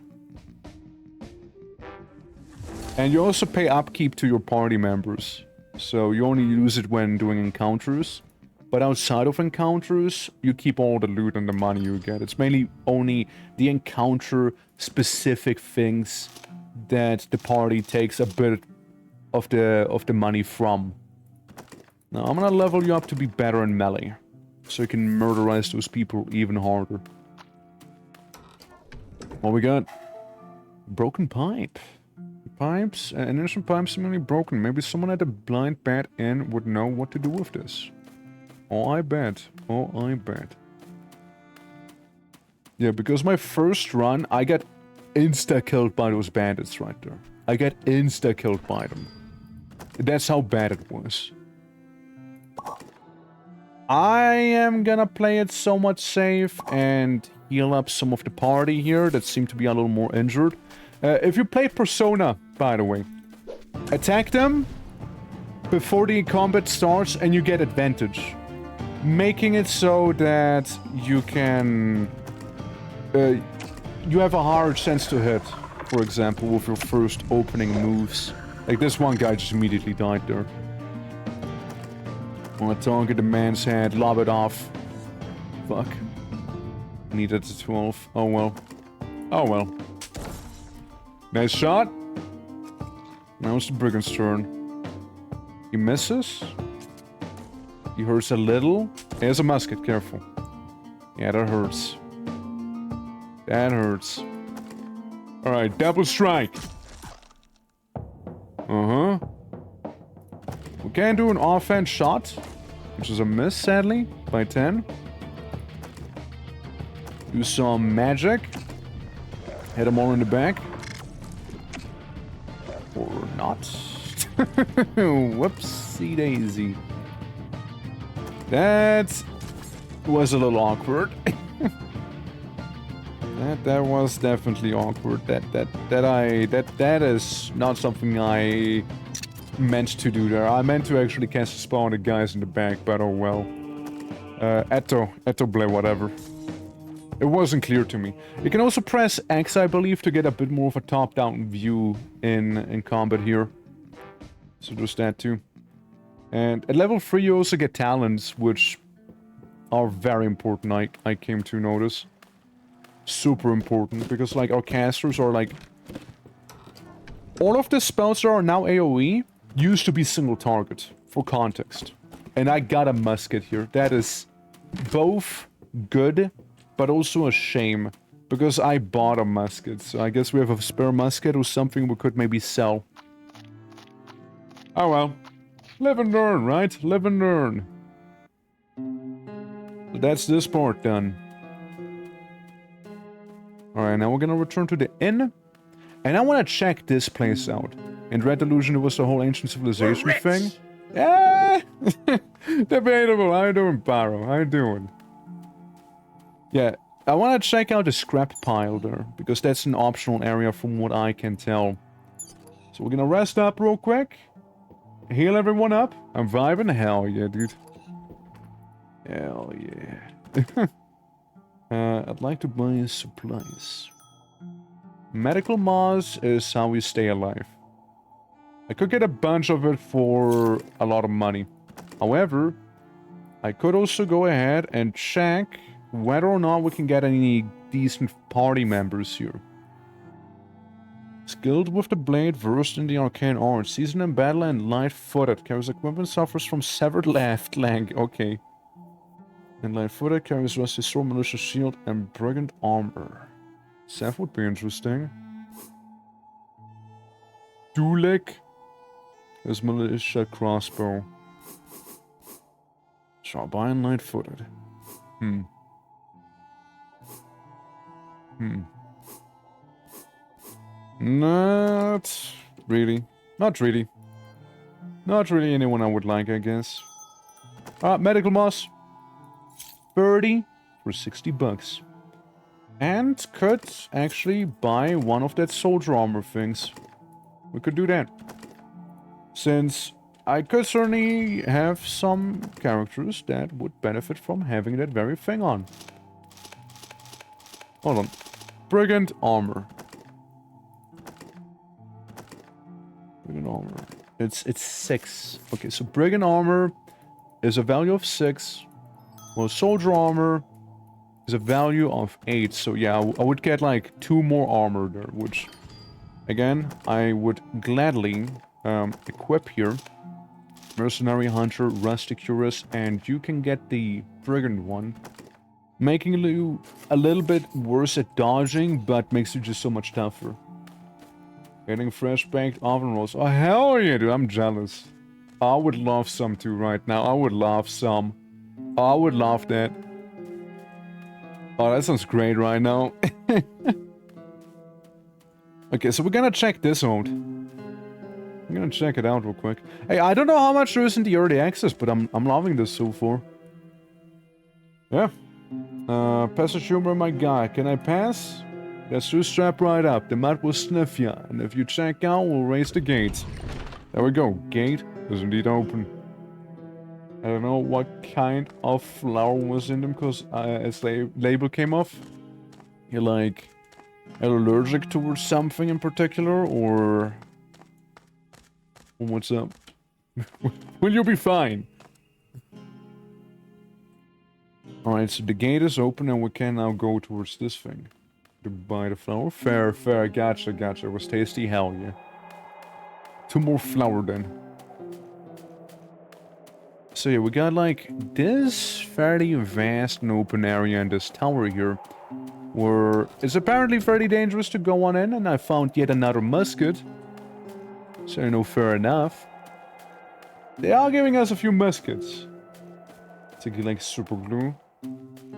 S1: And you also pay upkeep to your party members. So you only use it when doing encounters. But outside of encounters, you keep all the loot and the money you get. It's mainly only the encounter-specific things that the party takes a bit of the money from. Now, I'm gonna level you up to be better in melee. So you can murderize those people even harder. What we got? Broken pipe. Pipes, initial pipes seemingly broken. Maybe someone at a blind bat inn would know what to do with this. Oh, I bet. Oh, I bet. Yeah, because my first run, I got insta-killed by those bandits right there. I got insta-killed by them. That's how bad it was. I am gonna play it somewhat safe and heal up some of the party here that seem to be a little more injured. If you play Persona, by the way, attack them before the combat starts and you get advantage. Making it so that you can... you have a higher chance to hit, for example, with your first opening moves. Like this one guy just immediately died there. I want to target the man's head, lob it off. Fuck. Needed a 12. Oh well. Oh well. Nice shot. Now it's the brigand's turn. He misses. He hurts a little. He has a musket, careful. Yeah, that hurts. That hurts. Alright, double strike. Uh-huh. We can do an offhand shot, which is a miss, sadly, by 10. Do some magic. Hit him all in the back. Or not. Whoopsie daisy. That was a little awkward. That was definitely awkward. That is not something I meant to do there. I meant to actually cast a spell on the guys in the back, but oh well. Etto bleh, whatever. It wasn't clear to me. You can also press X, I believe, to get a bit more of a top-down view in combat here. So there's that too. And at level 3 you also get talents, which are very important, I came to notice. Super important, because like our casters are like... All of the spells that are now AoE used to be single target, for context. And I got a musket here. That is both good, but also a shame. Because I bought a musket, so I guess we have a spare musket or something we could maybe sell. Oh well. Live and learn, right? Live and learn. So that's this part done. Alright, now we're gonna return to the inn. And I wanna check this place out. In Red Delusion, there was the whole ancient civilization thing. Yeah! Debatable. How you doing, Paro? How you doing? Yeah, I wanna check out the scrap pile there. Because that's an optional area from what I can tell. So we're gonna rest up real quick. Heal everyone up. I'm vibing. Hell yeah, dude. Hell yeah. I'd like to buy supplies. Medical moss is how we stay alive. I could get a bunch of it for a lot of money. However, I could also go ahead and check whether or not we can get any decent party members here. Skilled with the blade, versed in the arcane art, seasoned in battle and light-footed. Carries equipment, suffers from severed left leg. Okay. And light-footed, carries rusty sword, militia shield, and brigand armor. Seth would be interesting. Dulik is militia crossbow. Sharby and light-footed. Not really. Not really. Not really anyone I would like, I guess. Medical moss. 30 for 60 bucks. And could actually buy one of that soldier armor things. We could do that. Since I could certainly have some characters that would benefit from having that very thing on. Hold on. Brigand armor. Brigand armor. It's 6. Okay, so brigand armor is a value of 6. Well, soldier armor is a value of 8. So yeah, I would get like 2 more armor there, which again, I would gladly equip here. Mercenary, Hunter, Rusty Curious, and you can get the Brigand one. Making you a little bit worse at dodging, but makes you just so much tougher. Getting fresh baked oven rolls. Oh, hell yeah, dude, I'm jealous. I would love some too right now. I would love some. I would love that. Oh, that sounds great right now. Okay, so we're gonna check this out. I'm gonna check it out real quick. Hey, I don't know how much there is in the early access, but I'm loving this so far. Yeah. Passage humor, my guy. Can I pass? Let's just strap right up. The mud will sniff ya, and if you check out, we'll raise the gate. There we go. Gate is indeed open. I don't know what kind of flower was in them, because as the label came off, you're like allergic towards something in particular, or what's up? Will you be fine? Alright, so the gate is open and we can now go towards this thing. To buy the flower. Fair, fair, gotcha, gotcha. It was tasty, hell yeah. 2 more flour then. So yeah, we got like this fairly vast and open area in this tower here, where it's apparently fairly dangerous to go on in, and I found yet another musket. So you know, fair enough. They are giving us a few muskets. Thinking like super glue.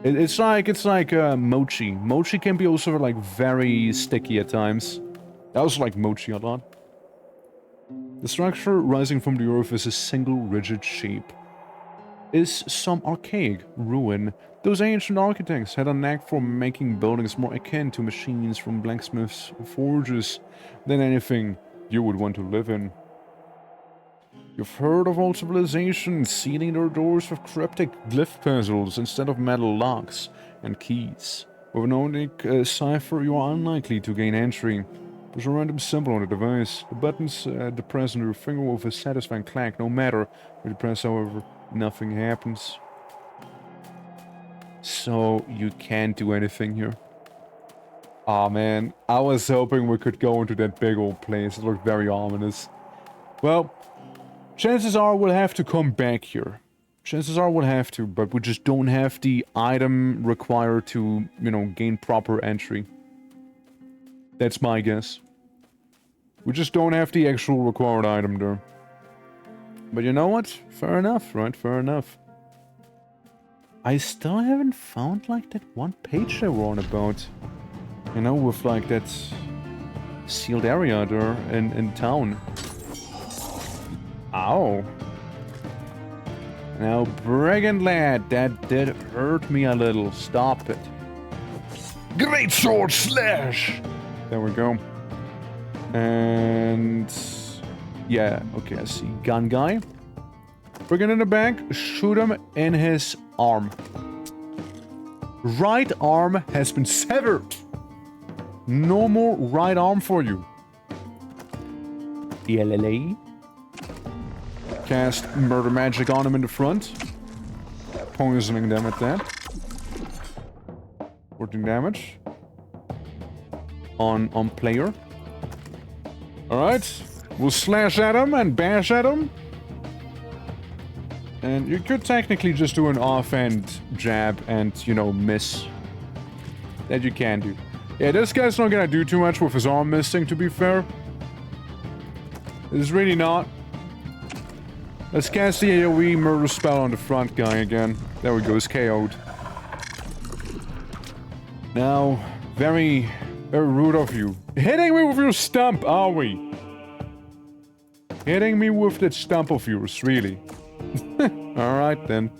S1: It's like mochi. Mochi can be also like very sticky at times. I also like mochi a lot. The structure rising from the earth is a single rigid shape. Is some archaic ruin. Those ancient architects had a knack for making buildings more akin to machines from blacksmiths' forges than anything you would want to live in. You've heard of old civilizations sealing their doors with cryptic glyph puzzles instead of metal locks and keys. With an unique cipher, you are unlikely to gain entry. There's a random symbol on the device. The buttons depressed on your finger with a satisfying clack. No matter where you press, however, nothing happens. So, you can't do anything here. Aw, man. I was hoping we could go into that big old place. It looked very ominous. Well, chances are we'll have to come back here. Chances are we'll have to, but we just don't have the item required to, you know, gain proper entry. That's my guess. We just don't have the actual required item there. But you know what? Fair enough, right? Fair enough. I still haven't found, like, that one page they were on about. You know, with, like, that sealed area there in town. Ow. Now, brigand lad, that did hurt me a little. Stop it.
S2: Great sword slash!
S1: There we go. And... yeah, okay, I see. Gun guy. Brigand in the back. Shoot him in his arm. Right arm has been severed. No more right arm for you. ELLA. Cast murder magic on him in the front. Poisoning them at that. 14 damage. On player. Alright. We'll slash at him and bash at him. And you could technically just do an offhand jab and, you know, miss. That you can do. Yeah, this guy's not gonna do too much with his arm missing, to be fair. It's really not. Let's cast the AoE murder spell on the front guy again. There we go, he's KO'd. Now, very rude of you. Hitting me with your stump, are we? Hitting me with that stump of yours, really? Alright then.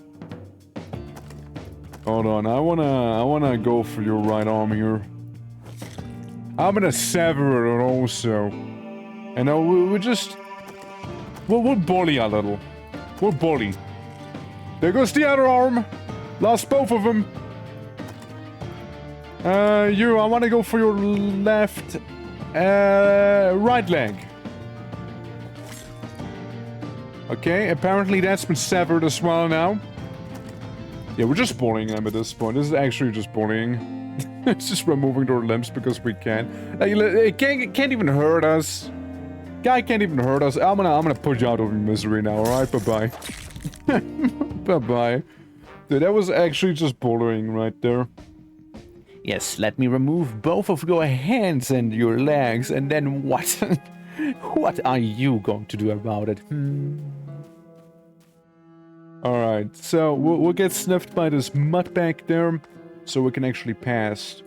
S1: Hold on, I wanna go for your right arm here. I'm gonna sever it also. And we'll just... We'll bully a little. We'll bully. There goes the other arm. Lost both of them. I want to go for your left... right leg. Okay, apparently that's been severed as well now. Yeah, we're just bullying them at this point. This is actually just bullying. It's just removing their limbs because we can. Like, it can't even hurt us. Guy can't even hurt us. I'm gonna put you out of your misery now, alright? Bye-bye. Bye-bye. Dude, that was actually just bullying right there. Yes, let me remove both of your hands and your legs, and then what? What are you going to do about it? Alright, so we'll get sniffed by this mud back there. so we can actually pass.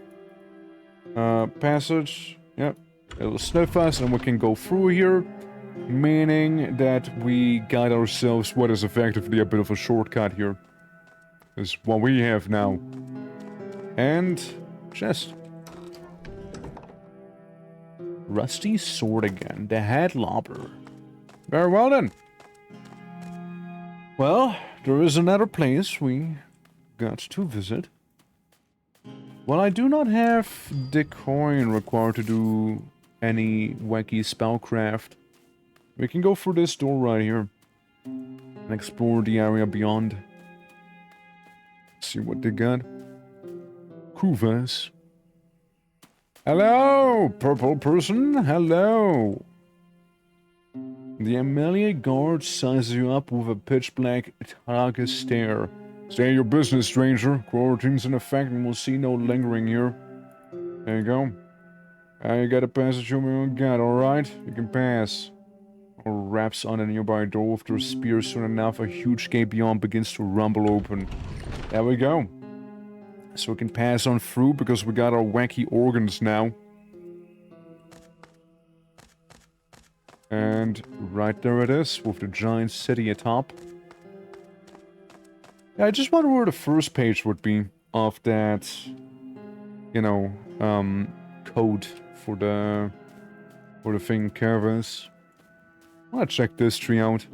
S1: Passage. Yep. It'll sniff us and we can go through here. Meaning that we got ourselves what is effectively a bit of a shortcut here. Is what we have now. And chest. Rusty sword again. The head lobber. Very well then. Well, there is another place we got to visit. Well, I do not have the coin required to do any wacky spellcraft. We can go through this door right here and explore the area beyond. See what they got. Kuvas. Hello, purple person. Hello. The Amelia guard sizes you up with a pitch-black target stare. Stay your business, stranger. Quarantine's in effect and we'll see no lingering here. There you go. You got a passage you got, alright? You can pass. Or raps on a nearby door with their spear. Soon enough, a huge gate beyond begins to rumble open. There we go. So we can pass on through because we got our wacky organs now. And right there it is, with the giant city atop. Yeah, I just wonder where the first page would be of that, you know, code for the thing canvas. I wanna check this tree out.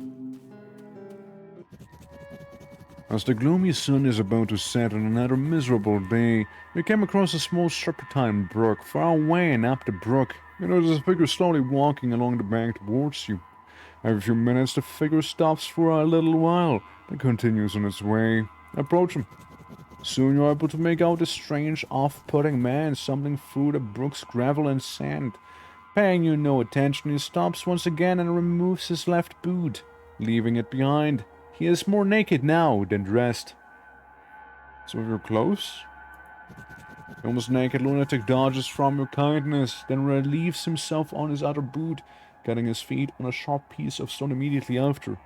S1: As the gloomy sun is about to set on another miserable day, you came across a small serpentine brook. Far away and up the brook, you notice a figure slowly walking along the bank towards you. Every few minutes, the figure stops for a little while, then continues on its way. Approach him. Soon you're able to make out a strange, off-putting man stumbling through the brook's gravel and sand. Paying you no attention, he stops once again and removes his left boot, leaving it behind. He is more naked now than dressed. So you're close? The almost naked lunatic dodges from your kindness, then relieves himself on his other boot, getting his feet on a sharp piece of stone immediately after.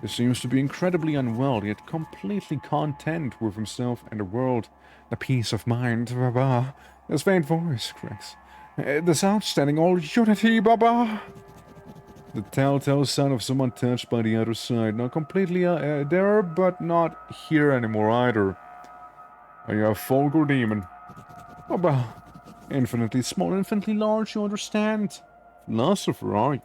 S1: He seems to be incredibly unwell, yet completely content with himself and the world. The peace of mind, Baba. His faint voice cracks. This outstanding all unity, Baba. The telltale sign of someone touched by the other side. Not completely there, but not here anymore either. Are you a folk or demon? Baba. Infinitely small, infinitely large, you understand? Philosopher, are you?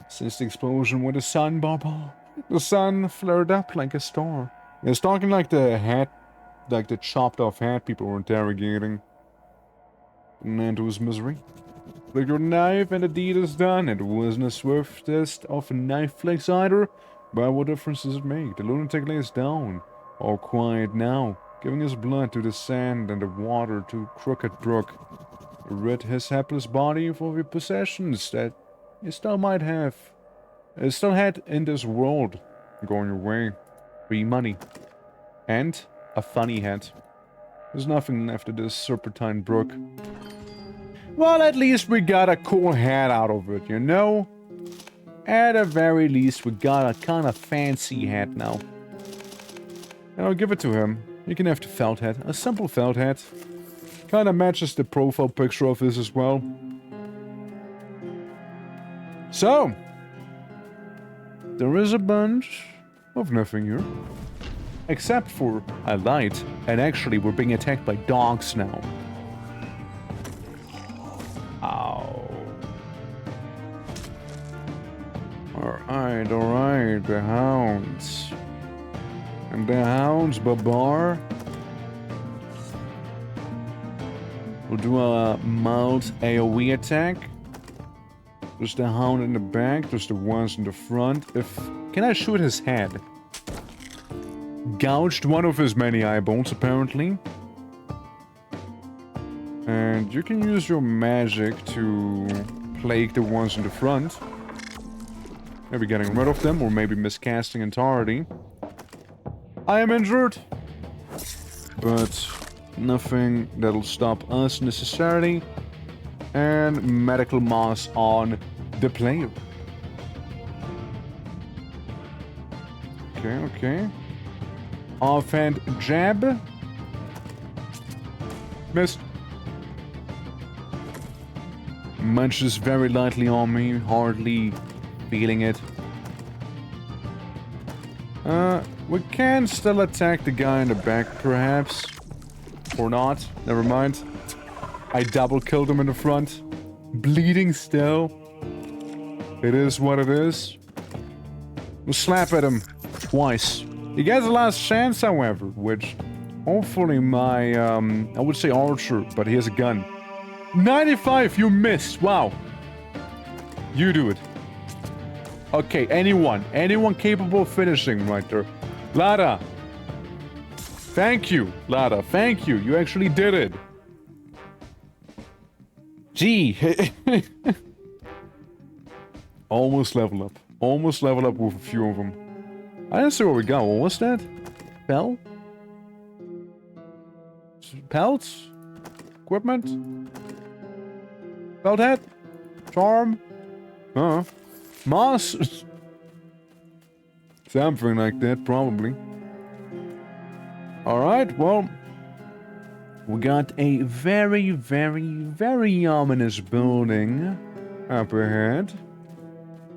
S1: Since the explosion with the sun, Baba, the sun flared up like a star. It's talking like the chopped off head people were interrogating. An end to his misery. Flick your knife and the deed is done. It wasn't the swiftest of knife flicks either, but what difference does it make? The lunatic lays down, all quiet now, giving his blood to the sand and the water to Crooked Brook. Rid his hapless body of your possessions that you still might have. Still had in this world going your way. Free money. And a funny hat. There's nothing left of this serpentine brook. Well, at least we got a cool hat out of it, you know? At the very least, we got a kind of fancy hat now. And I'll give it to him. You can have the felt hat. A simple felt hat. Kinda matches the profile picture of this as well. So, there is a bunch of nothing here. Except for a light. And actually, we're being attacked by dogs now. Ow. Alright, the hounds. And the hounds, Babar. We'll do a mild AoE attack. There's the hound in the back, there's the ones in the front. Can I shoot his head? Gouged one of his many eyeballs, apparently. And you can use your magic to plague the ones in the front. Maybe getting rid of them, or maybe miscasting entirety. I am injured, but nothing that'll stop us necessarily. And medical moss on the player. Okay. Offhand jab. Missed. Munches very lightly on me, hardly feeling it. We can still attack the guy in the back, perhaps. Or not. Never mind. I double killed him in the front. Bleeding still. It is what it is. We'll slap at him twice. He gets a last chance, however, which hopefully my, I would say archer, but he has a gun. 95, you missed. Wow. You do it. Okay, anyone capable of finishing right there. Lada. Thank you, Lada. Thank you. You actually did it. Gee. Almost level up. Almost level up with a few of them. I didn't see where we got. What was that? Pelt? Pelts? Equipment? Belt head? Charm? Moss? Something like that, probably. Alright, well... We got a very, very, very ominous building up ahead.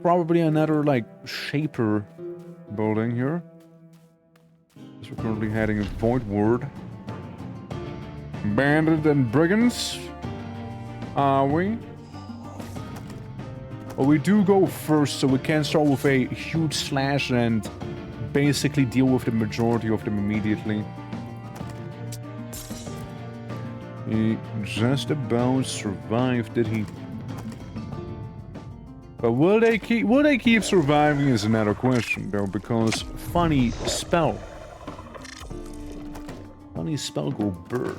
S1: Probably another, like, shaper building here. So we're currently heading a void ward. Bandit and brigands? Are we? Well, we do go first, so we can start with a huge slash and basically deal with the majority of them immediately. He just about survived, did he? But will they keep surviving is another question, though, because funny spell. Funny spell go burr.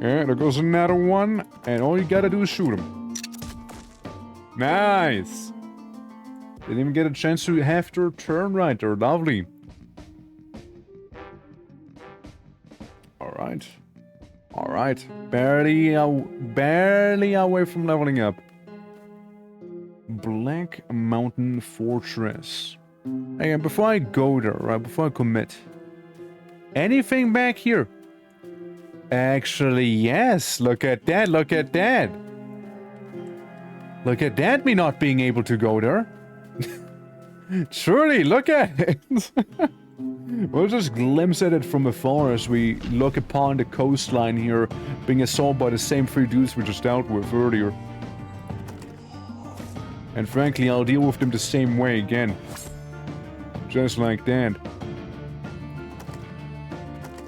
S1: Yeah, there goes another one, and all you gotta do is shoot him. Nice! Didn't even get a chance to have their turn right there, lovely. Alright. Alright. Barely away from leveling up. Black Mountain Fortress. Again, before I go there, right, before I commit. Anything back here? Actually, yes. Look at that, look at that. Look at that, me not being able to go there. Truly, look at it. We'll just glimpse at it from afar as we look upon the coastline here, being assaulted by the same three dudes we just dealt with earlier. And frankly, I'll deal with them the same way again. Just like that.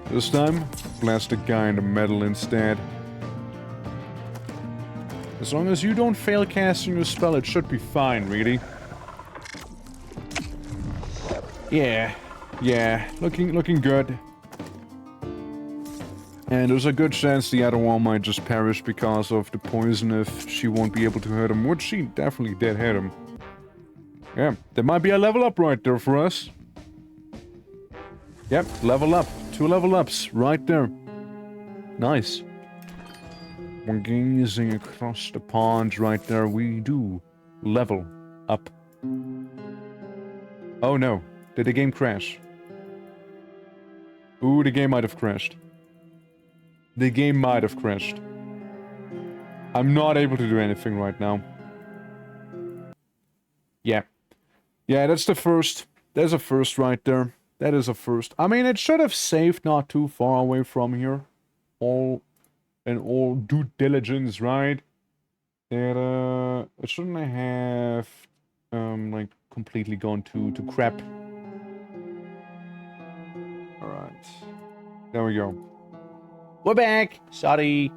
S1: This time, blast the guy in the middle instead. As long as you don't fail casting your spell, it should be fine, really. Yeah, looking good. And there's a good chance the other one might just perish because of the poison if she won't be able to hit him, which she definitely did hit him. Yeah, there might be a level up right there for us. Yep, level up. 2 level ups right there. Nice. We're gazing across the pond right there. We do level up. Oh no. Did the game crash? Ooh, the game might have crashed. The game might have crashed. I'm not able to do anything right now. Yeah. Yeah, that's the first. There's a first right there. That is a first. I mean, it should have saved not too far away from here. All due diligence, right? It shouldn't have like completely gone to crap. Alright. There we go. We're back! Sorry.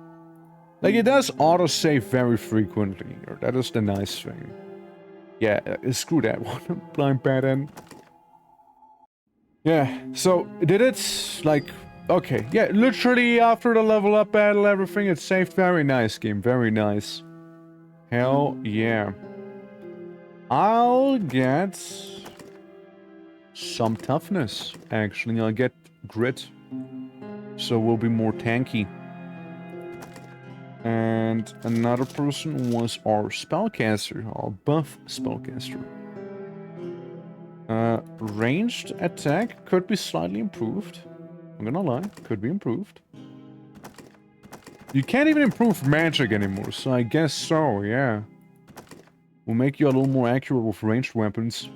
S1: Like, it does autosave very frequently. That is the nice thing. Yeah, screw that one. Blind bad end. Yeah, so did it, like, okay, yeah, literally after the level up battle, everything, it saved. Very nice game, very nice. Hell yeah. I'll get some toughness, actually. I'll get grit, so we'll be more tanky. And another person was our spellcaster, our buff spellcaster. Ranged attack could be slightly improved. I'm gonna lie, could be improved. You can't even improve magic anymore, so I guess so, yeah. We'll make you a little more accurate with ranged weapons.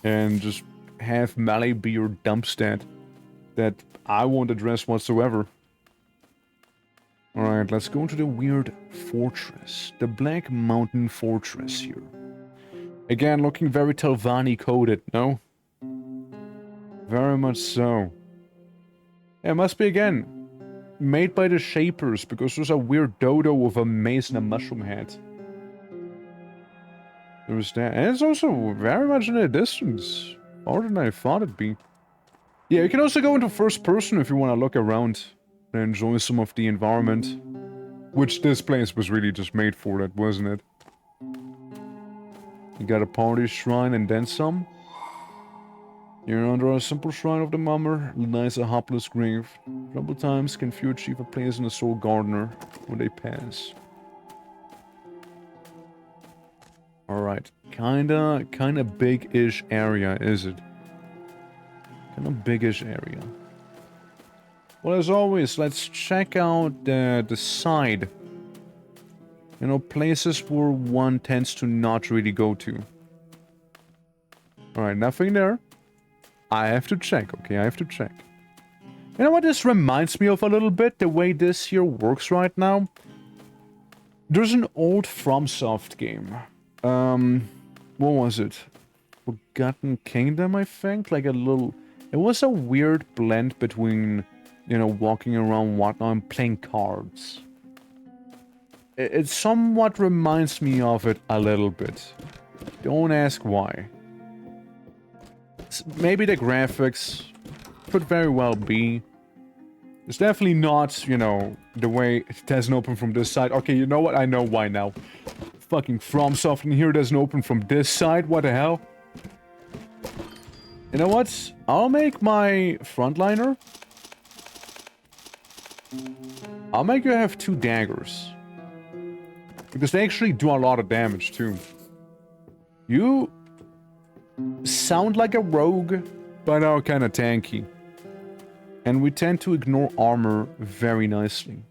S1: And just have melee be your dump stat that I won't address whatsoever. Alright, let's go into the weird fortress. The Black Mountain Fortress here. Again, looking very Telvanni coded, no? Very much so. Yeah, it must be, again, made by the Shapers, because there's a weird dodo with a mace and a mushroom head. There's that. And it's also very much in the distance. Farther than I thought it'd be. Yeah, you can also go into first person if you want to look around and enjoy some of the environment. Which this place was really just made for that, wasn't it? You got a party shrine and then some. You're under a simple shrine of the mummer, lies a hopeless grave. Troubled times can few achieve a place in the soul gardener when they pass. Alright, kinda big-ish area, is it? Kinda big-ish area. Well, as always, let's check out the side. You know, places where one tends to not really go to. Alright, nothing there. I have to check, okay? I have to check. You know what this reminds me of a little bit? The way this here works right now? There's an old FromSoft game. What was it? Forgotten Kingdom, I think? Like a little... It was a weird blend between, you know, walking around, whatnot, and playing cards. It somewhat reminds me of it a little bit. Don't ask why. Maybe the graphics could very well be. It's definitely not, you know, the way it doesn't open from this side. Okay, you know what? I know why now. Fucking FromSoft in here doesn't open from this side. What the hell? You know what? I'll make my frontliner. I'll make you have 2 daggers. Because they actually do a lot of damage, too. You sound like a rogue, but are kind of tanky. And we tend to ignore armor very nicely.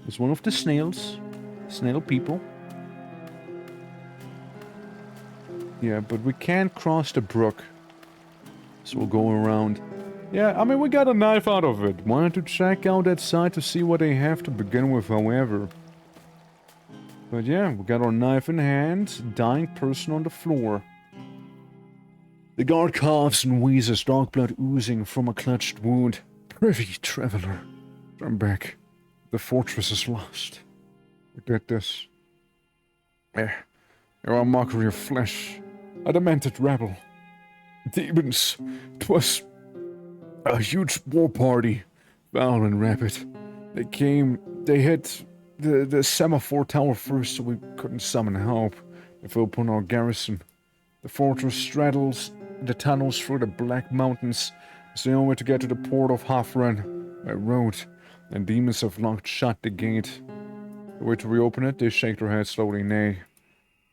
S1: It's one of the snails. Snail people. Yeah, but we can't cross the brook. So we'll go around. Yeah, I mean, we got a knife out of it. Wanted to check out that side to see what they have to begin with, however. But yeah, we got our knife in hand, dying person on the floor. The guard coughs and wheezes, dark blood oozing from a clutched wound. Privy traveler, I'm back. The fortress is lost. We did this. You're a mockery of flesh, a demented rebel. Demons. 'Twas a huge war party, foul and rapid. They came, they hit the semaphore tower first, so we couldn't summon help. They fell upon our garrison. The fortress straddles the tunnels through the Black Mountains. It's the only way to get to the port of Hafren by road, and demons have locked shut the gate. The way to reopen it, they shake their heads slowly, nay.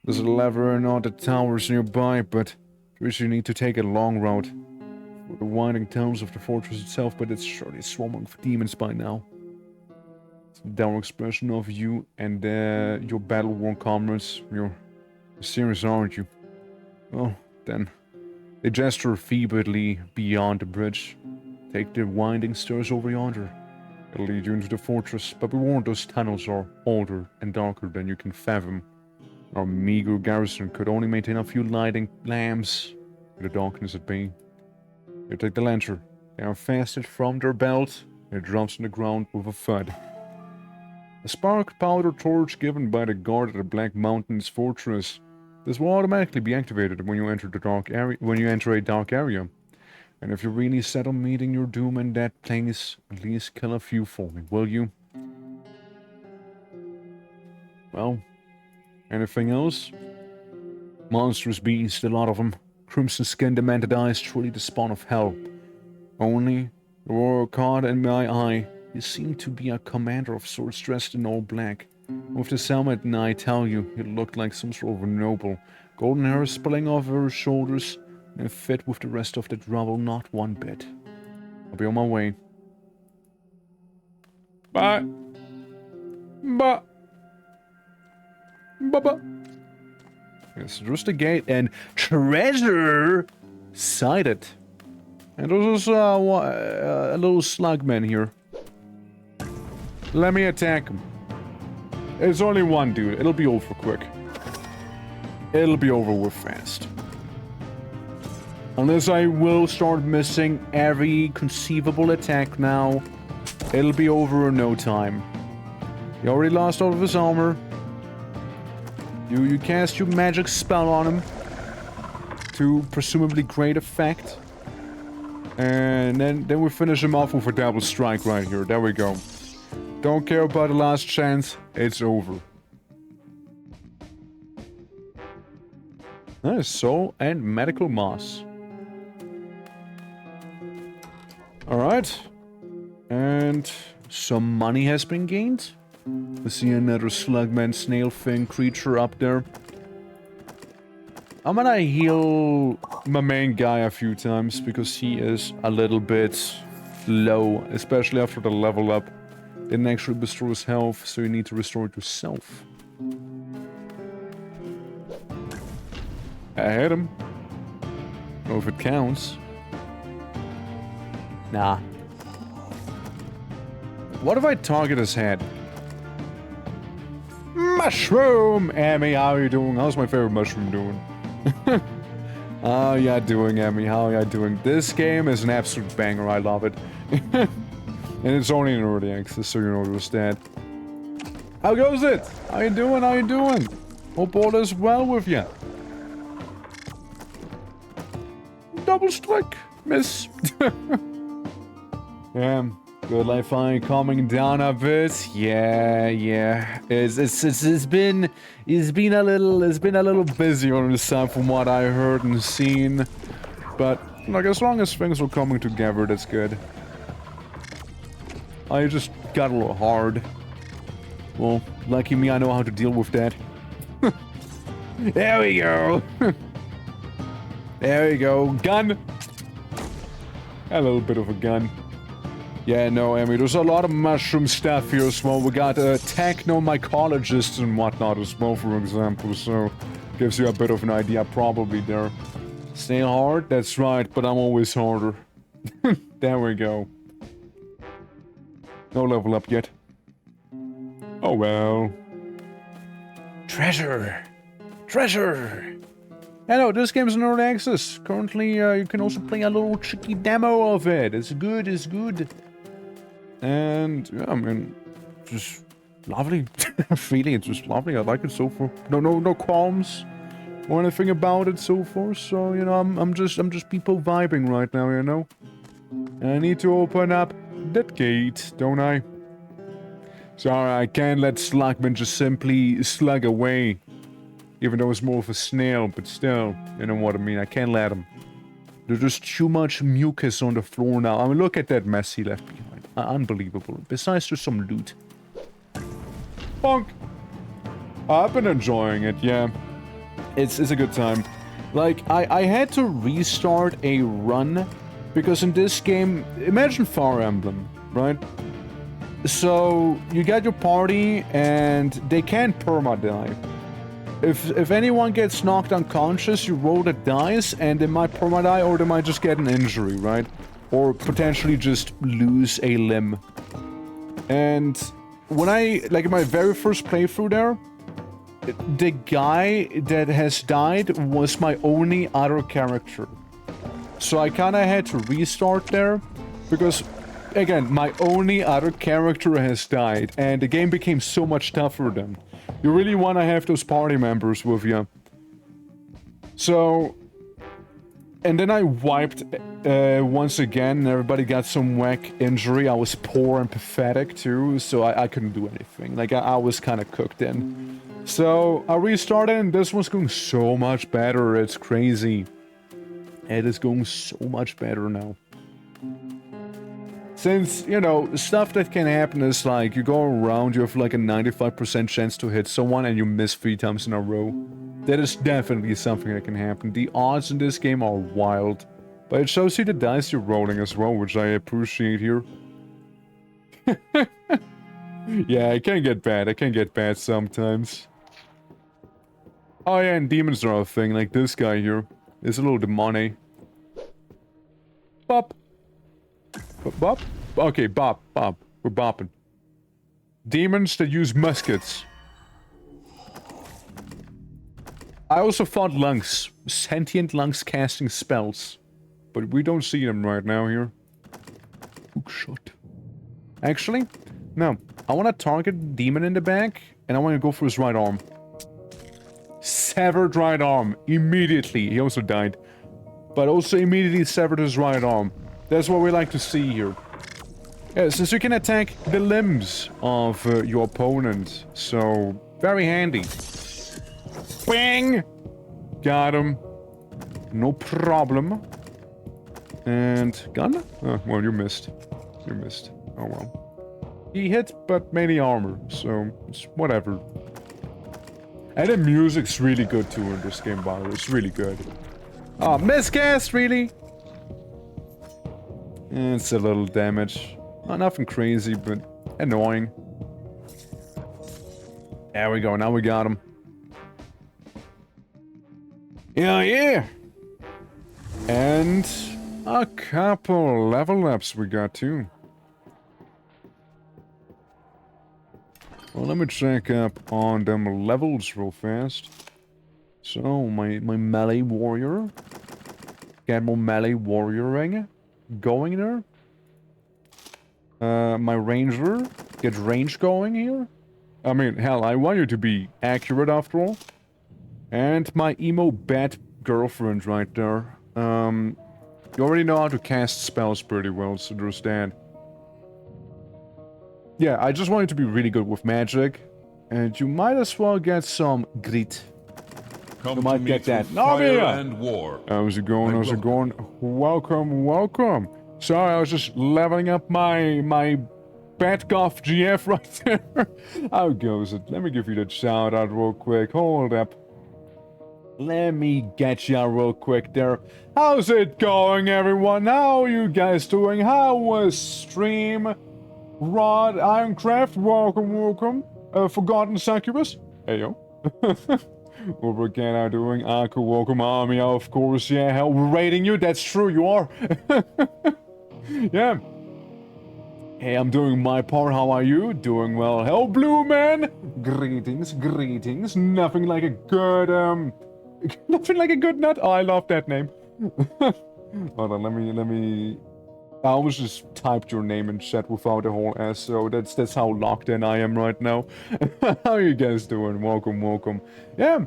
S1: There's a lever in all the towers nearby, but you need to take a long route through the winding tunnels of the fortress itself, but it's surely swarming with demons by now. It's a dour expression of you and your battle-worn comrades. You're serious, aren't you? Well, then. They gesture feebly beyond the bridge. Take the winding stairs over yonder. It'll lead you into the fortress, but be warned, those tunnels are older and darker than you can fathom. Our meager garrison could only maintain a few lighting lamps in the darkness at bay. You take the lantern. They are fastened from their belt, and it drops on the ground with a thud. A spark powder torch given by the guard at the Black Mountains fortress. This will automatically be activated when you enter the dark area. When you enter a dark area, and if you're really set on meeting your doom in that place, at least kill a few for me, will you? Well, anything else? Monstrous beasts, a lot of them. Crimson skin, demented eyes, truly the spawn of hell. Only, the royal card in my eye, you seem to be a commander of sorts dressed in all black. With this helmet, and I tell you, he looked like some sort of a noble. Golden hair spilling off her shoulders, and fit with the rest of the rubble, not one bit. I'll be on my way. Bye. Bye. Bye-bye. Yes, just a gate and treasure sighted. And there's a little slugman here. Let me attack him. It's only one dude. It'll be over quick. It'll be over with fast. Unless I will start missing every conceivable attack now, it'll be over in no time. He already lost all of his armor. You cast your magic spell on him to presumably great effect. And then we finish him off with a double strike right here. There we go. Don't care about the last chance. It's over. Nice. Soul and medical moss. Alright. And some money has been gained. I see another slugman snail fin creature up there. I'm gonna heal my main guy a few times because he is a little bit low, especially after the level up. Didn't actually restore his health, so you need to restore it yourself. I hit him. Don't know if it counts. Nah. What if I target his head? Mushroom! Emmy, how are you doing? How's my favorite mushroom doing? How ya doing, Emmy? How ya doing? This game is an absolute banger. I love it. And it's only in early access, so you know what's that. How goes it? How you doing? How you doing? Hope all is well with ya. Double strike, miss. Yeah. Good life fine calming down a bit. Yeah. It's been a little busy on this side from what I heard and seen. But like as long as things are coming together, that's good. I just got a little hard. Well, lucky me, I know how to deal with that. There we go. There we go. Gun. A little bit of a gun. Yeah, no, Emmy, there's a lot of mushroom stuff here as well. We got technomycologists and whatnot as well, for example, so gives you a bit of an idea probably there. Stay hard? That's right, but I'm always harder. There we go. No level up yet. Oh well. Treasure! Treasure! Hello, this game's in early access. Currently, you can also play a little tricky demo of it. It's good, it's good. And, yeah, I mean, just lovely. Really, it's just lovely. I like it so far. No qualms or anything about it so far. So, you know, I'm just people vibing right now, you know? And I need to open up that gate, don't I? Sorry, I can't let Slugman just simply slug away. Even though it's more of a snail, but still, you know what I mean? I can't let him. There's just too much mucus on the floor now. I mean, look at that mess he left behind. Unbelievable. Besides, there's some loot. Bonk! I've been enjoying it, yeah. It's a good time. Like, I had to restart a run, because in this game, imagine Fire Emblem, right? So, you got your party, and they can't perma-die. If anyone gets knocked unconscious, you roll the dice, and they might perma-die, or they might just get an injury, right? Or potentially just lose a limb. And when like in my very first playthrough there, the guy that has died was my only other character. So I kinda had to restart there, because, again, my only other character has died, and the game became so much tougher then. You really wanna have those party members with you. So... And then I wiped once again, and everybody got some whack injury. I was poor and pathetic too, so I couldn't do anything. Like, I was kind of cooked in. So, I restarted, and this one's going so much better. It's crazy. It is going so much better now. Since, you know, stuff that can happen is like, you go around, you have like a 95% chance to hit someone, and you miss 3 times in a row. That is definitely something that can happen. The odds in this game are wild. But it shows you the dice you're rolling as well, which I appreciate here. Yeah, it can get bad. It can get bad sometimes. Oh yeah, and demons are a thing, like this guy here. Is a little demonic. Bop. Bop? Okay, bop, bop. We're bopping. Demons that use muskets. I also fought lungs. Sentient lungs casting spells. But we don't see them right now here. Hook shot. Actually, no. I want to target the demon in the back, and I want to go for his right arm. Severed right arm. Immediately. He also died. But also immediately severed his right arm. That's what we like to see here. Yeah, since you can attack the limbs of your opponent. So, very handy. Bang! Got him. No problem. And gun? Oh, well, you missed. You missed. Oh well. He hit, but mainly armor, so it's whatever. And the music's really good too in this game, by the way. It's really good. Oh, miscast, really? It's a little damage. Not nothing crazy, but annoying. There we go, now we got him. Yeah, yeah! And a couple level ups we got too. Well, let me check up on them levels real fast. So, my melee warrior. Get more melee warrioring going there. My ranger. Get range going here. I mean, hell, I want you to be accurate after all. And my emo bat girlfriend right there. You already know how to cast spells pretty well, so there's that. Yeah, I just want you to be really good with magic. And you might as well get some grit.
S4: Come
S1: You
S4: to
S1: might
S4: meet
S1: get that.
S4: through fire
S1: Navia!
S4: and war.
S1: How's it going? How's it going? Welcome, welcome. Sorry, I was just leveling up my Batgoff GF right there. How goes it? Let me give you that shout out real quick. Hold up. Let me get ya real quick there. How's it going, everyone? How are you guys doing? How was stream? Rod, Ironcraft, welcome, welcome. Forgotten Succubus, hey yo. What again are doing? Aku, welcome, Army, of course, yeah, hell, we're raiding you, that's true, you are. Yeah. Hey, I'm doing my part, how are you? Doing well, hell, Blue Man. Greetings, greetings, nothing like a good, nothing like a good nut. Oh, I love that name. Hold on, let me... I almost just typed your name in chat without a whole S, so that's how locked in I am right now. How you guys doing? Welcome, welcome. Yeah,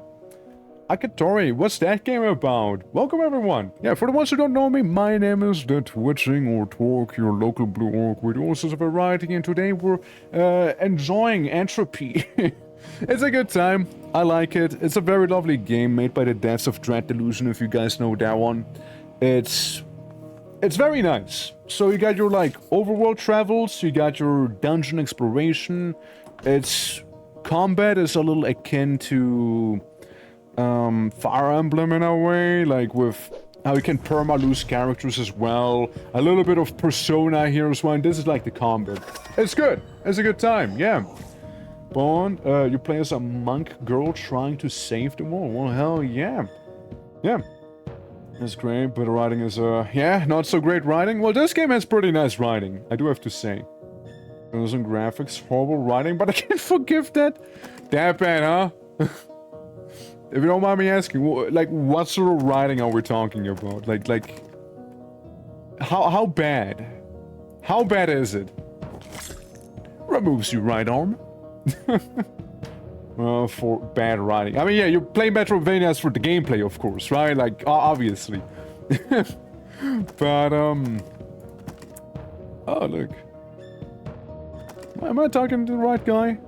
S1: Akatori, what's that game about? Welcome everyone. Yeah, for the ones who don't know me, my name is the Twitching or Twerk, your local blue orc with all sorts of variety, and today we're enjoying Entropy. It's a good time. I like it. It's a very lovely game made by the devs of Delusion, if you guys know that one. It's very nice. So you got your, like, overworld travels, you got your dungeon exploration. Its combat is a little akin to Fire Emblem in a way, like with how you can perma-lose characters as well. A little bit of Persona here as well, and this is like the combat. It's good. It's a good time, yeah. Bond, you play as a monk girl trying to save the world. Well, hell yeah. Yeah. That's great, but the writing is, yeah, not so great writing. Well, this game has pretty nice writing, I do have to say. There's some graphics, horrible writing, but I can't forgive that. That bad, huh? If you don't mind me asking, like, what sort of writing are we talking about? Like, how bad? How bad is it? Removes your right arm. For bad writing. I mean, yeah, you're playing Metroidvanias for the gameplay, of course, right? Like, obviously. But, oh, look. Am I talking to the right guy?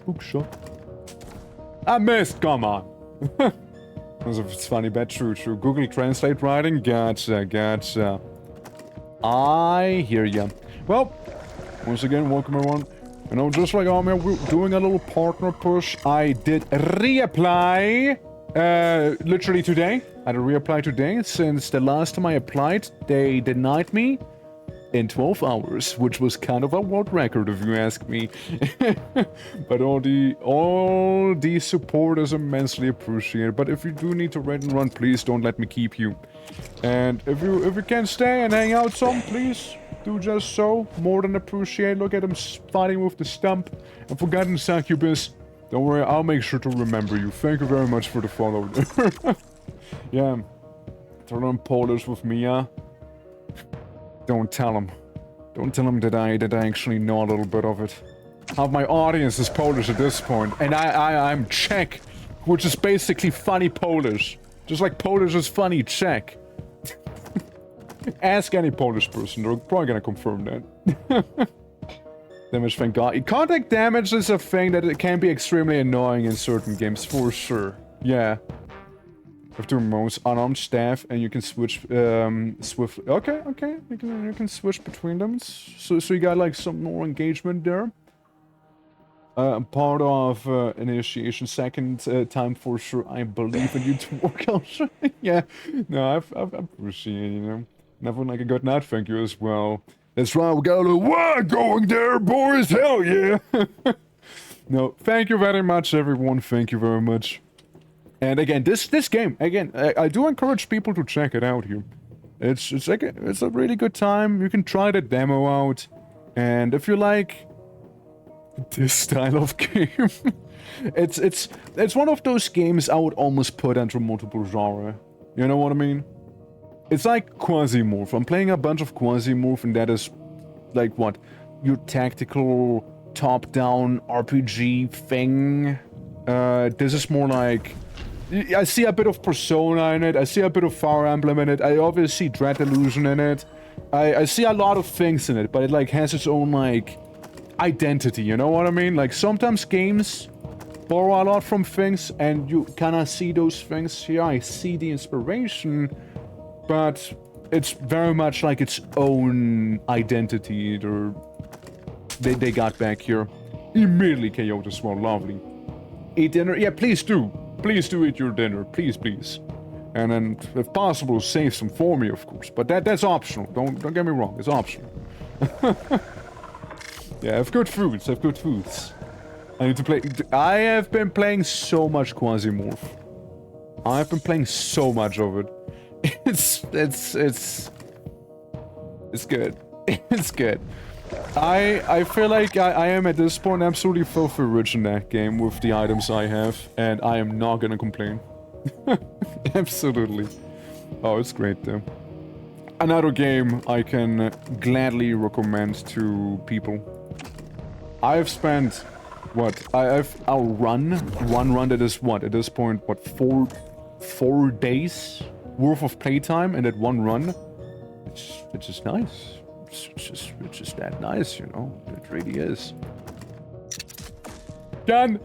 S1: Hook shot. I missed, come on. It's funny, but true. Google Translate writing? Gotcha. I hear ya. Well, once again, welcome everyone. You know, just like I'm doing a little partner push, I did reapply literally today. I had to reapply today since the last time I applied, they denied me in 12 hours, which was kind of a world record if you ask me. But all the support is immensely appreciated. But if you do need to raid and run, please don't let me keep you. And if you can stay and hang out some, please do just so. More than appreciate. Look at him fighting with the stump. And Forgotten Succubus, don't worry, I'll make sure to remember you. Thank you very much for the follow. Yeah, to learn Polish with Mia. Don't tell him. Don't tell him that I actually know a little bit of it. Half my audience is Polish at this point, and I'm Czech, which is basically funny Polish. Just like Polish is funny Czech. Ask any Polish person, they're probably gonna confirm that. Damage, thank God. Contact damage is a thing that it can be extremely annoying in certain games, for sure. Yeah. Have two modes, unarmed staff, and you can switch swiftly. Okay, you can switch between them. So you got like some more engagement there. Part of initiation, second time for sure. I believe in you to work out. Yeah, no, I appreciate it, you know. Never like a good night, thank you as well. That's right, we got a little war going there, boys. Hell yeah. No, thank you very much, everyone. Thank you very much. And again, this game, again, I do encourage people to check it out here. It's a really good time. You can try the demo out. And if you like this style of game, it's one of those games I would almost put under multiple genre. You know what I mean? It's like Quasimorph. I'm playing a bunch of Quasimorph, and that is like what? Your tactical top-down RPG thing. This is more like, I see a bit of Persona in it, I see a bit of Fire Emblem in it, I obviously see Delusion in it. I see a lot of things in it, but it like has its own like identity, you know what I mean? Like sometimes games borrow a lot from things and you kinda see those things. Here I see the inspiration, but it's very much like its own identity they got back here. Immediately KO'd as well, lovely. Eat dinner? Yeah, please do. Please do eat your dinner, please, please. And then, if possible, save some for me, of course. But that's optional. Don't get me wrong, it's optional. Yeah, have good foods, have good foods. I need to play. I have been playing so much Quasimorph. I've been playing so much of it. It's good. It's good. I feel like I am at this point absolutely filthy rich in that game with the items I have, and I am not gonna complain. Absolutely. Oh, it's great though. Another game I can gladly recommend to people. I've spent, what? I'll run one run that is what? At this point, what, 4 days worth of playtime in that one run? It's just nice. It's just that nice, you know? It really is. Done!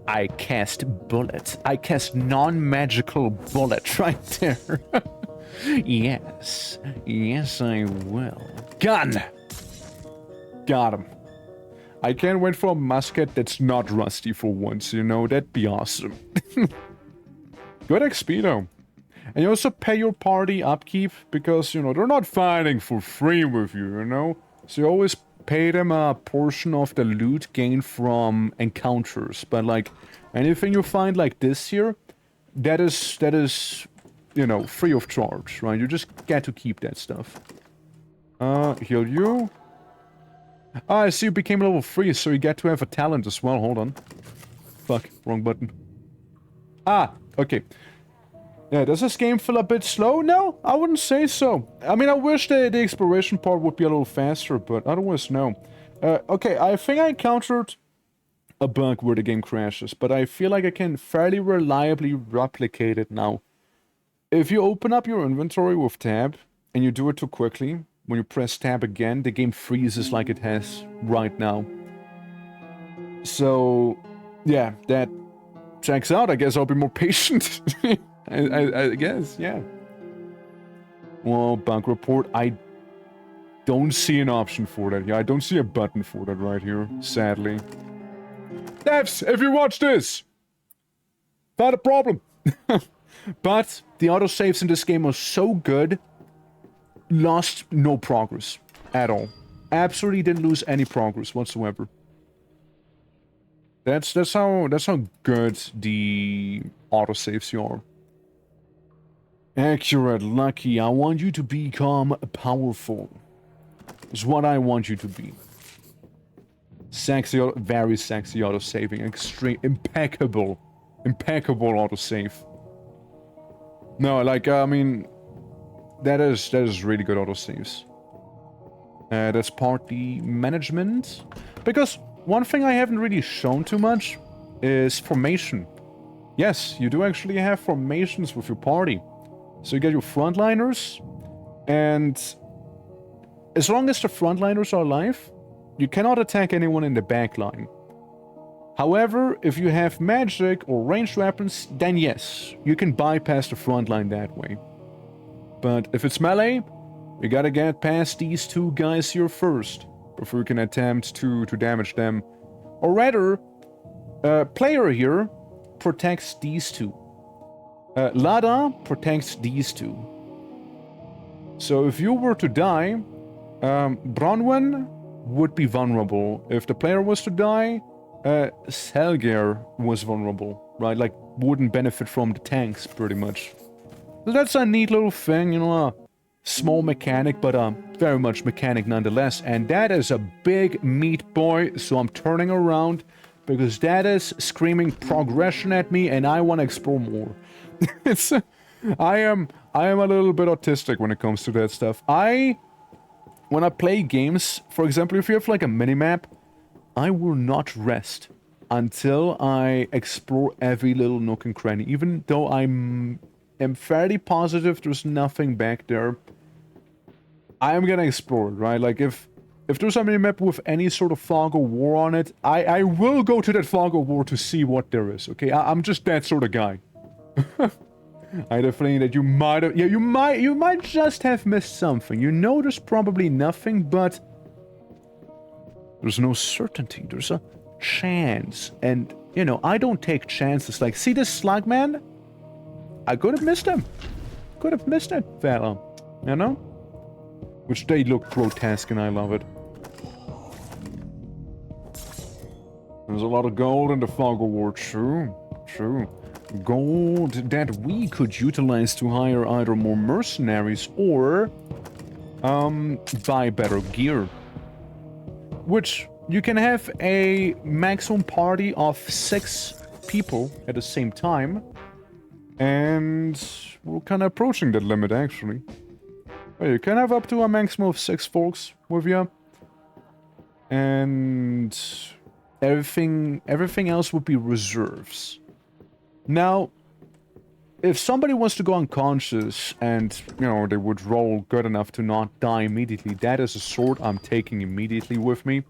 S1: I cast bullet. I cast non-magical bullet right there. Yes. Yes, I will. Gun! Got him. I can't wait for a musket that's not rusty for once, you know? That'd be awesome. Good XP, though. And you also pay your party upkeep, because, you know, they're not fighting for free with you, you know? So you always pay them a portion of the loot gained from encounters. But, like, anything you find like this here, that is, you know, free of charge, right? You just get to keep that stuff. Heal you. Ah, I see you became level 3, so you get to have a talent as well. Hold on. Fuck, wrong button. Ah, okay. Yeah, does this game feel a bit slow? No, I wouldn't say so. I mean, I wish the exploration part would be a little faster, but otherwise, no. Okay, I think I encountered a bug where the game crashes, but I feel like I can fairly reliably replicate it now. If you open up your inventory with tab, and you do it too quickly, when you press tab again, the game freezes like it has right now. So, yeah, that checks out. I guess I'll be more patient. I guess, yeah. Well, bug report. don't see an option for that. Yeah, I don't see a button for that right here, sadly. Devs, if you watch this, not a problem. But the autosaves in this game are so good, lost no progress at all. Absolutely didn't lose any progress whatsoever. That's how good the autosaves are. Accurate, lucky. I want you to become powerful. Is what I want you to be. Sexy, very sexy autosaving. Extreme, impeccable autosave. No, like I mean, that is really good autosaves. That's partly management, because one thing I haven't really shown too much is formation. Yes, you do actually have formations with your party. So you get your frontliners, and as long as the frontliners are alive, you cannot attack anyone in the backline. However, if you have magic or ranged weapons, then yes, you can bypass the frontline that way. But if it's melee, you gotta get past these two guys here first, before you can attempt to damage them. Or rather, player here protects these two. Lada protects these two. So if you were to die, Bronwyn would be vulnerable. If the player was to die, Selger was vulnerable, right? Like, wouldn't benefit from the tanks, pretty much. So that's a neat little thing, you know, a small mechanic, but very much mechanic nonetheless. And that is a big meat boy, so I'm turning around, because that is screaming progression at me, and I want to explore more. It's... I am a little bit autistic when it comes to that stuff. When I play games, for example, if you have like a minimap, I will not rest until I explore every little nook and cranny, even though am fairly positive there's nothing back there. I am gonna explore it, right? Like if there's a minimap with any sort of fog of war on it, I will go to that fog of war to see what there is, okay? I'm just that sort of guy. I had a feeling that you might have... Yeah, you might just have missed something. You know there's probably nothing, but... There's no certainty. There's a chance. And, you know, I don't take chances. Like, see this slug man? I could have missed him. Could have missed that fella. You know? Which they look grotesque and I love it. There's a lot of gold in the fog of war. True. True. Gold that we could utilize to hire either more mercenaries or buy better gear. Which you can have a maximum party of 6 people at the same time, and we're kind of approaching that limit actually. Well, you can have up to a maximum of 6 folks with you, and everything else would be reserves. Now, if somebody wants to go unconscious and, you know, they would roll good enough to not die immediately, that is a sword I'm taking immediately with me.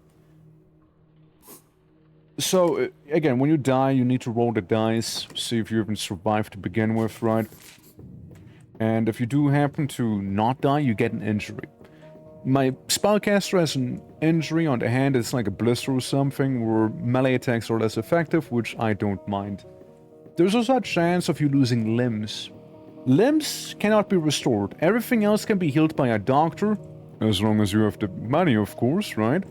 S1: So, again, when you die, you need to roll the dice, see if you even survived to begin with, right? And if you do happen to not die, you get an injury. My spellcaster has an injury on the hand, it's like a blister or something, where melee attacks are less effective, which I don't mind. There's also a chance of you losing limbs. Limbs cannot be restored. Everything else can be healed by a doctor, as long as you have the money, of course, right?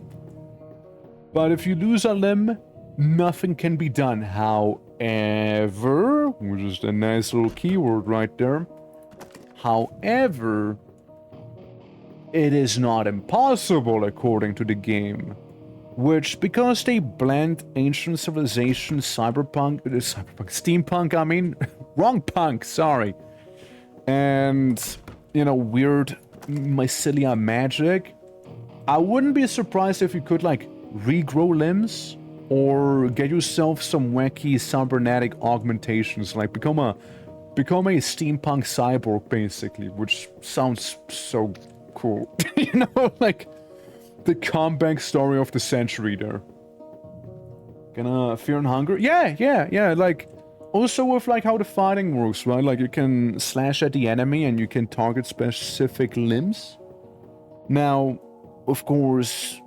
S1: But if you lose a limb, nothing can be done. However, which is a nice little keyword right there. However, it is not impossible according to the game. Which, because they blend ancient civilization, steampunk, I mean, wrong punk, sorry. And, you know, weird mycelia magic. I wouldn't be surprised if you could, like, regrow limbs or get yourself some wacky cybernetic augmentations, like become a steampunk cyborg, basically, which sounds so cool. You know, like... The comeback story of the century there. Gonna Fear and Hunger? Yeah, like... Also with, like, how the fighting works, right? Like, you can slash at the enemy and you can target specific limbs. Now, of course,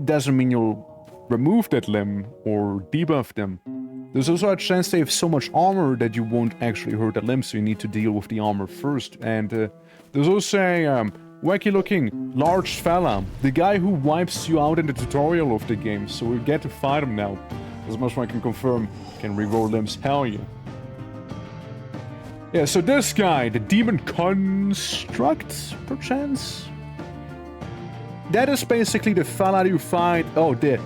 S1: doesn't mean you'll remove that limb or debuff them. There's also a chance they have so much armor that you won't actually hurt the limb, so you need to deal with the armor first. And there's also a wacky-looking large fella, the guy who wipes you out in the tutorial of the game, so we get to fight him now. As much as I can confirm, can reroll limbs, hell yeah. Yeah, so this guy, the Demon Construct, perchance? That is basically the fella you fight. Oh, the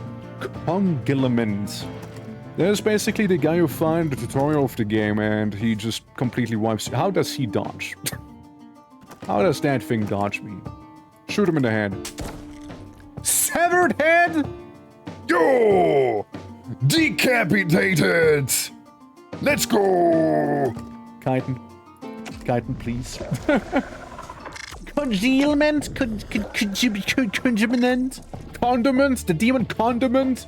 S1: Conglement. That is basically the guy you find in the tutorial of the game, and he just completely wipes. How does he dodge? How does that thing dodge me? Shoot him in the head. Severed head?
S2: Yo! Decapitated! Let's go!
S1: Kiten. Kiten, please. Congealment? Condiment? Condiment? The demon condiment?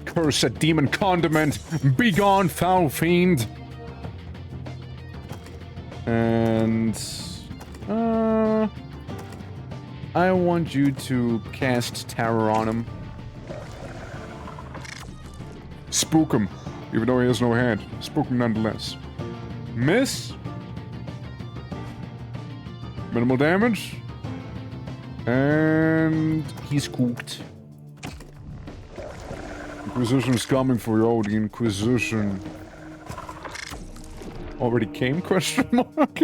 S1: Cursed demon condiment! Begone, foul fiend! And... I want you to cast terror on him. Spook him, even though he has no hand. Spook him nonetheless. Miss. Minimal damage. And he's cooked. Inquisition's coming for you. Oh, the Inquisition. Already came? Question mark?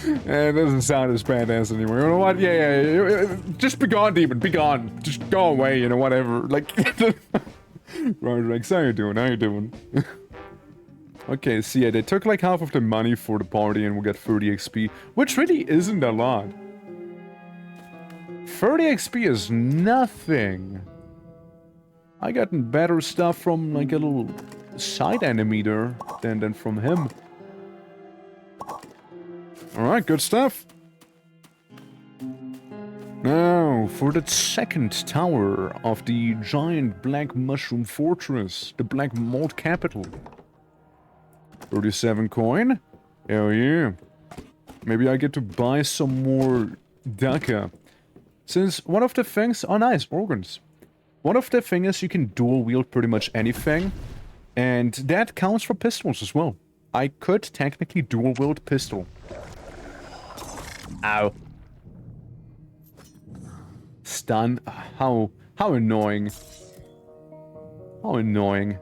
S1: It doesn't sound as badass anymore. You know what? Yeah. Just be gone, demon. Be gone. Just go away, you know, whatever. Like... Right, how you doing? Okay, so yeah, they took like half of the money for the party and we got 30 XP, which really isn't a lot. 30 XP is nothing. I gotten better stuff from like a little side enemy there than from him. Alright, good stuff. Now, for the second tower of the giant black mushroom fortress, the black mold capital. 37 coin? Hell yeah. Maybe I get to buy some more Daka. Since one of the things... Oh nice, organs. One of the things is you can dual wield pretty much anything. And that counts for pistols as well. I could technically dual wield pistol. Ow. Stun. How annoying. How annoying.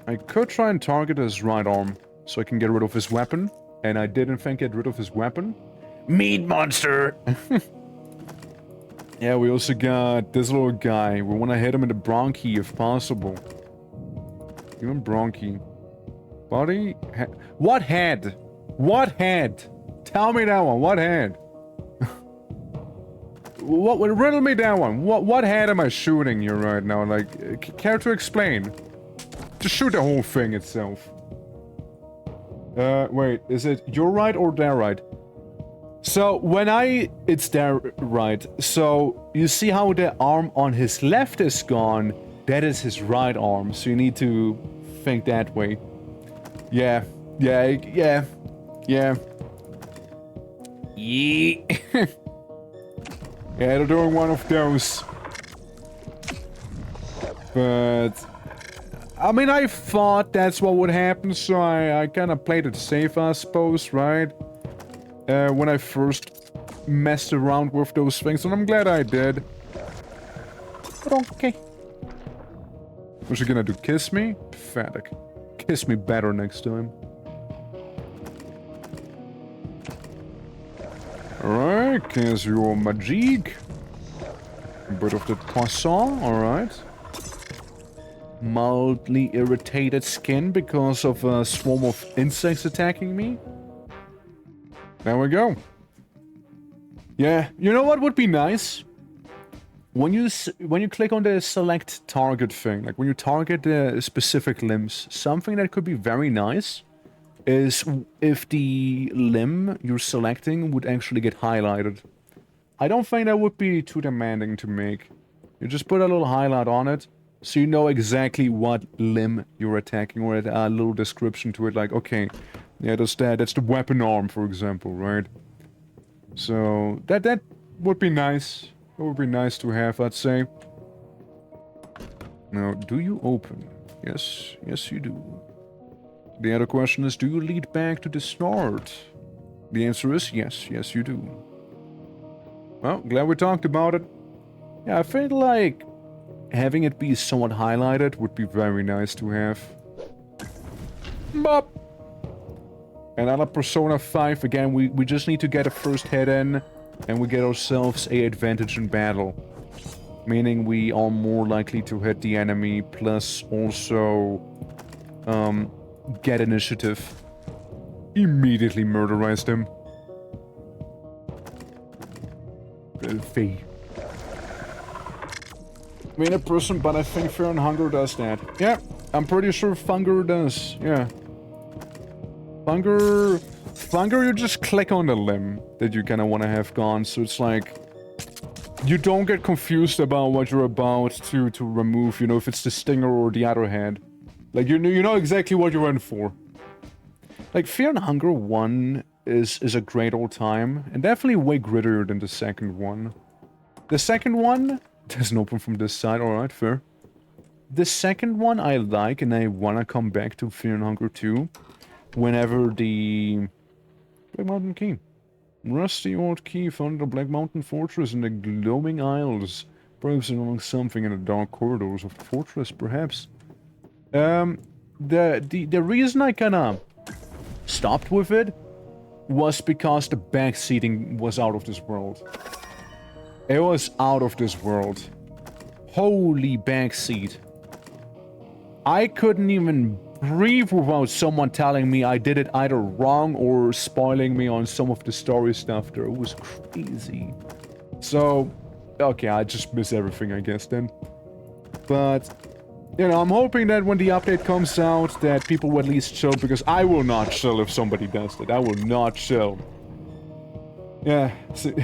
S1: I could try and target his right arm, so I can get rid of his weapon. And I did in fact get rid of his weapon.
S3: Meat monster!
S1: Yeah, we also got this little guy. We want to hit him in the bronchi if possible. Even bronchi. Body? What head? What head? Tell me that one. What head? What? Riddle me that one. What head am I shooting you right now? Like, care to explain? Just shoot the whole thing itself. Wait, is it your right or their right? So, it's their right. So, you see how the arm on his left is gone? That is his right arm. So you need to think that way. Yeah.
S3: Yee.
S1: Yeah, they're doing one of those. But... I mean, I thought that's what would happen, so I kind of played it safe, I suppose, right? When I first messed around with those things, and I'm glad I did. But okay. What's she gonna do? Kiss me? Pathetic. Kiss me better next time. Alright, kiss your magic. Bit of the poisson, alright. Mildly irritated skin because of a swarm of insects attacking me. There we go. Yeah, you know what would be nice? When you click on the select target thing, like when you target the specific limbs, something that could be very nice is if the limb you're selecting would actually get highlighted. I don't think that would be too demanding to make. You just put a little highlight on it, so you know exactly what limb you're attacking, or a little description to it, like, okay, yeah, that's the weapon arm, for example, right? So that would be nice. It would be nice to have, I'd say. Now, do you open? Yes, yes you do. The other question is, do you lead back to the start? The answer is yes, yes you do. Well, glad we talked about it. Yeah, I feel like having it be somewhat highlighted would be very nice to have. Bop! Another Persona 5, again, we just need to get a first hit in, and we get ourselves a advantage in battle. Meaning we are more likely to hit the enemy, plus also, get initiative. Immediately murderized him. Filthy. I mean a person, but I think Fear and Hunger does that. Yeah, I'm pretty sure Hunger does, yeah. Hunger, you just click on the limb that you kind of want to have gone, so it's like... You don't get confused about what you're about to remove, you know, if it's the stinger or the other head. Like, you know exactly what you're in for. Like, Fear and Hunger 1 is a great old time, and definitely way grittier than the second one. The second one doesn't open from this side, alright, fair. The second one I like, and I wanna come back to Fear and Hunger 2 whenever the Black Mountain Key. Rusty old key found in the Black Mountain Fortress in the glowing aisles. Perhaps among something in the dark corridors of the fortress, perhaps. The reason I kinda stopped with it was because the backseating was out of this world. It was out of this world. Holy backseat. I couldn't even breathe without someone telling me I did it either wrong or spoiling me on some of the story stuff there. It was crazy. So, okay, I just miss everything, I guess, then. But, you know, I'm hoping that when the update comes out that people will at least chill, because I will not chill if somebody does that. I will not chill. Yeah, so,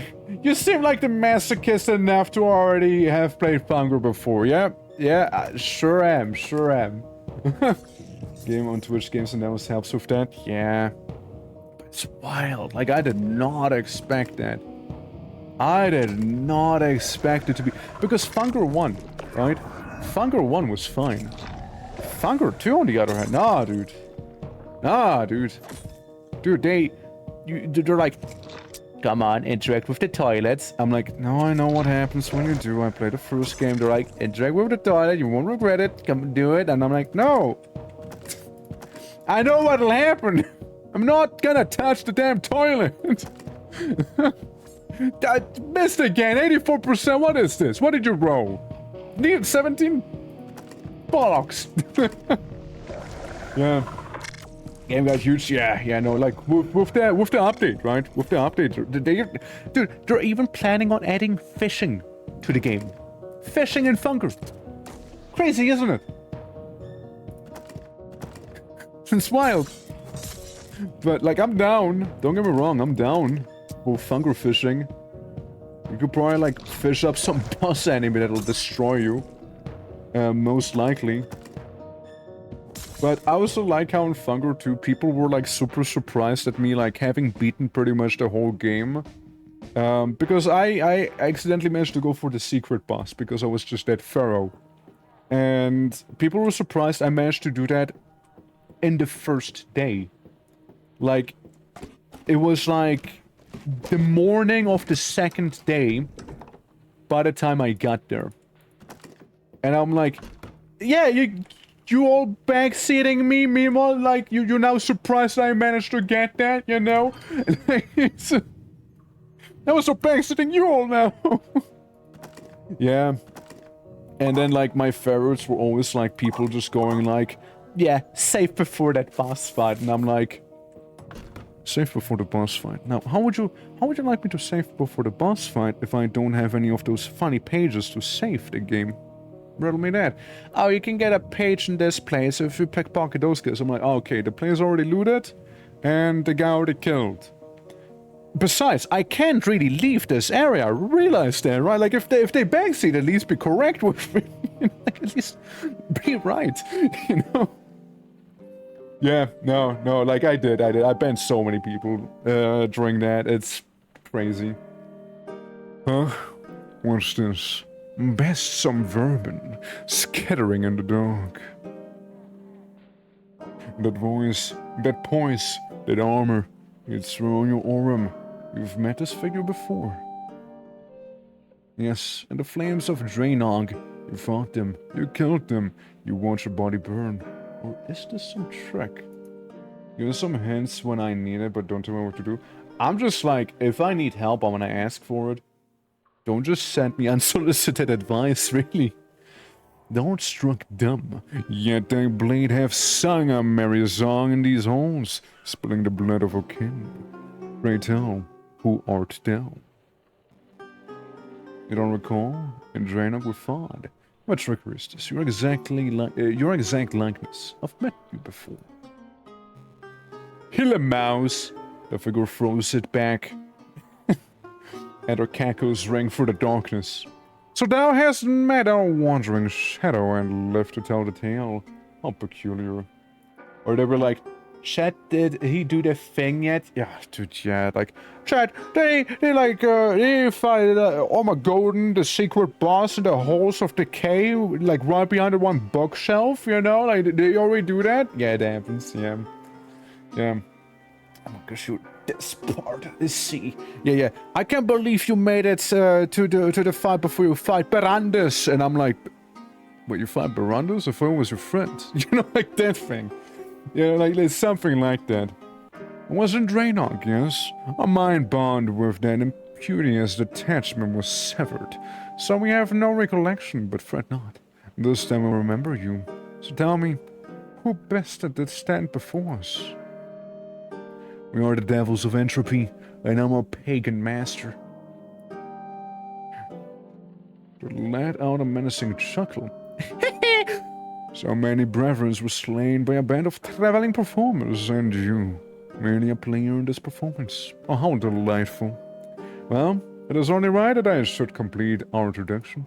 S1: you seem like the masochist enough to already have played Hunger before, yeah? Yeah, I sure am, sure am. Game on Twitch Games and Demos helps with that, yeah. But it's wild, like I did not expect that. I did not expect it to be... Because Hunger 1, right? Hunger 1 was fine. Hunger 2 on the other hand, nah, dude. Nah, dude. Dude, they're like... Come on, interact with the toilets. I'm like, no, I know what happens when you do. I played the first game. They're like, interact with the toilet. You won't regret it. Come do it. And I'm like, no. I know what'll happen. I'm not gonna touch the damn toilet. I missed again. 84%. What is this? What did you roll? Need 17? Bollocks. Yeah. Game got huge, yeah, no, like, with the update, right? With the update, dude, they're even planning on adding fishing to the game. Fishing and Hunger. Crazy, isn't it? It's wild. But, like, I'm down. Don't get me wrong, I'm down with Hunger fishing. You could probably, like, fish up some boss enemy that'll destroy you. Most likely. But I also like how in Hunger 2 people were like super surprised at me like having beaten pretty much the whole game. Because I accidentally managed to go for the secret boss because I was just that thorough. And people were surprised I managed to do that in the first day. Like, it was like the morning of the second day by the time I got there. And I'm like, yeah, you all backseating me, meanwhile, like, you're now surprised I managed to get that, you know? That was so backseating you all now! Yeah. And then, like, my favorites were always, like, people just going, like, yeah, save before that boss fight, and I'm like... Save before the boss fight. Now, how would you like me to save before the boss fight if I don't have any of those funny pages to save the game? Riddle me that. Oh, you can get a page in this place if you pickpocket those guys. I'm like, oh, okay, the place already looted, and the guy already killed. Besides, I can't really leave this area. I realize that, right? Like, if they backseat, at least be correct with me. Like, at least be right, you know? Yeah, no, like, I did. I banned so many people during that. It's crazy.
S2: Huh? What's this? Best some vermin skittering in the dark.
S1: That voice, that poise, that armor, it's on your aurum. You've met this figure before. Yes, in the flames of Draenog, you fought them, you killed them, you watched your body burn. Or is this some trick? Give me some hints when I need it, but don't tell me what to do. I'm just like, if I need help, I'm gonna ask for it. Don't just send me unsolicited advice, really. Thou struck dumb, yet thy blade have sung a merry song in these halls, spilling the blood of our kin. Pray tell, who art thou? You don't recall? In Draenor we fought. What trickery is this? You're exactly like your exact likeness. I've met you before. Kill a mouse. The figure throws it back, and her cackles rang through the darkness. So thou hast met our wandering shadow and lived to tell the tale. How peculiar. Or they were like, Chat, did he do the thing yet? Yeah, dude, yeah, like, Chat, they fight Armageddon, the secret boss in the halls of decay, like right behind the one bookshelf, you know? Like, did they already do that? Yeah, it happens, yeah. Yeah. I'm gonna shoot this part. Let's see. Yeah. I can't believe you made it to the fight before you fight Barandus. And I'm like, wait, you fight Barandus? I thought it was your friend. You know, like that thing. Yeah, like there's something like that. It wasn't Draenor, yes. A mind bond with that imperious detachment was severed. So we have no recollection, but fret not. This time we'll remember you. So tell me, who best did stand before us? We are the devils of entropy, and I'm a pagan master. But let out a menacing chuckle. So many brethren were slain by a band of traveling performers, and you, merely a player in this performance. Oh, how delightful. Well, it is only right that I should complete our introduction.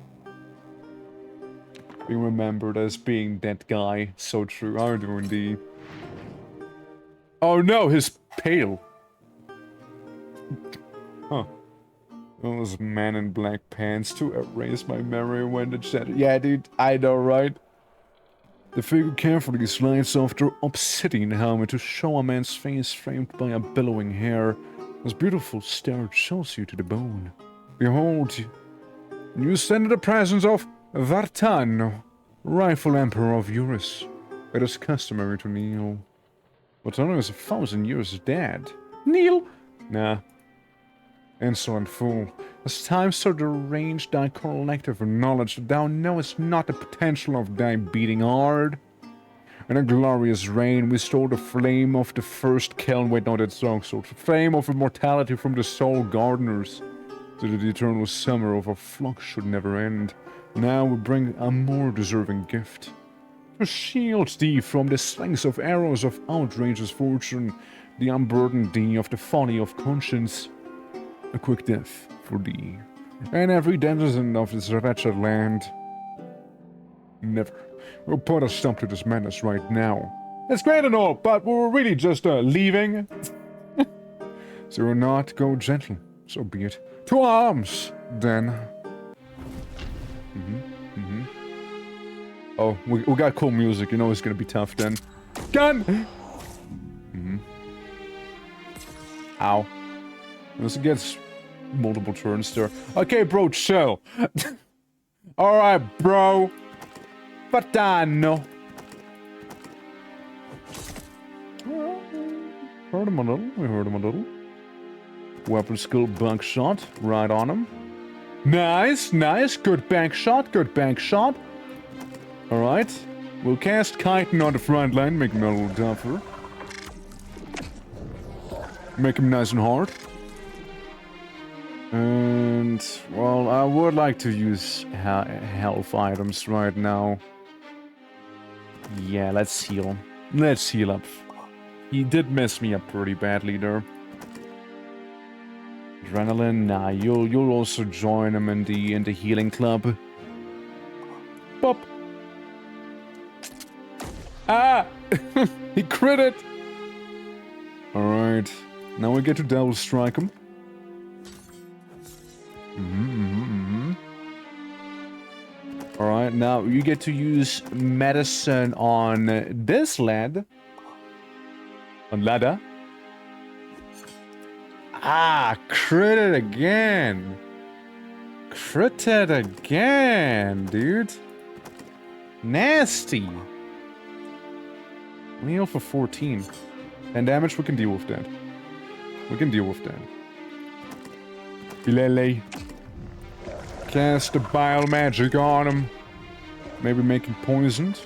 S1: Being remembered as being that guy, so true, I do indeed. Oh no, his pale. Huh. Those man in black pants to erase my memory when the chat. Yeah, dude, I know, right? The figure carefully slides off their obsidian helmet to show a man's face framed by a billowing hair. His beautiful stare chills you to the bone. Behold, you stand in the presence of Vartan, rightful emperor of Eurus. It is customary to kneel. Vartan is 1,000 years dead. Kneel? Nah. Insolent fool. As time so deranged thy collective knowledge, thou knowest not the potential of thy beating heart. In a glorious reign, we stole the flame of the first kiln. Wait, no, that's wrong. So the flame of immortality from the soul gardeners, so that the eternal summer of our flock should never end. Now we bring a more deserving gift. To shield thee from the slings of arrows of outrageous fortune, the unburden thee of the folly of conscience. A quick death for thee, and every denizen of this wretched land. Never. We'll put a stop to this madness right now. It's great and all, but we're really just leaving. So we'll not go gentle, so be it. To arms, then. Oh, we got cool music, you know it's gonna be tough then. Gun! Ow. This gets multiple turns there. Okay, bro, chill. Alright, bro. Patano. Heard him a little. We heard him a little. Weapon skill bank shot. Right on him. Nice, nice. Good bank shot. Good bank shot. Alright. We'll cast Chitin on the front line. Make him a little tougher. Make him nice and hard. And, well, I would like to use health items right now. Yeah, let's heal. Let's heal up. He did mess me up pretty badly there. Adrenaline, nah, you'll also join him in the healing club. Pop. Ah! He crit it! Alright. Now we get to double strike him. Now you get to use medicine on this lad. On ladder. Ah, crit it again. Crit it again, dude. Nasty. Heal for 14. 10 damage, we can deal with that. We can deal with that. Bilele. Cast a bile magic on him. Maybe make him poisoned.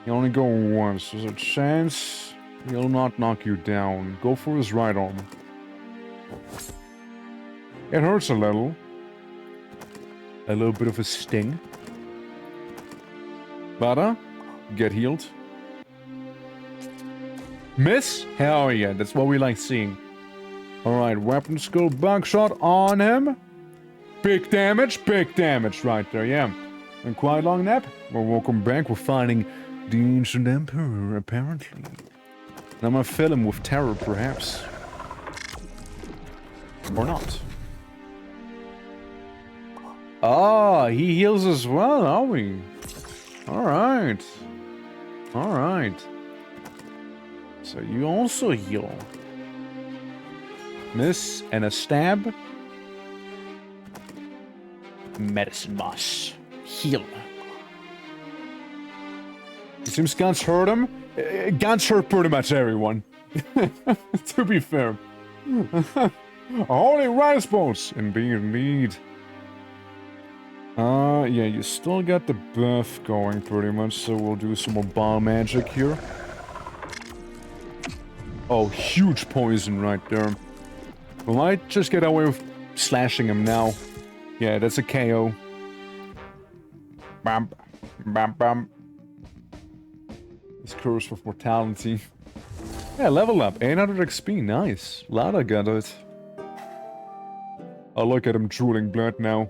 S1: You only go once. There's a chance he'll not knock you down. Go for his right arm. It hurts a little. A little bit of a sting. But, get healed. Miss? Hell yeah, that's what we like seeing. Alright, weapon skill buckshot on him. Big damage right there, yeah. And quite long nap. Well, welcome back. We're fighting the Ancient Emperor, apparently. And I'm gonna fill him with terror, perhaps. Or not. Oh, he heals as well, are we? Alright. Alright. So you also heal. Miss and a stab. Medicine boss. Heal. It seems guns hurt him. Guns hurt pretty much everyone. To be fair. Holy rice balls. Indeed. Yeah, you still got the buff going pretty much, so we'll do some more bile magic here. Oh, huge poison right there. We might just get away with slashing him now. Yeah, that's a KO. Bam, bam, bam. This curse with mortality. Yeah, level up. 800 XP, nice. Lada got it. Oh, look at him drooling blood now.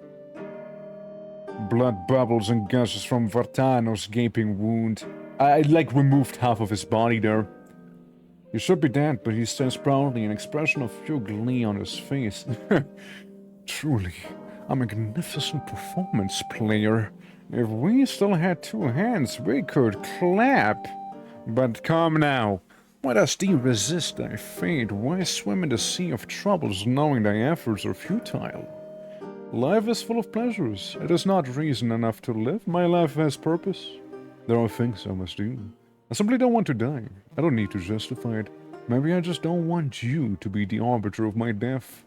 S1: Blood bubbles and gushes from Vartano's gaping wound. I like removed half of his body there. He should be dead, but he stands proudly, an expression of pure glee on his face. Truly, a magnificent performance, player. If we still had two hands, we could clap. But come now. Why does thee resist thy fate? Why swim in the sea of troubles, knowing thy efforts are futile? Life is full of pleasures. It is not reason enough to live. My life has purpose. There are things I must do. I simply don't want to die. I don't need to justify it. Maybe I just don't want you to be the arbiter of my death.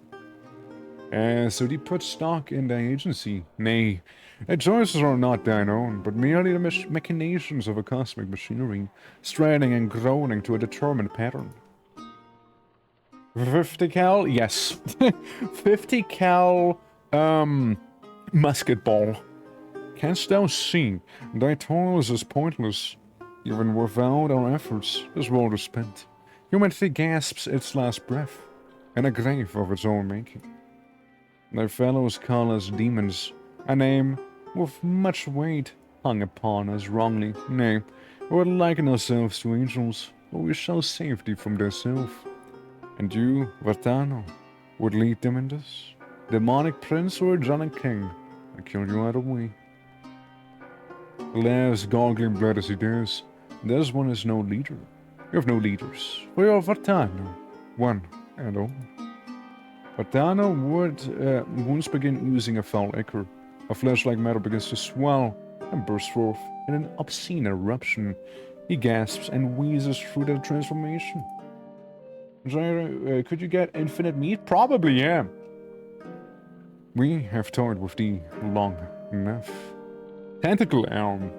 S1: So thee put stock in thy agency. Nay, thy choices are not thine own, but merely the machinations of a cosmic machinery, straining and groaning to a determined pattern. 50 cal? Yes. 50 cal, musket ball. Canst thou see? Thy toil is as pointless. Even without our efforts, this world is spent. Humanity gasps its last breath, in a grave of its own making. Thy fellows call us demons, a name with much weight hung upon us wrongly. Nay, we would liken ourselves to angels, but we shall save thee from thyself. And you, Vartano, would lead them in this? Demonic prince or a Jolly king? I kill you either way. Alas, gargling blood as he does, this one is no leader. You have no leaders, for you are Vartano, one and all. Vartano wounds begin oozing a foul ichor. A flesh-like matter begins to swell and burst forth in an obscene eruption. He gasps and wheezes through the transformation. Jairo, could you get infinite meat? Probably, yeah. We have toyed with thee long enough. Tentacle Elm.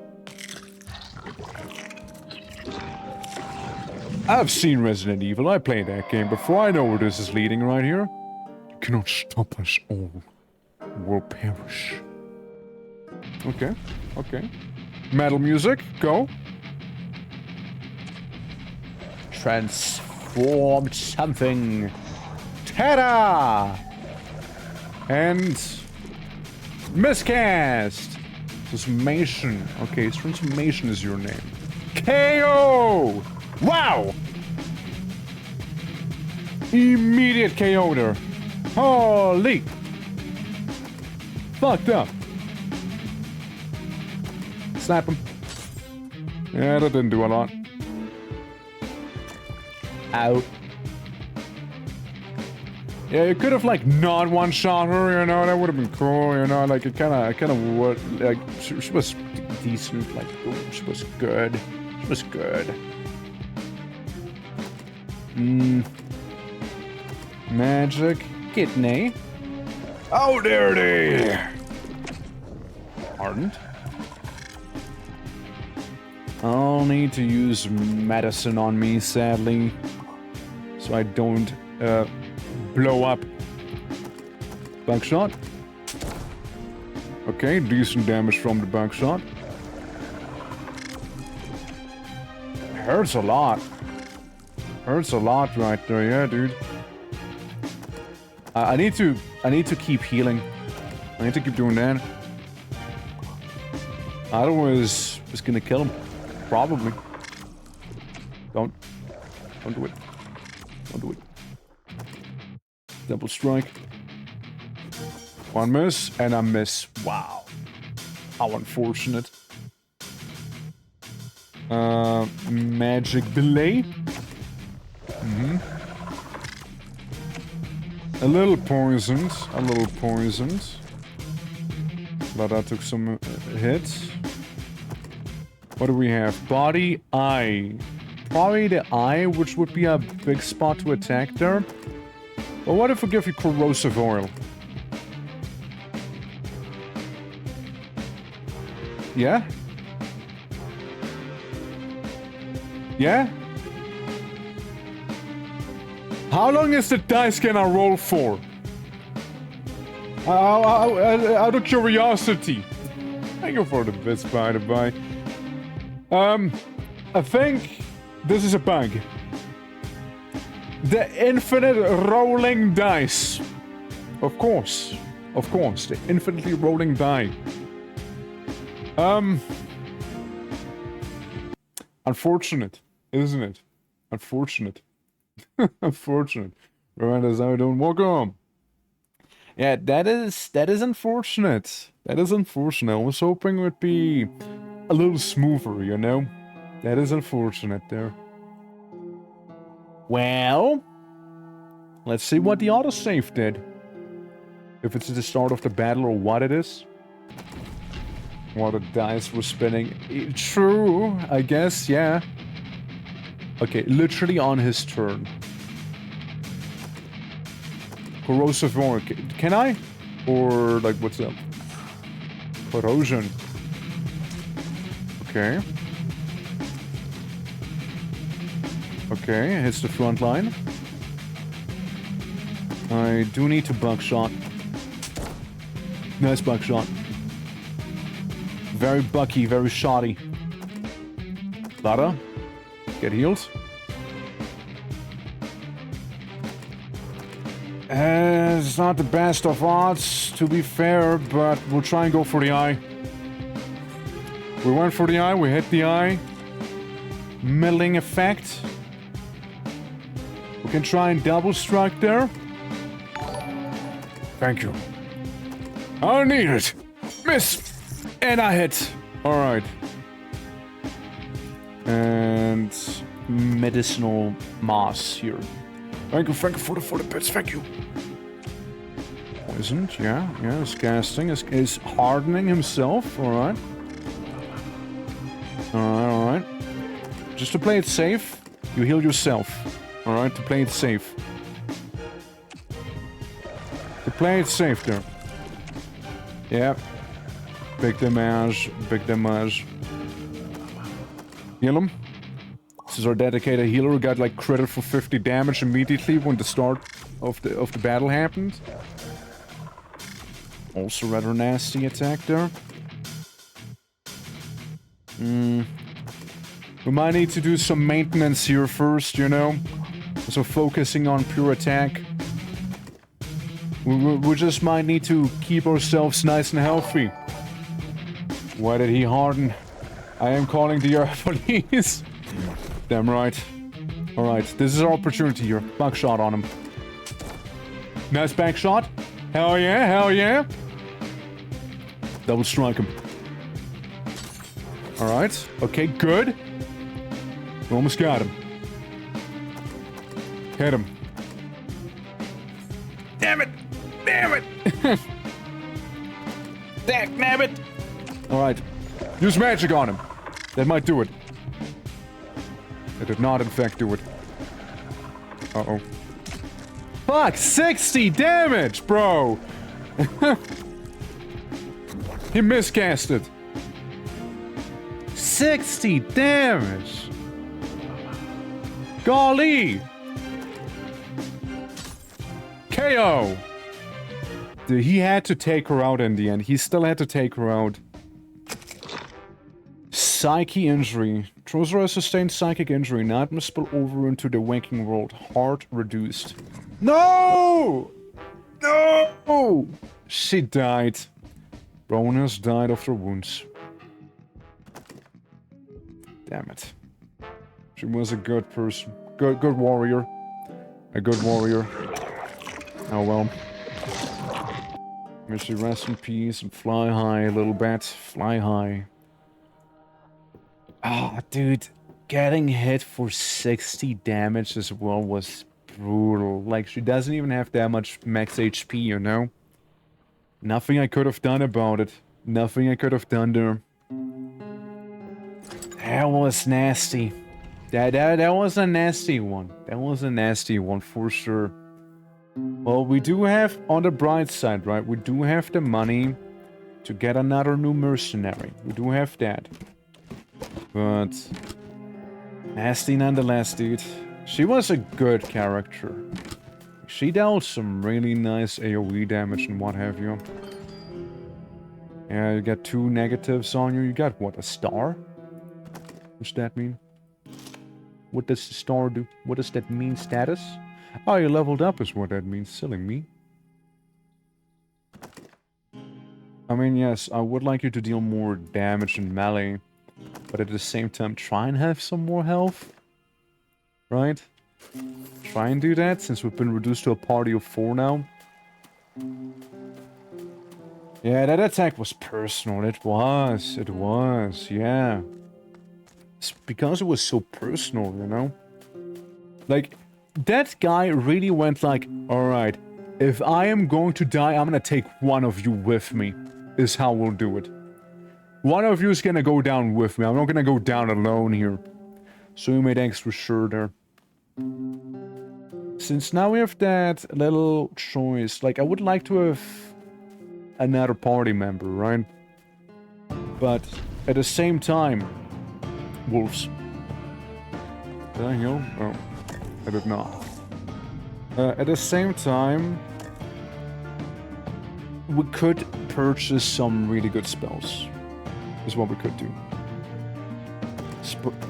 S1: I've seen Resident Evil. I played that game before. I know where this is leading right here. You cannot stop us all. We'll perish. Okay, okay. Metal music, go. Transformed something. Ta-da! And miscast. Transformation. Okay, transformation is your name. KO! Wow! Immediate KO there. Holy! fucked up. Slap him. Yeah, that didn't do a lot. Ow. Yeah, you could have like not one-shot her, you know, that would have been cool, you know, like it kinda would, like, she was decent, like, ooh, she was good. She was good. Magic kidney. Oh, dirty! Hardened. I'll need to use medicine on me, sadly, so I don't, blow up. Buckshot. Okay, decent damage from the buckshot. Hurts a lot. Hurts a lot right there, yeah, dude. I need to keep healing. I need to keep doing that. Otherwise, it's gonna kill him. Probably. Don't do it. Don't do it. Double strike. One miss, and a miss. Wow. How unfortunate. Magic delay. A little poisoned. A little poisoned. But I took some hits. What do we have? Body, eye. Probably the eye, which would be a big spot to attack there. But what if we give you corrosive oil? Yeah? Yeah? How long is the dice gonna roll for? Out of curiosity. Thank you for the bits, by the by. I think this is a bug. The infinite rolling dice. Of course, the infinitely rolling die. Unfortunate, isn't it? Unfortunate. Unfortunate. Reminders I don't walk home. Yeah, that is unfortunate. That is unfortunate. I was hoping it would be a little smoother, you know? That is unfortunate there. Well, let's see what the autosave did. If it's at the start of the battle or what it is. While the dice were spinning. True, I guess, yeah. Okay, literally on his turn. Corrosive oil. Can I? Or, like, what's up? Corrosion. Okay. Okay, hits the front line. I do need to buckshot. Nice buckshot. Very bucky, very shoddy. Lara, get healed. It's not the best of odds, to be fair, but we'll try and go for the eye. We went for the eye, we hit the eye. Milling effect. We can try and double strike there. Thank you. I need it. Miss. And I hit. Alright. And medicinal moss here. Thank you for the bits, thank you. Poisoned, yeah, is casting, is hardening himself, alright. Alright. Just to play it safe, you heal yourself. Alright, to play it safe. To play it safe there. Yeah. Big damage, big damage. Heal him. This is our dedicated healer who got like credit for 50 damage immediately when the start of the battle happened. Also rather nasty attack there. We might need to do some maintenance here first, you know? So focusing on pure attack. We just might need to keep ourselves nice and healthy. Why did he harden? I am calling the air police. Damn right. Alright, this is our opportunity here. Buckshot on him. Nice back shot. Hell yeah, hell yeah. Double strike him. Alright. Okay, good. We almost got him. Hit him. Damn it! Damn it! Damn it! Alright. Use magic on him. That might do it. It did not, in fact, do it. Uh-oh. Fuck! 60 damage, bro! He miscasted. 60 damage! Golly! KO! Dude, he had to take her out in the end. He still had to take her out. Psyche injury. Trouser has sustained psychic injury. Nightmare spill over into the waking world. Heart reduced. No! No! She died. Bonus died of her wounds. Damn it. She was a good person. Good warrior. A good warrior. Oh well. May she rest in peace and fly high, little bat. Fly high. Ah, dude. Getting hit for 60 damage as well was brutal. Like, she doesn't even have that much max HP, you know? Nothing I could have done about it. Nothing I could have done there. That was nasty. That was a nasty one. That was a nasty one for sure. Well, we do have, on the bright side, right? We do have the money to get another new mercenary. We do have that. But nasty nonetheless, dude. She was a good character. She dealt some really nice AoE damage and what have you. Yeah, you got 2 negatives on you. You got, what, a star? What's that mean? What does the star do? What does that mean, status? Oh, you leveled up is what that means. Silly me. I mean, yes, I would like you to deal more damage in melee. But at the same time, try and have some more health. Right? Try and do that, since we've been reduced to a party of 4 now. Yeah, that attack was personal. It was, yeah. It's because it was so personal, you know? Like, that guy really went like, alright, if I am going to die, I'm gonna take one of you with me, is how we'll do it. One of you is gonna go down with me. I'm not gonna go down alone here. So you made extra sure there. Since now we have that little choice, like, I would like to have another party member, right? But at the same time, wolves. Did I heal? Oh, I did not. At the same time, we could purchase some really good spells. Is what we could do.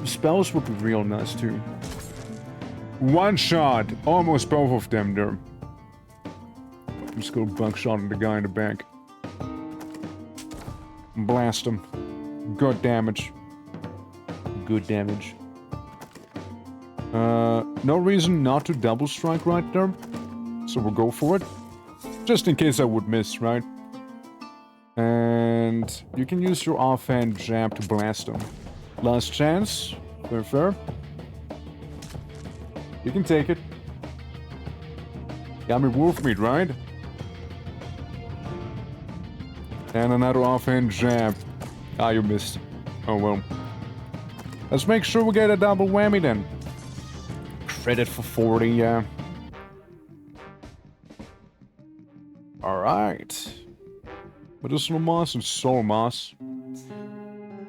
S1: Spells would be real nice too. One shot! Almost both of them there. Just go buckshot the guy in the back. Blast him. Good damage. Good damage. No reason not to double strike right there. So we'll go for it. Just in case I would miss, right? And you can use your offhand jab to blast him. Last chance. Fair, fair. You can take it. Got me wolf meat, right? And another offhand jab. Ah, you missed. Oh well. Let's make sure we get a double whammy then. Credit for 40, yeah. Alright. Medicinal moss and soul moss.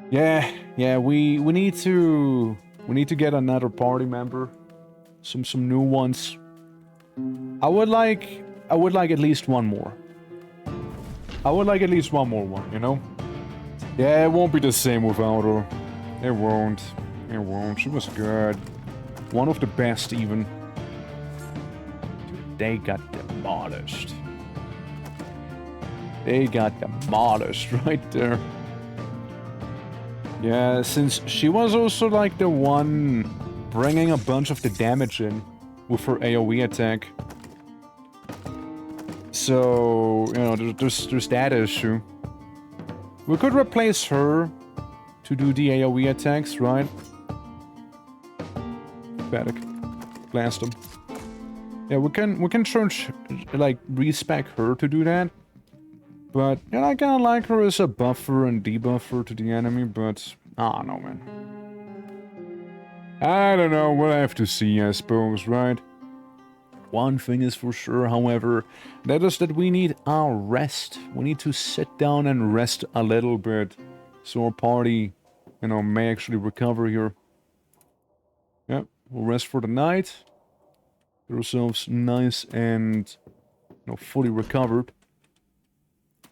S1: Yeah, we need to get another party member. Some new ones. I would like at least one more. I would like at least one more one, you know? Yeah, it won't be the same without her. It won't. It won't. She was good. One of the best, even. Dude, they got demolished. They got demolished right there. Yeah, since she was also like the one bringing a bunch of the damage in with her AoE attack. So, you know, there's that issue. We could replace her to do the AoE attacks, right? Pathetic. Blast him. Yeah, we can charge, like, respec her to do that. But, yeah, I kinda like her as a buffer and debuffer to the enemy, but I don't know, man. I don't know, we'll have to see, I suppose, right? One thing is for sure, however, that is that we need our rest. We need to sit down and rest a little bit, so our party, you know, may actually recover here. Yep, we'll rest for the night. Get ourselves nice and, you know, fully recovered.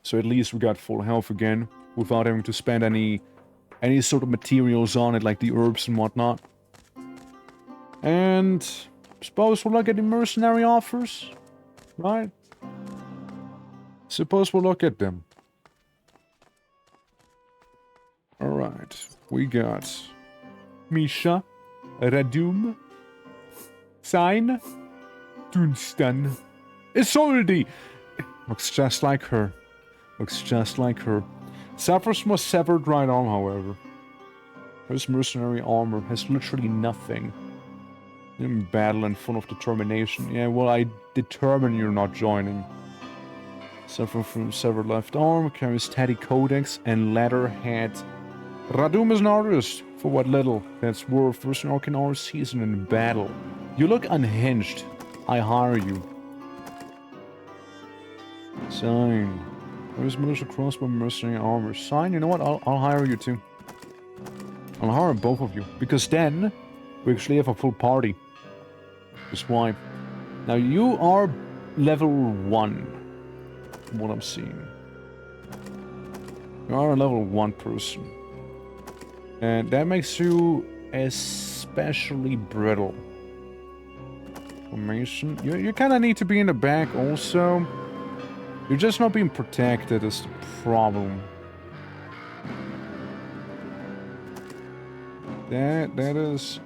S1: So at least we got full health again, without having to spend any sort of materials on it, like the herbs and whatnot. And suppose we'll look at the mercenary offers, right? Suppose we'll look at them. Alright, we got Misha, Radum, Sign, Dunstan, Isolde. Looks just like her. Looks just like her. Suffers from a severed right arm, however. His mercenary armor has literally nothing. In battle and full of determination. Yeah, well, I determine you're not joining. Suffer from severed left arm, carries Teddy Codex and Leatherhead. Radum is an artist, for what little that's worth. First an Arcanor season in battle. You look unhinged. I hire you. Sign. Where's militia crossbow mercenary armor? Sign, you know what? I'll hire you too. I'll hire both of you. Because then, we actually have a full party. That's why. Now you are level 1. From what I'm seeing. You are a level 1 person. And that makes you especially brittle. Formation. You kind of need to be in the back also. You're just not being protected is the problem. That is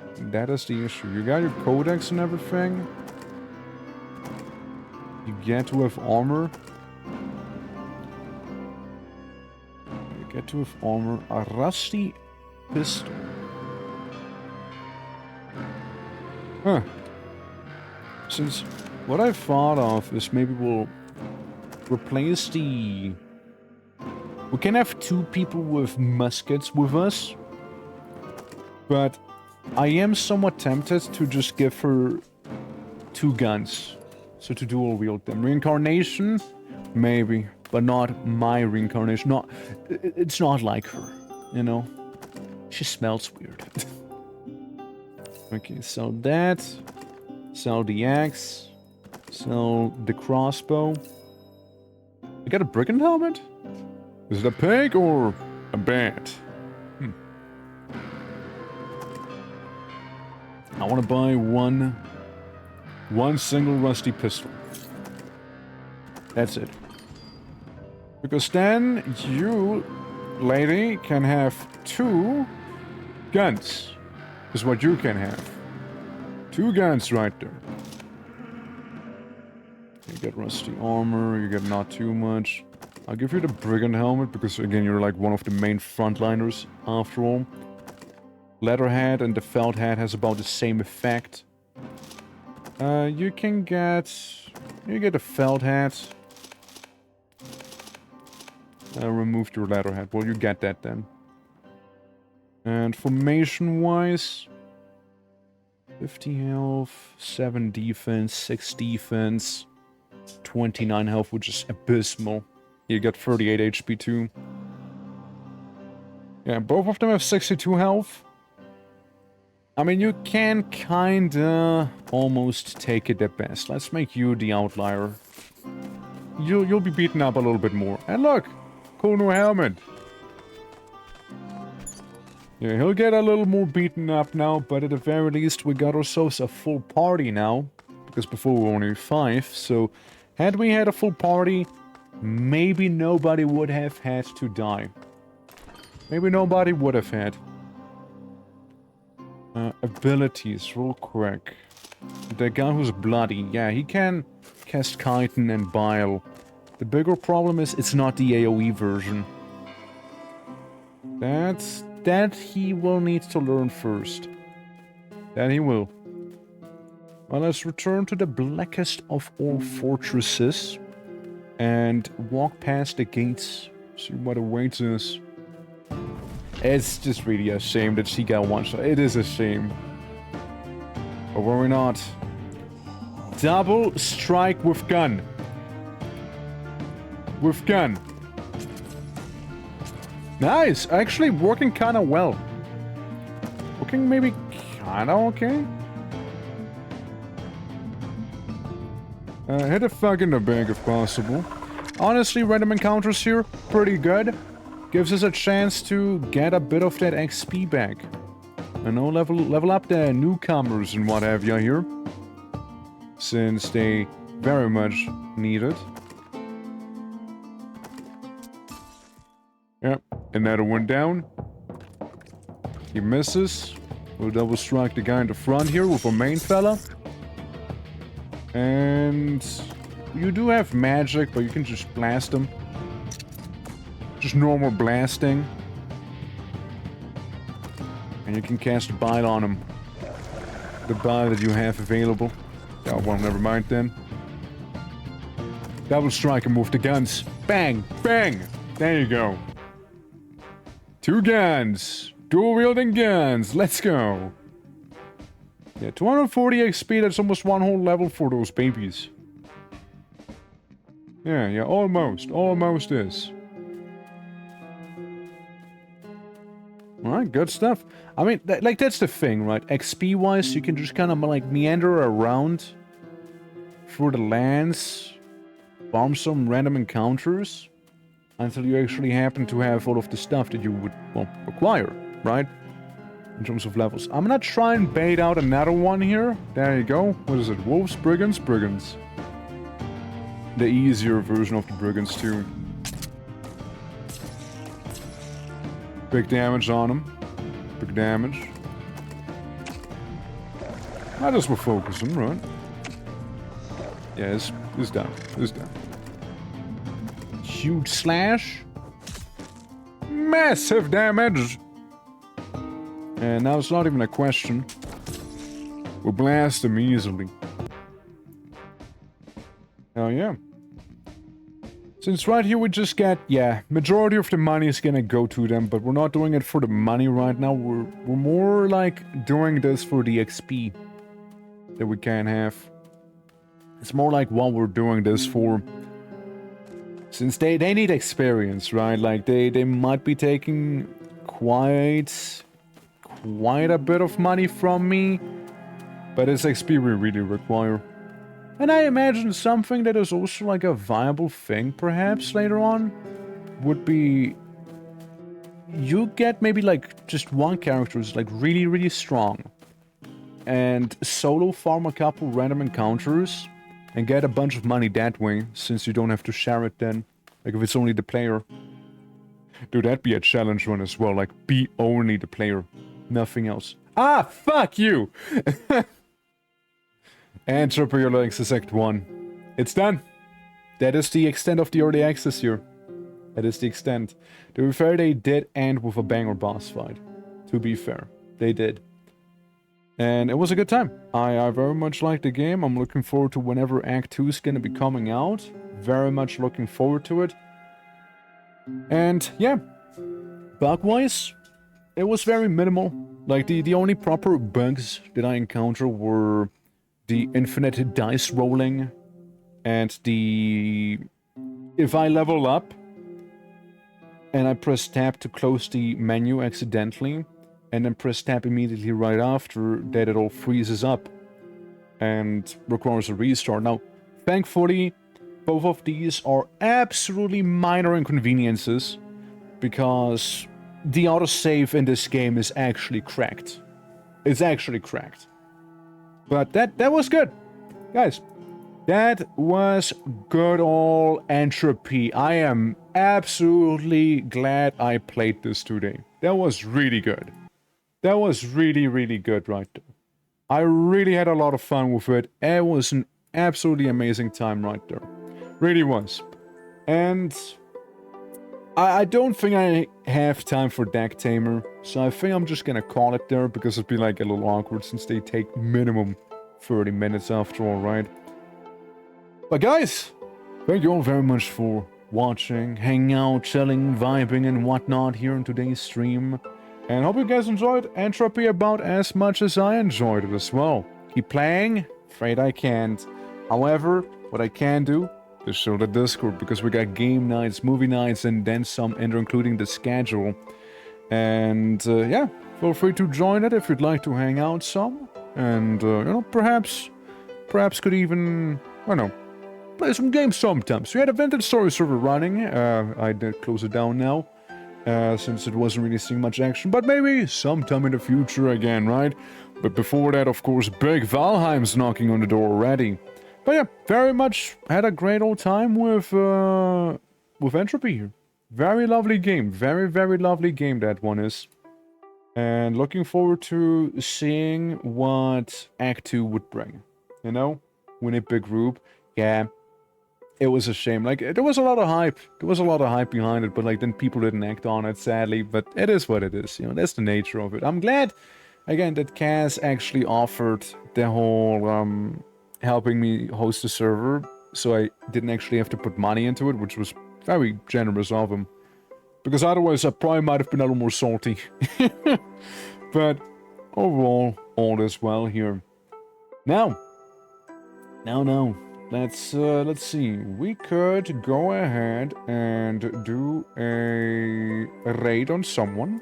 S1: the issue. You got your codex and everything. You get to have armor. You get to have armor. A rusty pistol. Huh. Since what I thought of is maybe we'll replace the... We can have 2 people with muskets with us. But I am somewhat tempted to just give her 2 guns. So to dual wield them. Reincarnation? Maybe. But not my reincarnation. Not, it's not like her, you know? She smells weird. Okay, sell that. Sell the axe. Sell the crossbow. You got a brigand helmet? Is it a pig or a bat? I want to buy one single rusty pistol. That's it. Because then you, lady, can have 2 guns. Is what you can have. 2 guns right there. You get rusty armor, you get not too much. I'll give you the brigand helmet because again you're like one of the main frontliners after all. Leatherhead and the felt hat has about the same effect. You get a felt hat. Removed your leatherhead. Well, you get that then. And formation-wise, 50 health, 7 defense, 6 defense, 29 health, which is abysmal. You get 38 HP too. Yeah, both of them have 62 health. I mean, you can kinda almost take it at best. Let's make you the outlier. You'll be beaten up a little bit more. And look! Cool new helmet. Yeah, he'll get a little more beaten up now, but at the very least we got ourselves a full party now. Because before we were only 5, so... Had we had a full party, maybe nobody would have had to die. Maybe nobody would have had. Abilities, real quick. The guy who's bloody, yeah, he can cast Chitin and Bile. The bigger problem is it's not the AoE version. That he will need to learn first. That he will. Well, let's return to the blackest of all fortresses and walk past the gates, see what awaits us. It's just really a shame that she got one shot. It is a shame. But worry not. Double strike with gun. With gun. Nice! Actually working kinda well. Working maybe kinda okay? Hit a fuck in the bank if possible. Honestly, random encounters here, pretty good. Gives us a chance to get a bit of that XP back. I know, level up the newcomers and what have you here. Since they very much need it. Yep, another one down. He misses. We'll double strike the guy in the front here with a main fella. And you do have magic, but you can just blast them. Just normal blasting. And you can cast a bite on him. The bite that you have available. Oh, well, never mind then. Double strike him with the guns. Bang! Bang! There you go. 2 guns. Dual wielding guns. Let's go. Yeah, 240 XP. That's almost 1 whole level for those babies. Yeah, almost. Almost is. Alright, good stuff. I mean, that's the thing, right? XP-wise, you can just kind of, like, meander around through the lands, farm some random encounters, until you actually happen to have all of the stuff that you would, well, require, right? In terms of levels. I'm gonna try and bait out another one here. There you go. What is it? Wolves, Brigands? Brigands. The easier version of the Brigands, too. Big damage on him. Big damage. I just will focus him, right? Yeah, it's done. It's done. Huge slash. Massive damage. And now it's not even a question. We'll blast him easily. Oh yeah. Since right here we just get, yeah, majority of the money is gonna go to them, but we're not doing it for the money right now. We're more like doing this for the XP that we can have. It's more like what we're doing this for. Since they need experience, right? Like they might be taking quite a bit of money from me, but it's XP we really require. And I imagine something that is also like a viable thing, perhaps, later on, would be... You get maybe like just one character who's like really, really strong. And solo farm a couple random encounters and get a bunch of money that way, since you don't have to share it then. Like if it's only the player. Dude, that'd be a challenge one as well, like be only the player, nothing else. Ah, fuck you! Entropy links is Act 1. It's done. That is the extent of the early access here. That is the extent. To be fair, they did end with a banger boss fight. To be fair, they did. And it was a good time. I very much like the game. I'm looking forward to whenever Act 2 is going to be coming out. Very much looking forward to it. And yeah, bug-wise, it was very minimal. Like the only proper bugs that I encountered were the infinite dice rolling and the... If I level up and I press tab to close the menu accidentally and then press tab immediately right after, that it all freezes up and requires a restart. Now, thankfully, both of these are absolutely minor inconveniences because the autosave in this game is actually cracked. It's actually cracked. But that was good. Guys, that was good old Entropy. I am absolutely glad I played this today. That was really good. That was really, really good right there. I really had a lot of fun with it. It was an absolutely amazing time right there. Really was. And I don't think I have time for Deck Tamer, so I think I'm just gonna call it there because it'd be like a little awkward since they take minimum 30 minutes after all, right? But guys, thank you all very much for watching, hanging out, chilling, vibing and whatnot here in today's stream. And hope you guys enjoyed Entropy about as much as I enjoyed it as well. Keep playing? Afraid I can't. However, what I can do is show the Discord because we got game nights, movie nights, and then some, including the schedule. And yeah, feel free to join it if you'd like to hang out some. And you know, perhaps could even, I don't know, play some games sometimes. We had a Vintage Story server running. I did close it down now, since it wasn't really seeing much action. But maybe sometime in the future again, right? But before that, of course, Big Valheim's knocking on the door already. But yeah, very much had a great old time with Entropy here. Very lovely game. Very, very lovely game that one is. And looking forward to seeing what Act 2 would bring. You know? Win a big group. Yeah. It was a shame. Like, there was a lot of hype. There was a lot of hype behind it, but like, then people didn't act on it, sadly. But it is what it is. You know, that's the nature of it. I'm glad, again, that Kaz actually offered the whole, helping me host a server, so I didn't actually have to put money into it, which was very generous of him. Because otherwise I probably might have been a little more salty. But overall, all is well here. Now, let's see. We could go ahead and do a raid on someone.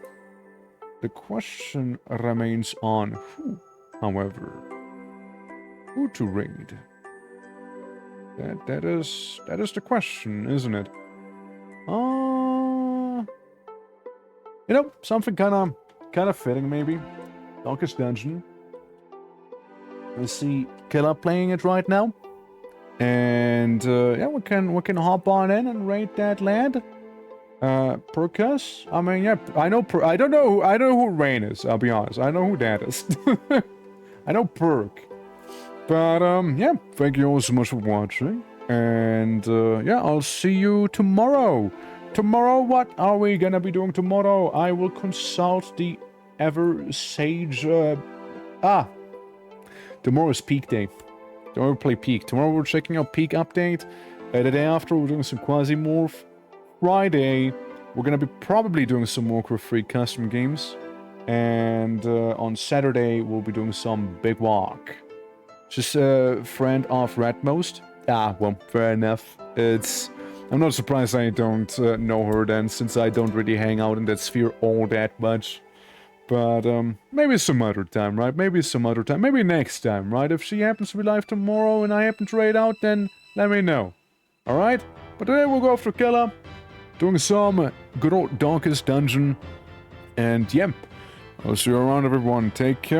S1: The question remains on who, however. Who to raid? That is the question, isn't it? You know, something kind of fitting maybe. Darkest Dungeon. I see Killer playing it right now, and yeah, we can hop on in and raid that lad. Percus. I mean, yeah, I know. I don't know who Rain is. I'll be honest. I know who that is. I know Perk. But, yeah, thank you all so much for watching, and, yeah, I'll see you tomorrow. Tomorrow, what are we gonna be doing tomorrow? I will consult the ever-sage, tomorrow is Peak Day. Tomorrow we play Peak. Tomorrow we're checking out Peak Update. The day after, we're doing some Quasimorph. Friday, we're gonna be probably doing some Warcraft 3 custom games. And, on Saturday, we'll be doing some Big Walk. Just a friend of Redmost. Ah, well, fair enough. I'm not surprised I don't know her then, since I don't really hang out in that sphere all that much. But, maybe some other time, right? Maybe some other time. Maybe next time, right? If she happens to be live tomorrow and I happen to raid out, then let me know. Alright? But today we'll go after Killer, doing some good old Darkest Dungeon. And, yeah, I'll see you around, everyone. Take care.